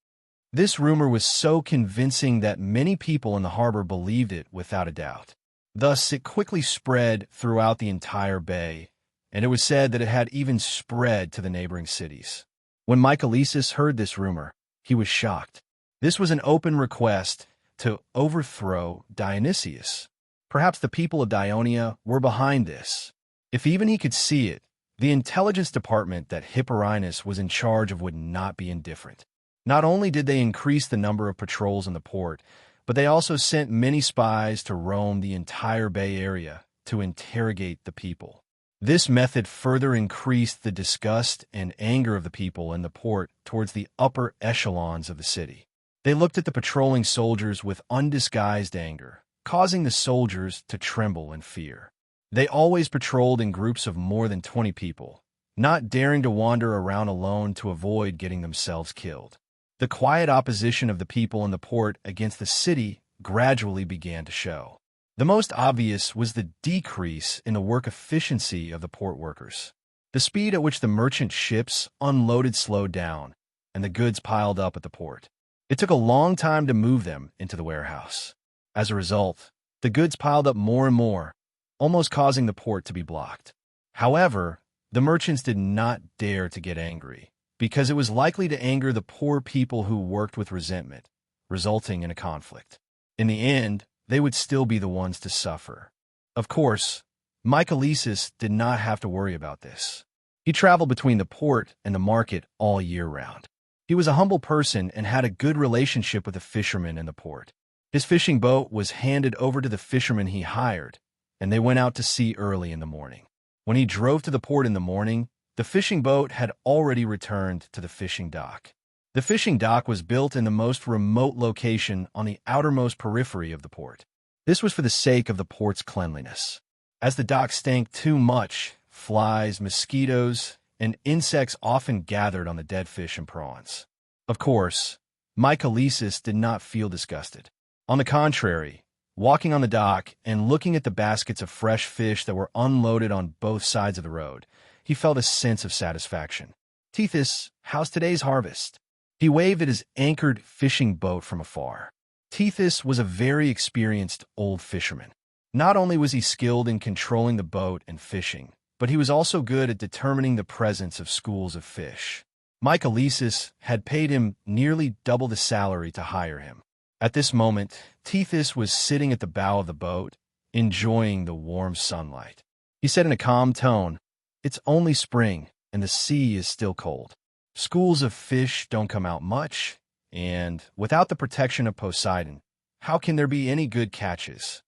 This rumor was so convincing that many people in the harbor believed it without a doubt. Thus, it quickly spread throughout the entire bay, and it was said that it had even spread to the neighboring cities. When Michaelisus heard this rumor, he was shocked. This was an open request to overthrow Dionysius. Perhaps the people of Dionia were behind this. If even he could see it, the intelligence department that Hipporinus was in charge of would not be indifferent. Not only did they increase the number of patrols in the port, but they also sent many spies to roam the entire Bay Area to interrogate the people. This method further increased the disgust and anger of the people in the port towards the upper echelons of the city. They looked at the patrolling soldiers with undisguised anger, causing the soldiers to tremble in fear. They always patrolled in groups of more than 20 people, not daring to wander around alone to avoid getting themselves killed. The quiet opposition of the people in the port against the city gradually began to show. The most obvious was the decrease in the work efficiency of the port workers. The speed at which the merchant ships unloaded slowed down, and the goods piled up at the port. It took a long time to move them into the warehouse. As a result, the goods piled up more and more, almost causing the port to be blocked. However, the merchants did not dare to get angry, because it was likely to anger the poor people who worked with resentment, resulting in a conflict. In the end, they would still be the ones to suffer. Of course, Michaelisus did not have to worry about this. He traveled between the port and the market all year round. He was a humble person and had a good relationship with the fishermen in the port. His fishing boat was handed over to the fishermen he hired, and they went out to sea early in the morning. When he drove to the port in the morning, the fishing boat had already returned to the fishing dock. The fishing dock was built in the most remote location on the outermost periphery of the port. This was for the sake of the port's cleanliness. As the dock stank too much, flies, mosquitoes, and insects often gathered on the dead fish and prawns. Of course, Michaelisus did not feel disgusted. On the contrary, walking on the dock and looking at the baskets of fresh fish that were unloaded on both sides of the road, he felt a sense of satisfaction. "Tethys, how's today's harvest?" He waved at his anchored fishing boat from afar. Tethys was a very experienced old fisherman. Not only was he skilled in controlling the boat and fishing, but he was also good at determining the presence of schools of fish. Michaelisus had paid him nearly double the salary to hire him. At this moment, Tethys was sitting at the bow of the boat, enjoying the warm sunlight. He said in a calm tone, "It's only spring, and the sea is still cold. Schools of fish don't come out much, and without the protection of Poseidon, how can there be any good catches?"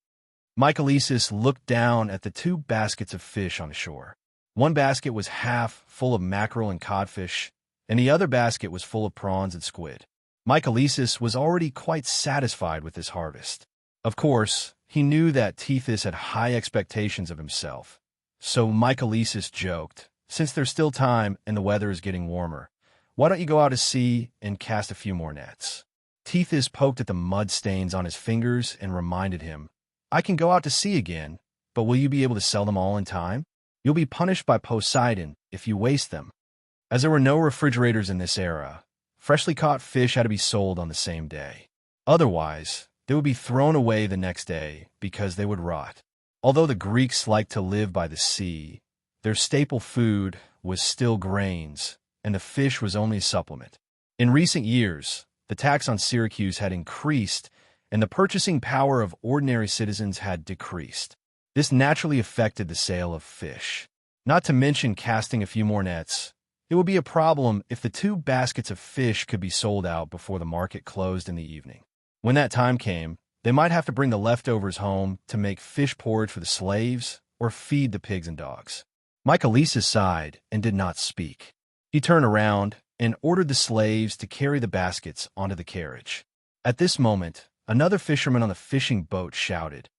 Michaelisus looked down at the two baskets of fish on the shore. One basket was half full of mackerel and codfish, and the other basket was full of prawns and squid. Michaelisus was already quite satisfied with his harvest. Of course, he knew that Tethys had high expectations of himself, so Michaelisus joked, "Since there's still time and the weather is getting warmer, why don't you go out to sea and cast a few more nets?" Tethys poked at the mud stains on his fingers and reminded him, "I can go out to sea again, but will you be able to sell them all in time? You'll be punished by Poseidon if you waste them." As there were no refrigerators in this era, freshly caught fish had to be sold on the same day. Otherwise, they would be thrown away the next day because they would rot. Although the Greeks liked to live by the sea, their staple food was still grains, and the fish was only a supplement. In recent years, the tax on Syracuse had increased, and the purchasing power of ordinary citizens had decreased. This naturally affected the sale of fish. Not to mention casting a few more nets, it would be a problem if the two baskets of fish could be sold out before the market closed in the evening. When that time came, they might have to bring the leftovers home to make fish porridge for the slaves or feed the pigs and dogs. Michaelisus sighed and did not speak. He turned around and ordered the slaves to carry the baskets onto the carriage. At this moment, another fisherman on the fishing boat shouted,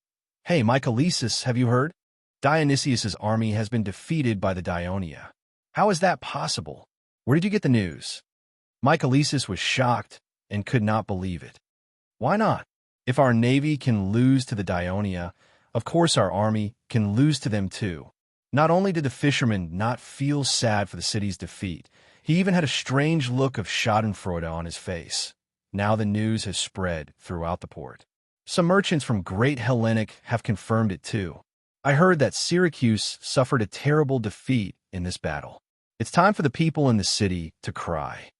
"Hey, Michaelisus, have you heard? Dionysius's army has been defeated by the Dionia. How is that possible? Where did you get the news?" Michaelisus was shocked and could not believe it. "Why not? If our navy can lose to the Dionia, of course our army can lose to them too." Not only did the fisherman not feel sad for the city's defeat, he even had a strange look of schadenfreude on his face. Now the news has spread throughout the port. Some merchants from Great Hellenic have confirmed it too. "I heard that Syracuse suffered a terrible defeat in this battle." It's time for the people in the city to cry.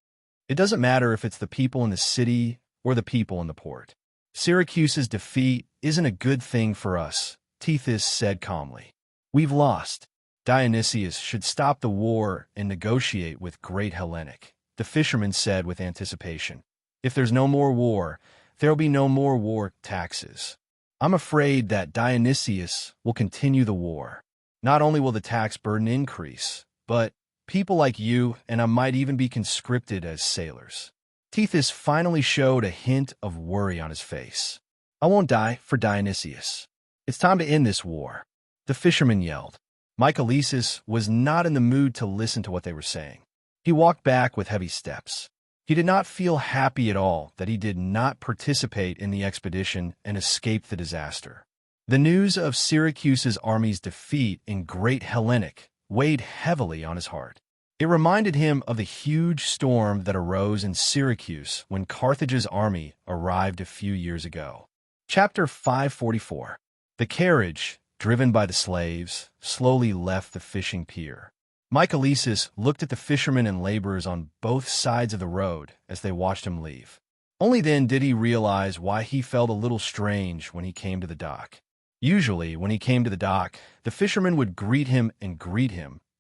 It doesn't matter if it's the people in the city or the people in the port. Syracuse's defeat isn't a good thing for us, Tethys said calmly. We've lost. Dionysius should stop the war and negotiate with Great Hellenic, the fisherman said with anticipation. If there's no more war, there'll be no more war taxes. I'm afraid that Dionysius will continue the war. Not only will the tax burden increase, but people like you and I might even be conscripted as sailors. Tethys finally showed a hint of worry on his face. I won't die for Dionysius. It's time to end this war, the fisherman yelled. Mycalesus was not in the mood to listen to what they were saying. He walked back with heavy steps. He did not feel happy at all that he did not participate in the expedition and escape the disaster. The news of Syracuse's army's defeat in Great Hellenic weighed heavily on his heart. It reminded him of the huge storm that arose in Syracuse when Carthage's army arrived a few years ago. Chapter 544. The carriage, driven by the slaves, slowly left the fishing pier. Mycalesus looked at the fishermen and laborers on both sides of the road as they watched him leave. Only then did he realize why he felt a little strange when he came to the dock. Usually, when he came to the dock, the fishermen would greet him,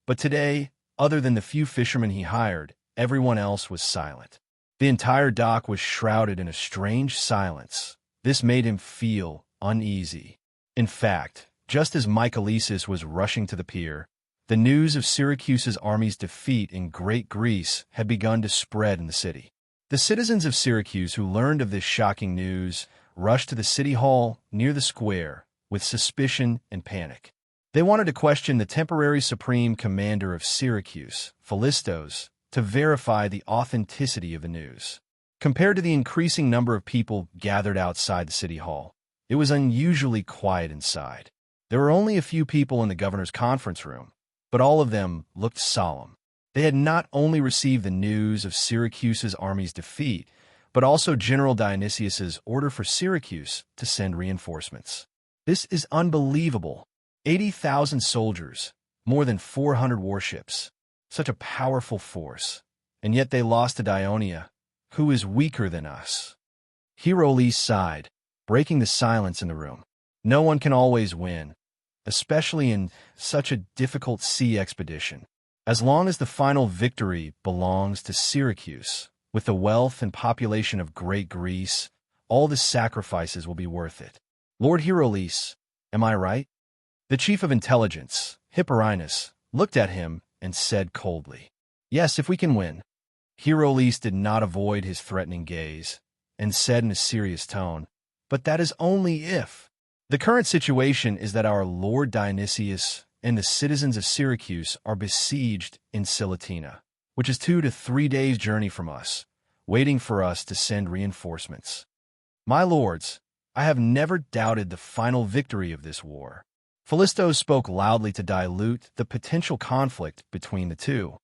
but today, other than the few fishermen he hired, everyone else was silent. The entire dock was shrouded in a strange silence. This made him feel uneasy. In fact, just as Mycalesus was rushing to the pier, the news of Syracuse's army's defeat in Great Greece had begun to spread in the city. The citizens of Syracuse who learned of this shocking news rushed to the city hall near the square with suspicion and panic. They wanted to question the temporary supreme commander of Syracuse, Philistos, to verify the authenticity of the news. Compared to the increasing number of people gathered outside the city hall, it was unusually quiet inside. There were only a few people in the governor's conference room, but all of them looked solemn. They had not only received the news of Syracuse's army's defeat, but also General Dionysius's order for Syracuse to send reinforcements. This is unbelievable. 80,000 soldiers, more than 400 warships. Such a powerful force. And yet they lost to Dionia, who is weaker than us. Hierolyse sighed, breaking the silence in the room. No one can always win, especially in such a difficult sea expedition. As long as the final victory belongs to Syracuse, with the wealth and population of Great Greece, all the sacrifices will be worth it. Lord Hierolyse, am I right? The chief of intelligence, Hipporinus, looked at him and said coldly, Yes, if we can win. Hierolyse did not avoid his threatening gaze and said in a serious tone, But that is only if. The current situation is that our Lord Dionysius and the citizens of Syracuse are besieged in Silatina, which is 2 to 3 days' journey from us, waiting for us to send reinforcements. My lords, I have never doubted the final victory of this war. Philistos spoke loudly to dilute the potential conflict between the two.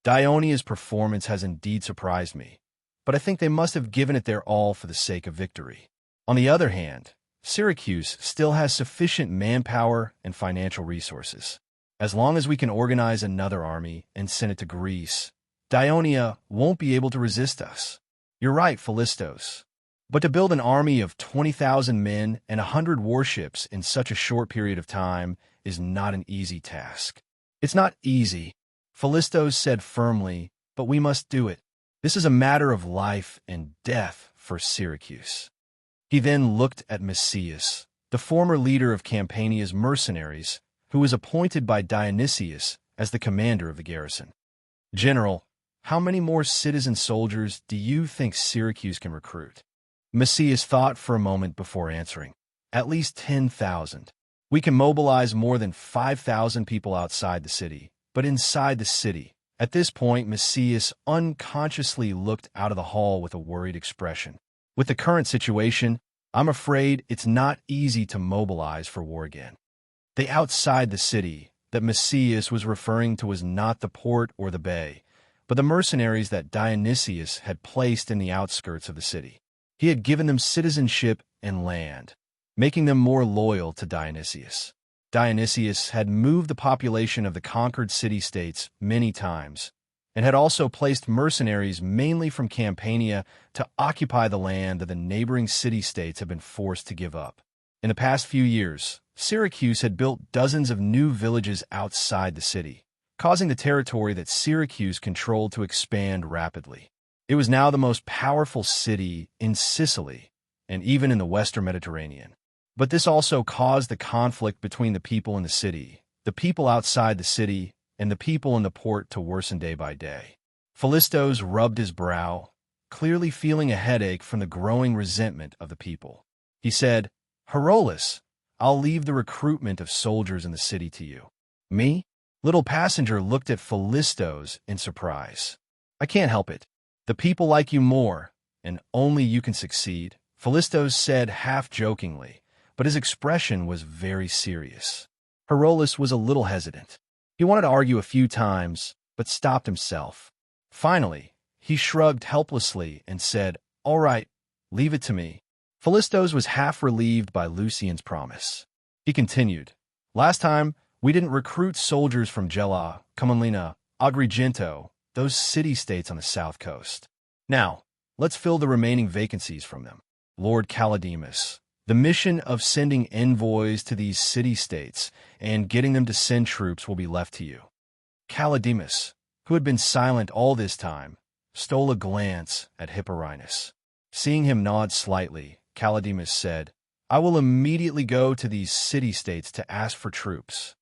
Dionia's performance has indeed surprised me, but I think they must have given it their all for the sake of victory. On the other hand, Syracuse still has sufficient manpower and financial resources. As long as we can organize another army and send it to Greece, Dionia won't be able to resist us. You're right, Philistos. But to build an army of 20,000 men and 100 warships in such a short period of time is not an easy task. It's not easy, Philistos said firmly, but we must do it. This is a matter of life and death for Syracuse. He then looked at Messias, the former leader of Campania's mercenaries, who was appointed by Dionysius as the commander of the garrison. General, how many more citizen soldiers do you think Syracuse can recruit? Messias thought for a moment before answering. At least 10,000. We can mobilize more than 5,000 people outside the city, but inside the city. At this point, Messias unconsciously looked out of the hall with a worried expression. With the current situation, I'm afraid it's not easy to mobilize for war again. The outside the city that Messias was referring to was not the port or the bay, but the mercenaries that Dionysius had placed in the outskirts of the city. He had given them citizenship and land, making them more loyal to Dionysius. Dionysius had moved the population of the conquered city-states many times, and had also placed mercenaries mainly from Campania to occupy the land that the neighboring city-states had been forced to give up. In the past few years, Syracuse had built dozens of new villages outside the city, causing the territory that Syracuse controlled to expand rapidly. It was now the most powerful city in Sicily, and even in the Western Mediterranean. But this also caused the conflict between the people in the city, the people outside the city, and the people in the port to worsen day by day. Philistos rubbed his brow, clearly feeling a headache from the growing resentment of the people. He said, "Herolus, I'll leave the recruitment of soldiers in the city to you." "Me?" Little Passenger looked at Philistos in surprise. "I can't help it. The people like you more, and only you can succeed," Philistos said half-jokingly, but his expression was very serious. Herolus was a little hesitant. He wanted to argue a few times, but stopped himself. Finally, he shrugged helplessly and said, "All right, leave it to me." Philistos was half relieved by Lucian's promise. He continued, "Last time, we didn't recruit soldiers from Gela, Comolina, Agrigento, those city-states on the south coast. Now, let's fill the remaining vacancies from them. Lord Callidemus, the mission of sending envoys to these city-states and getting them to send troops will be left to you." Callidemus, who had been silent all this time, stole a glance at Hipporinus. Seeing him nod slightly, Callidemus said, "I will immediately go to these city-states to ask for troops."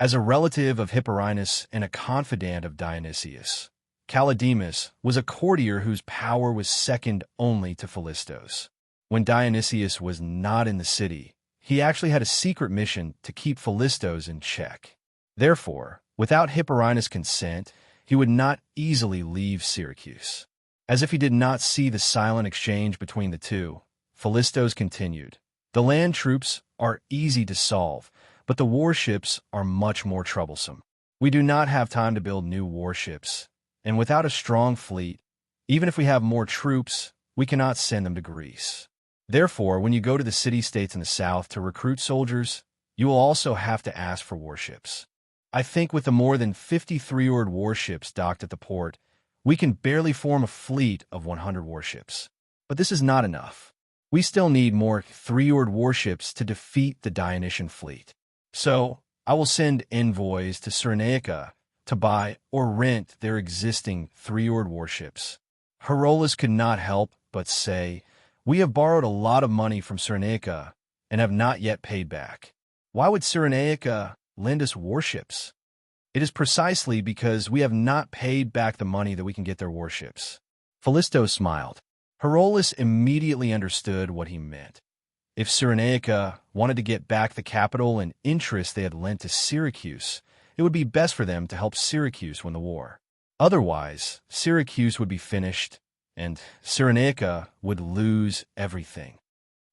As a relative of Hipporinus and a confidant of Dionysius, Callidemus was a courtier whose power was second only to Philistos. When Dionysius was not in the city, he actually had a secret mission to keep Philistos in check. Therefore, without Hipporinus' consent, he would not easily leave Syracuse. As if he did not see the silent exchange between the two, Philistos continued, "The land troops are easy to solve, but the warships are much more troublesome. We do not have time to build new warships, and without a strong fleet, even if we have more troops, we cannot send them to Greece. Therefore, when you go to the city-states in the south to recruit soldiers, you will also have to ask for warships. I think with the more than 50 three-oared warships docked at the port, we can barely form a fleet of 100 warships. But this is not enough. We still need more three-oared warships to defeat the Dionysian fleet. So, I will send envoys to Cyrenaica to buy or rent their existing three-oared warships." Herolus could not help but say, "We have borrowed a lot of money from Cyrenaica and have not yet paid back. Why would Cyrenaica lend us warships?" "It is precisely because we have not paid back the money that we can get their warships." Philistos smiled. Herolus immediately understood what he meant. If Cyrenaica wanted to get back the capital and interest they had lent to Syracuse, it would be best for them to help Syracuse win the war. Otherwise, Syracuse would be finished, and Cyrenaica would lose everything.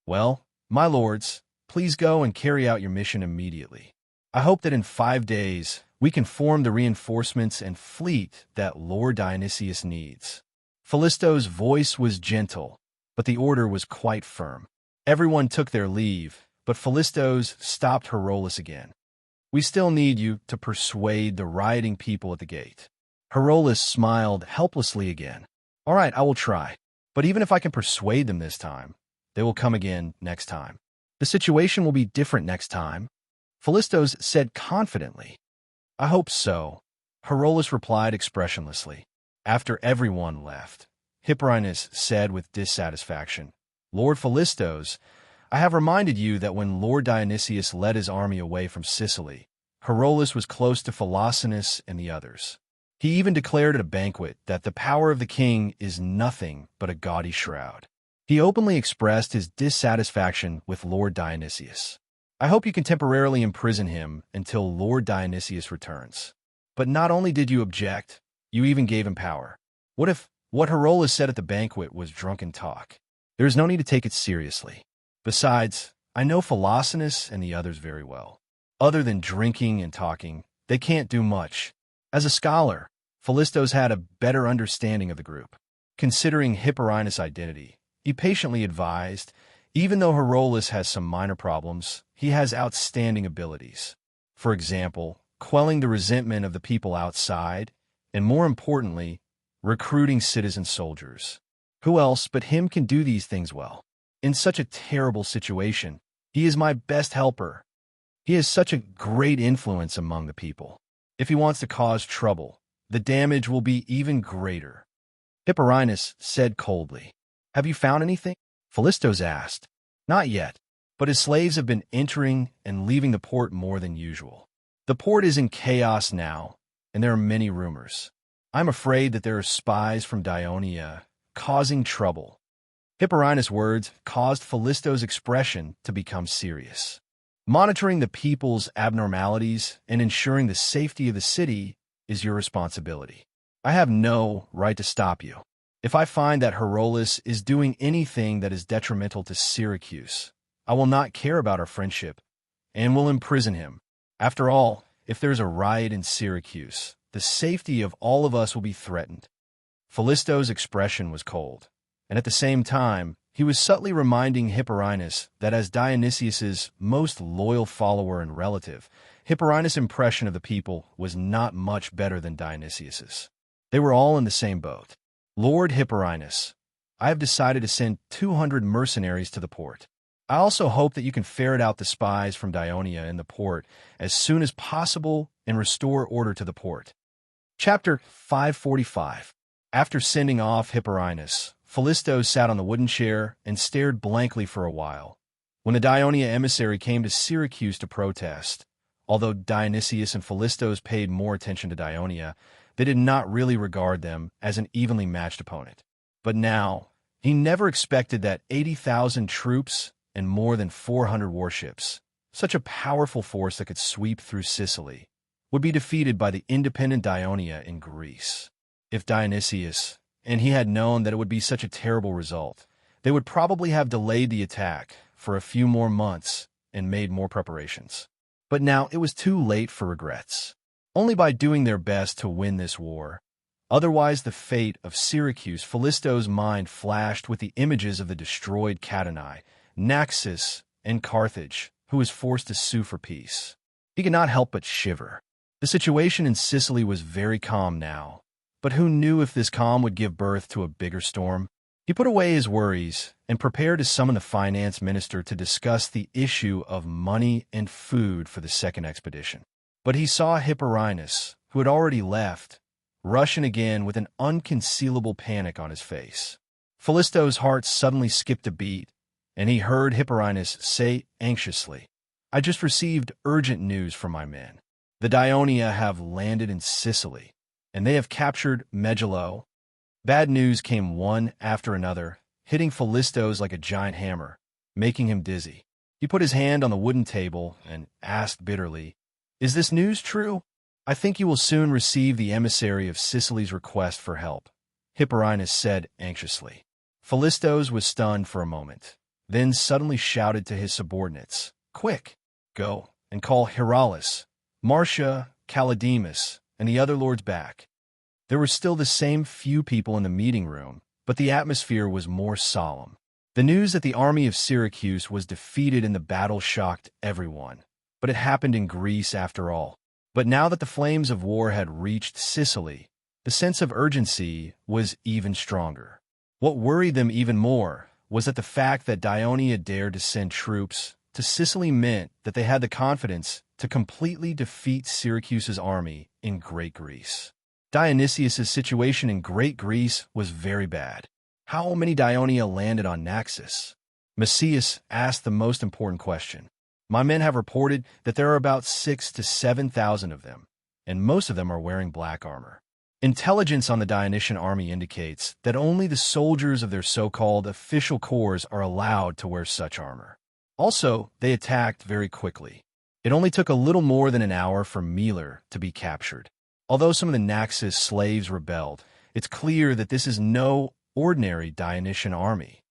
"Well, my lords, please go and carry out your mission immediately. I hope that in 5 days we can form the reinforcements and fleet that Lord Dionysius needs." Philistos' voice was gentle, but the order was quite firm. Everyone took their leave, but Philistos stopped Herolus again. "We still need you to persuade the rioting people at the gate." Herolus smiled helplessly again. "All right, I will try. But even if I can persuade them this time, they will come again next time. The situation will be different next time," Philistos said confidently. "I hope so," Herolus replied expressionlessly. After everyone left, Hipporinus said with dissatisfaction, "Lord Philistos, I have reminded you that when Lord Dionysius led his army away from Sicily, Herolus was close to Philoxenus and the others. He even declared at a banquet that the power of the king is nothing but a gaudy shroud. He openly expressed his dissatisfaction with Lord Dionysius. I hope you can temporarily imprison him until Lord Dionysius returns. But not only did you object, you even gave him power. What if what Herolus said at the banquet was drunken talk? There is no need to take it seriously. Besides, I know Philoxenus and the others very well. Other than drinking and talking, they can't do much. As a scholar, Philistos had a better understanding of the group. Considering Hipporinus' identity, he patiently advised, even though Herolus has some minor problems, he has outstanding abilities. For example, quelling the resentment of the people outside, and more importantly, recruiting citizen soldiers. Who else but him can do these things well? In such a terrible situation, he is my best helper. He has such a great influence among the people. If he wants to cause trouble, the damage will be even greater. Hipporinus said coldly. Have you found anything? Philistos asked. Not yet, but his slaves have been entering and leaving the port more than usual. The port is in chaos now, and there are many rumors. I'm afraid that there are spies from Dionia causing trouble. Hipporinus' words caused Philistos' expression to become serious. Monitoring the people's abnormalities and ensuring the safety of the city is your responsibility. I have no right to stop you. If I find that Herolas is doing anything that is detrimental to Syracuse, I will not care about our friendship and will imprison him. After all, if there's a riot in Syracuse, the safety of all of us will be threatened. Philistos' expression was cold, and at the same time, he was subtly reminding Hipporinus that as Dionysius's most loyal follower and relative, Hipporinus' impression of the people was not much better than Dionysius's. They were all in the same boat. Lord Hipporinus, I have decided to send 200 mercenaries to the port. I also hope that you can ferret out the spies from Dionia in the port as soon as possible and restore order to the port. Chapter 545. After sending off Hipporinus, Philistos sat on the wooden chair and stared blankly for a while. When the Dionia emissary came to Syracuse to protest, although Dionysius and Philistos paid more attention to Dionia, they did not really regard them as an evenly matched opponent. But now, he never expected that 80,000 troops and more than 400 warships, such a powerful force that could sweep through Sicily, would be defeated by the independent Dionia in Greece. If Dionysius, and he had known that it would be such a terrible result, they would probably have delayed the attack for a few more months and made more preparations. But now it was too late for regrets. Only by doing their best to win this war. Otherwise, the fate of Syracuse, Philistos' mind flashed with the images of the destroyed Catanae, Naxos, and Carthage, who was forced to sue for peace. He could not help but shiver. The situation in Sicily was very calm now, but who knew if this calm would give birth to a bigger storm? He put away his worries and prepared to summon the finance minister to discuss the issue of money and food for the second expedition. But he saw Hipporinus, who had already left, rush in again with an unconcealable panic on his face. Philistos' heart suddenly skipped a beat, and he heard Hipporinus say anxiously, I just received urgent news from my men. The Dionia have landed in Sicily, and they have captured Megillo. Bad news came one after another, hitting Philistos like a giant hammer, making him dizzy. He put his hand on the wooden table and asked bitterly, Is this news true? I think you will soon receive the emissary of Sicily's request for help, Hipporinus said anxiously. Philistos was stunned for a moment, then suddenly shouted to his subordinates, Quick, go and call Herolas, Marcia, Callidemus, and the other lords back. There were still the same few people in the meeting room, but the atmosphere was more solemn. The news that the army of Syracuse was defeated in the battle shocked everyone, but it happened in Greece after all. But now that the flames of war had reached Sicily, the sense of urgency was even stronger. What worried them even more was that the fact that Dionia dared to send troops to Sicily meant that they had the confidence to completely defeat Syracuse's army in Great Greece. Dionysius' situation in Great Greece was very bad. How many Dionia landed on Naxos? Macias asked the most important question. My men have reported that there are about 6,000 to 7,000 of them, and most of them are wearing black armor. Intelligence on the Dionysian army indicates that only the soldiers of their so-called official corps are allowed to wear such armor. Also, they attacked very quickly. It only took a little more than an hour for Meler to be captured. Although some of the Naxos slaves rebelled, it's clear that this is no ordinary Dionysian army.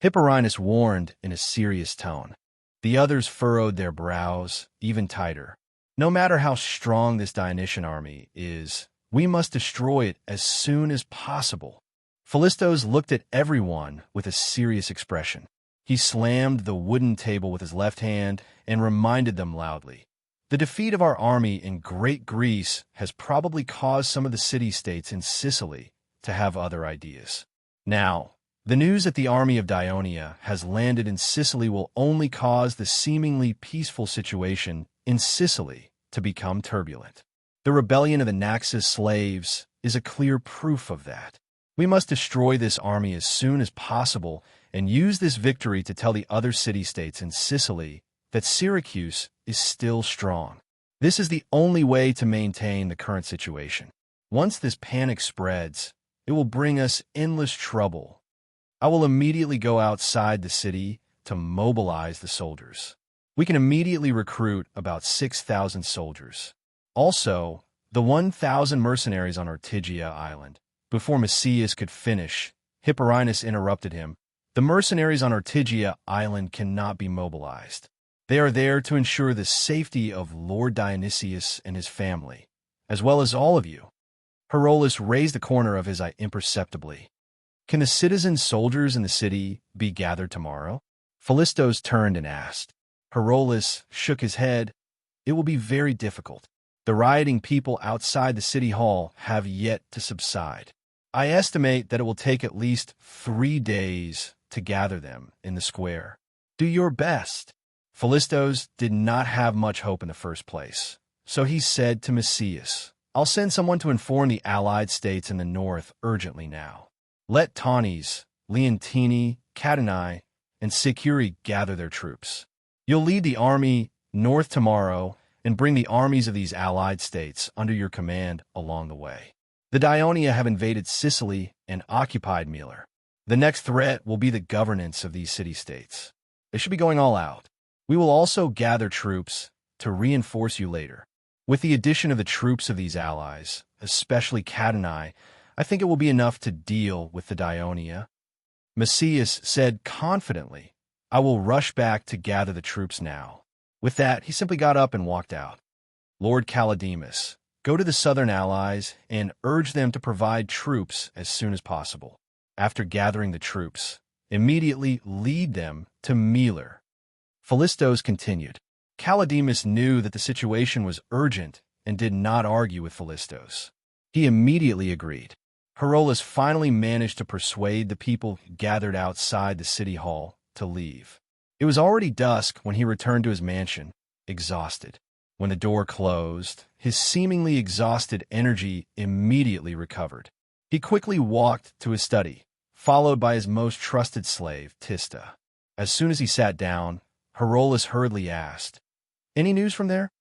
Hipporinus warned in a serious tone. The others furrowed their brows even tighter. No matter how strong this Dionysian army is, we must destroy it as soon as possible. Philistos looked at everyone with a serious expression. He slammed the wooden table with his left hand and reminded them loudly, The defeat of our army in Great Greece has probably caused some of the city-states in Sicily to have other ideas. Now, the news that the army of Dionia has landed in Sicily will only cause the seemingly peaceful situation in Sicily to become turbulent. The rebellion of the Naxos slaves is a clear proof of that. We must destroy this army as soon as possible and use this victory to tell the other city-states in Sicily that Syracuse is still strong. This is the only way to maintain the current situation. Once this panic spreads, it will bring us endless trouble. I will immediately go outside the city to mobilize the soldiers. We can immediately recruit about 6,000 soldiers. Also, the 1,000 mercenaries on Ortygia Island. Before Messias could finish, Hipporinus interrupted him. The mercenaries on Ortygia Island cannot be mobilized. They are there to ensure the safety of Lord Dionysius and his family, as well as all of you. Herolas raised the corner of his eye imperceptibly. Can the citizen soldiers in the city be gathered tomorrow? Philistos turned and asked. Herolas shook his head. It will be very difficult. The rioting people outside the city hall have yet to subside. I estimate that it will take at least 3 days to gather them in the square. Do your best. Philistos did not have much hope in the first place, so he said to Messias, I'll send someone to inform the allied states in the north urgently now. Let Taunis, Leontini, Catani, and Sicuri gather their troops. You'll lead the army north tomorrow and bring the armies of these allied states under your command along the way. The Dionia have invaded Sicily and occupied Melar. The next threat will be the governance of these city-states. They should be going all out. We will also gather troops to reinforce you later. With the addition of the troops of these allies, especially Catani, I think it will be enough to deal with the Dionia. Messias said confidently, I will rush back to gather the troops now. With that, he simply got up and walked out. Lord Callidemus, go to the southern allies and urge them to provide troops as soon as possible. After gathering the troops, immediately lead them to Melar. Philistos continued. Callidemus knew that the situation was urgent and did not argue with Philistos. He immediately agreed. Herolas finally managed to persuade the people gathered outside the city hall to leave. It was already dusk when he returned to his mansion, exhausted. When the door closed, his seemingly exhausted energy immediately recovered. He quickly walked to his study, followed by his most trusted slave, Tista. As soon as he sat down, Herolas hurriedly asked, Any news from there?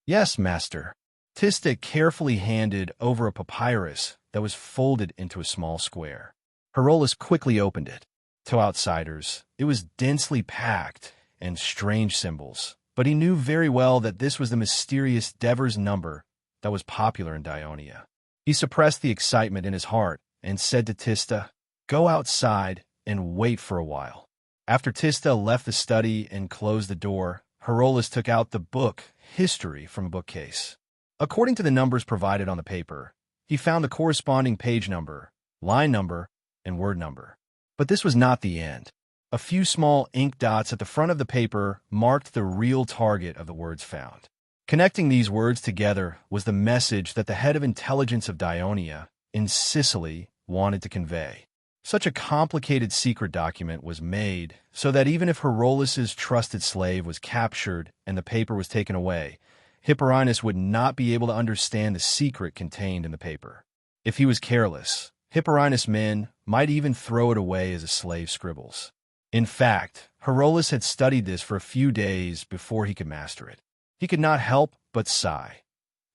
Yes, master. Tista carefully handed over a papyrus that was folded into a small square. Herolas quickly opened it. To outsiders, it was densely packed and strange symbols, but he knew very well that this was the mysterious Devers number that was popular in Dionia. He suppressed the excitement in his heart and said to Tista, Go outside and wait for a while. After Tista left the study and closed the door, Herolas took out the book, History, from a bookcase. According to the numbers provided on the paper, he found the corresponding page number, line number, and word number. But this was not the end. A few small ink dots at the front of the paper marked the real target of the words found. Connecting these words together was the message that the head of intelligence of Dionia in Sicily wanted to convey. Such a complicated secret document was made so that even if Herolas's trusted slave was captured and the paper was taken away, Hipporinus would not be able to understand the secret contained in the paper. If he was careless, Hipporinus' men might even throw it away as a slave scribbles. In fact, Herolas had studied this for a few days before he could master it. He could not help but sigh.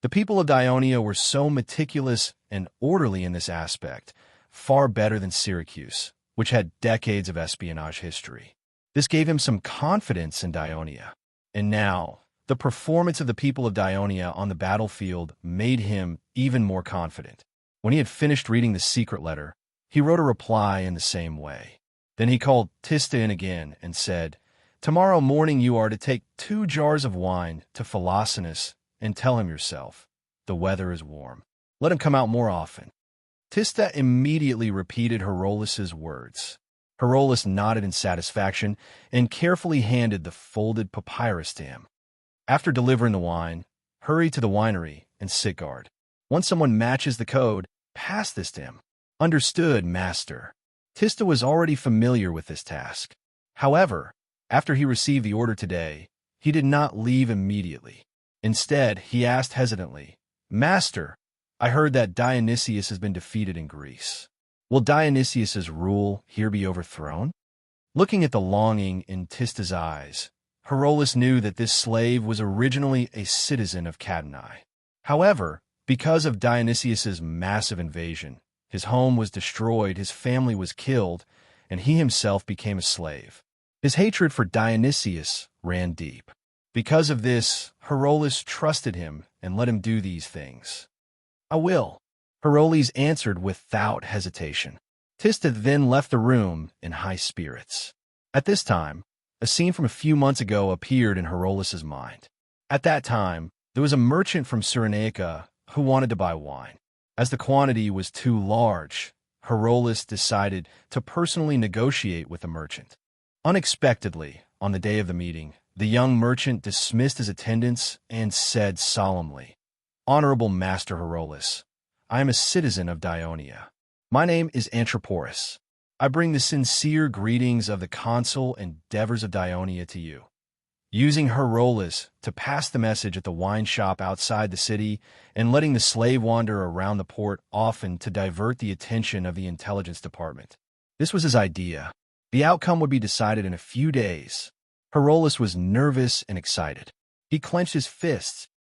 The people of Dionia were so meticulous and orderly in this aspect, far better than Syracuse, which had decades of espionage history. This gave him some confidence in Dionia. And now, the performance of the people of Dionia on the battlefield made him even more confident. When he had finished reading the secret letter, he wrote a reply in the same way. Then he called Tista in again and said, Tomorrow morning you are to take 2 jars of wine to Philoxenus and tell him yourself, the weather is warm. Let him come out more often. Tista immediately repeated Herolas's words. Herolas nodded in satisfaction and carefully handed the folded papyrus to him. After delivering the wine, hurry to the winery and sit guard. Once someone matches the code, pass this to him. Understood, master. Tista was already familiar with this task. However, after he received the order today, he did not leave immediately. Instead, he asked hesitantly, Master, I heard that Dionysius has been defeated in Greece. Will Dionysius's rule here be overthrown? Looking at the longing in Tista's eyes, Herolus knew that this slave was originally a citizen of Cadonai. However, because of Dionysius's massive invasion, his home was destroyed, his family was killed, and he himself became a slave. His hatred for Dionysius ran deep. Because of this, Herolus trusted him and let him do these things. I will, Herolles answered without hesitation. Tista then left the room in high spirits. At this time, a scene from a few months ago appeared in Herolus's mind. At that time, there was a merchant from Cyrenaica who wanted to buy wine. As the quantity was too large, Herolus decided to personally negotiate with the merchant. Unexpectedly, on the day of the meeting, the young merchant dismissed his attendants and said solemnly, Honorable Master Herolus, I am a citizen of Dionia. My name is Antroporus. I bring the sincere greetings of the consul and Devers of Dionia to you. Using Herolus to pass the message at the wine shop outside the city and letting the slave wander around the port often to divert the attention of the intelligence department. This was his idea. The outcome would be decided in a few days. Herolus was nervous and excited. He clenched his fists